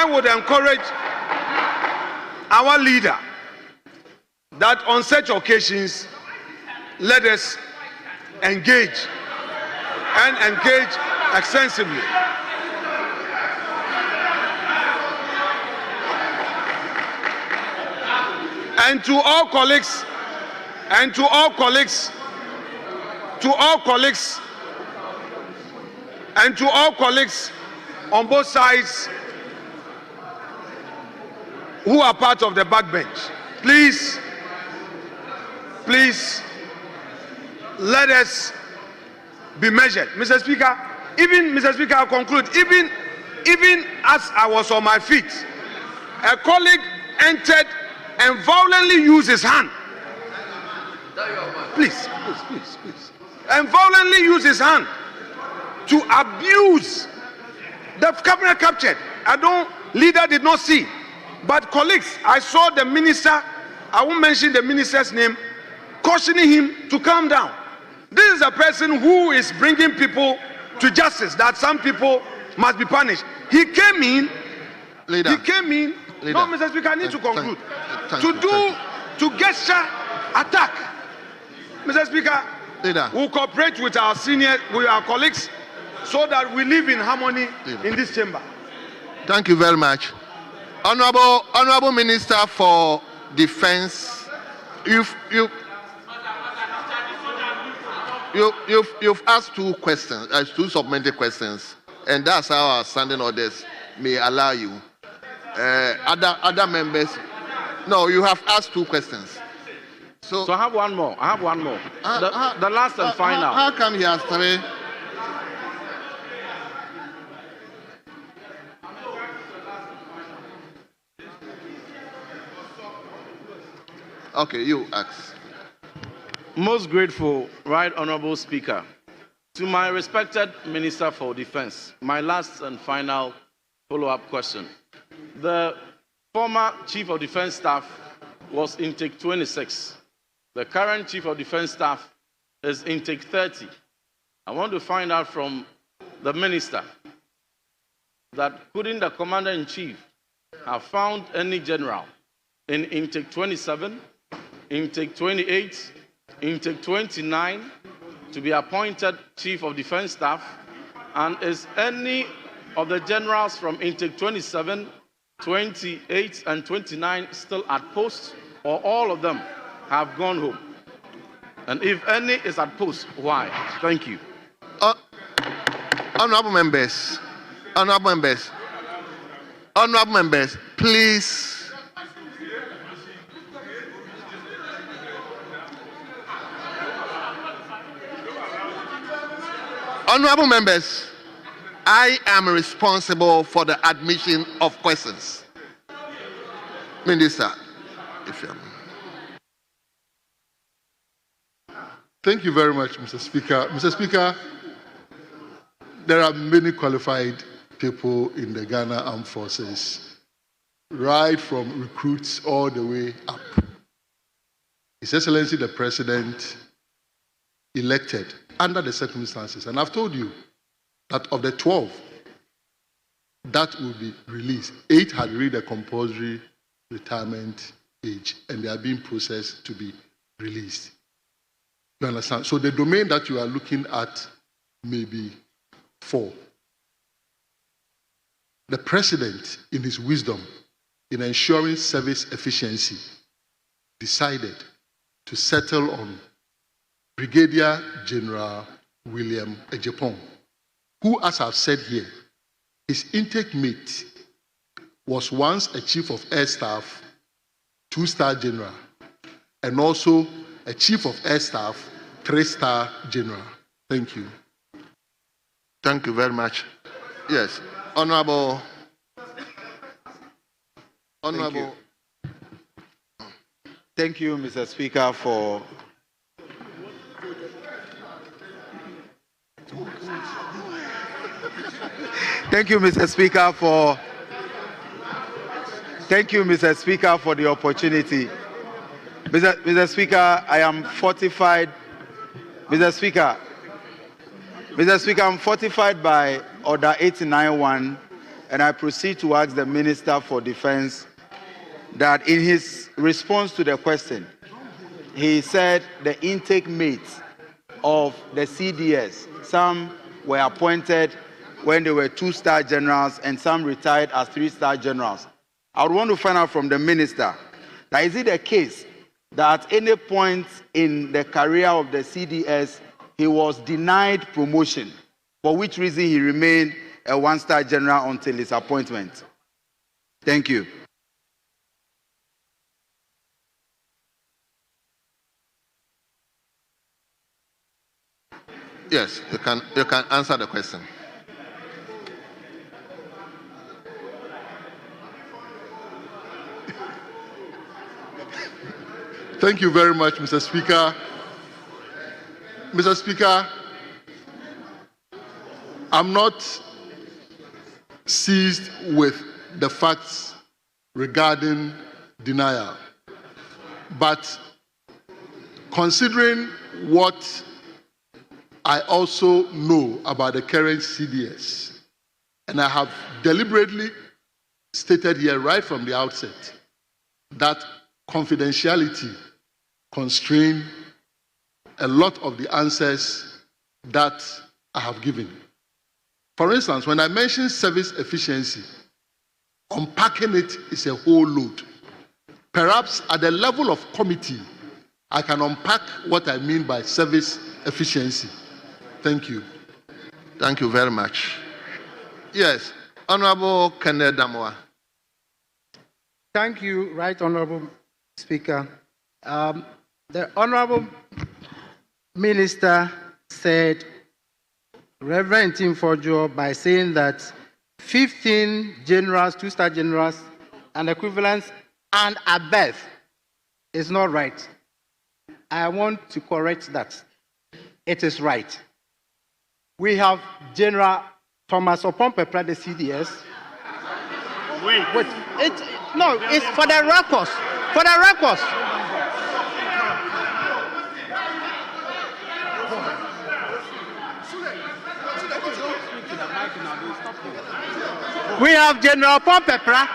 Speaker 9: would encourage our leader that on such occasions, let us engage extensively. And to all colleagues on both sides who are part of the backbench, please, let us be measured. Mr. Speaker, I'll conclude. Even as I was on my feet, a colleague entered and violently used his hand. Please. And violently used his hand to abuse. The camera captured. Leader did not see. But colleagues, I saw the minister, I won't mention the minister's name, cautioning him to calm down. This is a person who is bringing people to justice, that some people must be punished. He came in. No, Mr. Speaker, I need to conclude. To gesture attack. Mr. Speaker, we'll cooperate with our colleagues, so that we live in harmony in this chamber.
Speaker 11: Thank you very much. Honorable Minister for Defense, you've asked two questions, two submitted questions, and that's how our standing orders may allow you. Other members, no, you have asked two questions. So
Speaker 7: I have one more. The last and final.
Speaker 11: How come he has three? Okay, you ask.
Speaker 7: Most grateful, Right Honorable Speaker. To my respected Minister for Defense, my last and final follow-up question. The former Chief of Defense Staff was intake 26. The current Chief of Defense Staff is intake 30. I want to find out from the Minister that couldn't the Commander-in-Chief have found any general in intake 27, intake 28, intake 29 to be appointed Chief of Defense Staff, and is any of the generals from intake 27, 28, and 29 still at post, or all of them have gone home? And if any is at post, why? Thank you.
Speaker 11: Honorable members, please. Honorable members, I am responsible for the admission of questions. Minister, if you
Speaker 10: Thank you very much, Mr. Speaker. Mr. Speaker, there are many qualified people in the Ghana Armed Forces, right from recruits all the way up. His Excellency the President elected under the circumstances, and I've told you that of the 12 that will be released, 8 had reached the compulsory retirement age, and they are being processed to be released. You understand? So the domain that you are looking at may be 4. The President, in his wisdom, in ensuring service efficiency, decided to settle on Brigadier General William Ejepong, who, as I've said here, his intake mate was once a Chief of Air Staff, 2-star General, and also a Chief of Air Staff, 3-star General. Thank you.
Speaker 11: Thank you very much. Yes, Honorable.
Speaker 12: Thank you, Mr. Speaker, for the opportunity. Mr. Speaker, I am fortified. Mr. Speaker, I'm fortified by Order 891, and I proceed to ask the Minister for Defense that in his response to the question, he said the intake mates of the CDS, some were appointed when they were 2-star generals and some retired as 3-star generals. I would want to find out from the Minister, that is it the case that at any point in the career of the CDS, he was denied promotion, for which reason he remained a 1-star general until his appointment? Thank you.
Speaker 11: Yes, you can answer the question.
Speaker 10: Thank you very much, Mr. Speaker. Mr. Speaker, I'm not seized with the facts regarding denial, but considering what I also know about the current CDS, and I have deliberately stated here right from the outset that confidentiality constrains a lot of the answers that I have given. For instance, when I mention service efficiency, unpacking it is a whole load. Perhaps at the level of committee, I can unpack what I mean by service efficiency. Thank you.
Speaker 11: Thank you very much. Yes, Honorable Kenneth Damoa.
Speaker 16: Thank you, Right Honorable Speaker. The Honorable Minister said, Reverend Tim Forjo, by saying that 15 generals, 2-star generals, and equivalents and above is not right.
Speaker 5: I want to correct that. It is right. We have General Thomas Opompepra, the CDS. Wait. No, it's for the records. For the records. We have General Opompepra.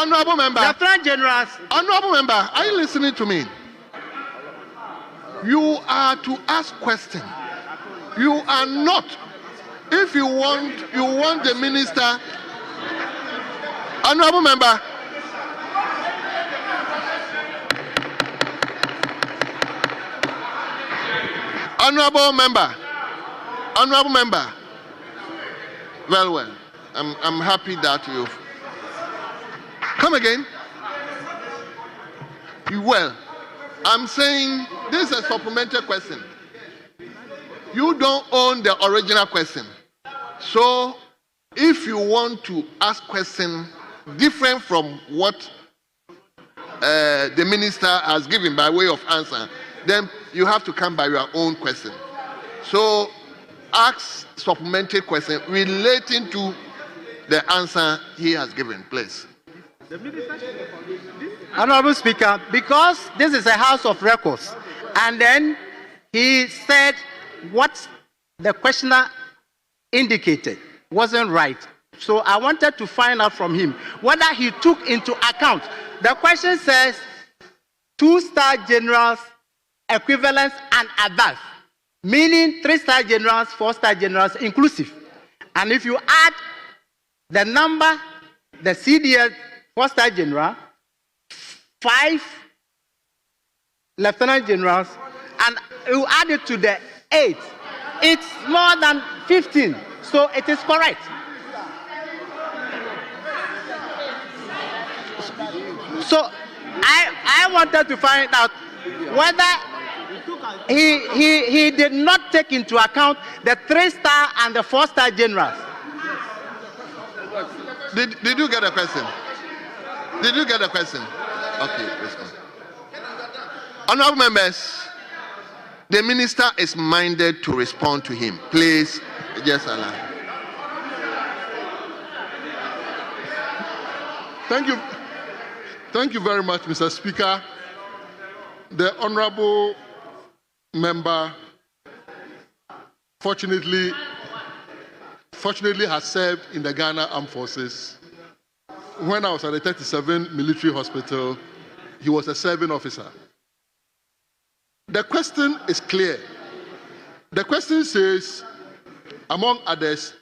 Speaker 11: Honorable member.
Speaker 5: Lieutenant Generals.
Speaker 11: Honorable member, are you listening to me? You are to ask questions. You are not. If you want the minister. Honorable member. Honorable member. Honorable member. Well. I'm happy that you've come again. I'm saying this is a supplementary question. You don't own the original question. So if you want to ask question different from what the minister has given by way of answer, then you have to come by your own question. So ask supplementary question relating to the answer he has given, please.
Speaker 5: Honorable Speaker, because this is a house of records, and then he said what the questioner indicated wasn't right. So I wanted to find out from him whether he took into account. The question says 2-star generals, equivalents, and above, meaning 3-star generals, 4-star generals inclusive. And if you add the number, the CDS 4-star general, 5 lieutenant generals, and you add it to the 8, it's more than 15. So it is correct. So I wanted to find out whether he did not take into account the 3-star and the 4-star generals.
Speaker 11: Did you get a question? Did you get a question? Okay, let's go. Honorable members, the minister is minded to respond to him. Please, just allow.
Speaker 10: Thank you very much, Mr. Speaker. The honorable member fortunately has served in the Ghana Armed Forces. When I was at the 37 Military Hospital, he was a serving officer. The question is clear. The question says, among others,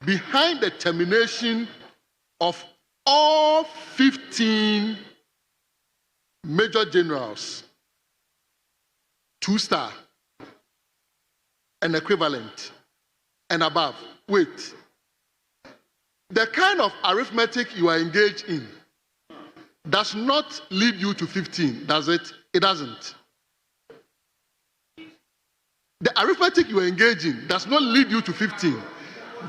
Speaker 10: behind the termination of all 15 major generals, 2-star and equivalent and above. Wait. The kind of arithmetic you are engaged in does not lead you to 15, does it? It doesn't. The arithmetic you are engaged in does not lead you to 15.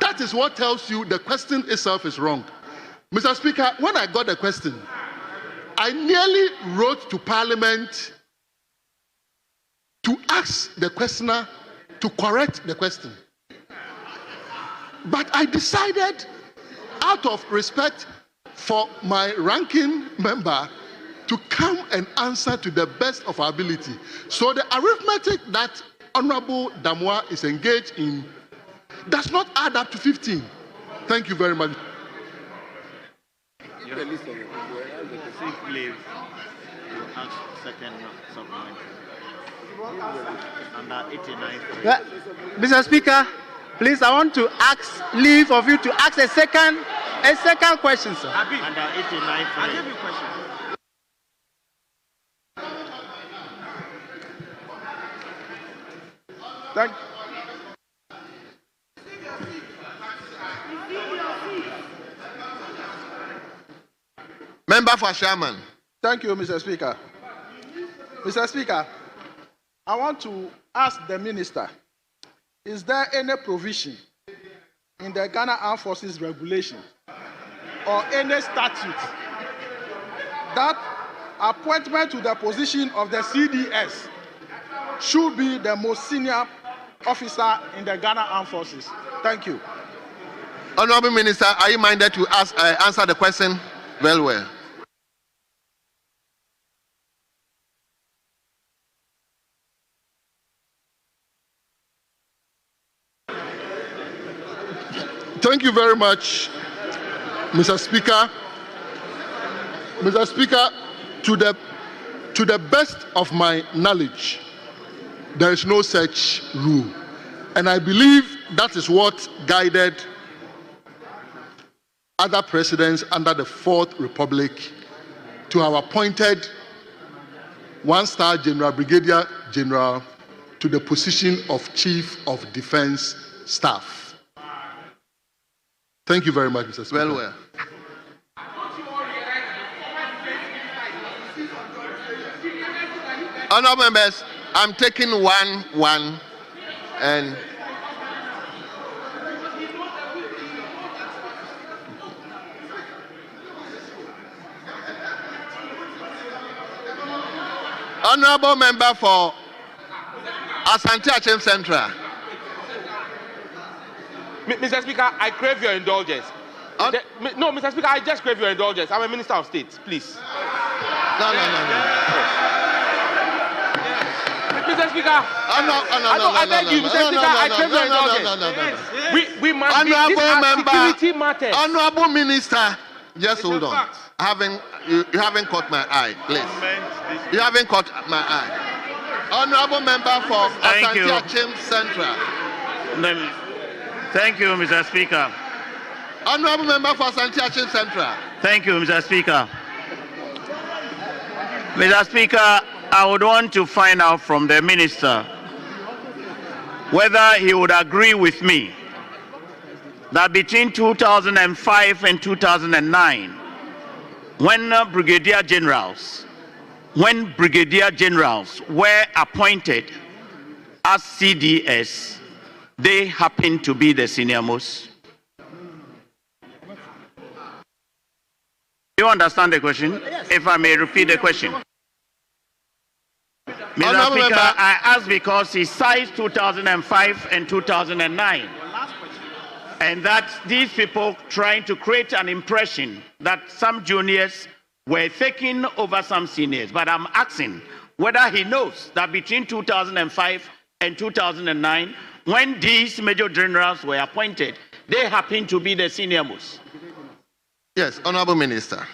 Speaker 10: That is what tells you the question itself is wrong. Mr. Speaker, when I got the question, I nearly wrote to Parliament to ask the questioner to correct the question. But I decided, out of respect for my ranking member, to come and answer to the best of our ability. So the arithmetic that Honorable Damois is engaged in does not add up to 15. Thank you very much.
Speaker 5: Mr. Speaker, please, I want to ask leave of you to ask a second question, sir.
Speaker 17: Under 89.
Speaker 5: I'll give you a question.
Speaker 17: Thank
Speaker 11: Member for Sherman.
Speaker 17: Thank you, Mr. Speaker. Mr. Speaker, I want to ask the minister, is there any provision in the Ghana Armed Forces regulation or any statute that appointment to the position of the CDS should be the most senior officer in the Ghana Armed Forces. Thank you.
Speaker 11: Honorable Minister, are you minded to answer the question? Very well.
Speaker 10: Thank you very much, Mr. Speaker. Mr. Speaker, to the best of my knowledge, there is no such rule. And I believe that is what guided other presidents under the Fourth Republic to have appointed one-star general, brigadier general, to the position of Chief of Defense Staff. Thank you very much, Mr. Speaker.
Speaker 11: Well, well. Honorable members, I'm taking one, and honorable member for Asante Achem Central.
Speaker 7: Mr. Speaker, I crave your indulgence. No, Mr. Speaker, I just crave your indulgence. I'm a Minister of State, please.
Speaker 11: No.
Speaker 7: Mr. Speaker, I beg you, Mr. Speaker, I crave your indulgence. We must be security matters.
Speaker 11: Honorable Minister, just hold on. You haven't caught my eye, please. You haven't caught my eye. Honorable member for Asante Achem Central.
Speaker 2: Thank you, Mr. Speaker.
Speaker 11: Honorable member for Asante Achem Central.
Speaker 2: Thank you, Mr. Speaker. Mr. Speaker, I would want to find out from the minister whether he would agree with me that between 2005 and 2009, when brigadier generals were appointed as CDS, they happened to be the senior most. Do you understand the question? Yes. If I may repeat the question. Mr. Speaker, I ask because he cites 2005 and 2009. And that these people trying to create an impression that some juniors were taking over some seniors. But I'm asking whether he knows that between 2005 and 2009, when these major generals were appointed, they happened to be the senior most.
Speaker 11: Yes, Honorable Minister.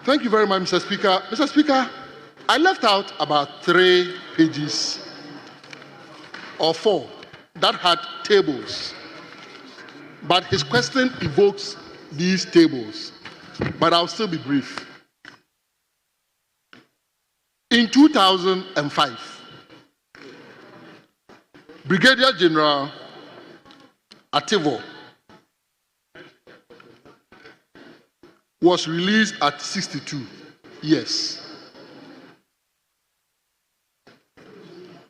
Speaker 10: Thank you very much, Mr. Speaker. Mr. Speaker, I left out about 3 pages or 4 that had tables. But his question evokes these tables. But I'll still be brief. In 2005, Brigadier General Ativo was released at 62 years.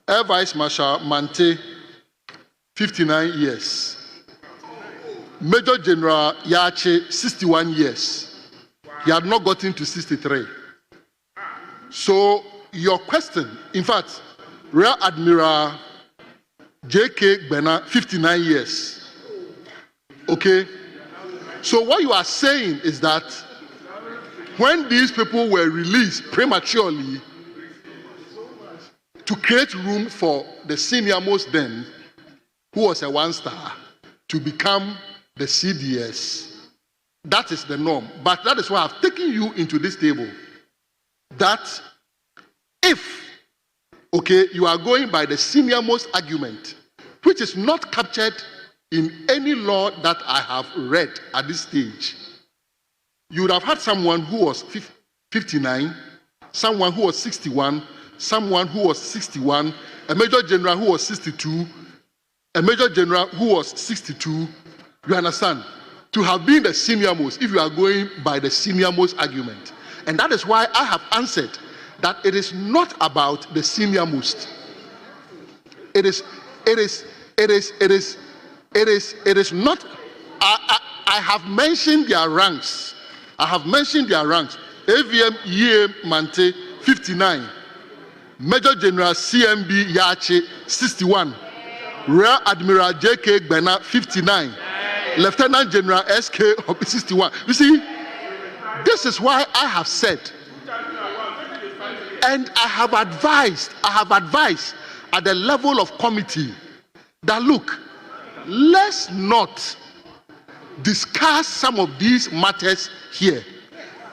Speaker 10: Air Vice Marshal Mante, 59 years. Major General Yache, 61 years. He had not gotten to 63. So your question, in fact, Rear Admiral J.K. Bena, 59 years. Okay? So what you are saying is that when these people were released prematurely to create room for the senior most then, who was a one-star, to become the CDS, that is the norm. But that is why I've taken you into this table. That if, okay, you are going by the senior most argument, which is not captured in any law that I have read at this stage, you would have had someone who was 59, someone who was 61, someone who was 61, a major general who was 62, a major general who was 62. You understand? To have been the senior most, if you are going by the senior most argument. And that is why I have answered that it is not about the senior most. It is not. I have mentioned their ranks. I have mentioned their ranks. AVM EA Mante, 59. Major General CMB Yache, 61. Rear Admiral JK Gbena, 59. Lieutenant General SK, 61. You see, this is why I have said, and I have advised at the level of committee that look, let's not discuss some of these matters here.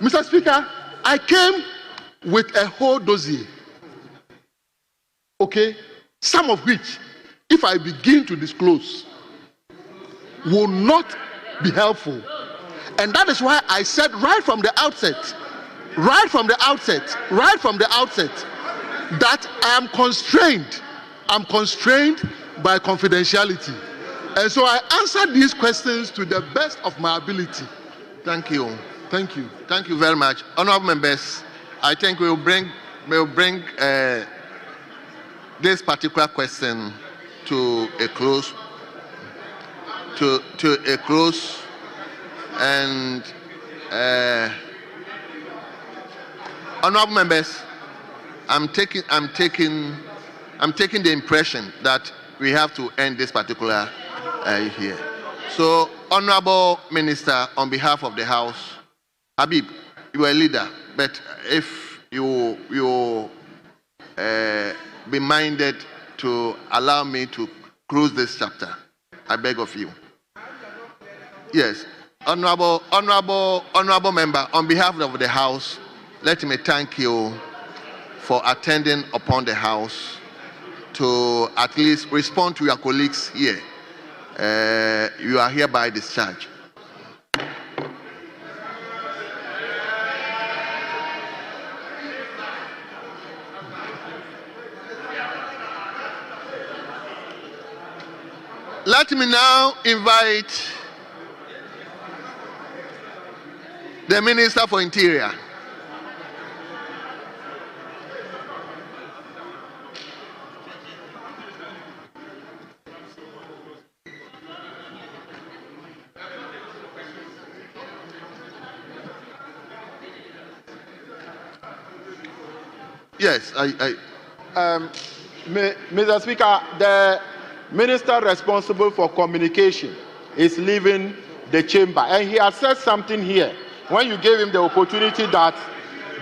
Speaker 10: Mr. Speaker, I came with a whole dossier, okay, some of which, if I begin to disclose, will not be helpful. And that is why I said right from the outset, that I am constrained. I'm constrained by confidentiality. And so I answered these questions to the best of my ability.
Speaker 11: Thank you.
Speaker 10: Thank you.
Speaker 11: Thank you very much. Honorable members, I think we'll bring this particular question to a close. And honorable members, I'm taking the impression that we have to end this particular here. So, honorable minister, on behalf of the House, Habib, you are a leader, but if you be minded to allow me to close this chapter, I beg of you. Yes, honorable member, on behalf of the House, let me thank you for attending upon the House to at least respond to your colleagues here. You are hereby discharged. Let me now invite the Minister for Interior. Yes,
Speaker 7: Mr. Speaker, the minister responsible for communication is leaving the chamber, and he has said something here when you gave him the opportunity that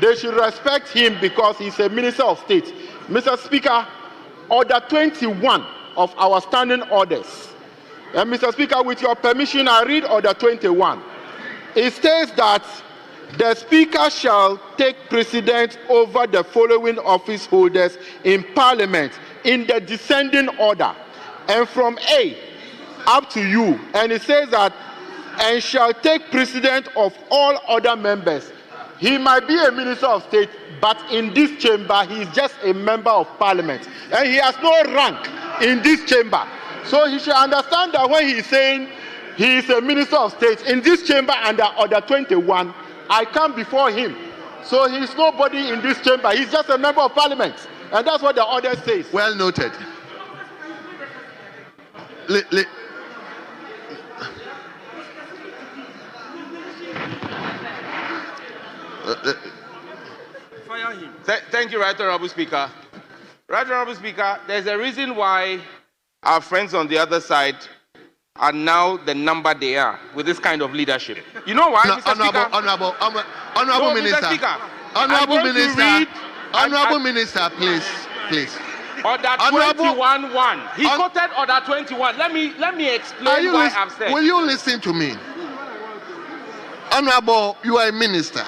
Speaker 7: they should respect him because he's a minister of state. Mr. Speaker, Order 21 of our standing orders. And Mr. Speaker, with your permission, I read Order 21. It states that the Speaker shall take precedence over the following office holders in Parliament in the descending order, and from A up to U. And it says that, and shall take precedence of all other members. He might be a minister of state, but in this chamber, he is just a member of Parliament, and he has no rank in this chamber. So he should understand that when he is saying he is a minister of state in this chamber under Order 21, I come before him. So he is nobody in this chamber. He's just a member of Parliament. And that's what the order says.
Speaker 11: Well noted.
Speaker 7: Fire him. Thank you, Right Honorable Speaker. Right Honorable Speaker, there's a reason why our friends on the other side are now the number they are with this kind of leadership. You know why, Mr. Speaker?
Speaker 11: Honorable Minister, please.
Speaker 7: Order 21-1. He quoted Order 21. Let me explain why I've said.
Speaker 11: Will you listen to me? Honorable, you are a minister,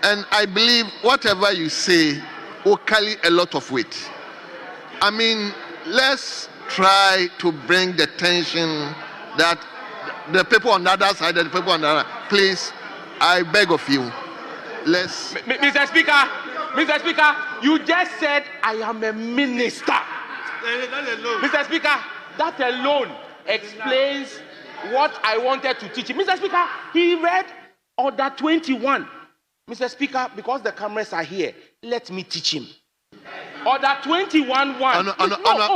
Speaker 11: and I believe whatever you say will carry a lot of weight. I mean, let's try to bring the tension that the people on the other side and the people on the other. Please, I beg of you, let's.
Speaker 7: Mr. Speaker, you just said I am a minister. Mr. Speaker, that alone explains what I wanted to teach him. Mr. Speaker, he read Order 21. Mr. Speaker, because the cameras are here, let me teach him. Order 21-1.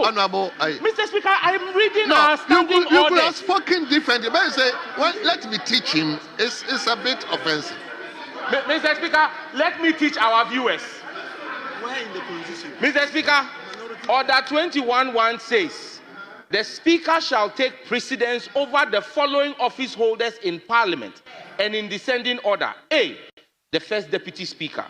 Speaker 11: Honorable,
Speaker 7: Mr. Speaker, I'm reading our standing
Speaker 11: you
Speaker 7: orders.
Speaker 11: could have spoken differently, but you say, well, let me teach him. It's a bit offensive.
Speaker 7: Mr. Speaker, let me teach our viewers.
Speaker 6: Where in the Constitution?
Speaker 7: Mr. Speaker, Order 21.1 says, the Speaker shall take precedence over the following office holders in Parliament and in descending order. A, the First Deputy Speaker.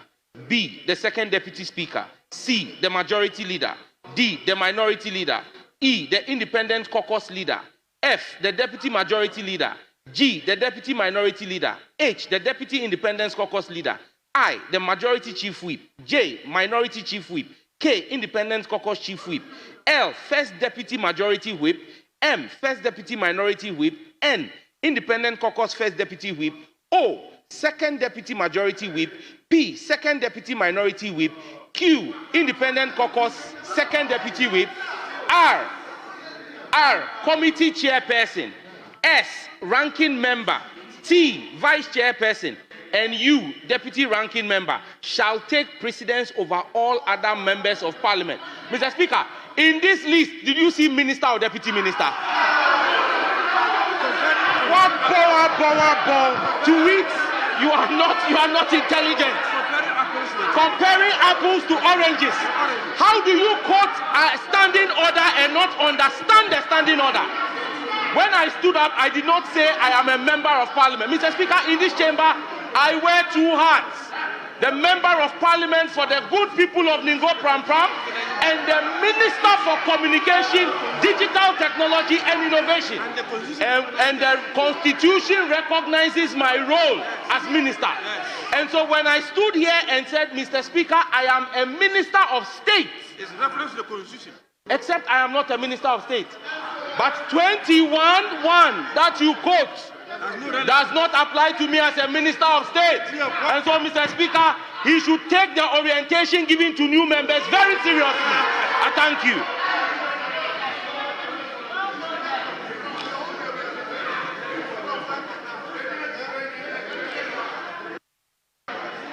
Speaker 7: B, the Second Deputy Speaker. C, the Majority Leader. D, the Minority Leader. E, the Independent Caucus Leader. F, the Deputy Majority Leader. G, the Deputy Minority Leader. H, the Deputy Independent Caucus Leader. I, the Majority Chief Whip. J, Minority Chief Whip. K, Independent Caucus Chief Whip. L, First Deputy Majority Whip. M, First Deputy Minority Whip. N, Independent Caucus First Deputy Whip. O, Second Deputy Majority Whip. P, Second Deputy Minority Whip. Q, Independent Caucus Second Deputy Whip. R, Committee Chairperson. S, Ranking Member. T, Vice Chairperson. And U, Deputy Ranking Member, shall take precedence over all other members of Parliament. Mr. Speaker, in this list, did you see Minister or Deputy Minister? What power to it? You are not intelligent. Comparing apples to oranges. How do you quote a standing order and not understand the standing order? When I stood up, I did not say I am a member of Parliament. Mr. Speaker, in this chamber, I wear two hats. The Member of Parliament for the good people of Ningo Pram Pram and the Minister for Communication, Digital Technology and Innovation. And the Constitution recognizes my role as Minister. And so when I stood here and said, Mr. Speaker, I am a Minister of State.
Speaker 6: It's reference to the Constitution.
Speaker 7: Except I am not a Minister of State. But 21.1 that you quote does not apply to me as a Minister of State. And so, Mr. Speaker, he should take the orientation given to new members very seriously. I thank you.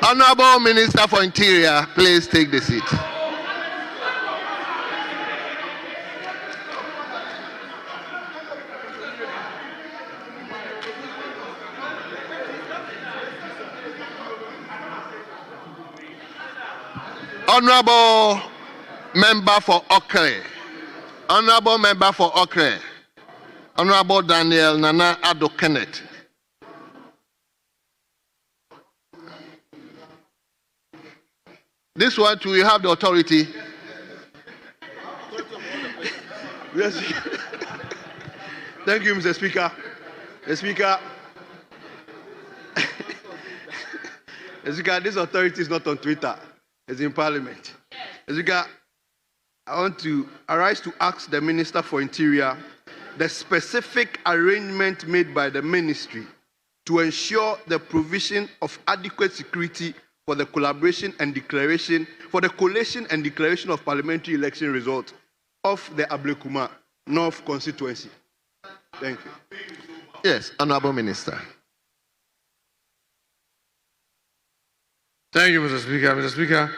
Speaker 11: Honorable Minister for Interior, please take the seat. Honorable Member for Okre. Honorable Member for Okre. Honorable Daniel Nana Addo Kenneth. This one too, you have the authority.
Speaker 12: Yes. Thank you, Mr. Speaker. Mr. Speaker. Mr. Speaker, this authority is not on Twitter. It's in Parliament. Mr. Speaker, I want to arise to ask the Minister for Interior the specific arrangement made by the Ministry to ensure the provision of adequate security for the collation and declaration of parliamentary election results of the Ablekuma North constituency. Thank you.
Speaker 11: Yes, Honorable Minister.
Speaker 3: Thank you, Mr. Speaker. Mr. Speaker,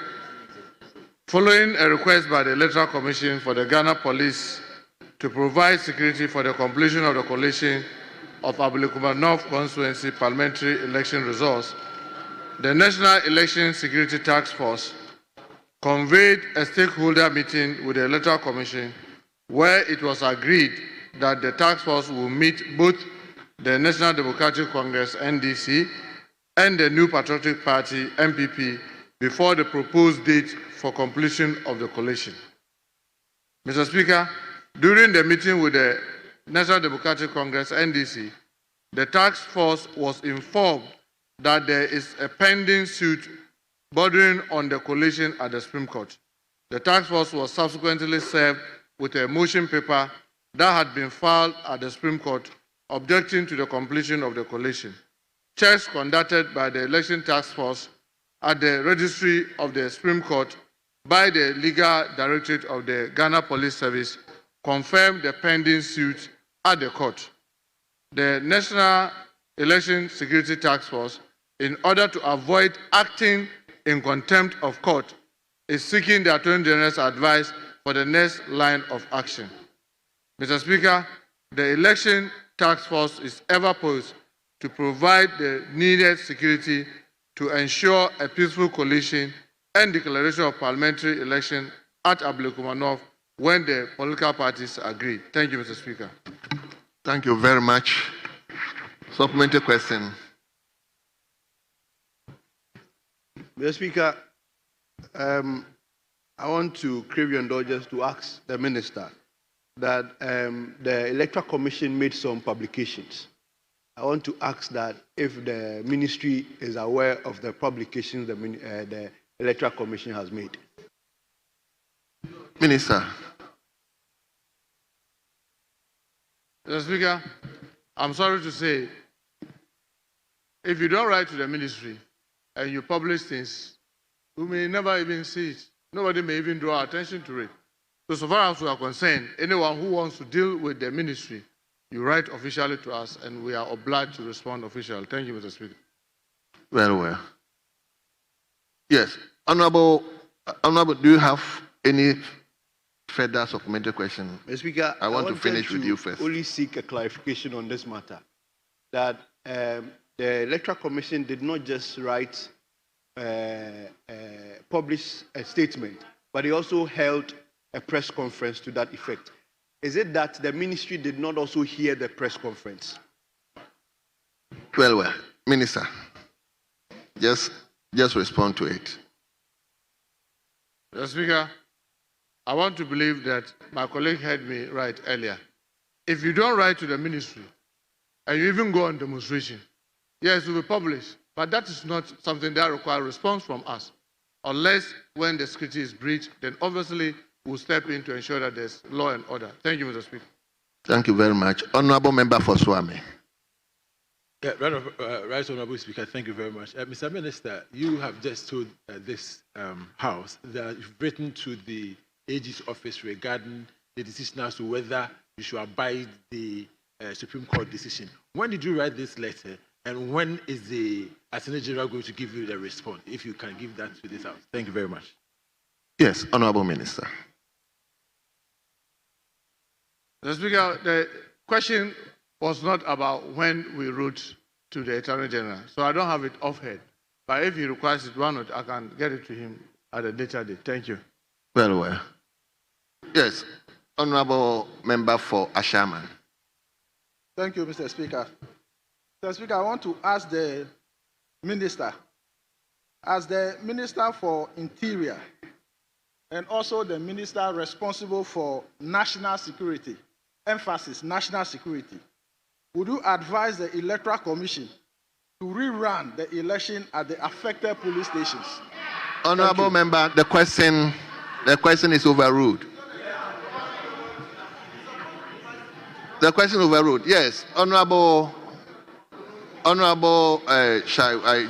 Speaker 3: following a request by the Electoral Commission for the Ghana Police to provide security for the completion of the collation of Ablekuma North constituency parliamentary election results, the National Election Security Task Force convened a stakeholder meeting with the Electoral Commission where it was agreed that the task force will meet both the National Democratic Congress (NDC) and the New Patriotic Party (NPP) before the proposed date for completion of the collation. Mr. Speaker, during the meeting with the National Democratic Congress (NDC), the task force was informed that there is a pending suit bordering on the collation at the Supreme Court. The task force was subsequently served with a motion paper that had been filed at the Supreme Court objecting to the completion of the collation. Checks conducted by the Election Task Force at the Registry of the Supreme Court by the Legal Directorate of the Ghana Police Service confirmed the pending suit at the court. The National Election Security Task Force, in order to avoid acting in contempt of court, is seeking the Attorney General's advice for the next line of action. Mr. Speaker, the Election Task Force is ever poised to provide the needed security to ensure a peaceful coalition and declaration of parliamentary election at Ablekuma North when the political parties agree. Thank you, Mr. Speaker.
Speaker 11: Thank you very much. Supplementary question.
Speaker 13: Mr. Speaker, I want to crave your indulgence to ask the minister that the Electoral Commission made some publications. I want to ask that if the ministry is aware of the publications the Electoral Commission has made.
Speaker 11: Minister.
Speaker 3: Mr. Speaker, I'm sorry to say, if you don't write to the ministry and you publish things, we may never even see it. Nobody may even draw attention to it. So far as we are concerned, anyone who wants to deal with the ministry, you write officially to us, and we are obliged to respond officially. Thank you, Mr. Speaker.
Speaker 11: Very well. Yes. Honorable, do you have any further supplementary question?
Speaker 13: Mr. Speaker,
Speaker 11: I want to finish with you first.
Speaker 13: Only seek a clarification on this matter. That the Electoral Commission did not just write, publish a statement, but they also held a press conference to that effect. Is it that the ministry did not also hear the press conference?
Speaker 11: Well, Minister, just respond to it.
Speaker 3: Mr. Speaker, I want to believe that my colleague heard me right earlier. If you don't write to the ministry and you even go on demonstration, yes, it will be published, but that is not something that requires response from us. Unless when the security is breached, then obviously we'll step in to ensure that there's law and order. Thank you, Mr. Speaker.
Speaker 11: Thank you very much. Honorable Member for Swami.
Speaker 8: Yeah, right, Honorable Speaker, thank you very much. Mr. Minister, you have just told this House that you've written to the AG's office regarding the decision as to whether you should abide the Supreme Court decision. When did you write this letter, and when is the Attorney General going to give you the response? If you can give that to this House. Thank you very much.
Speaker 11: Yes, Honorable Minister.
Speaker 3: Mr. Speaker, the question was not about when we wrote to the Attorney General, so I don't have it offhand. But if he requires it, why not? I can get it to him at a later date. Thank you.
Speaker 11: Very well. Yes, Honorable Member for Ashaman.
Speaker 17: Thank you, Mr. Speaker. Mr. Speaker, I want to ask the Minister, as the Minister for Interior and also the Minister responsible for national security, emphasis national security, would you advise the Electoral Commission to rerun the election at the affected police stations?
Speaker 11: Honorable Member, the question is overruled. The question overruled. Yes, Honorable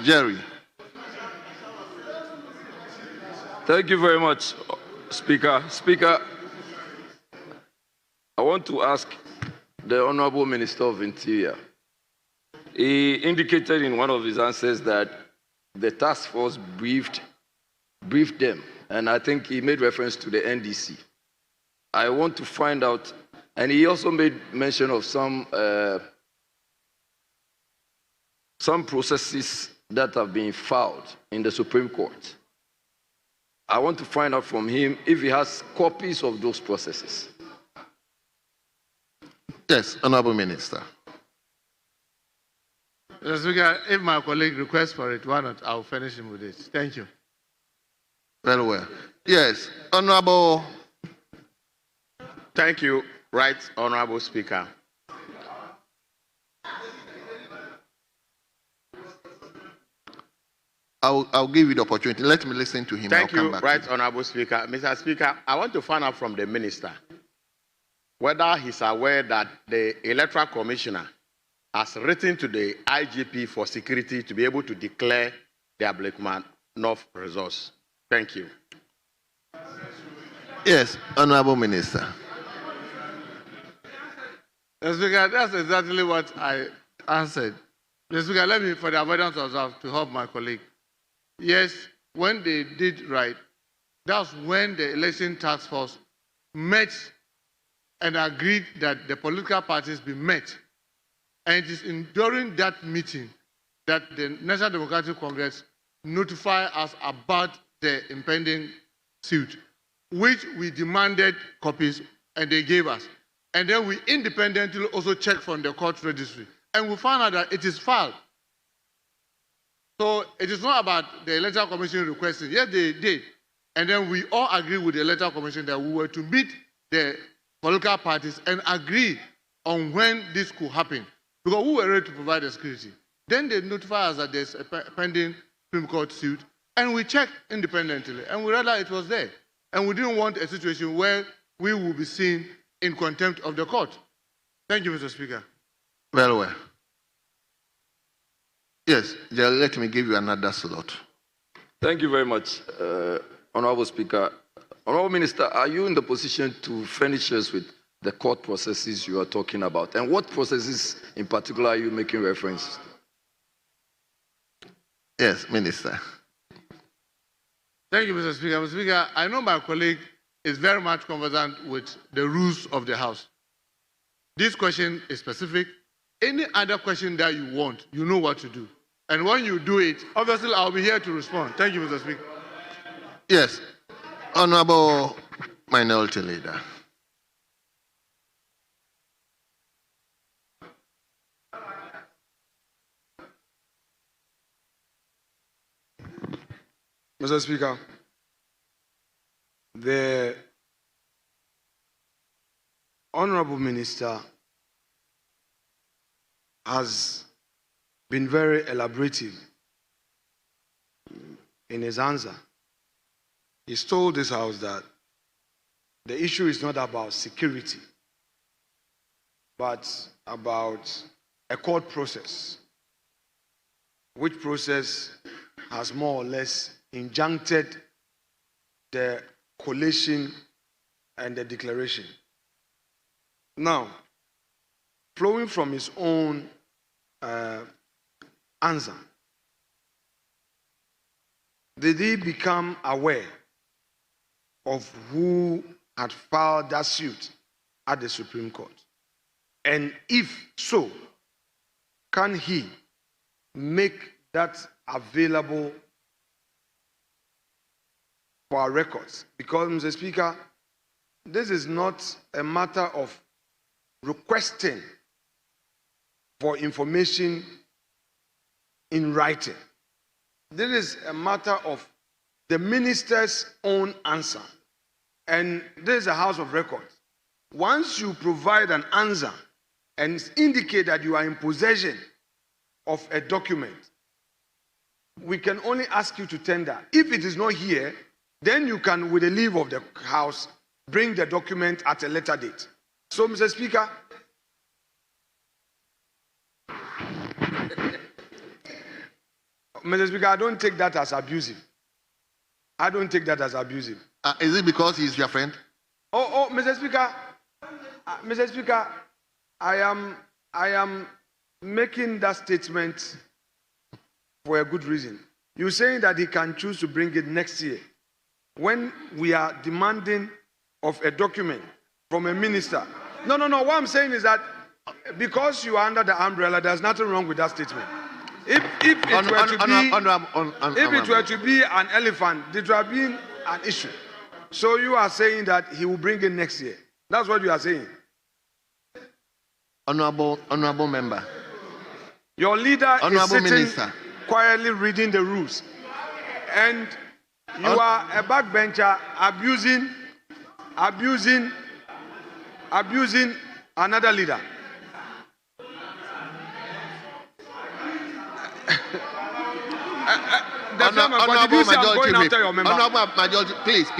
Speaker 11: Jerry.
Speaker 19: Thank you very much, Speaker. Speaker, I want to ask the Honorable Minister of Interior. He indicated in one of his answers that the task force briefed them, and I think he made reference to the NDC. I want to find out, and he also made mention of some processes that have been filed in the Supreme Court. I want to find out from him if he has copies of those processes.
Speaker 11: Yes, Honorable Minister.
Speaker 3: Mr. Speaker, if my colleague requests for it, why not? I'll finish him with it. Thank you.
Speaker 11: Very well. Yes, Honorable.
Speaker 7: Thank you, Right Honorable Speaker.
Speaker 11: I'll give you the opportunity. Let me listen to him.
Speaker 7: Thank you, Right Honorable Speaker. Mr. Speaker, I want to find out from the Minister whether he's aware that the Electoral Commissioner has written to the IGP for security to be able to declare the Ablekuma North results. Thank you.
Speaker 11: Yes, Honorable Minister.
Speaker 3: Mr. Speaker, that's exactly what I answered. Mr. Speaker, let me, for the avoidance of doubt, to help my colleague. Yes, when they did right, that's when the election task force met and agreed that the political parties be met. And it is during that meeting that the National Democratic Congress notify us about the impending suit, which we demanded copies and they gave us. And then we independently also checked from the court registry. And we found out that it is filed. So it is not about the electoral commission requesting. Yes, they did. And then we all agreed with the electoral commission that we were to meet the political parties and agree on when this could happen. Because we were ready to provide the security. Then they notified us that there's a pending Supreme Court suit. And we checked independently. And we realized it was there. And we didn't want a situation where we will be seen in contempt of the court. Thank you, Mr. Speaker.
Speaker 11: Very well. Yes, let me give you another slot.
Speaker 19: Thank you very much, Honorable Speaker. Honorable Minister, are you in the position to furnish us with the court processes you are talking about? And what processes in particular are you making reference to?
Speaker 11: Yes, Minister.
Speaker 3: Thank you, Mr. Speaker. Mr. Speaker, I know my colleague is very much conversant with the rules of the House. This question is specific. Any other question that you want, you know what to do. And when you do it, obviously I'll be here to respond. Thank you, Mr. Speaker.
Speaker 11: Yes, Honorable Minority Leader.
Speaker 9: Mr. Speaker, the Honorable Minister has been very elaborative in his answer. He's told this House that the issue is not about security, but about a court process, which process has more or less injuncted the collation and the declaration. Now, flowing from his own answer, did he become aware of who had filed that suit at the Supreme Court? And if so, can he make that available for our records? Because, Mr. Speaker, this is not a matter of requesting for information in writing. This is a matter of the minister's own answer. And this is a House of Records. Once you provide an answer and indicate that you are in possession of a document, we can only ask you to tender. If it is not here, then you can, with the leave of the House, bring the document at a later date. So, Mr. Speaker, Mr. Speaker, I don't take that as abusive. I don't take that as abusive.
Speaker 11: Is it because he's your friend?
Speaker 9: Mr. Speaker, I am making that statement for a good reason. You're saying that he can choose to bring it next year when we are demanding of a document from a minister. No. What I'm saying is that because you are under the umbrella, there's nothing wrong with that statement. If it were to be an elephant, it would have been an issue. So you are saying that he will bring it next year. That's what you are saying.
Speaker 11: Honorable member.
Speaker 9: Your leader is sitting
Speaker 11: Minister,
Speaker 9: quietly reading the rules. And you are a backbencher abusing another leader.
Speaker 11: Honorable Majority Whip. Honorable Majority, please.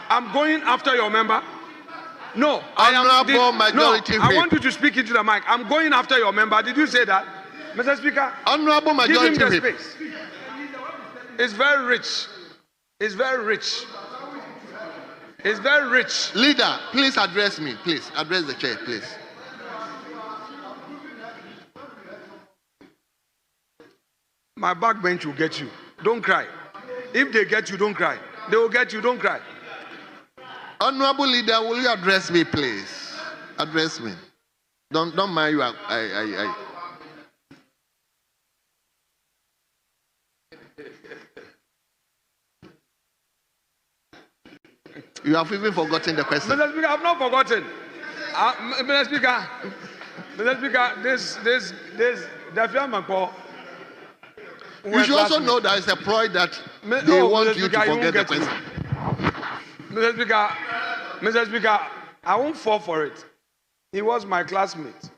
Speaker 9: I'm going after your member. No,
Speaker 11: Honorable Majority Whip.
Speaker 9: I want you to speak into the mic. I'm going after your member. Did you say that, Mr. Speaker?
Speaker 11: Honorable Majority
Speaker 9: Give him the
Speaker 11: Whip.
Speaker 9: space. It's very rich. It's very rich. It's very rich.
Speaker 11: Leader, please address me. Please address the chair, please.
Speaker 9: My backbench will get you. Don't cry. If they get you, don't cry. They will get you. Don't cry.
Speaker 11: Honorable leader, will you address me, please? Address me. Don't mind you. You have even forgotten the question.
Speaker 9: Mr. Speaker, I've not forgotten. Mr. Speaker, this Dafia Makpo.
Speaker 11: You should also know that it's a ploy that they want you to forget the question.
Speaker 9: Mr. Speaker, I won't fall for it. He was my classmate.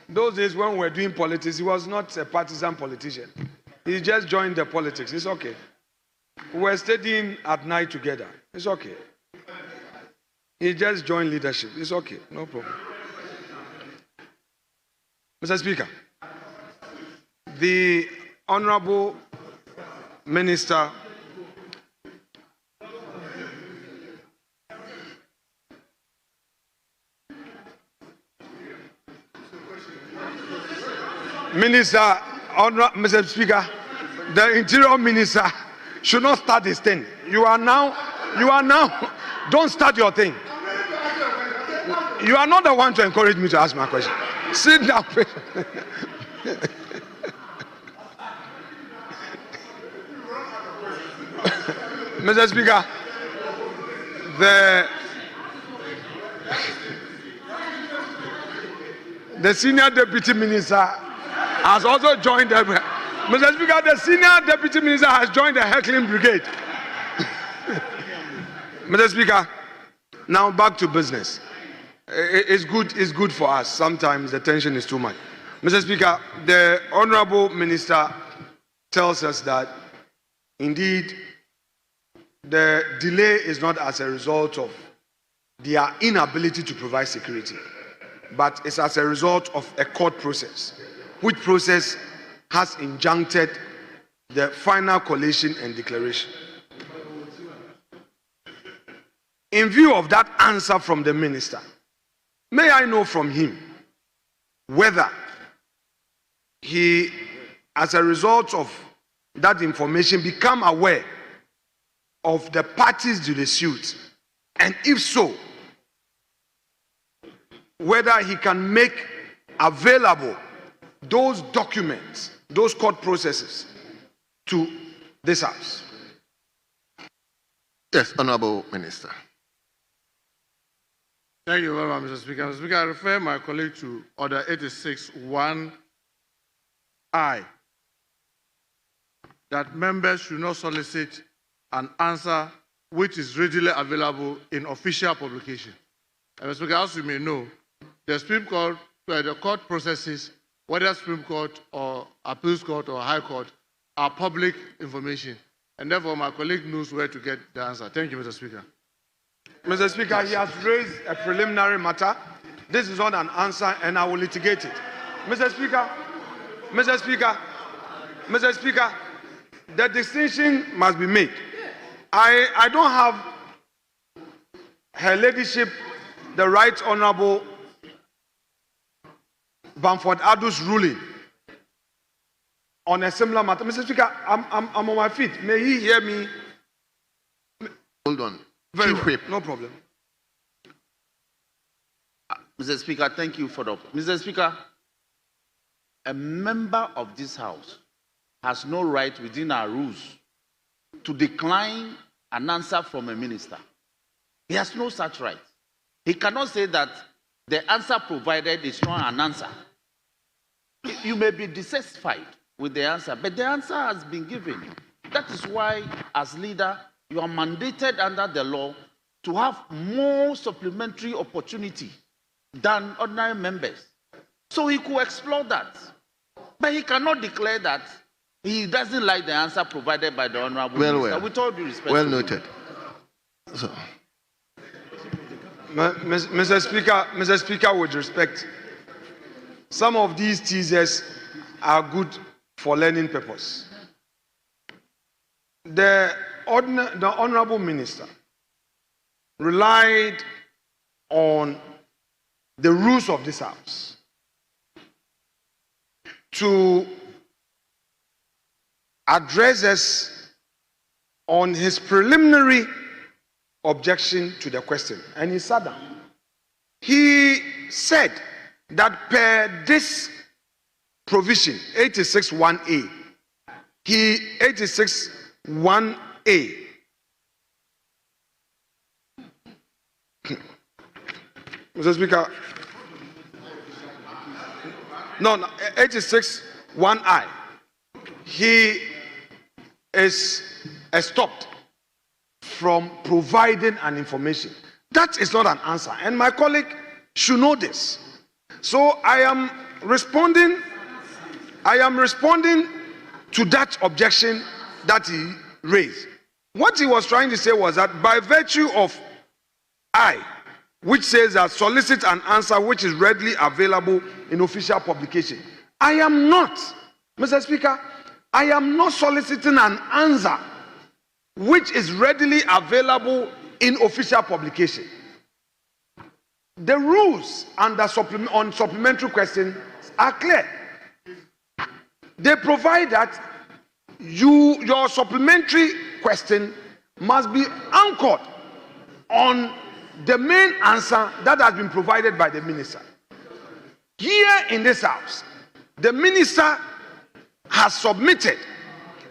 Speaker 9: Those days when we were doing politics, he was not a partisan politician. He just joined the politics. It's okay. We were studying at night together. It's okay. He just joined leadership. It's okay. No problem. Mr. Speaker, the Honorable Minister Mr. Speaker, the Interior Minister should not start his thing. You are now, don't start your thing. You are not the one to encourage me to ask my question. Sit down. Mr. Speaker, the Senior Deputy Minister has also joined them. Mr. Speaker, the Senior Deputy Minister has joined the heckling brigade. Mr. Speaker, now back to business. It's good for us. Sometimes the tension is too much. Mr. Speaker, the Honorable Minister tells us that indeed the delay is not as a result of their inability to provide security, but it's as a result of a court process, which process has injuncted the final collation and declaration. In view of that answer from the minister, may I know from him whether he, as a result of that information, become aware of the parties to the suit, and if so, whether he can make available those documents, those court processes to this House.
Speaker 11: Yes, Honorable Minister.
Speaker 3: Thank you very much, Mr. Speaker. Mr. Speaker, I refer my colleague to Order 86-1I, that members should not solicit an answer which is readily available in official publication. And Mr. Speaker, as you may know, the Supreme Court, the court processes, whether Supreme Court or Appeals Court or High Court, are public information. And therefore, my colleague knows where to get the answer. Thank you, Mr. Speaker.
Speaker 9: Mr. Speaker, he has raised a preliminary matter. This is not an answer, and I will litigate it. Mr. Speaker, the distinction must be made. I don't have Her Ladyship, the Right Honorable Bamford Adu's ruling on a similar matter. Mr. Speaker, I'm on my feet. May he hear me?
Speaker 11: Hold on.
Speaker 9: Very well. No problem.
Speaker 2: Mr. Speaker, thank you for the... Mr. Speaker, a member of this House has no right within our rules to decline an answer from a minister. He has no such right. He cannot say that the answer provided is not an answer. You may be dissatisfied with the answer, but the answer has been given. That is why, as leader, you are mandated under the law to have more supplementary opportunity than ordinary members. So he could explore that. But he cannot declare that he doesn't like the answer provided by the Honorable Minister. With all due respect.
Speaker 11: Well noted. So.
Speaker 9: Mr. Speaker, with respect, some of these teasers are good for learning purpose. The Honorable Minister relied on the rules of this House to address us on his preliminary objection to the question, and he sat down. He said that per this provision, 86-1A, 86-1A, Mr. Speaker. No, 86 1I. He is stopped from providing an information. That is not an answer. And my colleague should know this. So I am responding to that objection that he raised. What he was trying to say was that by virtue of I, which says that solicit an answer which is readily available in official publication. I am not, Mr. Speaker, I am not soliciting an answer which is readily available in official publication. The rules under on supplementary questions are clear. They provide that your supplementary question must be anchored on the main answer that has been provided by the minister. Here in this house, the minister has submitted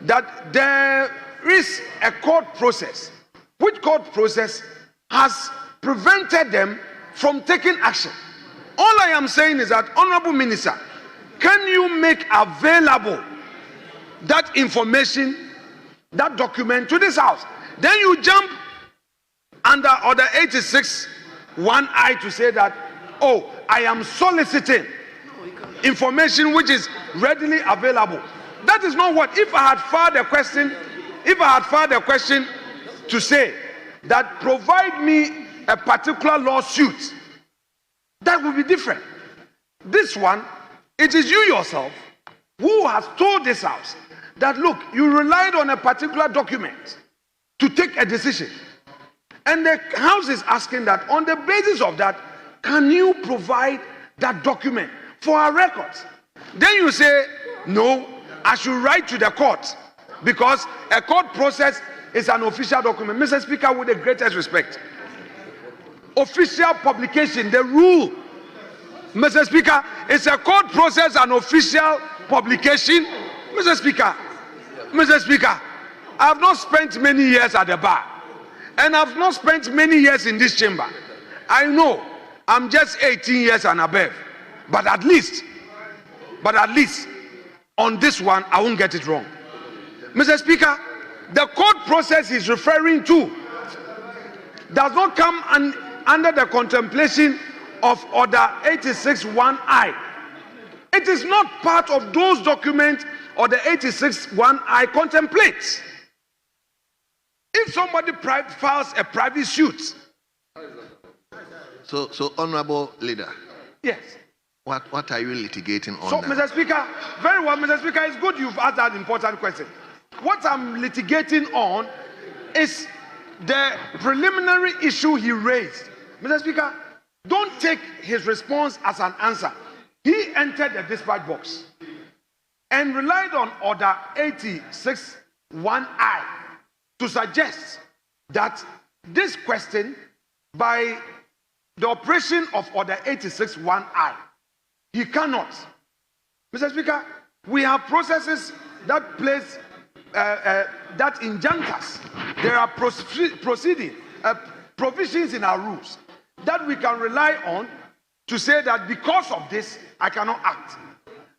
Speaker 9: that there is a court process, which court process has prevented them from taking action. All I am saying is that, Honorable Minister, can you make available that information, that document to this house? Then you jump under Order 86 1I to say that, oh, I am soliciting information which is readily available. That is not what. If I had filed a question, to say that provide me a particular lawsuit, that would be different. This one, it is you yourself who has told this house that, look, you relied on a particular document to take a decision. And the house is asking that on the basis of that, can you provide that document for our records? Then you say, no, I should write to the court because a court process is an official document. Mr. Speaker, with the greatest respect, official publication, the rule, Mr. Speaker, it's a court process, an official publication. Mr. Speaker, I have not spent many years at the bar, and I've not spent many years in this chamber. I know I'm just 18 years and above, but at least on this one, I won't get it wrong. Mr. Speaker, the court process he's referring to does not come under the contemplation of Order 86 1I. It is not part of those documents Order 86 1I contemplates. If somebody files a private suit.
Speaker 11: So honorable leader.
Speaker 9: Yes.
Speaker 11: What are you litigating on?
Speaker 9: So,
Speaker 11: that?
Speaker 9: Mr. Speaker, very well, Mr. Speaker, it's good you've asked that important question. What I'm litigating on is the preliminary issue he raised. Mr. Speaker, don't take his response as an answer. He entered the dispatch box and relied on Order 86 1I to suggest that this question, by the operation of Order 86 1I, he cannot. Mr. Speaker, we have processes that place that injunct us. There are provisions in our rules that we can rely on to say that because of this, I cannot act.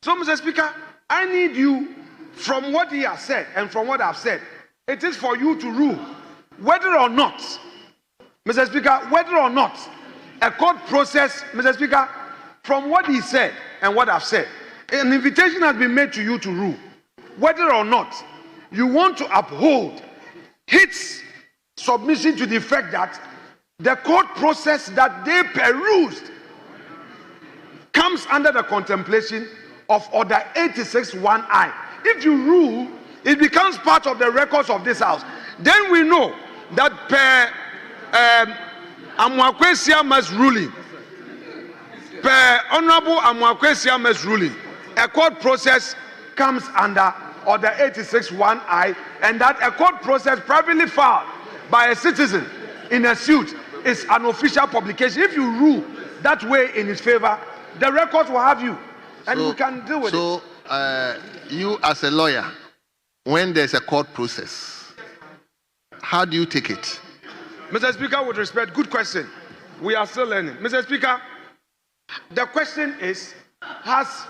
Speaker 9: So, Mr. Speaker, I need you, from what he has said and from what I've said, it is for you to rule whether or not, Mr. Speaker, whether or not a court process, Mr. Speaker, from what he said and what I've said, an invitation has been made to you to rule whether or not you want to uphold his submission to the effect that the court process that they perused comes under the contemplation of Order 86 1I. If you rule, it becomes part of the records of this house. Then we know that per Amoakwe Siama's ruling, per Honorable Amoakwe Siama's ruling, a court process comes under Order 86 1I, and that a court process privately filed by a citizen in a suit is an official publication. If you rule that way in his favor, the records will have you, and we can deal with it.
Speaker 11: So, you as a lawyer, when there's a court process, how do you take it?
Speaker 9: Mr. Speaker, with respect, good question. We are still learning. Mr. Speaker, the question is, has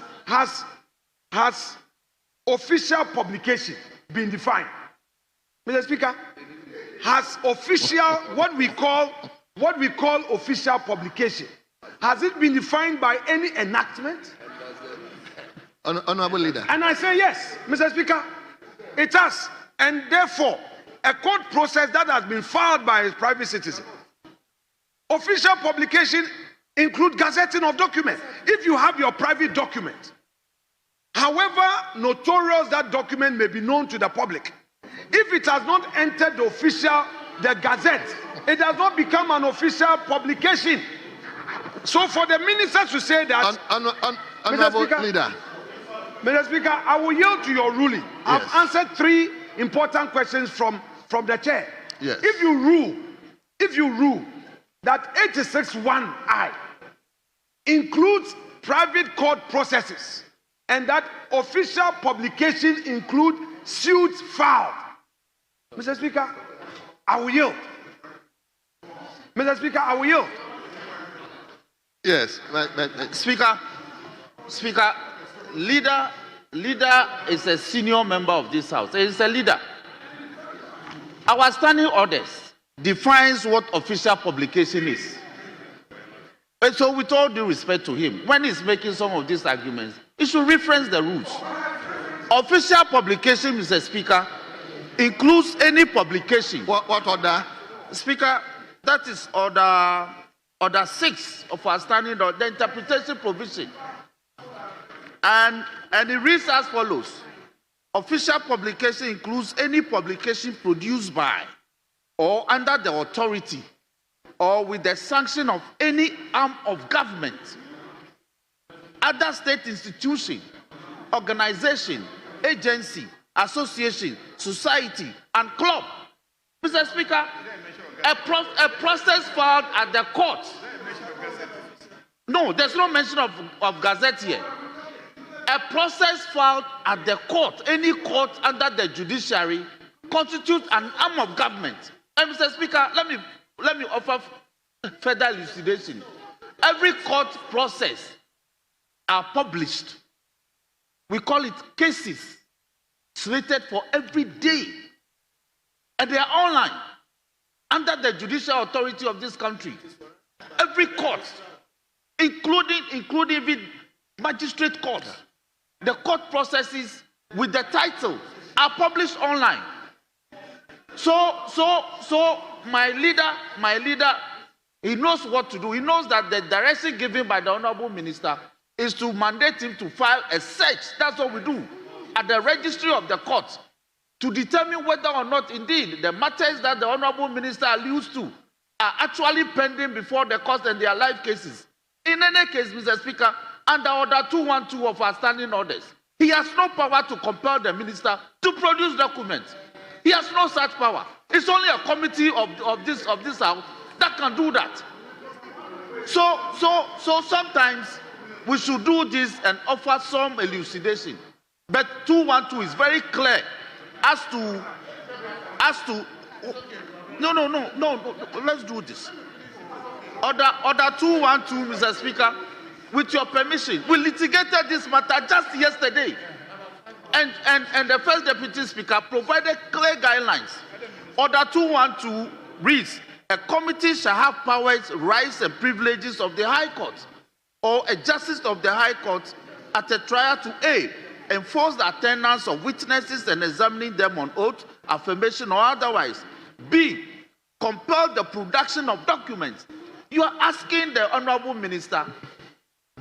Speaker 9: official publication been defined? Mr. Speaker, has official, what we call official publication, has it been defined by any enactment?
Speaker 11: Honorable Leader.
Speaker 9: And I say yes, Mr. Speaker, it has. And therefore, a court process that has been filed by a private citizen. Official publication include gazetting of documents. If you have your private document, however notorious that document may be known to the public, if it has not entered the gazette, it does not become an official publication. So for the ministers to say that,
Speaker 11: Honorable Leader.
Speaker 9: Mr. Speaker, I will yield to your ruling. Yes. I've answered 3 important questions from the chair.
Speaker 11: Yes.
Speaker 9: If you rule that 86(1)(I) includes private court processes and that official publication include suits filed, Mr. Speaker, I will yield. Mr. Speaker, I will yield.
Speaker 11: Yes,
Speaker 2: Speaker, leader is a senior member of this house. He is a leader. Our standing orders defines what official publication is. And so with all due respect to him, when he's making some of these arguments, he should reference the rules. Official publication, Mr. Speaker, includes any publication.
Speaker 11: What order?
Speaker 2: Speaker, that is order 6 of our standing order, the interpretation provision. And it reads as follows. Official publication includes any publication produced by or under the authority or with the sanction of any arm of government, other state institution, organization, agency, association, society, and club. Mr. Speaker, a process filed at the court. No, there's no mention of gazette here. A process filed at the court, any court under the judiciary, constitutes an arm of government. And Mr. Speaker, let me offer further elucidation. Every court process are published. We call it cases slated for every day. And they are online under the judicial authority of this country. Every court, including even magistrate courts, the court processes with the title are published online. So my leader, he knows what to do. He knows that the direction given by the Honorable Minister is to mandate him to file a search. That's what we do at the registry of the court to determine whether or not indeed the matters that the Honorable Minister alludes to are actually pending before the court and their live cases. In any case, Mr. Speaker, under Order 212 of our standing orders, he has no power to compel the minister to produce documents. He has no such power. It's only a committee of this house that can do that. So sometimes we should do this and offer some elucidation. But 212 is very clear as to no, let's do this. Order 212, Mr. Speaker, with your permission, we litigated this matter just yesterday. And the first Deputy Speaker provided clear guidelines. Order 212 reads, a committee shall have powers, rights, and privileges of the High Court or a justice of the High Court at a trial to A, enforce the attendance of witnesses and examining them on oath, affirmation, or otherwise. B, compel the production of documents. You are asking the Honorable Minister,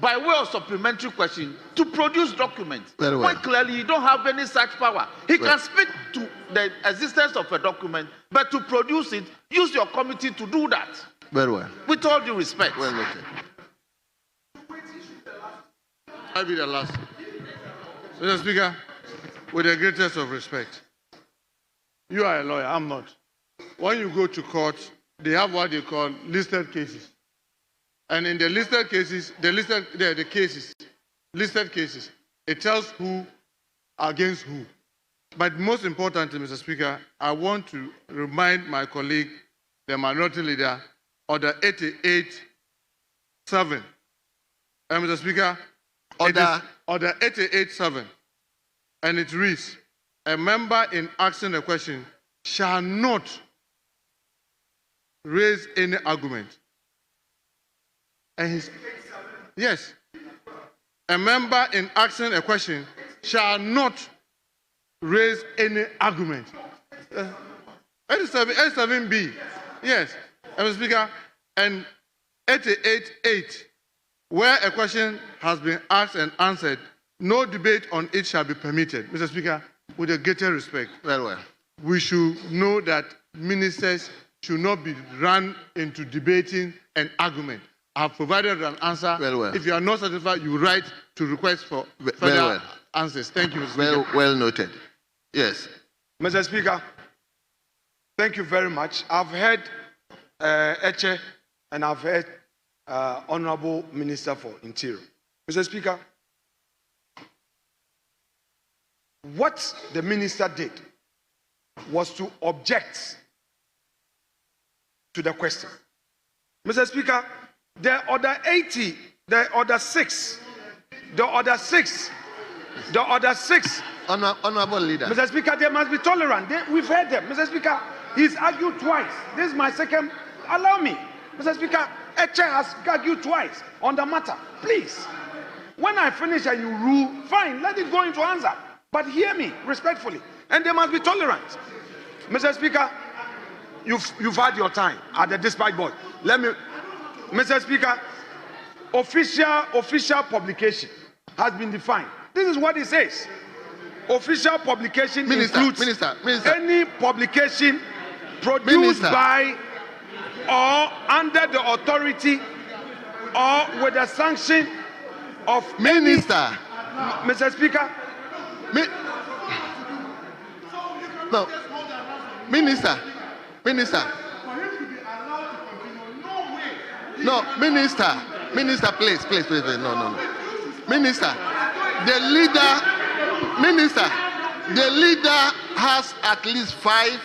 Speaker 2: by way of supplementary question, to produce documents.
Speaker 11: Very well.
Speaker 2: Quite clearly, you don't have any such power. He can speak to the existence of a document, but to produce it, use your committee to do that.
Speaker 11: Very well.
Speaker 2: With all due respect.
Speaker 11: Well noted.
Speaker 3: I'll be the last. Mr. Speaker, with the greatest of respect, you are a lawyer, I'm not. When you go to court, they have what they call listed cases. And in the listed cases, listed cases, it tells who against who. But most importantly, Mr. Speaker, I want to remind my colleague, the minority leader, Order 88.7. Mr. Speaker,
Speaker 11: Order
Speaker 3: 88.7. And it reads, a member in asking a question shall not raise any argument. And yes, a member in asking a question shall not raise any argument. 87B, yes, Mr. Speaker, and 88.8, where a question has been asked and answered, no debate on it shall be permitted. Mr. Speaker, with a greater respect,
Speaker 11: very well,
Speaker 3: we should know that ministers should not be run into debating and argument. I have provided an answer.
Speaker 11: Very well.
Speaker 3: If you are not satisfied, you write to request for further answers. Thank you, Mr. Speaker.
Speaker 11: Well noted. Yes.
Speaker 9: Mr. Speaker, thank you very much. I've heard Eche and I've heard Honorable Minister for Interior. Mr. Speaker, what the minister did was to object to the question. Mr. Speaker, the order 80, the order 6,
Speaker 11: Honorable Leader.
Speaker 9: Mr. Speaker, they must be tolerant. We've heard them. Mr. Speaker, he's argued twice. This is my second. Allow me. Mr. Speaker, Eche has argued twice on the matter. Please. When I finish and you rule, fine, let it go into answer. But hear me respectfully. And they must be tolerant. Mr. Speaker, you've had your time at the dispatch board. Mr. Speaker, official publication has been defined. This is what it says. Official publication includes any publication produced by or under the authority or with the sanction of
Speaker 11: Minister.
Speaker 9: Mr. Speaker.
Speaker 11: No. Minister. No, Minister, please. No. Minister, the leader has at least 5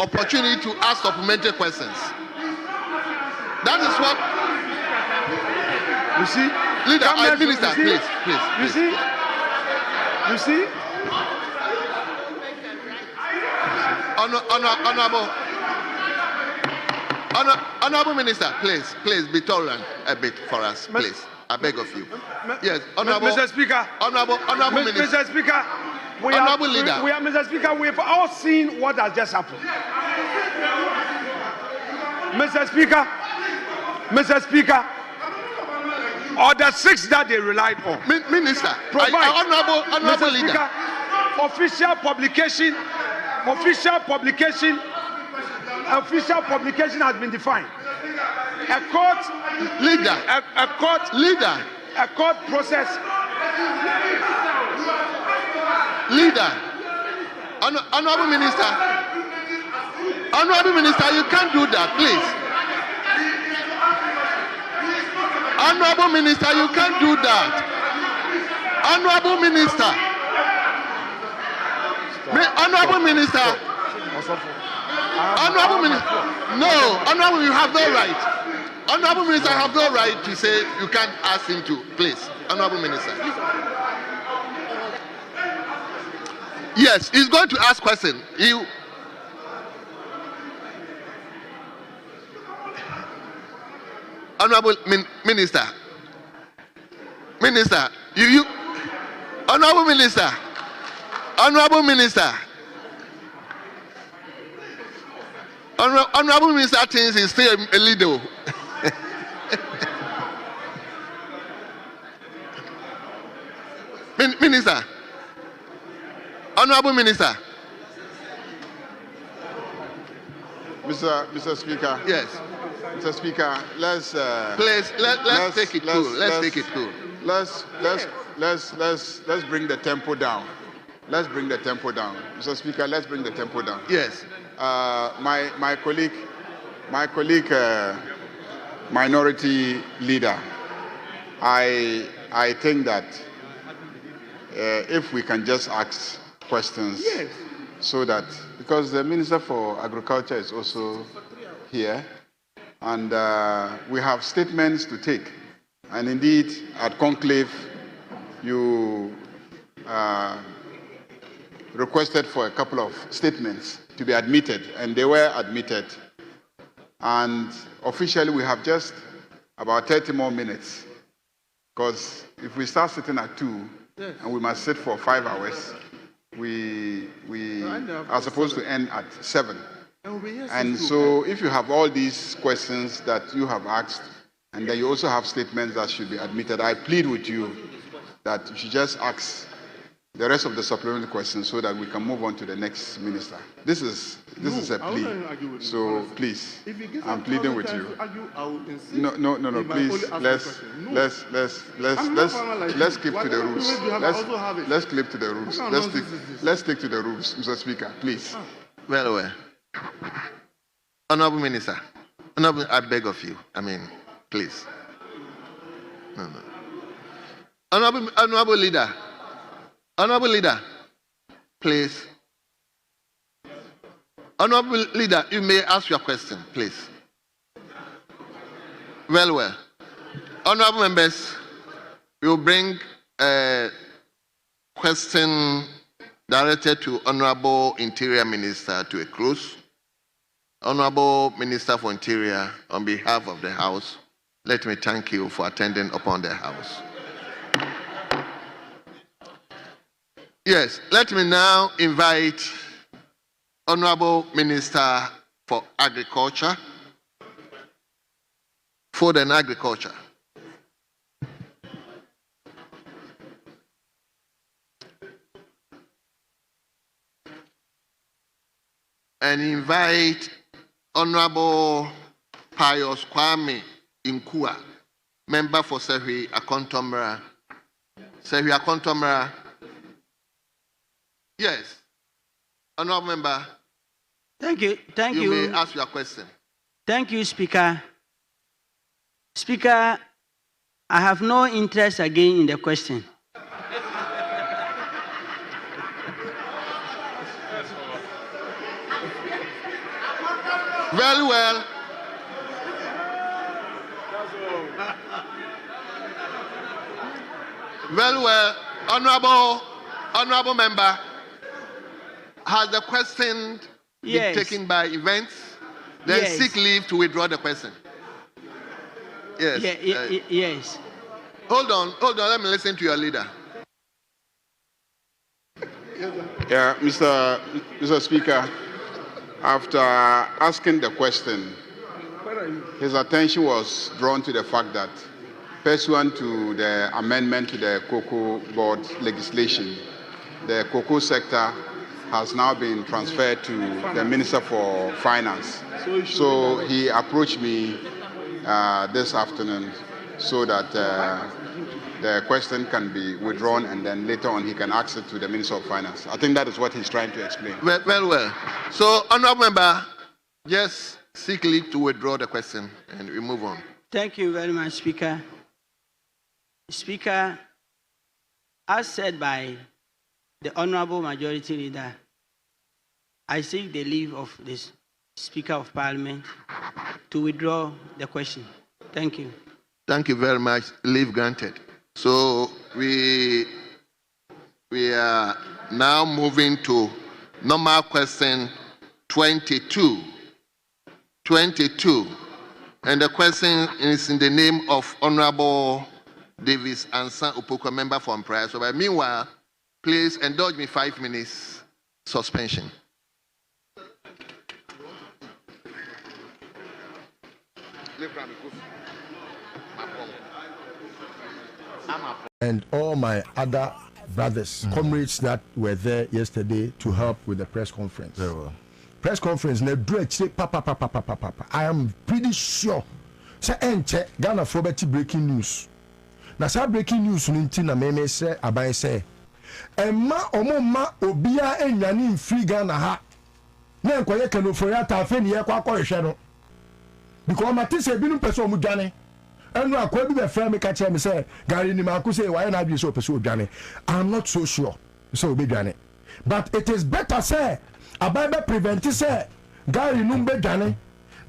Speaker 11: opportunities to ask supplementary questions. That is what.
Speaker 9: You see,
Speaker 11: leader, Minister, please.
Speaker 9: You see.
Speaker 11: Honorable Minister, please be tolerant a bit for us, please. I beg of you. Yes, Honorable
Speaker 9: Mr. Speaker.
Speaker 11: Honorable Minister.
Speaker 9: Mr. Speaker.
Speaker 11: Honorable Leader.
Speaker 9: Mr. Speaker, we've all seen what has just happened. Mr. Speaker. Order 6 that they relied on.
Speaker 11: Minister.
Speaker 9: Honorable
Speaker 11: Mr.
Speaker 9: Leader. Speaker, official has been defined. A court process.
Speaker 11: Leader. Honorable Minister, you can't do that, please. Honorable Minister, you can't do that. Honorable Minister. No, Honorable, you have no right. Honorable Minister, have no right to say you can't ask him to, please. Honorable Minister. Yes, he's going to ask question. Honorable Minister. Honorable Minister thinks he's still a leader. Minister. Honorable Minister.
Speaker 15: Mr. Speaker.
Speaker 11: Yes.
Speaker 15: Mr. Speaker, let's
Speaker 11: take it cool. Let's take it cool.
Speaker 15: Let's bring the tempo down. Mr. Speaker, let's bring the tempo down.
Speaker 11: Yes.
Speaker 15: My colleague, minority leader, I think that if we can just ask questions,
Speaker 3: yes,
Speaker 15: so that because the Minister for Agriculture is also here, and we have statements to take. And indeed, at conclave, you requested for a couple of statements to be admitted, and they were admitted. And officially, we have just about 30 more minutes, because if we start sitting at 2, and we must sit for 5 hours, we are supposed to end at 7. And so if you have all these questions that you have asked, and then you also have statements that should be admitted, I plead with you that you should just ask the rest of the supplementary questions so that we can move on to the next minister. This is a plea. So please, I'm pleading with you. No. Please, let's keep to the rules. Let's keep to the rules. Let's stick to the rules, Mr. Speaker, please.
Speaker 11: Well. Honorable Minister, I beg of you. Please. No. Honorable Leader, please. Honorable Leader, you may ask your question, please. Well. Honorable members, we will bring a question directed to Honorable Interior Minister to a close. Honorable Minister for Interior, on behalf of the House, let me thank you for attending upon the House. Yes, let me now invite Honorable Minister for Agriculture, Food and Agriculture. And invite Honorable Pius Kwame Inkua, member for Sehui Akontomra. Sehui Akontomra. Yes. Honorable member.
Speaker 16: Thank you.
Speaker 11: You may ask your question.
Speaker 16: Thank you, Speaker. Speaker, I have no interest again in the question.
Speaker 11: Very well. Very well. Honorable member, has the question been taken by events? Then seek leave to withdraw the question. Yes.
Speaker 16: Yes.
Speaker 11: Hold on. Let me listen to your leader.
Speaker 15: Yeah, Mr. Speaker, after asking the question, his attention was drawn to the fact that, pursuant to the amendment to the Cocoa Board legislation, the cocoa sector has now been transferred to the Minister for Finance. So he approached me this afternoon so that the question can be withdrawn, and then later on he can ask it to the Minister of Finance. I think that is what he's trying to explain.
Speaker 11: Well. So, honorable member, just seek leave to withdraw the question and we move on.
Speaker 16: Thank you very much, Speaker. Speaker, as said by the Honorable Majority Leader, I seek the leave of the Speaker of Parliament to withdraw the question. Thank you.
Speaker 11: Thank you very much. Leave granted. So we are now moving to normal question 22. And the question is in the name of Honorable Davis Ansan Upoko, member from Praia. So meanwhile, please indulge me 5 minutes suspension.
Speaker 18: And all my other brothers, comrades that were there yesterday to help with the press conference. Very well. Press conference, I am pretty sure. Say, Ghana for breaking news. Na sa breaking news ninti na meme say abai say. Emma omoma obia enwane mfiri Ghana ha. Na enkoye kanofori atafe ne ye kwa hwe no. Because mati say binu person mu dwane. Enu akwa bi be frame me ka che me say Gary ni maku say why na bi so person dwane. I'm not so sure. So obi dwane. But it is better say abai be prevent say Gary no be dwane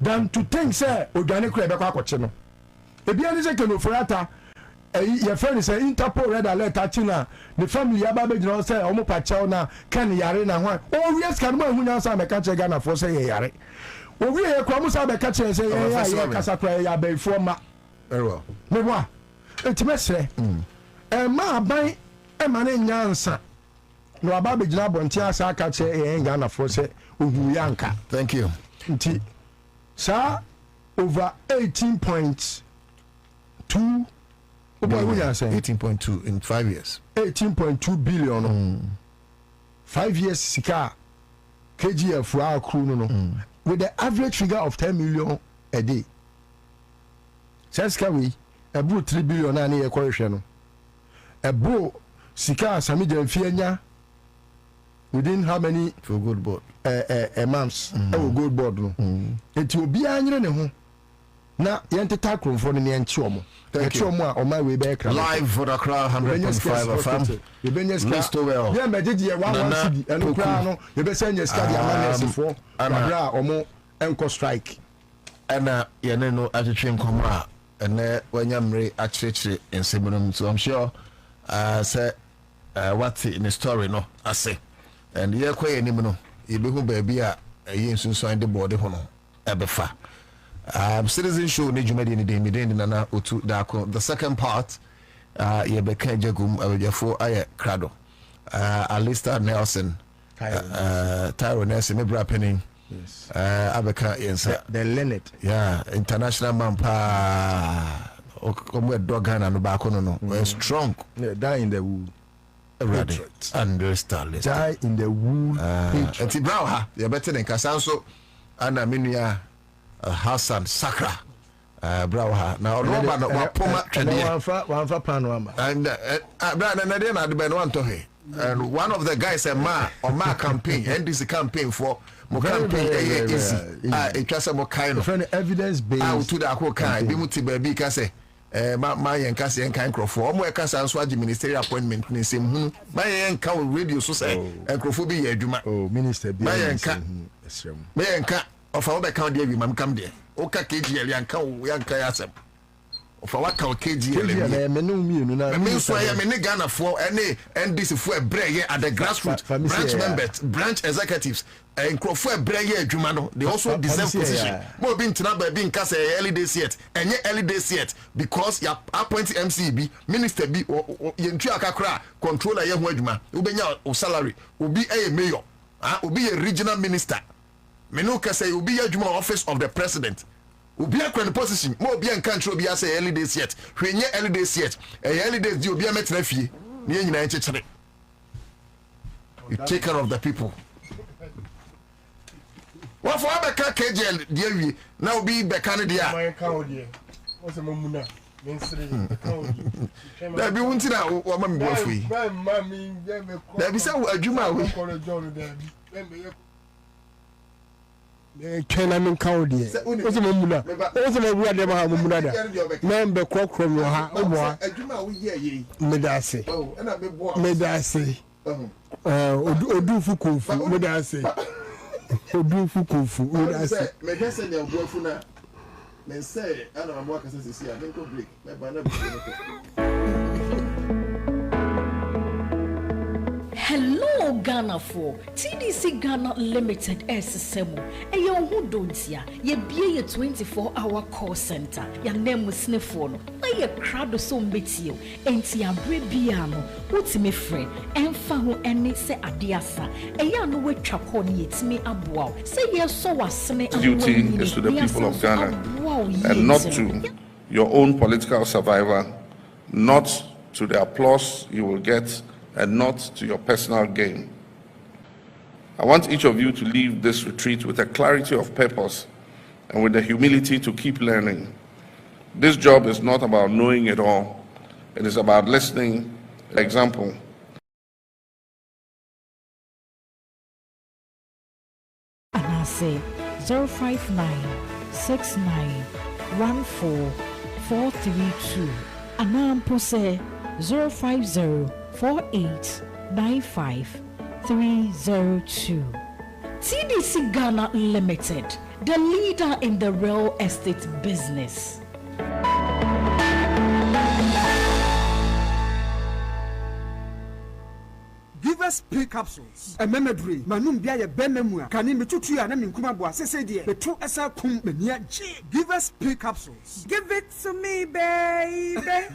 Speaker 18: than to think say odwane kura be kwa akɔkye no ebia ne se kenofrata your friend is Interpol red alert achina the family aba be jina say omo pa chew na kan yare na ho o yes kan ma hunya sa me ka che Ghana for say yare o wi e kwa musa be ka che say ya kasa kwa ya be fo ma very well me wa etimesre ma ban e ma ne nyansa no aba be jina bonti asa ka che Ghana for say ohu yanka
Speaker 1: thank you
Speaker 18: nti sa over 18.2
Speaker 1: 18.2 in 5 years.
Speaker 18: 18.2 billion. 5 years sika KGF for our crew no. With the average figure of 10 million a day. Says we about 3 billion and a correction. No. A bro sika sami dem fienya within how many
Speaker 1: for good board
Speaker 18: months good board no. It will be anyre ne ho. Na yente tackle for the enchi omo. On my way back
Speaker 1: live for the crowd 100.5 FM.
Speaker 18: You been yes
Speaker 1: well.
Speaker 18: Yeah, me did you 1 city and crowd no. You be send your study amane for abra omo enko strike.
Speaker 1: And you know atwetwe nkoma and when yamre akyekye ensemunum so I'm sure say what in the story no I say. And ye kweye nim no ye be hu ba bia ye nsunsuan de board ho no ebefa. Citizen show ni jumedi ni de nana otu dako. The second part ye beka jagum awjafo aye krado Alistair Nelson Tyro Nelson mebra penning yes abeka yensa
Speaker 18: the Leonard
Speaker 1: international man pa okomwe dogana no bako no strong
Speaker 18: die in the wood
Speaker 1: ready understand
Speaker 18: die in the wood
Speaker 1: enti brow ha ye bete den kasanso ana menua Hassan Sakra Brawa now Roba no wapoma twede
Speaker 18: wanfa panorama
Speaker 1: and brother na dey na de be no anto he and one of the guys a ma on my campaign NDC campaign for mo campaign easy it was mo kind of
Speaker 18: evidence based
Speaker 1: to da ko kan bi muti ba bi ka say ma yen ka say kan crofo mo e ka say so agi ministerial appointment ni sem hu ma yen ka radio so say crofo bi ye adwuma
Speaker 18: minister bi
Speaker 1: ma yen ka of our account there we mam come there oka KGL yanka yanka yasem of our account KGL
Speaker 18: me no mienu na
Speaker 1: me so ya me ne Ghana for any NDC for breye at the grassroots branch members branch executives and for breye adwuma no they also deserve position mo bi ntina ba bi nka say early days yet enye early days yet because ya appoint MCB minister bi yentu akakra controller ye ho adwuma ubenya o salary obi mayor obi a regional minister Menu say will be a office of the president. Will be a current position. More be in country be as a early days yet. When ye early days yet. A early days you be a metrefi. Near United. You take care of the people. What for a KGL dear now be the Canada.
Speaker 18: What's a momuna?
Speaker 1: There be one thing I want me both we. There be so a Juma we.
Speaker 18: Kena min kaudi ozo mamuna ozo mabua de ma mamuna da na mbe kokrom ha oboa
Speaker 1: adwuma wo ye ye
Speaker 18: medase
Speaker 1: na
Speaker 18: medase odufu kofu medase odufu kofu medase
Speaker 1: medase ne obuafu na men say ana mamwa kasa sisi a menko break me ba na
Speaker 21: Hello Ghana for TDC Ghana Limited SSM. Eyo hu dontia ye bie 24-hour call center. Ya name snifo no. Na ye crowd so mbetio. Enti abre bia no. Wotime frɛ emfa ho ene se adeasa. Eya no wetwa call ni yetime aboa. Se ye so wasene
Speaker 22: duty is to the people of Ghana and not to your own political survival, not to the applause you will get and not to your personal gain. I want each of you to leave this retreat with a clarity of purpose and with the humility to keep learning. This job is not about knowing it all. It is about listening. Example.
Speaker 21: Anase 059691442 Anampo say 0504895 302. TDC Ghana Limited, the leader in the real estate business.
Speaker 4: Give us P capsules. A memory. Manum bia ye benmua. Kani metutu ya na minkuma boa sese de. Betu esa kum menia G. Give us P capsules. Give it to me, baby.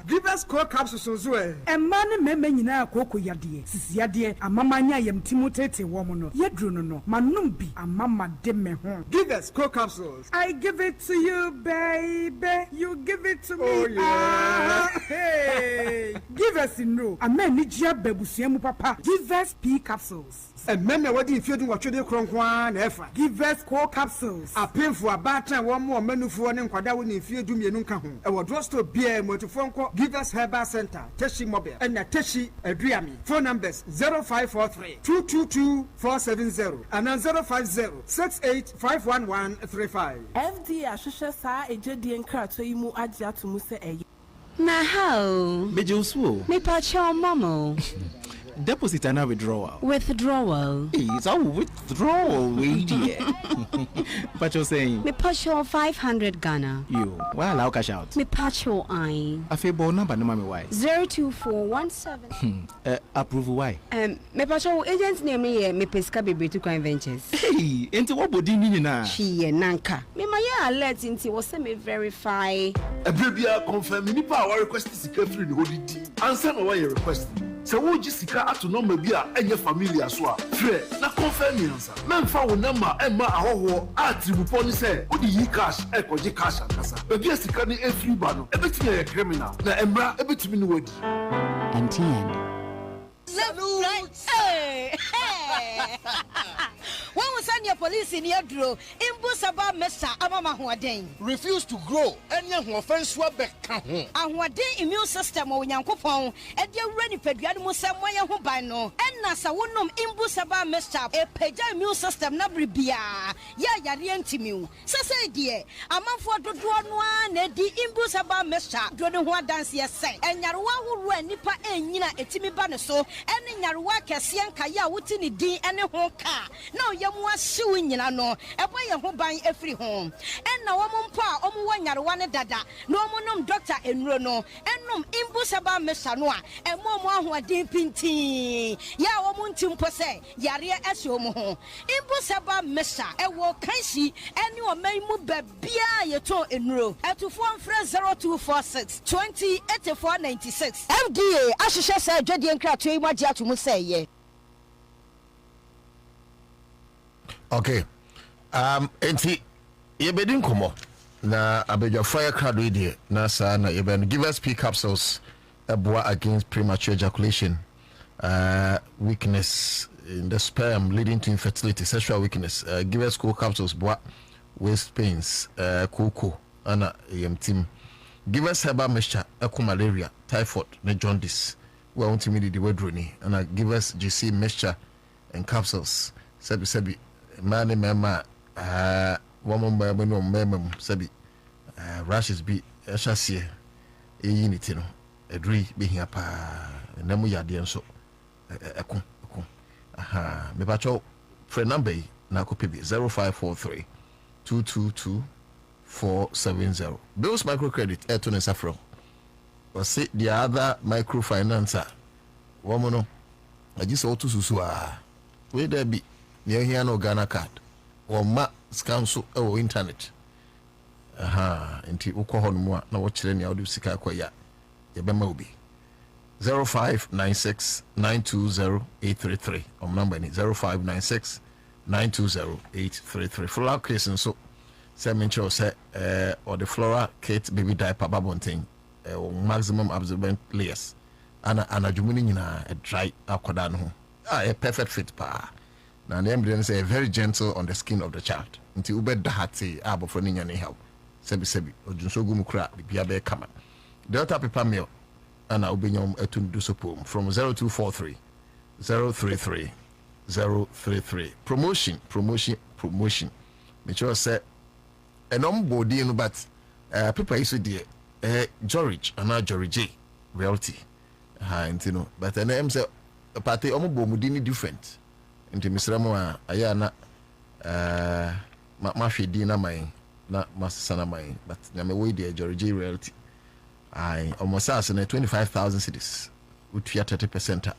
Speaker 4: Give us core capsules so e. E man meme nyina akoko yade. Sisi yade amamanya yem timotete wo mo no. Yedru no no. Manum bi amama de me ho. Give us core capsules. I give it to you, baby. You give it to me. Oh yeah. Hey. Give us no. Amen. Bebusiemu papa. Give us P capsules. And men what if you do what you do cronkwan efa. Give us core capsules. A pay for a batter one more menu for an inquada when if you do me nunca home. I will draw to beer motifonco. Give us Herbal Center, Teshi Mobile, and a Teshi Adriami. Phone numbers 0543 222 470 and 050 68
Speaker 14: FD Ashusha Sa Ejedi and Kratoimu Adia to Muse A.
Speaker 23: Na how?
Speaker 24: Bejusu.
Speaker 23: Me pacho momo.
Speaker 24: Deposit and withdrawal.
Speaker 23: Withdrawal.
Speaker 24: It's a withdrawal, lady. Pacho saying.
Speaker 23: Me pacho 500 Ghana.
Speaker 24: You. Well, I'll cash out.
Speaker 23: Me pacho I.
Speaker 24: A fable number, no mommy why.
Speaker 23: 02417.
Speaker 24: Approve why?
Speaker 23: Me pacho agent's name me pesca baby to Crime Ventures.
Speaker 24: Hey, into what body nina?
Speaker 23: She nanka. Me my alert into was me verify.
Speaker 25: A baby confirm me power request is free in the answer no why you request. So wo jisika ato no ma bi a enye familia so a frɛ na confirm me answer memfa wo number emma ahoho atribupo ni sɛ wo di cash ekoje cash akasa baby asika ni free ba no ebetimi yɛ criminal na emra ebetimi ni wadi
Speaker 23: MTN.
Speaker 26: Hey! When we send your police in your draw, Imbusaba Mesa Amama Huaden.
Speaker 27: Refuse to grow, and young offense wabek.
Speaker 26: And what day immune system or Yankopon, and you're ready for Yadmusam Waya Hubano, and Nasa Wunum Imbusaba Mesa, a Peja immune system Nabribia, Yarientimu. Sasa dear, a month for the one, the Imbusaba Mesa, Dronua dance yes, and Yarwa who ran Nipa and Nina Etimi Banaso, and in Yarwa Cassian Kaya Wutini D and a whole car. No, Yamwa suing in no, a boy who buy every home. And now one pa, one dada, no monum doctor and Rono, and num Imbusaba Mesanoa, and more who are deep in tea. Ya womuntum pose, Yaria Esomo, Imbusaba Mesa, a walk Kaisi, and you are may move Bia Yato in row, at to form 0246 20 8496. FDA, Ashisha said, Jedi and Kratui, what Jatu say, ye.
Speaker 1: Okay. Enti yebedin komo na abejo fire card we dey na sa na yeben give us P capsules aboa against premature ejaculation, weakness in the sperm leading to infertility, sexual weakness. Give us cool capsules boa waist pains, koko ana team. Give us herbal mixture, malaria, typhoid, na jaundice. We want to meet the word running and give us GC mixture and capsules. Sebi mani mema woman by no memum sabi rashes be a chassis a unity no a dree being a pa namu yadi so aha me pacho friend number na ko pebi 0543 222 470 Bills microcredit etone safro or say the other microfinancer woman no I just ought to susu where there be near here no Ghana card or ma scanso or internet. Aha, inti uko honmwa na wachile ni audio sika kwa ya bema ubi 0596 920 833 number ni 0596 920 833 Flora case and so say mencho say or the Flora Kate baby diaper babonting maximum absorbent layers ana jumuni nyina a dry akoda no a perfect fit pa na name say very gentle on the skin of the child nti ube dahati abofo ni nyane help sebi ojunso gumu kra bibia be kama delta paper meal ana ubenyom etundu sopom from 0243 033 033 promotion make sure say enom body no but paper is there George ana George reality ha ntino but name say party omo bomudi ni different nti misramo a aya na ma hwedi na man na masana man but nyame we dey Georgie reality I almost as na 25,000 cedis utua 30%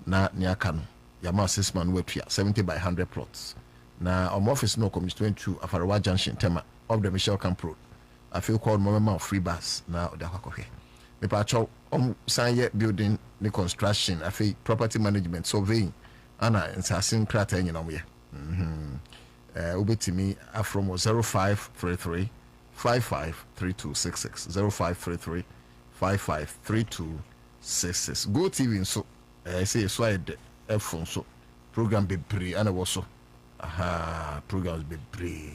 Speaker 1: na ne aka no yama 6 man we tua 70 by 100 plots na office no community 22 Afarawa Junction tema of the Michelle Camp Road I feel called mama free bus na oda kwakohwe me pa cho sanye building the construction I feel property management surveying ana nsasing krata nyina mo ye ubetimi from 0533 553266 0533 553266 Go TV so say so I phone so program be pre and also programs be pre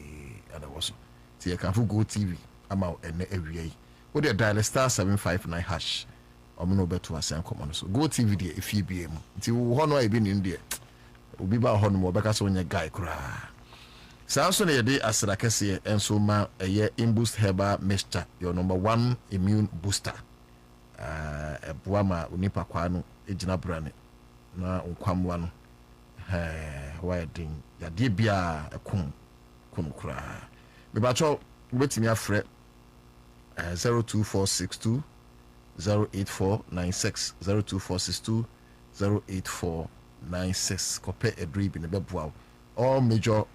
Speaker 1: and also see you can Go TV ama ene ewie wo de dial *759 hash omo beto asan common so Go TV de efibie mu nti wo ho no e bi ni de obi ba ho no mo beka so onye guy kura Samson yede asra kese enso ma eye imboost herbal mixture your number 1 immune booster eboa ma onipa kwa no ejina brane na nkwamwa no why din ya de bia ekum kura me ba cho betimi afre 02462 08496 02462 08496 kope edribi ne beboa all major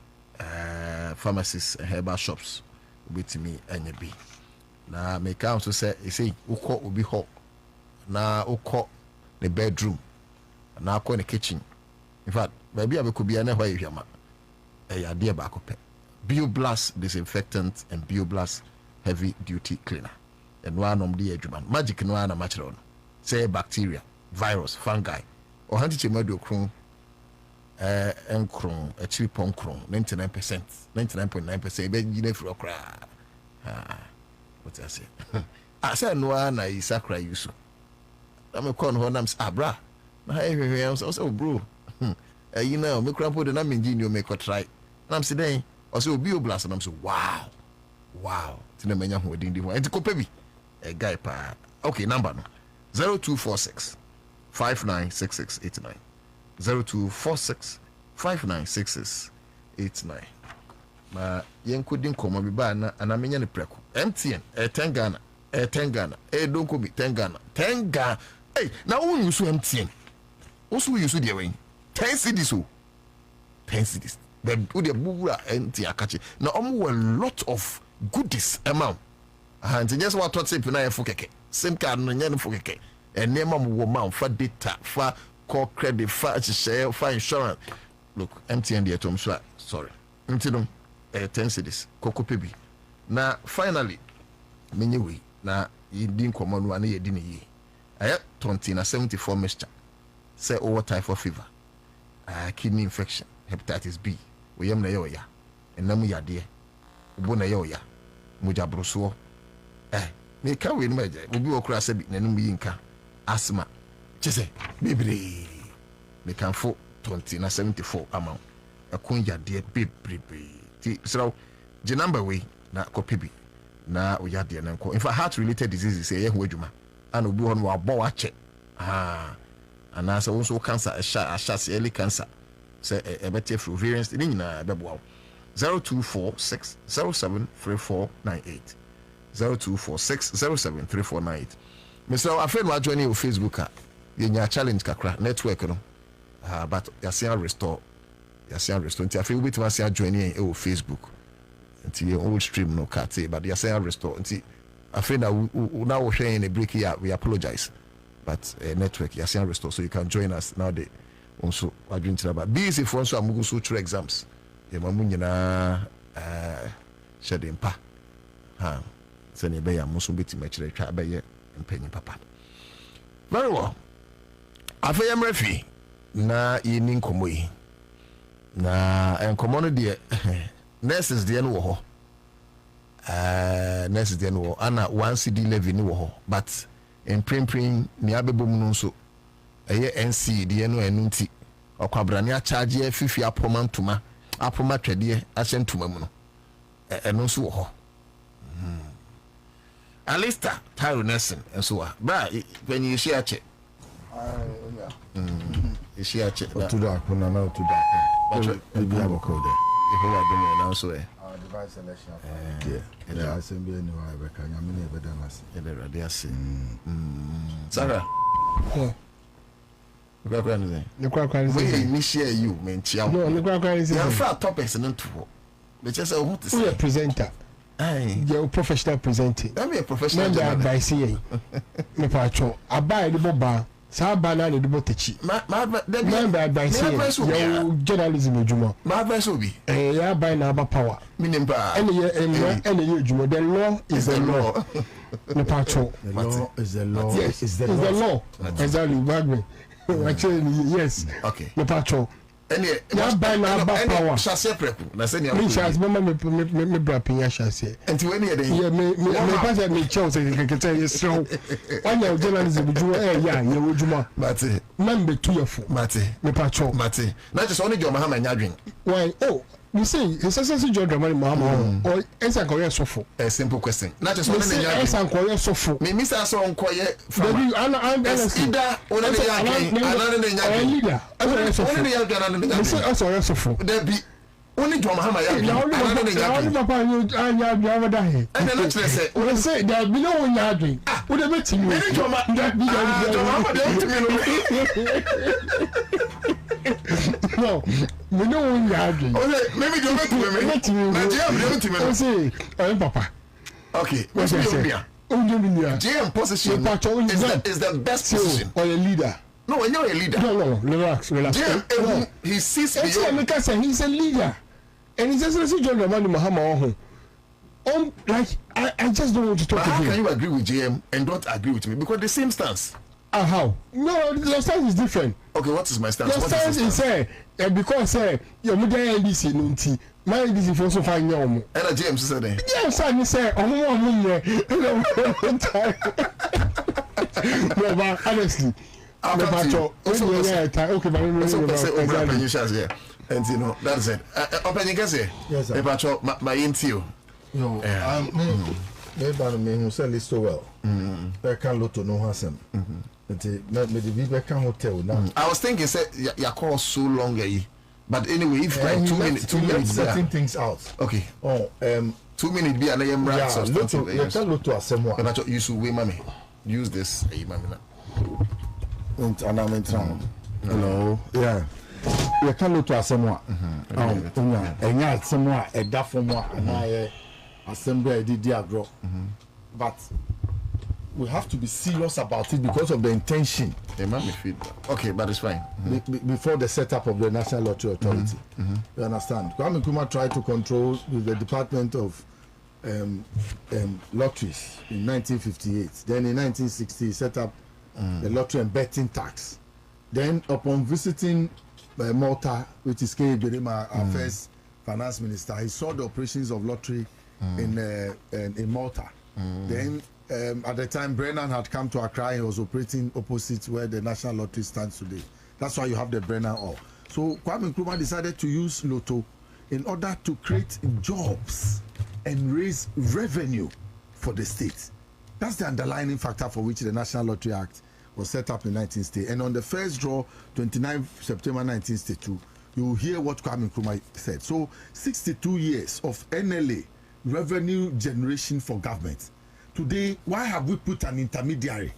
Speaker 1: pharmacies and herbal shops betimi anya bi na me count so say e say ukọ obi ho na ukọ the bedroom na akọ the kitchen in fact baby abekobia na hwa ehwama ya de ba akọpe BioBlast disinfectant and BioBlast heavy duty cleaner and one of the adjuman magic no na matchron say bacteria virus fungi or hantichemado kron enkron actually ponkron 99% 99.9% be gine fro kra what I say I say no na isakra yusu am kon ho nam abra na hwehwe so bro you know me kra po de na menji ni o me ko try nam se den o se BioBlast nam so wow tina manya ho din di ho enti ko pebi guy pa okay number no 0246 596689 0246 596689 ma yenkodi nkoma bi ba na anamenya ne preko MTN 10 Ghana donko bi 10 Ghana hey na wo yusu MTN wo so yusu de wen 10 cedis o 10 cedis but wo de bubura MTN akache na omo a lot of goodies amount and just what tip na efo keke sim card no nya no fo keke enema mo wo ma fa data fa call credit fa share fa insurance look MTN there to so sorry ntino 10 cedis koko pebi na finally menyewe na yidi nkomo no na yedi ne yi aya 20 na 74 mixture say over typhoid fever kidney infection hepatitis B we yam na ya enam ya de ubo na ya mujabroso me ka we no maje obi okura se bi nanum yi nka asthma chese bebre me kan fo 20 na 74 amount akonja de bebre ti so the number we na kopibi na oya de na nko in fact heart related diseases say ye ho adwuma and obi ho no abo wa che and as also cancer a early cancer say a better for variants ni nyina bebo 0246 073498 0246 073498 Mr. Afen wa join you Facebook yenya challenge kakra network no but yasia restore nti afi we bitima sia join you on Facebook nti old stream no cut but yasia restore nti afi na wo hwe in a break here we apologize but network yasia restore so you can join us now day also adwin tira busy for so amugu so through exams ye mamu nyina shedin pa sani be ya muso bitima kire twa be ye mpanyi papa very well afeyam refi na yini nkomo yi na enkomo no de nurses de no wo ho nurses de no ana 1 CD level ni wo ho but in print ni abebom no so eye NC de no enunti okwabrane a charge e fifi apoma ntuma apoma twede ahyentuma mu no eno so wo ho Alista Tyro Nelson and so on. But when you share check, you share check.
Speaker 18: To that, no, to that. Maybe I will call there.
Speaker 1: If you are doing now, so
Speaker 5: device election.
Speaker 18: Yeah, I send me anywhere. I reckon I'm in a better mass.
Speaker 1: They are saying, Sarah.
Speaker 18: Yeah.
Speaker 1: The crack we initiate you, man.
Speaker 18: No, the crack is
Speaker 1: a flat topics and two. But just a what is
Speaker 18: a presenter. You're a professional presenter.
Speaker 1: I'm a professional.
Speaker 18: Member by CA. Me patrol. I buy the boba. Saa banana the botechi. Member by CA. Your journalism Juma.
Speaker 1: My advice will be.
Speaker 18: Yeah, buy na power.
Speaker 1: Meaning ba.
Speaker 18: Any year Juma. The law is the law. Me patrol.
Speaker 5: The law is the law.
Speaker 18: Yes, is the law. Exactly, Bagman. Actually, yes.
Speaker 1: Okay.
Speaker 18: Me patrol.
Speaker 1: Any
Speaker 18: buy na power.
Speaker 1: Shall preku. Na say
Speaker 18: me shall me bra pinya shall say.
Speaker 1: Enti when you dey.
Speaker 18: Yeah, me pass me chow say can tell you so. When you journalism do yeah, you Juma.
Speaker 1: Mate.
Speaker 18: Member to your phone.
Speaker 1: Mate.
Speaker 18: Me patrol.
Speaker 1: Mate. Na just only John Mahama nyadwen.
Speaker 18: Why? Oh, you say it's a John Mahama or esa koye sofo.
Speaker 1: A simple question. Na just only nyadwen.
Speaker 18: Esa koye sofo.
Speaker 1: Me misa so onkoye
Speaker 18: from. I'm
Speaker 1: either only nyadwen.
Speaker 18: Leader.
Speaker 1: Only nyadwen.
Speaker 18: That's all sofo.
Speaker 1: There be only John Mahama
Speaker 18: only papa you over there.
Speaker 1: And then let's say
Speaker 18: we say there be no one nyadwen. We dey bet you.
Speaker 1: John Mahama
Speaker 18: no, we know when you are doing.
Speaker 1: Maybe you make me.
Speaker 18: I say, Papa.
Speaker 1: Okay, what's your GM position is the best position.
Speaker 18: Or a leader.
Speaker 1: No, when you're a leader.
Speaker 18: No, relax.
Speaker 1: GM, he sees beyond.
Speaker 18: He's a leader. And he says, John Mahama. Like, I just don't want to talk to him.
Speaker 1: How can you agree with GM and don't agree with me? Because the same stance.
Speaker 18: How? No, your stance is different.
Speaker 1: Okay, what is my stance?
Speaker 18: Your stance is because your mother NBC no my NBC for so fine young.
Speaker 1: And a James said that.
Speaker 18: James said, no, but honestly,
Speaker 1: and you know, that's it. Open your guess here.
Speaker 5: Yes, sir.
Speaker 1: My interview.
Speaker 5: No, maybe me say list so well. I can't lot to know him. The hotel now.
Speaker 1: I was thinking, say, your call so long, but anyway, if like 2 minutes, 2 minutes,
Speaker 5: setting things out.
Speaker 1: Okay.
Speaker 5: Oh,
Speaker 1: 2 minutes be an AM right substantive.
Speaker 5: You can't look to assemble.
Speaker 1: And I thought you should wait, mommy. Use this, mommy.
Speaker 5: And I'm in town. Hello. Yeah. You can't look to assemble. And yeah, somewhere a duff from what and I assembly did the but we have to be serious about it because of the intention.
Speaker 1: They might be feedback. Okay, but it's fine.
Speaker 5: Before the setup of the National Lottery Authority. You understand? Kwame Nkrumah tried to control with the Department of Lotteries in 1958. Then in 1960 he set up the Lottery and Betting Tax. Then upon visiting Malta, which is K. Bedema, our first finance minister, he saw the operations of lottery in Malta. Then at the time Brennan had come to Accra, he was operating opposite where the National Lottery stands today. That's why you have the Brennan Hall. So Kwame Nkrumah decided to use Lotto in order to create jobs and raise revenue for the state. That's the underlying factor for which the National Lottery Act was set up in 1960. And on the first draw, 29 September 1962, you will hear what Kwame Nkrumah said. So 62 years of NLA revenue generation for government. Today, why have we put an intermediary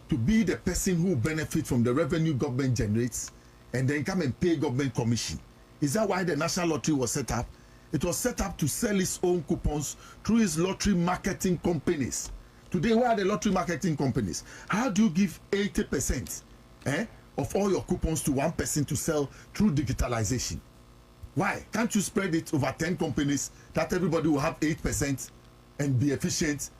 Speaker 5: to be the person who benefits from the revenue government generates and then come and pay government commission? Is that why the National Lottery was set up? It was set up to sell its own coupons through its lottery marketing companies. Today, where are the lottery marketing companies? How do you give 80% of all your coupons to one person to sell through digitalization? Why? Can't you spread it over 10 companies that everybody will have 8% and be efficient?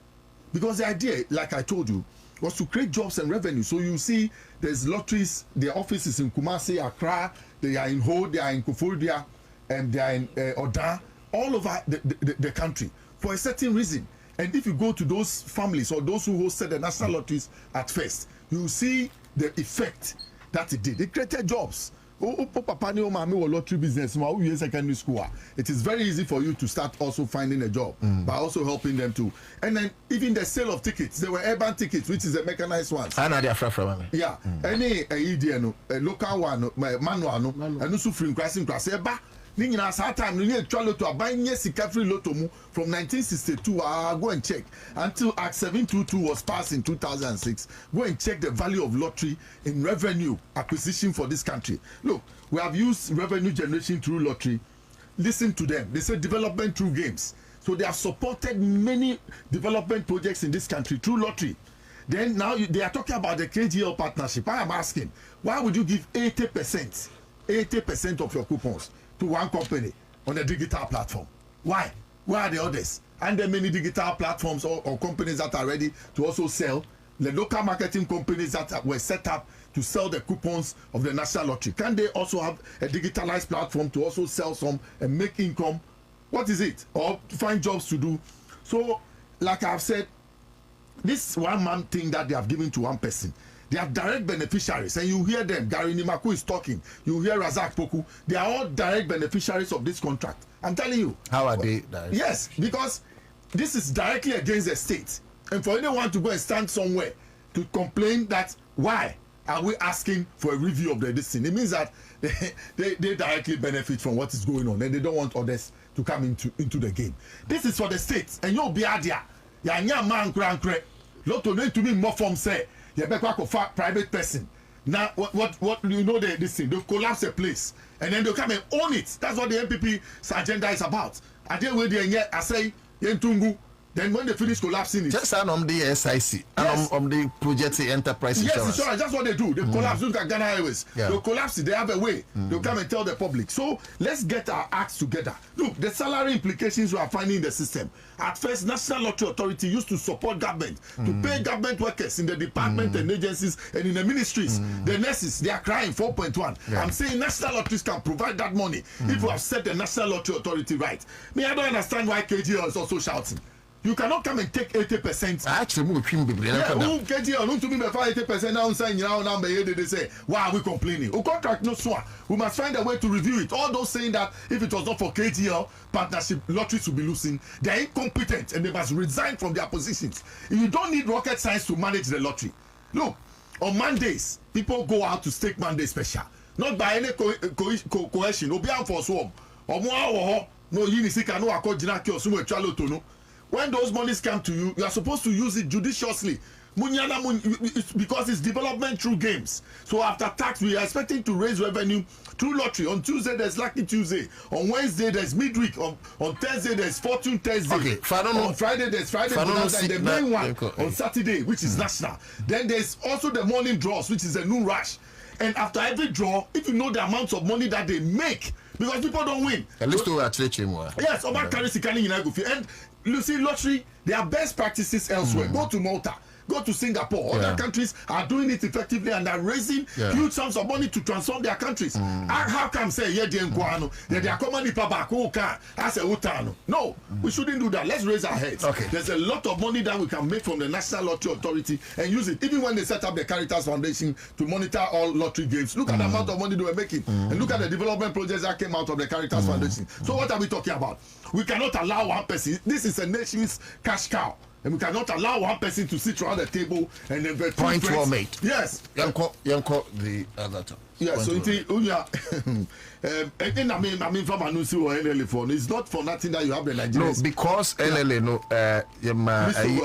Speaker 5: Because the idea, like I told you, was to create jobs and revenue. So you see there's lotteries, their offices in Kumasi, Accra, they are in Ho, they are in Koforidua, and they are in Oda, all over the country for a certain reason. And if you go to those families or those who hosted the national lotteries at first, you see the effect that it did. It created jobs Papa ni o mami wo lottery business ma we secondary school. It is very easy for you to start also finding a job by also helping them too. And then even the sale of tickets, there were urban tickets, which is a mechanized ones.
Speaker 1: I know they are from.
Speaker 5: Yeah, any a local one, manual no, and also free crossing class. Ni nyina saa time no ne atwa loto abanye sika free loto mu from 1962 go and check until Act 722 was passed in 2006. Go and check the value of lottery in revenue acquisition for this country. Look, we have used revenue generation through lottery. Listen to them. They say development through games. So they have supported many development projects in this country through lottery. Then now they are talking about the KGL partnership. I am asking, why would you give 80% of your coupons to one company on a digital platform? Why? Where are the others? And there are many digital platforms or companies that are ready to also sell. The local marketing companies that were set up to sell the coupons of the National Lottery. Can they also have a digitalized platform to also sell some and make income? What is it? Or to find jobs to do? So, like I've said, this one man thing that they have given to one person, they are direct beneficiaries, and you hear them. Gary Nimaku is talking. You hear Razak Poku. They are all direct beneficiaries of this contract. I'm telling you.
Speaker 1: How are they direct?
Speaker 5: Yes, because this is directly against the state. And for anyone to go and stand somewhere to complain that why are we asking for a review of this thing, it means that they directly benefit from what is going on, and they don't want others to come into the game. This is for the states, and you'll be adia. Ya man kre. Lotto need to be more from say. You better go for private person. Now, what you know this thing? They collapse a place and then they come and own it. That's what the MPP's agenda is about. I deal with the I say Yentungu. Then when they finish collapsing it, just
Speaker 1: on the SIC, yes. on the project enterprise
Speaker 5: insurance. Yes, that's what they do. They collapse. Look at Ghana Airways. Yeah. They collapse it. They have a way. They'll come and tell the public. So let's get our acts together. Look, the salary implications we are finding in the system. At first, National Lottery Authority used to support government to pay government workers in the department and agencies and in the ministries. The nurses, they are crying 4.1. Yeah. I'm saying National Lotteries can provide that money if we have set the National Lottery Authority right. Me, I don't understand why KGL is also shouting. You cannot come and take 80%.
Speaker 1: Actually, we
Speaker 5: to me 80% now saying number they say, why are we complaining? We contract no swan. We must find a way to review it. All those saying that if it was not for KGL partnership, lotteries will be losing. They are incompetent and they must resign from their positions. You don't need rocket science to manage the lottery. Look, on Mondays, people go out to stake Monday special. Not by any coercion. Obian for swarm. No yinisika no akojina ki osumo etwalo to no. When those monies come to you, you are supposed to use it judiciously. Because it's development through games. So after tax, we are expecting to raise revenue through lottery. On Tuesday, there's Lucky Tuesday. On Wednesday, there's midweek. On Thursday, there's Fortune Thursday.
Speaker 1: Okay.
Speaker 5: On Friday, there's Friday bonanza, and the main one on Saturday, which is national. Then there's also the morning draws, which is a new rush. And after every draw, if you know the amounts of money that they make, because people don't win.
Speaker 1: At least we are treating more.
Speaker 5: Yes, about currency canning in Agofi. And you see, lottery, there are best practices elsewhere. Go to Malta, go to Singapore. Other countries are doing it effectively and are raising huge sums of money to transform their countries. How come say they are common as a utano? No, we shouldn't do that. Let's raise our heads.
Speaker 1: Okay.
Speaker 5: There's a lot of money that we can make from the National Lottery Authority and use it. Even when they set up the Caritas Foundation to monitor all lottery games, look at the amount of money they were making and look at the development projects that came out of the Caritas Foundation. So what are we talking about? We cannot allow one person. This is a nation's cash cow. And we cannot allow one person to sit around the table and then
Speaker 1: point well made.
Speaker 5: Yes.
Speaker 1: Yanko the other time.
Speaker 5: Yes, so it's not for nothing that you have the Nigerians.
Speaker 1: No, because LLA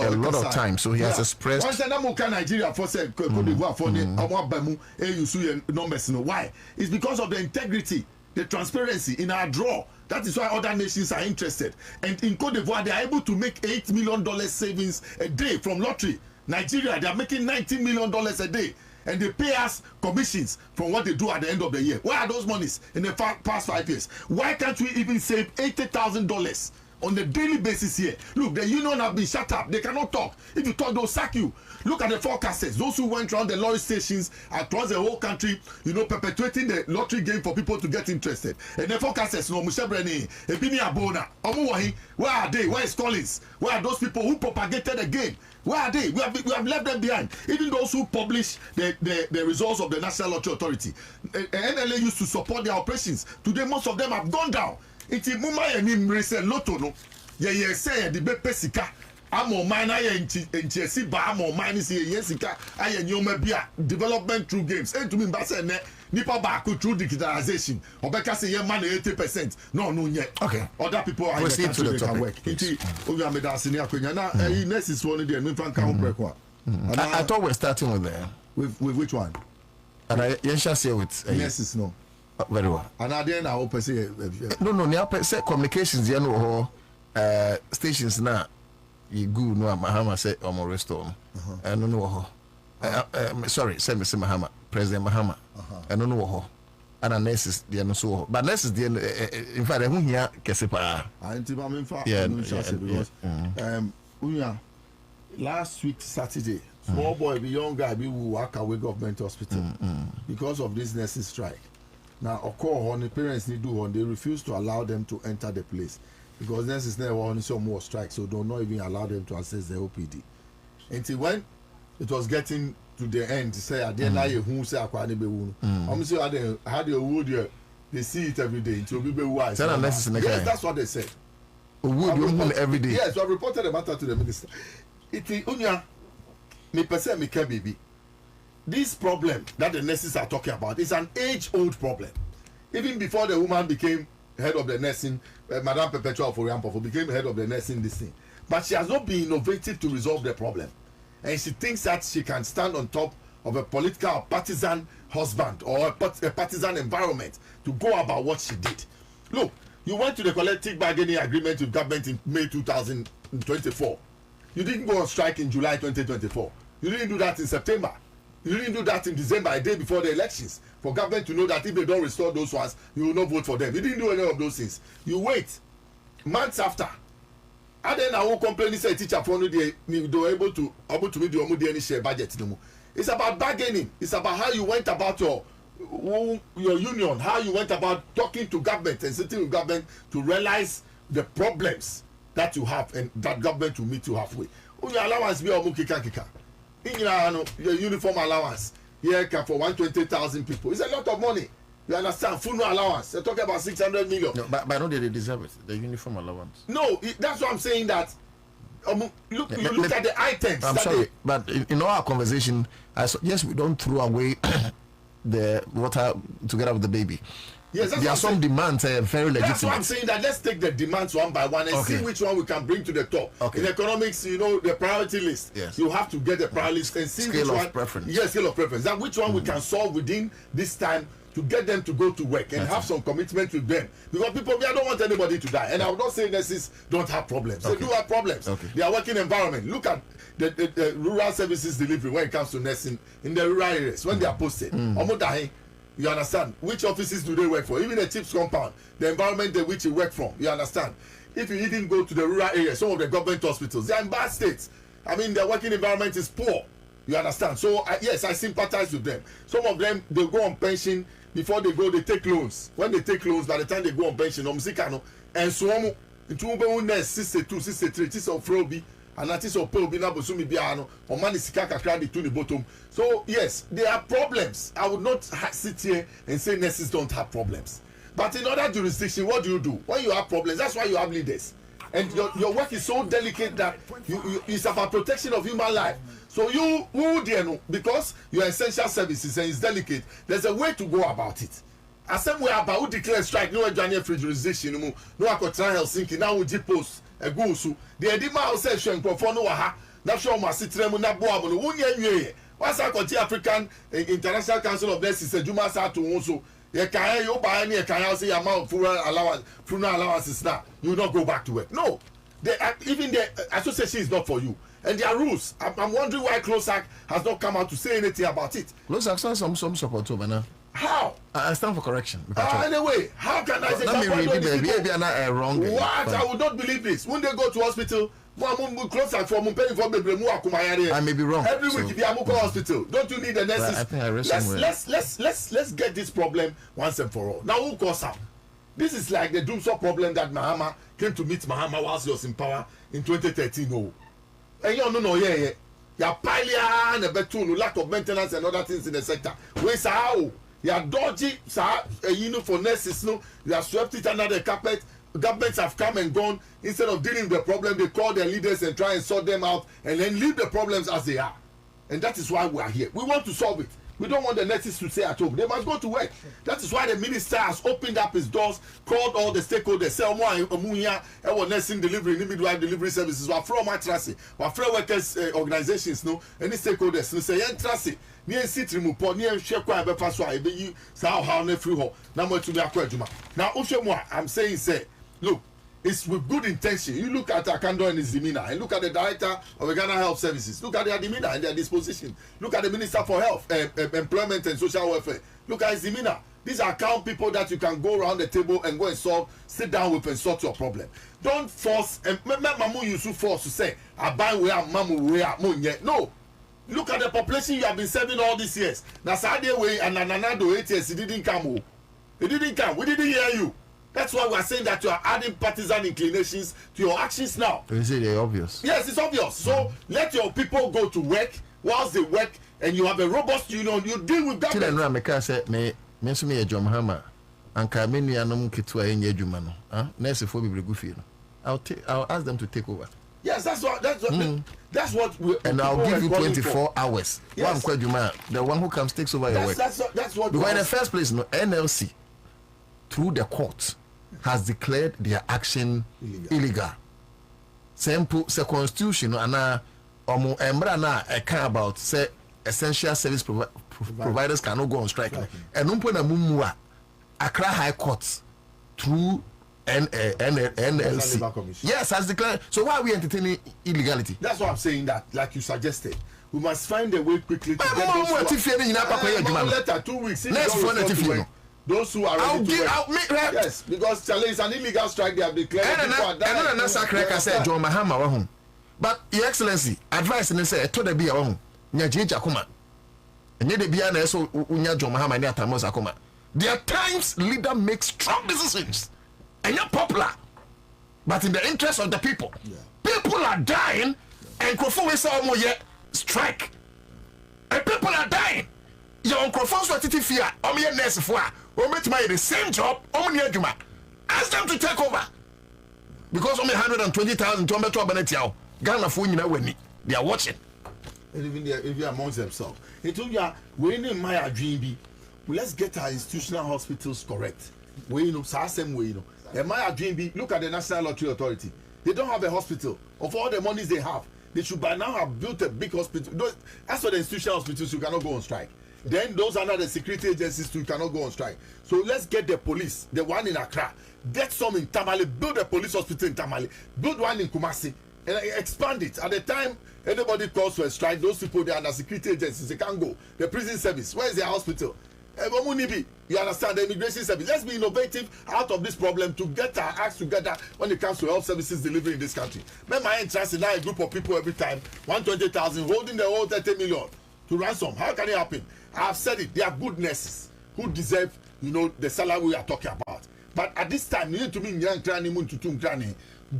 Speaker 1: a lot of time, so he has expressed.
Speaker 5: Once Nigeria for say numbers. Why? It's because of the integrity, the transparency in our draw. That is why other nations are interested. And in Cote d'Ivoire, they are able to make $8 million savings a day from lottery. Nigeria, they are making $19 million a day. And they pay us commissions from what they do at the end of the year. Where are those monies in the past 5 years? Why can't we even save $80,000 on a daily basis here? Look, the union have been shut up. They cannot talk. If you talk, they'll sack you. Look at the forecasters. Those who went around the lottery stations across the whole country, perpetuating the lottery game for people to get interested. And the forecasters, Mushebreni, Ebini Abona, Omuwahi, where are they? Where is Collins? Where are those people who propagated the game?
Speaker 1: Where are they? We have left them behind. Even those who publish the results of the National Lottery Authority, NLA used to support their operations. Today, most of them have gone down. It's Muma and Imrese Lotto. No, yeah, say the Bepesica. Amo mine I in ba amo mine is yesika I nyoma bia development through games. And to me basa ne nipa ba ko through digitalization. Obeka say ye man 80%. No yet. Okay. Other people are
Speaker 5: proceed to the topic.
Speaker 1: Iti obi ameda senior kwenya na next is one there no fan kan break.
Speaker 5: I thought we're starting with which one?
Speaker 1: And I shall say with
Speaker 5: yes no.
Speaker 1: Very well.
Speaker 5: And then I hope say
Speaker 1: no near say communications you know stations now. You go no Mahama say omo restore and no sorry say Mr. Mahama President Mahama and no ho and nurses there no so but nurses there in fact who here kese pa
Speaker 5: anti ba me fa because last week Saturday small boy be young guy be work away government hospital because of this nursing strike. Now occur on the parents need do one they refuse to allow them to enter the place. Because nurses never want some more strikes, so do not even allow them to access the OPD. Until when it was getting to the end, say I didn't like who say I I'm saying how they would they see it every day. It will be wise. Yes, that's what they said.
Speaker 1: Wood every day.
Speaker 5: Yes, so I reported the matter to the minister. It unya me person me can baby. This problem that the nurses are talking about is an age-old problem. Even before the woman became head of the nursing, Madame Perpetua Foriampofo became head of the nursing this thing. But she has not been innovative to resolve the problem. And she thinks that she can stand on top of a political or partisan husband or a partisan environment to go about what she did. Look, you went to the collective bargaining agreement with government in May 2024. You didn't go on strike in July 2024. You didn't do that in September. You didn't do that in December, a day before the elections, for government to know that if they don't restore those ones, you will not vote for them. You didn't do any of those things. You wait months after. And then I will complain, say teacher for no they were able to meet the any share budget no more. It's about bargaining. It's about how you went about your union, how you went about talking to government and sitting with government to realize the problems that you have and that government will meet you halfway. Your allowance be kika. Your uniform allowance here for 120,000 people. It's a lot of money. You understand? Full allowance. They're talking about 600 million.
Speaker 1: No, but I know they deserve it. The uniform allowance.
Speaker 5: No, that's what I'm saying. That look at the items.
Speaker 1: I'm sorry, but in our conversation, yes, we don't throw away the water together with the baby.
Speaker 5: Yes,
Speaker 1: there are some demands very legitimate.
Speaker 5: That's what I'm saying. That let's take the demands one by one and see which one we can bring to the top. In economics, the priority list.
Speaker 1: Yes.
Speaker 5: You have to get the priority list and see
Speaker 1: scale
Speaker 5: which
Speaker 1: of
Speaker 5: one.
Speaker 1: Preference.
Speaker 5: Yes, scale of preference. That which one we can solve within this time to get them to go to work and have some commitment with them. Because people, I don't want anybody to die. And I would not say nurses don't have problems. They do have problems. They are working environment. Look at the rural services delivery when it comes to nursing in the rural areas when they are posted. You understand? Which offices do they work for? Even the chief's compound, the environment in which you work from. You understand? If you even go to the rural areas, some of the government hospitals, they are in bad states. I mean, their working environment is poor. You understand? So, yes, I sympathize with them. Some of them, they go on pension. Before they go, they take loans. When they take loans, by the time they go on pension, and so on, it's 62, 63, it's of Froby. And that is a problem na bosumi biano or man is kakra to the bottom. So yes, there are problems. I would not sit here and say nurses don't have problems. But in other jurisdictions, what do? When you have problems, that's why you have leaders. And your work is so delicate that it's about protection of human life. So you because your essential services and it's delicate, there's a way to go about it. As same way about who declare strike, no Johnny free jurisdiction, no I could try Helsinki, now we post. Egusu the edima house session for no ha na show ma sitrem na boa mo no wunya nwie what's that African International Council of Nurses ejuma sa to won so ye kan you buy any kan say amount funeral allowances now you will not go back to work. No, even the association is not for you and their rules. I'm wondering why CLOSAC has not come out to say anything about it.
Speaker 1: CLOSAC saw some support to now.
Speaker 5: How?
Speaker 1: I stand for correction.
Speaker 5: Anyway, how can I say
Speaker 1: that? Wrong.
Speaker 5: What? I would not believe this. When they go to hospital,
Speaker 1: I may be wrong.
Speaker 5: Every week, if you are hospital, don't you need the nurses?
Speaker 1: I think I read somewhere.
Speaker 5: Let's get this problem once and for all. Now, who caused up? This is like the Doomsday problem that Mahama came to meet Mahama whilst he was in power in 2013. No, And you no yeah. Ya pilia and a betul, lack of maintenance and other things in the sector. Where's how? Ya dodgy, sir, for nurses, no, you have swept it under the carpet. Governments have come and gone. Instead of dealing with the problem, they call their leaders and try and sort them out and then leave the problems as they are. And that is why we are here. We want to solve it. We don't want the nurses to stay at home. They must go to work. That is why the minister has opened up his doors, called all the stakeholders, say, nursing delivery, midwife delivery services, from matrasi, workers organizations, no, any stakeholders, no, say, trust near city report, near Shekwa, Befaswa, you, how free home. Number to be a quadruma. Now, Ushemwa, I'm saying, say, look, it's with good intention. You look at Akando and his demeanor, and look at the director of the Ghana Health Services. Look at their demeanor and their disposition. Look at the Minister for Health, Employment and Social Welfare. Look at his demeanor. These are account people that you can go around the table and go and sit down with and sort your problem. Don't force. Mamu Yusuf force to say, "I buy where mamu where munye." No. Look at the population you have been serving all these years. Now, Saturday way and Nanado 8 years, it didn't come. It didn't come. We didn't hear you. That's why we are saying that you are adding partisan inclinations to your actions now.
Speaker 1: Is it obvious?
Speaker 5: Yes, it's obvious. So let your people go to work whilst they work, and you have a robust union. You deal with government.
Speaker 1: Children, I say, me a John Hammer, and Kamini and Kitua in Yejumano. Nurse for be good feel. I'll ask them to take over.
Speaker 5: Yes, that's what we.
Speaker 1: And I'll give you 24 hours. Yes. One the one who comes takes over your work.
Speaker 5: That's what.
Speaker 1: Because in the first place, no NLC through the court has declared their action illegal. Simple, the constitution and about say essential service providers cannot go on strike. And Accra High Court through NLC. Yes, has declared. So why are we entertaining illegality?
Speaker 5: That's why I'm saying that, like you suggested. We must find a way quickly to get those 2 weeks. Those who are ready to work. Yes, because Charlie is an illegal strike. They have declared.
Speaker 1: John Mahama, but Your Excellency, advice and say to the be a Jakuma. And yet the Biana so Unya John Mahama near Tamos Akuma. There are times leader makes strong decisions and you're popular, but in the interest of the people. People are dying and Kofu is all more yet strike. And people are dying. Your uncle Fonso Titifia, Omia nurse for the same job, ask them to take over. Because only 120,000 to Benetia, Ghana for they are watching.
Speaker 5: And even if they are amongst themselves. It told you, we need my dream. Let's get our institutional hospitals correct. We know, same way, And my dream, look at the National Lottery Authority. They don't have a hospital. Of all the monies they have, they should by now have built a big hospital. As for the institutional hospitals, you cannot go on strike. Then those under the security agencies too cannot go on strike. So let's get the police, the one in Accra, get some in Tamale, build a police hospital in Tamale, build one in Kumasi, and expand it. At the time anybody calls for a strike, those people they are under security agencies, they can't go. The prison service, where is their hospital? You understand, the immigration service. Let's be innovative out of this problem to get our acts together when it comes to health services delivery in this country. Remember, my interest in a group of people every time, 120,000 holding the whole 30 million to ransom. How can it happen? I have said it. They are good nurses who deserve, the salary we are talking about. But at this time, you need to be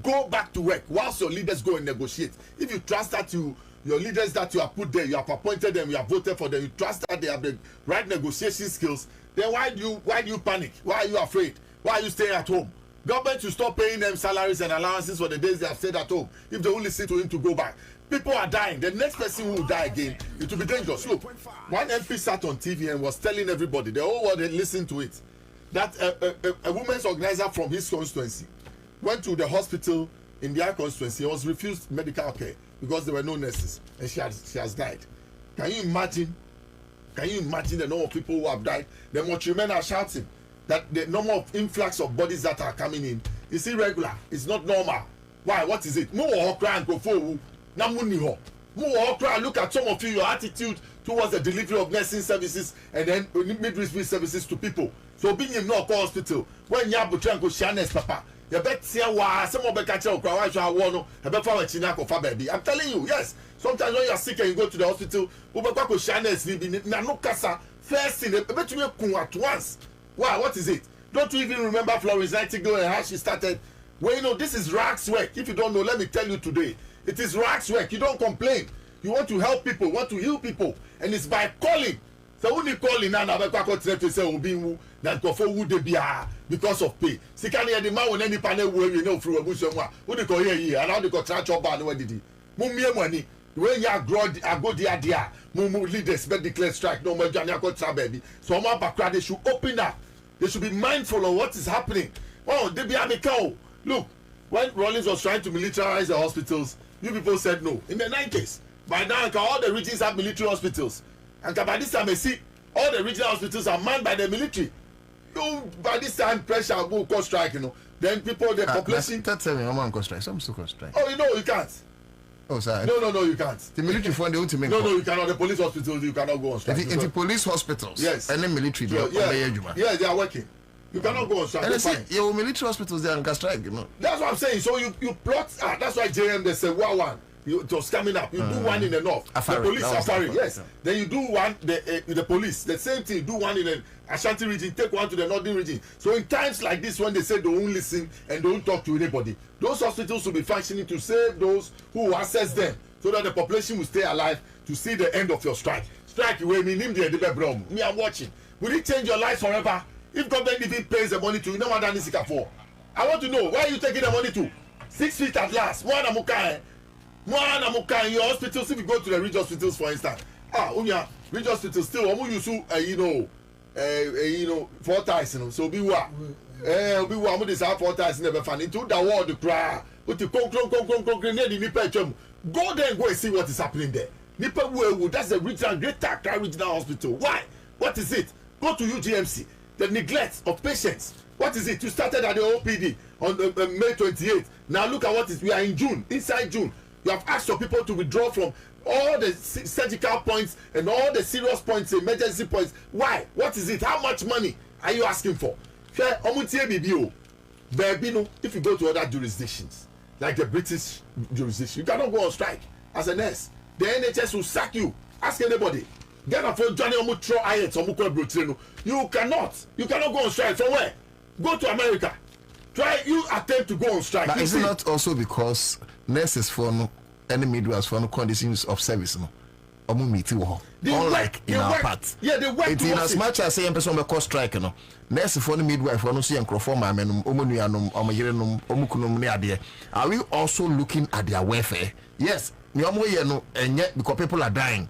Speaker 5: go back to work whilst your leaders go and negotiate. If you trust that your leaders that you have put there, you have appointed them, you have voted for them, you trust that they have the right negotiation skills, then why do you panic? Why are you afraid? Why are you staying at home? Government should stop paying them salaries and allowances for the days they have stayed at home if they only listen to him to go back. People are dying. The next person who will die again, it will be dangerous. Look, one MP sat on TV and was telling everybody, the whole world listened to it, that a women's organizer from his constituency went to the hospital in their constituency and was refused medical care because there were no nurses, and she has died. Can you imagine the number of people who have died? The mortuary men are shouting that the number of influx of bodies that are coming in is irregular. It's not normal. Why? What is it? Look at some of you, your attitude towards the delivery of nursing services and then midwifery services to people. So being in no hospital, when you have to shine papa, you bet some of the catcher I'm telling you, yes. Sometimes when you are sick and you go to the hospital, first thing, at once. Wow, what is it? Don't you even remember Florence Nightingale and how she started? Well, this is rags work. If you don't know, let me tell you today.
Speaker 1: It is rags work. You don't complain. You want to help people, want to heal people, and it's by calling. So when you call in now, say obi that go for would be because of pay. See, can you the man when any panel where you know through a bush one? Who they call here and how they got charge of bad? What did he? Mummy money. When you grow, I go the idea. Mumu leaders but declare strike. No more Johnny got baby. So my background they should open up. They should be mindful of what is happening. Oh, they be a cow. Look, when Rawlings was trying to militarize the hospitals, you people said no. In the 90s, by now all the regions have military hospitals. And by this time, I see all the regional hospitals are manned by the military. You by this time pressure will cause strike, you know. Then people the population.
Speaker 6: That's me. I'm on strike. Some still strike.
Speaker 1: Oh, you can't.
Speaker 6: Oh, sorry.
Speaker 1: No, you can't.
Speaker 6: The military fund they want to make.
Speaker 1: No, you cannot. The police hospitals you cannot go on strike.
Speaker 6: If the police hospitals,
Speaker 1: yes,
Speaker 6: and the military,
Speaker 1: they are working. You cannot go on strike.
Speaker 6: And they say your military hospitals they can strike, you know.
Speaker 1: That's what I'm saying. So you plot. That's why JM they say one. It was coming up. You do one in the north.
Speaker 6: Afari,
Speaker 1: the police Afari, yes. Then you do one the police. The same thing. Do one in the Ashanti region. Take one to the northern region. So in times like this, when they say they won't listen and don't talk to anybody, those hospitals will be functioning to save those who access them, so that the population will stay alive to see the end of your strike. Strike away. Me I'm watching. Will it change your life forever? If government even pays the money to you, know what that is for? I want to know why are you taking the money to 6 feet at last. More in your hospitals, if you go to the regional hospitals, for instance, regional hospitals still, use 4 times, you know, so be what? Be what? This 4 times never find into the wall, the cry, with the go there and go and see what is happening there. That's the regional hospital. Why? What is it? Go to UGMC. The neglect of patients. What is it? You started at the OPD on May 28th. Now look at what is. We are in June. Inside June. You have asked your people to withdraw from all the surgical points and all the serious points, emergency points. Why? What is it? How much money are you asking for? If you go to other jurisdictions, like the British jurisdiction, you cannot go on strike as a nurse. The NHS will sack you. Ask anybody. You cannot go on strike. From where? Go to America. You attempt to go on strike.
Speaker 6: But is it not also because nurses for no any midwives for no conditions of service no? Unlike in our part.
Speaker 1: Yeah, they work.
Speaker 6: It in as much as say person make strike no. Nurse for no midwife for no see enkrofo ma menum omonuanom omoyerenum omukunum ne ade. Are we also looking at their welfare? Yes, ni omo ye no enye because people are dying.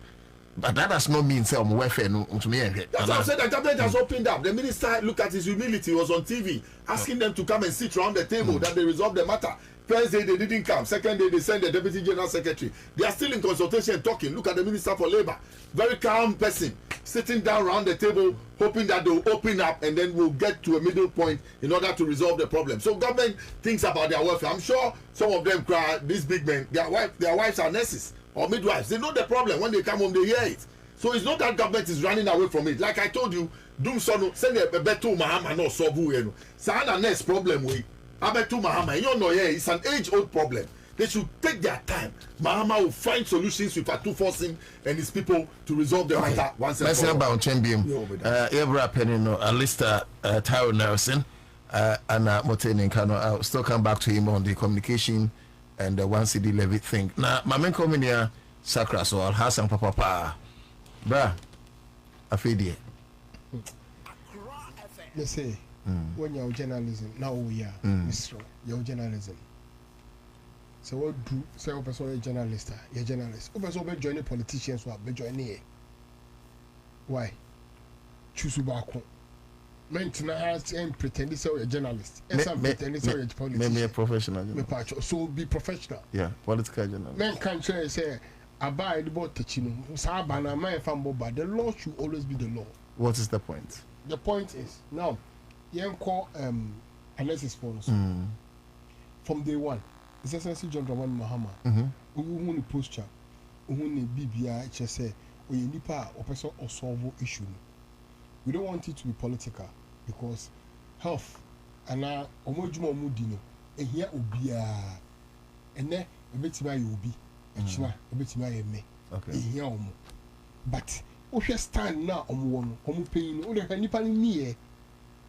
Speaker 6: But that does not mean say welfare no to me.
Speaker 1: That's what I'm saying. The government has opened up. The minister look at his humility. He was on TV asking them to come and sit around the table that they resolve the matter. First day they didn't come. Second day they sent the deputy general secretary. They are still in consultation and talking. Look at the minister for labor. Very calm person sitting down around the table hoping that they will open up and then we'll get to a middle point in order to resolve the problem. So government thinks about their welfare. I'm sure some of them cry, these big men, their wives are nurses or midwives. They know the problem. When they come home, they hear it. So it's not that government is running away from it. Like I told you, Doom Sono, send a better Mahama no Sobu, you know. Sana next problem with Abetu Mahama. You know, it's an age-old problem. They should take their time. Mahama will find solutions with Atu Forcing and his people to resolve the matter once and for all.
Speaker 6: Let's about Ebra Penino, Alistair Tyrone Nelson, and Motene Kano. I'll still come back to him on the communication and the 1 CD levy thing. Now, my main comment here, Sakra, so I'll have some papa. Bruh, I feel there.
Speaker 18: They say, when you're journalism, now we are, your journalism. So what do say a person a journalist? You're journalist. A person be joining politicians who be joining. Why? Choose Ubako. Maintenance and pretend to say you're a journalist. Some pretend to say you're a politician.
Speaker 6: Maybe a professional.
Speaker 18: So be professional.
Speaker 6: Yeah, political journalist.
Speaker 18: Men can't say abide about teaching. Sabana my family, but the law should always be the law.
Speaker 6: What is the point?
Speaker 18: The point is now, you call analysis for us from day one. It's essentially John Dramani Mahama. Who the posture, who the BBI HSA, or you nipa or person or solve issue. We don't want it to be political because health and now omojuma mudino and here ubia and then a bit by you be a china a bit by me. Okay. Here but we stand now on one paying all the nipa near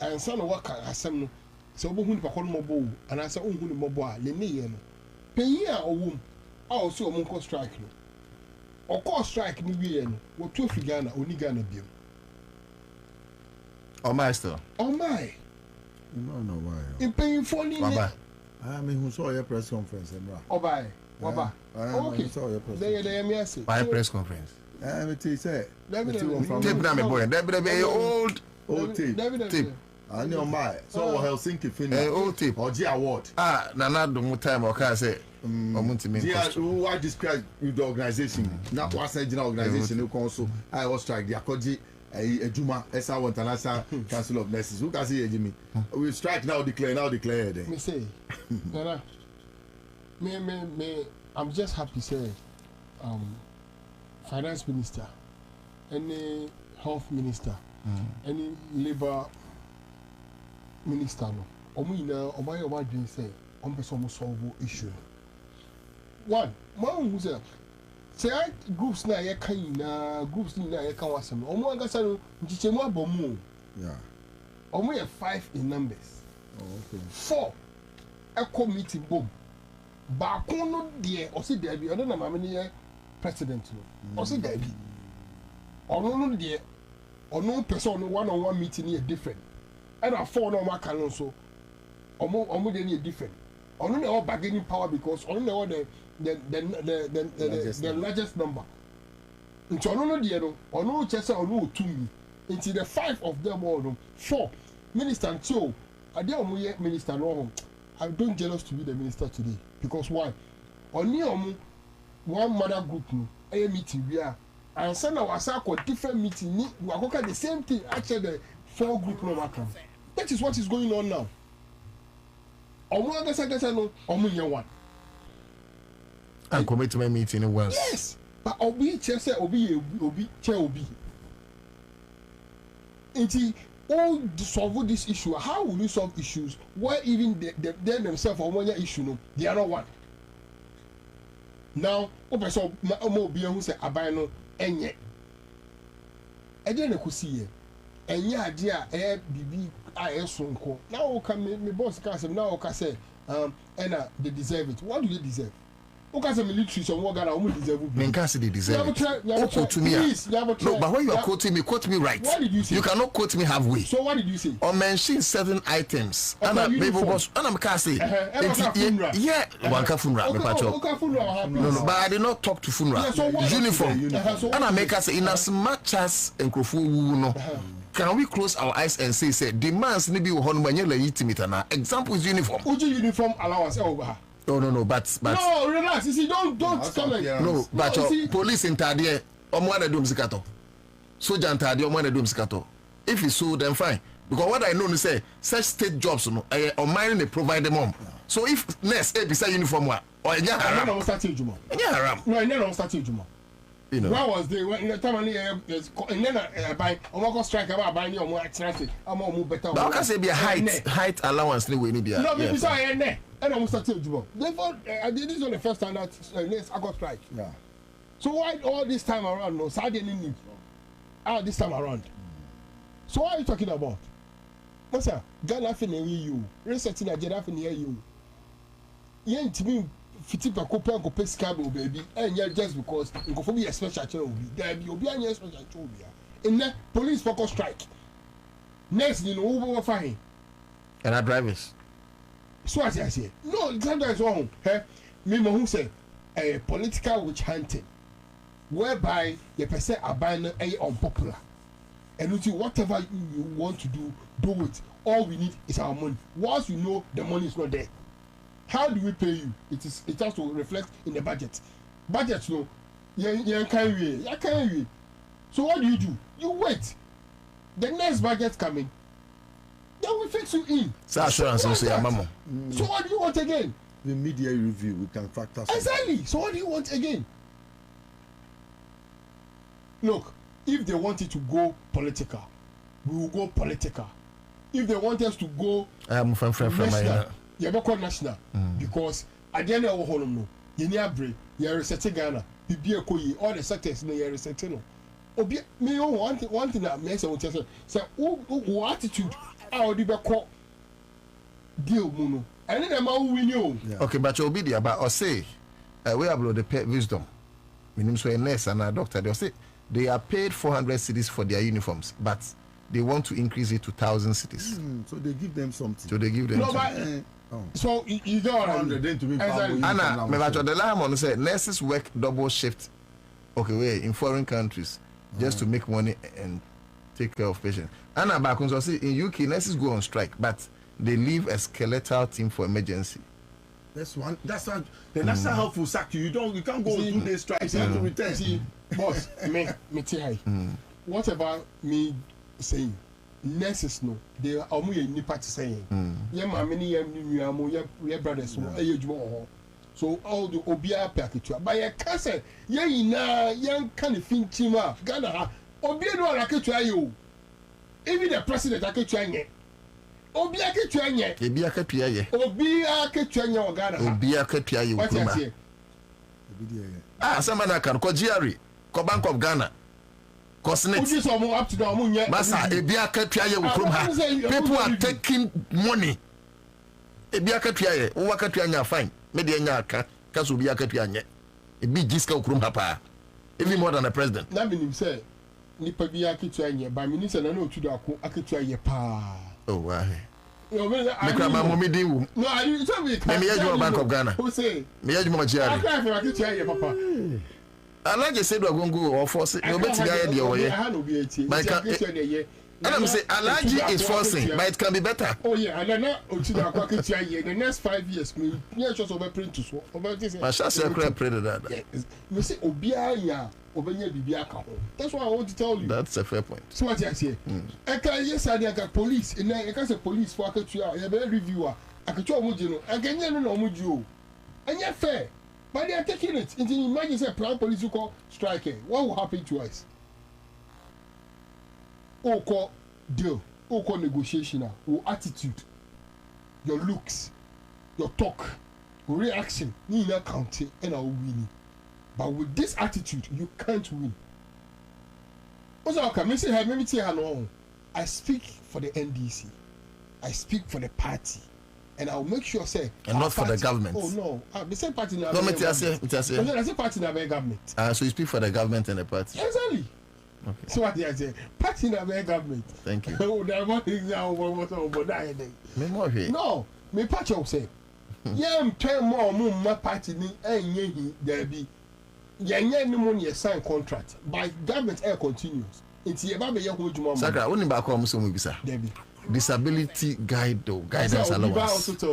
Speaker 18: and son of work as some. So who the Pacomo and I said, oh, who the mobile, the near pay or womb.
Speaker 7: I'll see a monko strike. Or call strike ni we no. What 2 Ghana only Ghana biom.
Speaker 6: Oh my still.
Speaker 7: Oh my.
Speaker 5: No why.
Speaker 7: In paying for ni.
Speaker 6: Baba.
Speaker 5: I mean who saw your press conference, Emra?
Speaker 7: Oh bye. Baba. Okay.
Speaker 6: Why press conference?
Speaker 5: Me say.
Speaker 6: Tape na me boy. There old tape.
Speaker 5: I know my so Helsinki finish.
Speaker 6: Old tape.
Speaker 5: Or G award.
Speaker 6: Nana do mo time o ka say
Speaker 5: who I describe with the organization. Not one general organization no council. I was strike the Akoji Ejuma SR International Council of Nurses. Who can say Jimmy? We strike now declare.
Speaker 7: Me say. Nana. Me I'm just happy say finance minister, any health minister, any labor minister no. Omo ina omo dream say on person solve issue. One who say groups na ye kan na groups ni na ye kan wasem. Omo angasa no nchichemu abomu.
Speaker 5: Yeah.
Speaker 7: Omo ye 5 in numbers.
Speaker 5: Oh, okay.
Speaker 7: 4 echo meeting boom. Baako no deɛ ɔsi daabi ɔno na maame ne yɛ president no ɔsi daabi ɔno no deɛ ɔno pɛ sɛ ɔno one-on-one meeting yɛ different ɛna 4 na ɔmo aka no nso ɔmo deɛ no yɛ different ɔno na ɛwɔ bargaining power because ɔno na ɛwɔ the largest number nti ɔno no deɛ no ɔno kyɛ sɛ ɔno wɔ tumi nti the 5 of them all no 4 minister nti adeɛ ɔmo yɛ minister no ɔmo I'm don't jealous to be the minister today because why? Only one mother group no a meeting we are and send our circle different meeting we are the same thing actually the 4 group no matter. That is what is going on now. Omo agasa no omo nye one.
Speaker 6: And commitment meeting once.
Speaker 7: Yes, but obi che say obi che obi. Inti all solve this issue. How will you solve issues where even they themselves or one issue no the other one? Now, open so omo bi who say aban no enye. Ede na kusi ye. Enye ade a bibi a esonko. Now o ka me boss ka say now o ka say ena they deserve it. What do they deserve? O ka say military so wo Ghana o deserve it.
Speaker 6: Men can say they deserve it. Quote to me. No, but when you are quoting me, quote me right.
Speaker 7: What did you say?
Speaker 6: You cannot quote me halfway.
Speaker 7: So what did you say?
Speaker 6: Or mention 7 items. And maybe boss and I'm can say yeah, one ka funra me pacho. No, but I did not talk to funra. Uniform. And I make us say in as much as enkrofo wu no. Can we close our eyes and say demands ni bi wo hono manye legitimate na example is uniform.
Speaker 7: Uji uniform allowance over.
Speaker 6: No, but
Speaker 7: no, relax. You see, don't come like
Speaker 6: no, but police in Tadia, Omwana Dum Sikato. Soldier and Tadia, Omwana Dum Sikato. If it's so, then fine. Because what I know is say such state jobs, no, or mine they provide them on. So if next beside uniform or
Speaker 7: I never started Juma. No, I never started Juma.
Speaker 6: You know.
Speaker 7: Where was the time and then I buy Omako strike about buying your more expensive. I'm more better.
Speaker 6: But I say be a height allowance we need there.
Speaker 7: No, because I ain't there. And I'm starting Juma. Therefore, this is not the first time that I got strike.
Speaker 5: Yeah.
Speaker 7: So why all this time around? No, so I didn't need. This time around. So what are you talking about? What's that? Ghana finna you. Resetting Nigeria finna you. You ain't to me. Fiti pa ko pen ko pay scam baby enya just because go for be a special chair obi there be obi anya special chair obi in police focus strike next you know who fine
Speaker 6: and our drivers
Speaker 7: so as I say no sometimes wrong me mo who say a political witch hunting whereby the person abandon unpopular and whatever you want to do it all we need is our money once you know the money is not there. How do we pay you? It has to reflect in the budget. Budget, no, you can't. So what do? You wait. The next budget coming, then we fix you in.
Speaker 6: So assurance, Mama.
Speaker 7: So what do you want again?
Speaker 5: The media review, we can factor.
Speaker 7: Exactly. So what do you want again? Look, if they want it to go political, we will go political. If they want us to go, you be called national because at the end of the no you need break you resetting Ghana bibi ekoyi all the sectors no you resetting no obi me one thing that makes say say who attitude how the be call deal mu no and then ma win you
Speaker 6: okay but obi dia but or say we have the pay wisdom. Meaning so a nurse and a doctor, they'll say they are paid 400 cedis for their uniforms, but they want to increase it to 1,000 cedis.
Speaker 5: So they give them something.
Speaker 6: So they give them
Speaker 7: something. So you don't want
Speaker 6: Anna, the Lamon said nurses work double shift. Okay, wait, in foreign countries just to make money and take care of patients. Anna Bakunzo say in UK nurses go on strike, but they leave a skeletal team for emergency.
Speaker 7: That's one. That's not the national health will sack you. You can't go 2 days strike. You have to return. See, boss, me tell you. Whatever me saying, nurses no, they are only in nipa to saying. Yeah, my many your brothers no. So all the obia package. But I can't say, yeah, young kind of thing, Chima, Ghana, obia no racket you. Even the president, I can try. Obi akatua nye.
Speaker 6: Ebi akatua ye.
Speaker 7: Obi akatua nye ogana.
Speaker 6: Obi akatua ye ukruma. Sama na kan ko GRE, ko Bank of Ghana. Ko Senate.
Speaker 7: Oji so mo up to down mo nye.
Speaker 6: Masa ebi akatua ye ukruma. People are taking money. Ebi akatua ye, wo akatua nya fine. Me de nya aka, kaso obi akatua nye. Ebi giska ukruma pa. Even more than the president.
Speaker 7: Na minim say nipa bi akatua nye, ba minim say na no otu do ako akatua ye pa.
Speaker 6: Oh, why?
Speaker 7: No,
Speaker 6: I didn't. No, I didn't tell me. Maybe you Bank of Ghana. Who say? Me you GRE. I can't tell you, Papa. I like you said we're going to go or force it. You'll bet you guy the way. And I'm saying allergy is forcing, but it can be better.
Speaker 7: Oh yeah, and then the next 5 years, me just over print to so.
Speaker 6: I shall say I pray that.
Speaker 7: You say Obia Obenya Bibiaka. That's what I want to tell you.
Speaker 6: That's a fair point.
Speaker 7: So what I say? I can yes I got police and I can say police for Akatua, a very reviewer. Akatua Mujino, I can no Mujo. And yet fair. But they are taking it. And then imagine say prime police who call striking. What will happen to us? Oko deal, oko negotiation, or attitude, your looks, your talk, reaction, you not counting and I'll win. But with this attitude, you can't win. Also, okay, I speak for the NDC, I speak for the party, and I'll make sure say.
Speaker 6: And not for the government.
Speaker 7: Oh no, the same party now.
Speaker 6: Government, I say.
Speaker 7: The same party now, government.
Speaker 6: So you speak for the government and the party.
Speaker 7: Exactly. Okay. So what they say, party na be government.
Speaker 6: Thank you.
Speaker 7: Oh, that one is now no, me party will say. Yeah, I'm telling more my party ni enye there be. Yeah, no money sign contract. By government air continues. It's ye ba be ye ho djuma.
Speaker 6: Sakra, woni ba ko so mu bisa.
Speaker 7: Debi.
Speaker 6: Disability guidance allowance.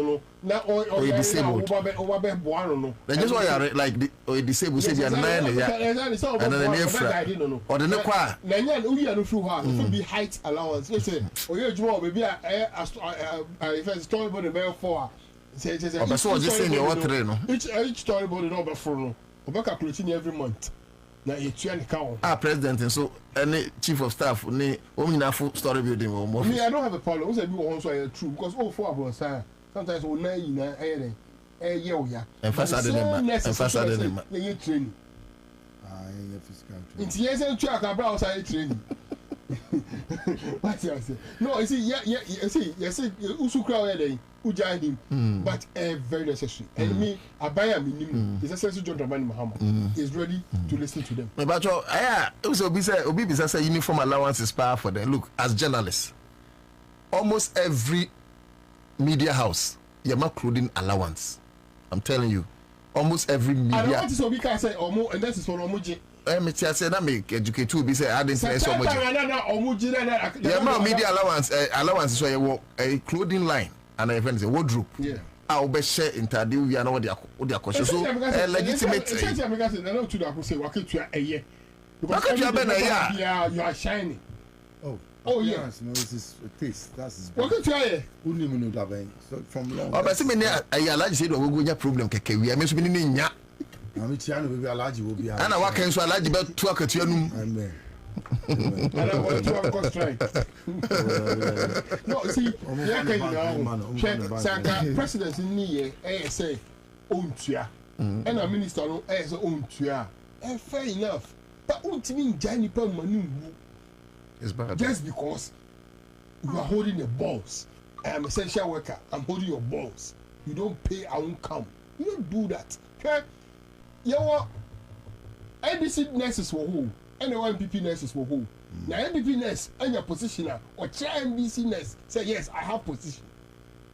Speaker 7: Na or
Speaker 6: disabled. That's just why you like the disabled say you are 9 years. And then the or the next
Speaker 7: na nya we are no through her. It be height allowance. You say, oh you djuma baby if I storyboard the mail for. Say
Speaker 6: so just saying your three no.
Speaker 7: Each storyboard no be for no. We calculate every month. Na etua account.
Speaker 6: President and so any chief of staff ni o nyina full story building or more.
Speaker 7: Me I don't have a problem. We say be one so true because all four of us sometimes we na yina ye o ya.
Speaker 6: Emphasize the name. Emphasize the name.
Speaker 7: You training.
Speaker 5: Yeah, physical training.
Speaker 7: It's yes and track about outside training. What you say? No, you see you see usu crowd there. Uja him, but very necessary. And me, Abaya minimum is necessary. John Dramani Mahama is ready to listen to them.
Speaker 6: But it was Obi say uniform allowance is power for them. Look, as journalists, almost every media house, you're not clothing allowance. I'm telling you, almost every media.
Speaker 7: And what is Obi can say Omo, and that is for Omoji.
Speaker 6: Me say that make educate to be say I didn't say so much. Yeah, my media allowance so you a clothing line. And I friend say wardrobe.
Speaker 7: Yeah.
Speaker 6: I'll be share interview we are not what they are cautious. So legitimate.
Speaker 7: You are shining.
Speaker 5: Oh yeah. No, this is a taste. That's
Speaker 7: what can try.
Speaker 5: So from long.
Speaker 6: Oh, but see me I allow you say we go get problem keke we. I mean so me ni nya.
Speaker 5: Na me tia no be allergy will be.
Speaker 6: Ana wa kan so allergy be to akatua num.
Speaker 5: Amen.
Speaker 7: And I want to strike. No, see, president in the say, own tia, and a minister as own tia. Fair enough. But won't mean Johnny Perman
Speaker 6: is bad
Speaker 7: just because you are holding the balls. I am an essential worker. I'm holding your balls. You don't pay, I won't come. You don't do that. Okay? yɛwɔ NDC nurses wɔ hɔ ɛna NPP nurses wɔ hɔ na NPP nurse ɛnya position a ɔkyerɛ NDC nurse say yes I have position.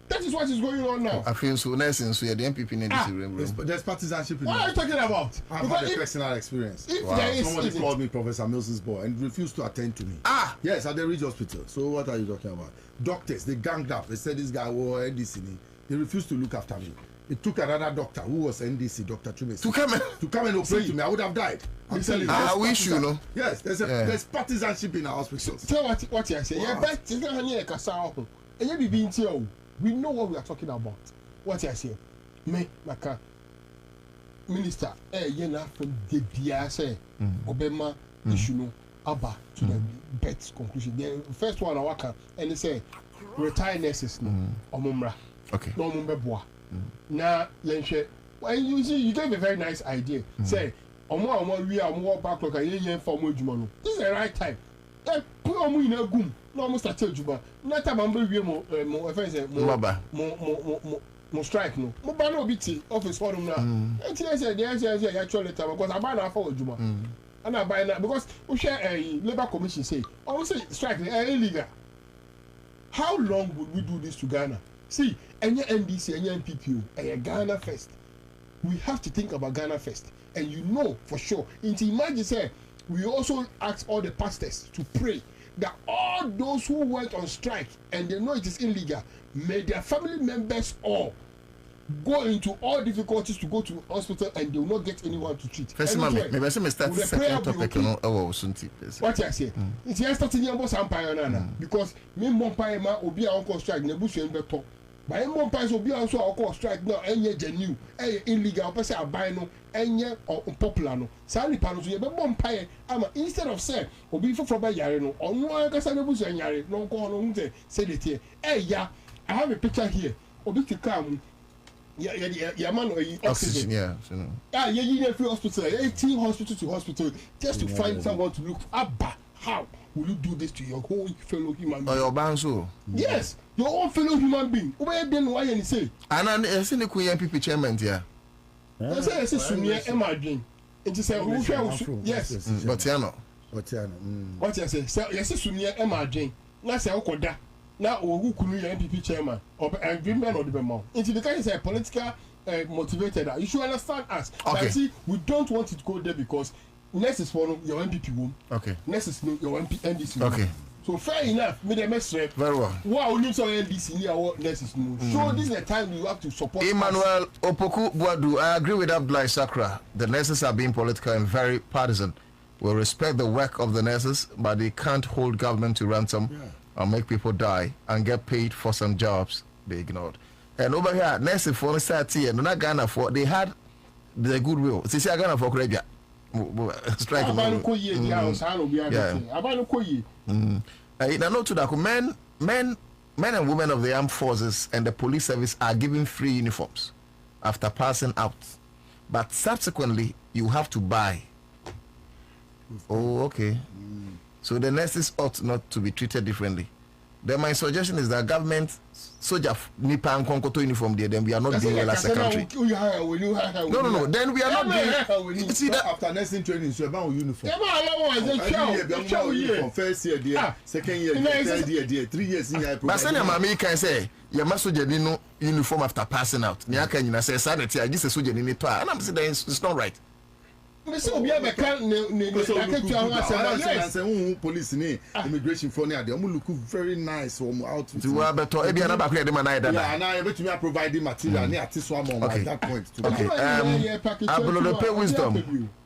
Speaker 7: That is what is going on now.
Speaker 6: I feel so nice and so the NPP and NDC.
Speaker 5: There's partisanship in
Speaker 7: what are you talking about?
Speaker 5: I've had a personal experience.
Speaker 7: If there is,
Speaker 5: somebody called me Professor Milson's boy and refused to attend to me. Yes, at the Ridge Hospital. So what are you talking about? Doctors, they ganged up. They said this guy was NDC. They refused to look after me. It took another doctor who was NDC, Dr. Chumesi, to come and operate to me. I would have died. I'm telling you.
Speaker 6: I wish you know.
Speaker 5: Yes, there's partisanship in our hospitals.
Speaker 7: Tell what you say. Yeah, but it's not here, Kasa. And you be being told. We know what we are talking about. What I say, me, Maka, Minister, yena from the BIA Obama issue no Abba to the best conclusion. The first one I work and they say retired nurses no omumra.
Speaker 6: Okay.
Speaker 7: No mumbeboa. Na yenhwe. When you see, you gave a very nice idea. Say omo we are more backlog and yen for more jumano. This is the right time. Put omo in a gum. No almost start juba. Not a member we mo strike no. Mo ba no biti office for them now. And she said the answer is actually time because I buy na for juba. And I buy na because we share a labor commission say almost strike illegal. How long would we do this to Ghana? See, any NDC, any NPP, and Ghana first. We have to think about Ghana first. And you know for sure. Into imagine say we also ask all the pastors to pray that all those who went on strike and they know it is illegal, may their family members all go into all difficulties to go to hospital and they will not get anyone to treat.
Speaker 6: First, maybe I say start second topic.
Speaker 7: What I say, it's just starting your boss empire now because me Mompire ma obi a on strike na busu en beto. By Mompire obi also on strike now enye genuine, illegal person abai no enye unpopular no. Sa nipa no so ye be Mompire ama instead of say obi for by yare no onu akasa na busu en yare no ko no say the tie. Ya, I have a picture here. Obi ti come man oxygen.
Speaker 6: Yeah,
Speaker 7: you free hospital, 18 hospital to hospital just to find someone to look abba. How will you do this to your whole fellow human being?
Speaker 6: Or your banso?
Speaker 7: Yes, your own fellow human being. Where then why you say?
Speaker 6: And I see the Queen NPP chairman here.
Speaker 7: I say I say Sunia Emma Dream. It is a yes.
Speaker 6: But you know.
Speaker 7: What you say? So yes, Sunia Emma Dream. Na say okoda. Na who kunu NPP chairman or agreement or the bemo. It's because it's a political motivated. You should understand us.
Speaker 6: Okay.
Speaker 7: See, we don't want it to go there because next is for your NPP womb.
Speaker 6: Okay.
Speaker 7: Next is your NDC womb.
Speaker 6: Okay.
Speaker 7: So fair enough. Me the mesre.
Speaker 6: Very well.
Speaker 7: Wow, need some NDC near what next is no. So this is the time you have to support.
Speaker 6: Emmanuel Opoku Boadu, I agree with Abdullah Sakra. The nurses are being political and very partisan. We respect the work of the nurses, but they can't hold government to ransom. And make people die and get paid for some jobs they ignored. And over here, nurses for Sati and not Ghana for they had the goodwill. See, Ghana for Krebia strike. Note to that men and women of the armed forces and the police service are given free uniforms after passing out, but subsequently you have to buy. Oh, okay. So the nurses ought not to be treated differently. Then my suggestion is that government soldier nipa and konkoto uniform there, then we are not doing well as a country. No. Then we are not doing.
Speaker 5: See that after nursing training, so about uniform. First year, dear, second year, third year, 3 years in your.
Speaker 6: But send your mommy can say you must soldier no uniform after passing out. Niaka you say sanity. I just a soldier in it, and I'm saying it's not right.
Speaker 5: Police ni immigration for ni ade omo look very nice omo outfit.
Speaker 6: You are better e bia na ba kure de man na ida.
Speaker 5: Yeah, and I bet me provide material ni ati so am at that point.
Speaker 6: Okay. Abdul wisdom.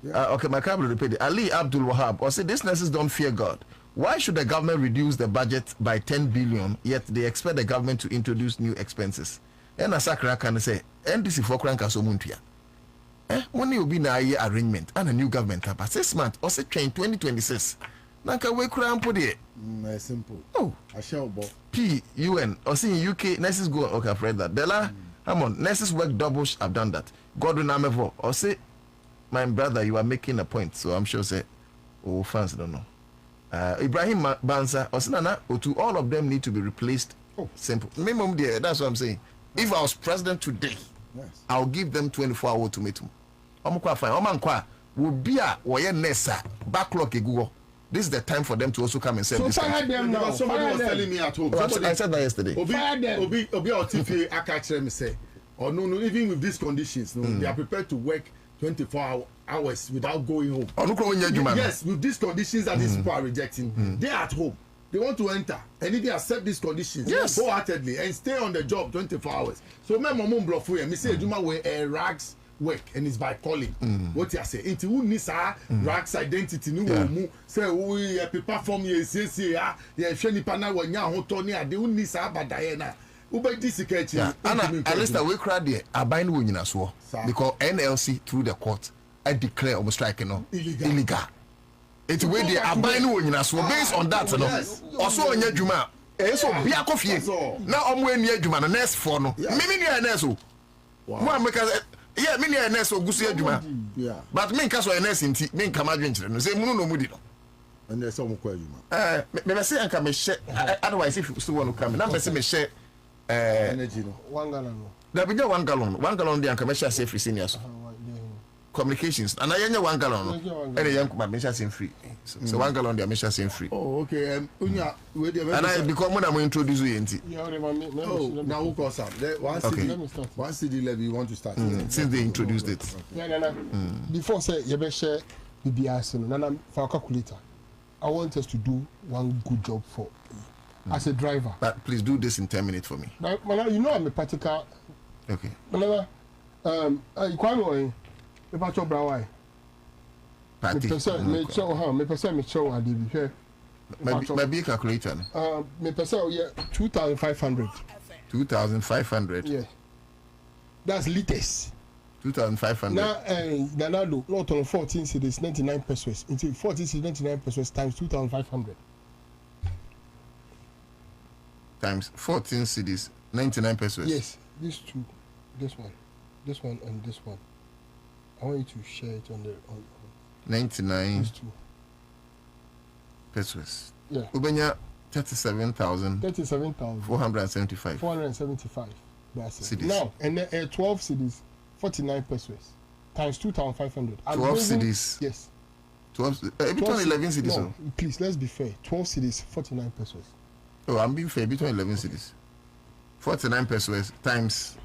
Speaker 6: Okay, my Abdul Repe. Ali Abdul Wahab. Or say these nurses don't fear God. Why should the government reduce the budget by 10 billion yet they expect the government to introduce new expenses? And Asakra can say NDC for cranka so muntia. Money will be na year arrangement and a new government about 6 months or say 2026. Nanka we cram put it.
Speaker 5: Simple.
Speaker 6: Oh,
Speaker 5: I shall bo.
Speaker 6: PUN or see in UK nurses go okay, I've read that. Della, come on, nurses work doubles. I've done that. Godwin Amevo or say, my brother, you are making a point, so I'm sure say, oh, fans don't know. Ibrahim Bansa or Sinana, or to all of them need to be replaced. Oh, simple. Minimum there. That's what I'm saying. If I was president today. Yes. I'll give them 24-hour ultimatum. omukwa fine omankwa will be a woye nessa backlog egugo. This is the time for them to also come and sell this.
Speaker 7: So fire them now.
Speaker 5: Somebody was telling me at home.
Speaker 6: I said that yesterday.
Speaker 7: Fire them.
Speaker 5: Obi Otife Akache me say, oh no, even with these conditions, they are prepared to work 24 hours without going home. Yes, with these conditions that these people are rejecting, they are at home. They want to enter, and if they accept these conditions, yes, wholeheartedly and stay on the job 24 hours. So my mom bluff me say Juma we rags work and it's by calling. What you say? Into who needs rags identity? No, say we prepare for me. Say yeah, shiny pana when ya hotoni ade who needs but Diana. Ube this
Speaker 6: yeah, and at least we cried there. I bind we in as well because NLC through the court I declare almost strike illegal. It's where they are buying we in as well based on that. Also on your Juma. So be a coffee. Now I'm wearing your Juma the next for no. Maybe near Neso. Wow, because. Yeah, many are nurse or Gusia Juma. Yeah. But me caso a nurse in tea, me come out drinking. Say Muno Mudino.
Speaker 5: And there's some query.
Speaker 6: Maybe say I come share. Otherwise, if you still want to come, I'm say me share
Speaker 7: energy. 1 gallon.
Speaker 6: There be 1 gallon. 1 gallon the commercial safe free seniors. Communications. And I am 1 gallon. And a young commercial same free. So 1 gallon the commercial same free.
Speaker 5: Oh, okay. And
Speaker 6: I become when I'm introduce you into.
Speaker 5: Oh, now who calls up? One CD levy you want to start.
Speaker 6: Since they introduced it.
Speaker 7: Before say you better share BBS Nana for a calculator. I want us to do one good job for as a driver.
Speaker 6: But please do this in 10 minutes for me.
Speaker 7: Now, you know I'm a practical.
Speaker 6: Okay.
Speaker 7: Whenever you come if I talk about why.
Speaker 6: Party.
Speaker 7: Me show I did here.
Speaker 6: Maybe calculator.
Speaker 7: Me person yeah 2,500.
Speaker 6: 2,500.
Speaker 7: Yeah. That's liters.
Speaker 6: 2,500.
Speaker 7: Now look, not on 14 cities 99 pesos. Into 14 cities 99 pesos times 2,500.
Speaker 6: Times 14 cities 99 pesos.
Speaker 7: Yes, these two, this one, and this one. I want you to share it on
Speaker 6: 99 pesos.
Speaker 7: Yeah.
Speaker 6: Ubenya 37,000. 475.
Speaker 7: 475. That's it.
Speaker 6: Cedis.
Speaker 7: Now, and 12 cities, 49 pesos times 2,500.
Speaker 6: 12 cities.
Speaker 7: Yes.
Speaker 6: 12. Between 11 cities.
Speaker 7: No, please, let's be fair. 12 cities, 49 pesos.
Speaker 6: Oh, I'm being fair. Between 11 cities, 49 pesos times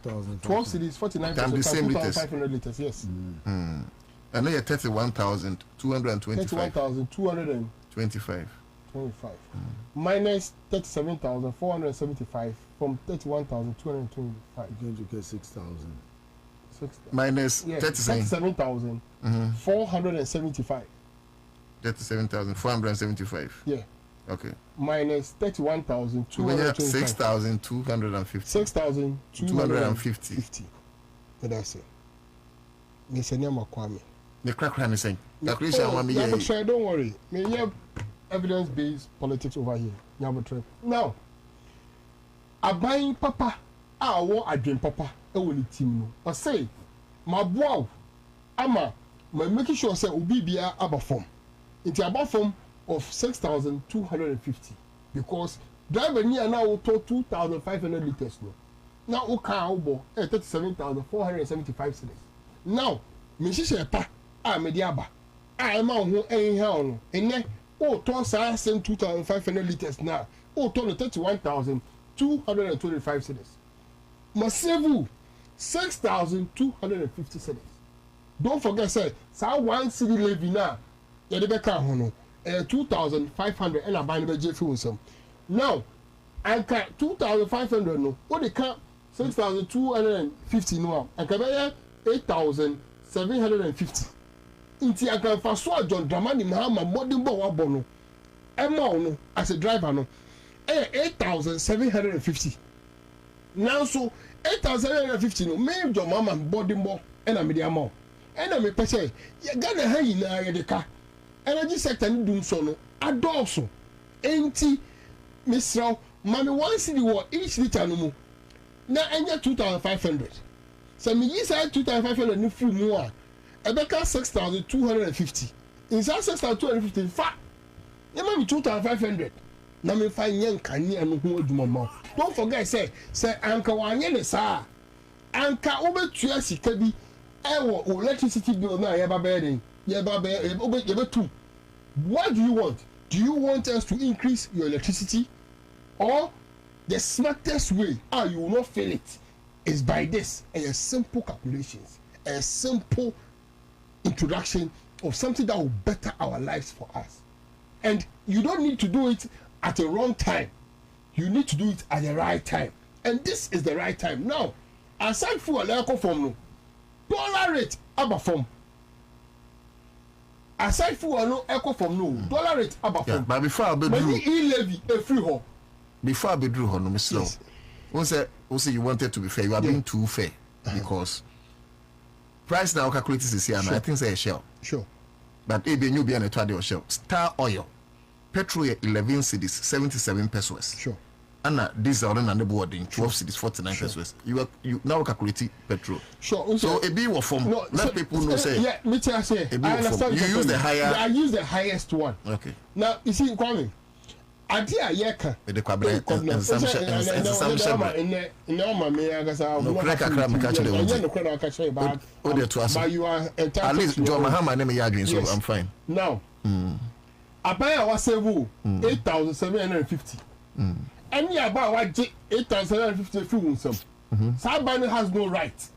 Speaker 7: 12 cities, 49 pesos
Speaker 6: times the same
Speaker 7: 2,500 liters. Yes.
Speaker 6: I know you're 31,225.
Speaker 7: 31,225. Minus 37,475 from 31,225.
Speaker 5: You're going to get 6,000.
Speaker 6: Minus
Speaker 7: 37,475.
Speaker 6: 37,475.
Speaker 7: Yeah.
Speaker 6: Okay.
Speaker 7: Minus 31,225.
Speaker 6: 6,250.
Speaker 7: 6,250. That's it. Mr. Nyama Kwame.
Speaker 6: The crack is saying.
Speaker 7: Don't worry. Me have evidence-based politics over here. Now, I buying papa. I want a dream papa. I will team no. I say, my boy, ama, my making sure say Ubibia above form. Into above form of 6,250 because driver near now to 2,500 liters no. Now o car obo 37,475 cedis. Now me share pa me di aba. Ma ho ho no. Ene o to sa 2,500 liters now. O to 31,225 cedis. Masevu 6,250 cedis. Don't forget say sa 1 cedi levy na ye de be ka ho no. 2,500 and I buy the J Funsum. Now, I got 2,500 no. What they count 6,250 no. I can buy 8,750. Inti I can fast John Dramani Mahama modern bow bono. No as a driver no. 8,750. Now so 8,750 no. Me John Mama body more and I made the amount. And I may say, you got a high in the car. Energy sector ni dun so no adolso enti misraw mami 1 cedi wo each liter no mu na enya 2,500 so me yi say 2,500 ni free mu a ebeka 6,250 inside 6,250 fa e ma me 2,500 na me fa nyen kani anu ho aduma ma don't forget say anka wanye ne saa anka obetua sika bi electricity bill now two. What do you want? Do you want us to increase your electricity, or the smartest way how you will not feel it is by this, a simple calculations, a simple introduction of something that will better our lives for us. And you don't need to do it at the wrong time. You need to do it at the right time. And this is the right time. Now, aside from a form, dollar rate above form. Aside from no echo from no dollar rate above form.
Speaker 6: But before I be
Speaker 7: levy a free home.
Speaker 6: Before I be drew no slow. Once you wanted to be fair, you are being too fair because price now calculated is here. I think say a shell.
Speaker 7: Sure.
Speaker 6: But it be new be an etwa shell. Star oil, petrol 11 cedis 77 pesos.
Speaker 7: Sure.
Speaker 6: And diesel and the boarding 12 cedis 49 pesos. You now calculate petrol.
Speaker 7: Sure.
Speaker 6: So a be what form? Let people know say.
Speaker 7: Yeah, me tell say.
Speaker 6: I understand. You use the higher.
Speaker 7: I use the highest one.
Speaker 6: Okay.
Speaker 7: Now you see, Kwame. Idea yeka.
Speaker 6: The kwabre assumption.
Speaker 7: But you are
Speaker 6: at least John Mahama name Yadwin, so I'm fine.
Speaker 7: Now, Abaya was save 8,750. And yeah, about 8,750 free some. Sabani has no right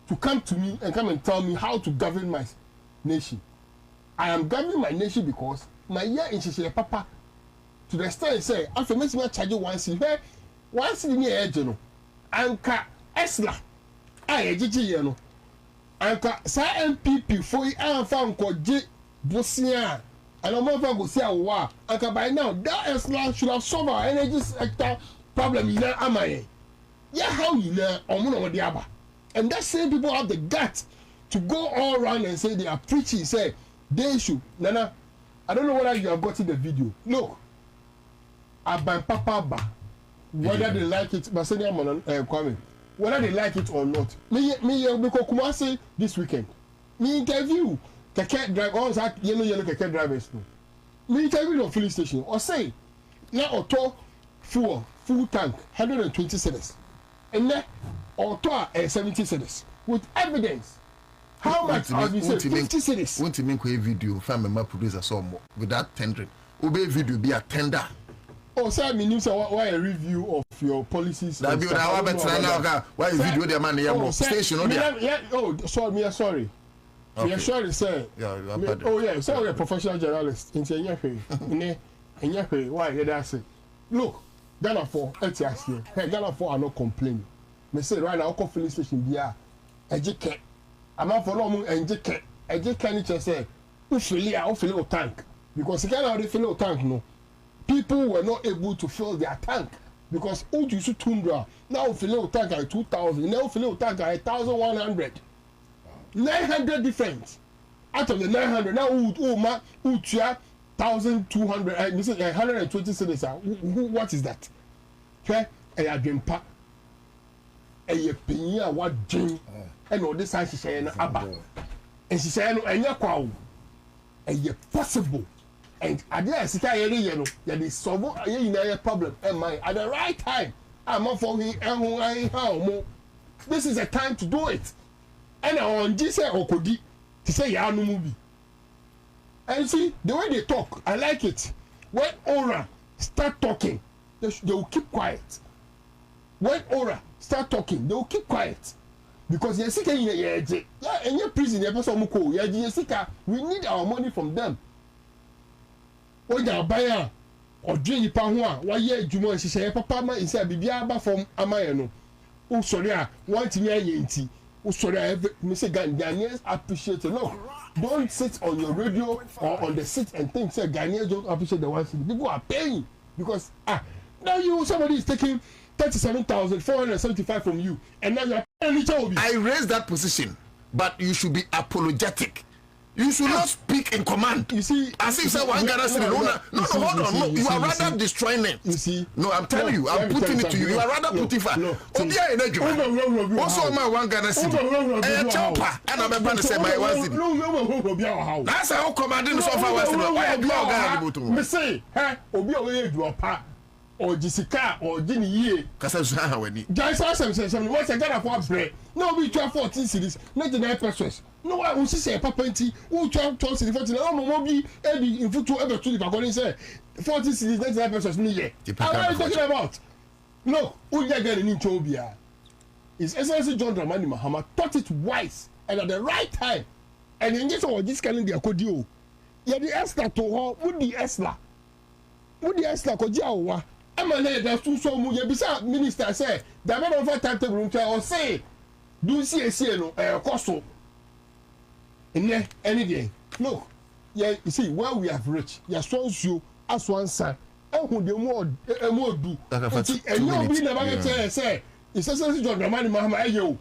Speaker 7: to come to me and come and tell me how to govern my nation. I am governing my nation because my year in Shisha Papa. To the extent say, after me charge you once in the edge, Anka Esla, I GG, Anka Sa MPP for I found called J Bosia, and I'm over go say, wow, Anka by now, that Esla should have solved our energy sector problem in there, am I? Yeah, how you know, or the other. And that same people have the guts to go all around and say they are preaching, say they should. Nana, I don't know whether you have gotten the video. Look. Aban Papa, whether they like it, but Kwame, whether they like it or not. Me because Kumasi this weekend. Me interview keke driver, all that yellow keke drivers. Me interview on filling station or say now auto full tank 120 cedis, and then auto 70 cedis with evidence. How much have you said? 50 cedis.
Speaker 6: Want to make a video? Family producer some without tendering. Obey video be a tender.
Speaker 7: Oh, sir, me news why a review of your policies.
Speaker 6: That be now why video the man here station on there.
Speaker 7: Yeah, oh, sorry. Okay. Sorry, sir.
Speaker 6: Yeah,
Speaker 7: yeah, so you're a professional journalist. In why that's it. Look, Ghana 4, here. Hey, Ghana 4 are not complaining. Me say right now, filling station there. Ejike. I'm out for long ejike. Ejike ni say, who fill a tank. Because Ghana already fill a tank, no. People were not able to fill their tank because old used to tundra now fill a tank at 2,000, now fill a tank at 1,100, 900 different. Out of the 900, now 1,200. 120 cedis. What is that? Okay, a dream pack. A penya what dream and all this. She said, "Abba," and she said, "And you're quite a possible." And at the end, there is solve a problem. Am I at the right time? I'm not for me. This is a time to do it. And on this Okodi to say ya no movie. And see the way they talk, I like it. When Aura start talking, they will keep quiet. When Aura start talking, they will keep quiet. Because you're sick in your prison, we need our money from them. When you buy or drink your power, why you say, Papa, my is a Bibiaba from Amayano. Oh, sorry, one thing I ain't. Oh, sorry, Mr. Ghanaians appreciate it. No, don't sit on your radio or on the seat and think, say, Ghanaians don't appreciate the one thing. People are paying because, now somebody is taking 37,475 from you, and now you're paying.
Speaker 6: I raised that position, but you should be apologetic. You should not speak in command.
Speaker 7: You see,
Speaker 6: as if say one Ghana city. No, hold on. No, you are rather destroying it.
Speaker 7: You see,
Speaker 6: no, I'm telling you, I'm putting it to you. You are rather putting fire. Obia in Ejuma. Also, my one Ghana city. Chopper, and I'm about to say my one city. That's how commanding the sofa was. Why are you Ghana?
Speaker 7: Me say, Obia Ejuma. or Jessica or Jenny Ye.
Speaker 1: Kasa when
Speaker 7: Jaisa some once I got a bread. No, we try 14 cities, 99 pesos. No, I will say Papa Nti, who try 12 cities, 14. Oh, Mobi, Eddie, in foot ever to the Pagoni say 14 cities, 99 pesos. What are you talking about? No, who you get in Chobia? His Excellency John Dramani Mahama taught it wise and at the right time. And in this calendar, could you? Yeah, the Esther to her, would the Esther could you? I'm a lady that's too so much. Beside minister say, the man of a timetable room or say, do see a no, costo. And then any day. Look, yeah, you see, where we have reached, your sons you as one son, and who the more do. And you'll be never say, it's essentially John Dramani Mahama,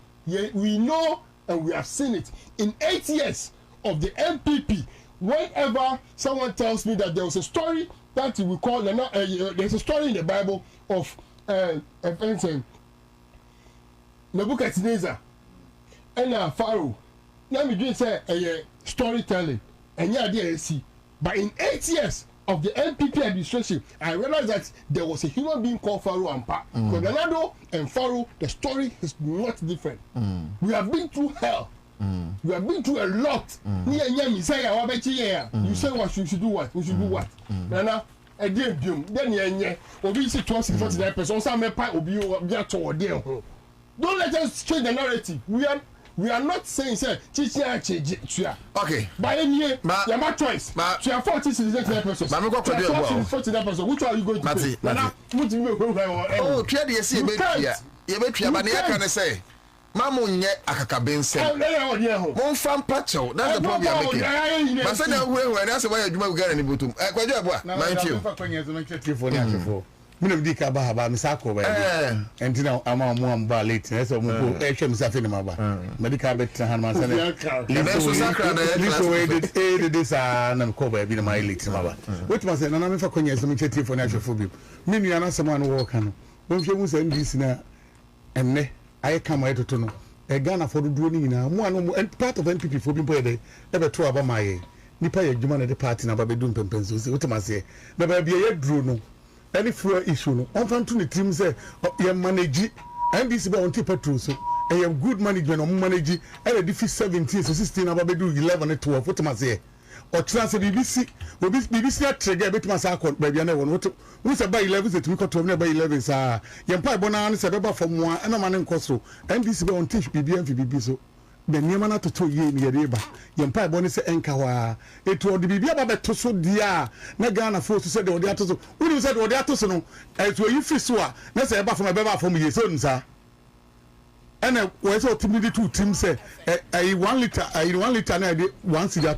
Speaker 7: we know and we have seen it. In 8 years of the MPP, whenever someone tells me that there was a story that we call, there's a story in the Bible of Nebuchadnezzar and Pharaoh. Now we do say storytelling, and yeah, there is see. But in 8 years of the NPP administration, I realized that there was a human being called Pharaoh and Pa. But Ronaldo and Pharaoh, the story is not different. We have been through hell. We have been through a lot. You say what you should do what? We should do what? Nana, a dear doom. Then yeah, or we see 49%. Some may pay or be at all. Don't let us change the narrative. We are not saying okay. By any year, you have choice. You have 40 citizens. Which one are you going to take?
Speaker 1: Oh, try to see a but I can say. Mamu nye akakabense. Mon fam pacho. That's the point we are making. But say that when that's why you do get any butum. Kwajo abua. Mind you.
Speaker 8: Minum di ka ba ba misako ba. Entina ama mo amba late. Na so mo ko e hwe misafe ni maba. Medical bet han man say.
Speaker 1: So sakra na
Speaker 8: so e this na ko ba bi na my late maba. What man say na me fa konya so me cheti for na hwefo bi. Me nua na sema no wo ka no. Won hwe mu say ndisi na enne aye kama etoto no. E Ghana for do ni nyina mo anu part of NPP for bi boy dey. E be to aba maye. Nipa ye djuma na de party na ba be do mpempenso. What man say? Na ba bi ye duro no. Any fuel issue no on fan to the team say you manage and this about on petrol so and you have good management on manage and the defeat 17 so 16 about do 11 and 12 what must say or chance BBC at trigger bit must account baby and one what say by 11 that we got to by 11 sir yampa bona say beba from one and man in costo and this about on teach BB so the Niamana to ye near Reba, Yampa Bonnie say Enkawa, it will be about to so dear, Nagana force to say the Odiatos, who said Odiatos, no, as where you fiswa, let's say about from a beba from your son, sir. And I was so timid to Tim say, a 1 liter, a 1 liter, and I did 1 cigar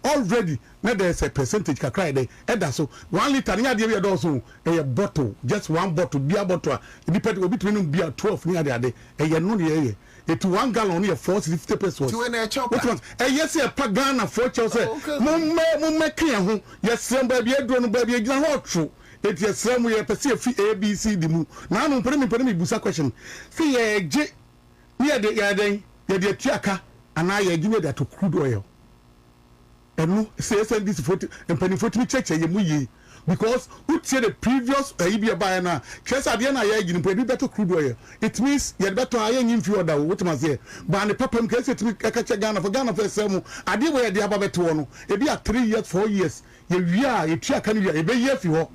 Speaker 8: already. Now there's a percentage can cry there, and so 1 liter, near the also a bottle, just one bottle, beer bottle, depending between beer 12 near the other, a year. It 1 gallon here 40-50 pesos.
Speaker 1: To a chopper.
Speaker 8: Yes, a pagana for Chelsea. Mumma clear, yes, some baby, a drone baby, a hot true. It is some way a Pacific ABC the moon. Now, no, put me busa question. See a J near the Yade, the Tiaka, and I give that to crude oil. And no, say this 40 and penny 40 checks a yemuyi. Because who said the previous Ibia Bayana, Chess Adiana Yagin, but better crude oil. It means you had better iron in few other what must say. But the papa case it me catch a Ghana for Ghana for some. I did where the Ababetono. It be a 3 years, 4 years. You check can you a year for.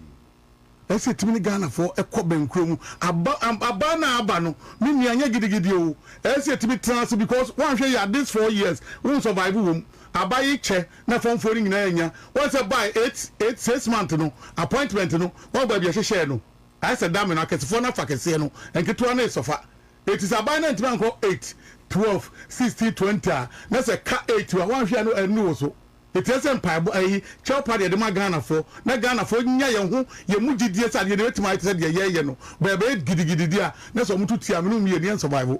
Speaker 8: I said to me Ghana for a Coben Crum. Abana Abano, Mimi and Yagidio. I said to me transfer because one share this 4 years won't survive womb. Abayi che na phone phoning na enya once buy 6 months no appointment no one baby share no I said damn na kesefo na fa kese no enketo na sofa it is abayi na ntima nko 8 12 16 20 na say ka 8 wa one hwe no enu so it is empire ayi chow party de ma Ghana for na Ghana for nya ye ho ye mu gidie sa de wetima ite de ye no bebe gidigidi dia na so mutu tia me no me ye survival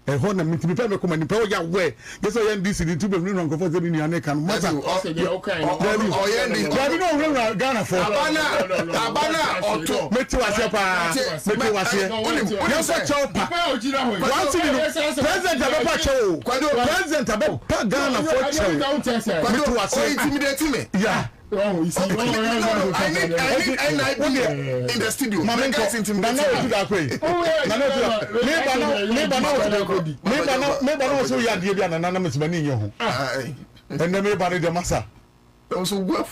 Speaker 8: hona mitimi pe me ko mani pe o ya we yes o yan DC to be no nko for say ni ane kan masa okay o yan di no we Ghana for abana oto meti wase pa meti wase yes o chopa one thing president ababa chow president ababa Ghana for chow meti wase o intimidate me yeah
Speaker 18: Oh, you see,
Speaker 1: I need NIP in the studio.
Speaker 8: Mama, guys, into me. Nana, do that way. Maybe also you are the Nana Miss Manin, you. And then maybe the massa. Also, well,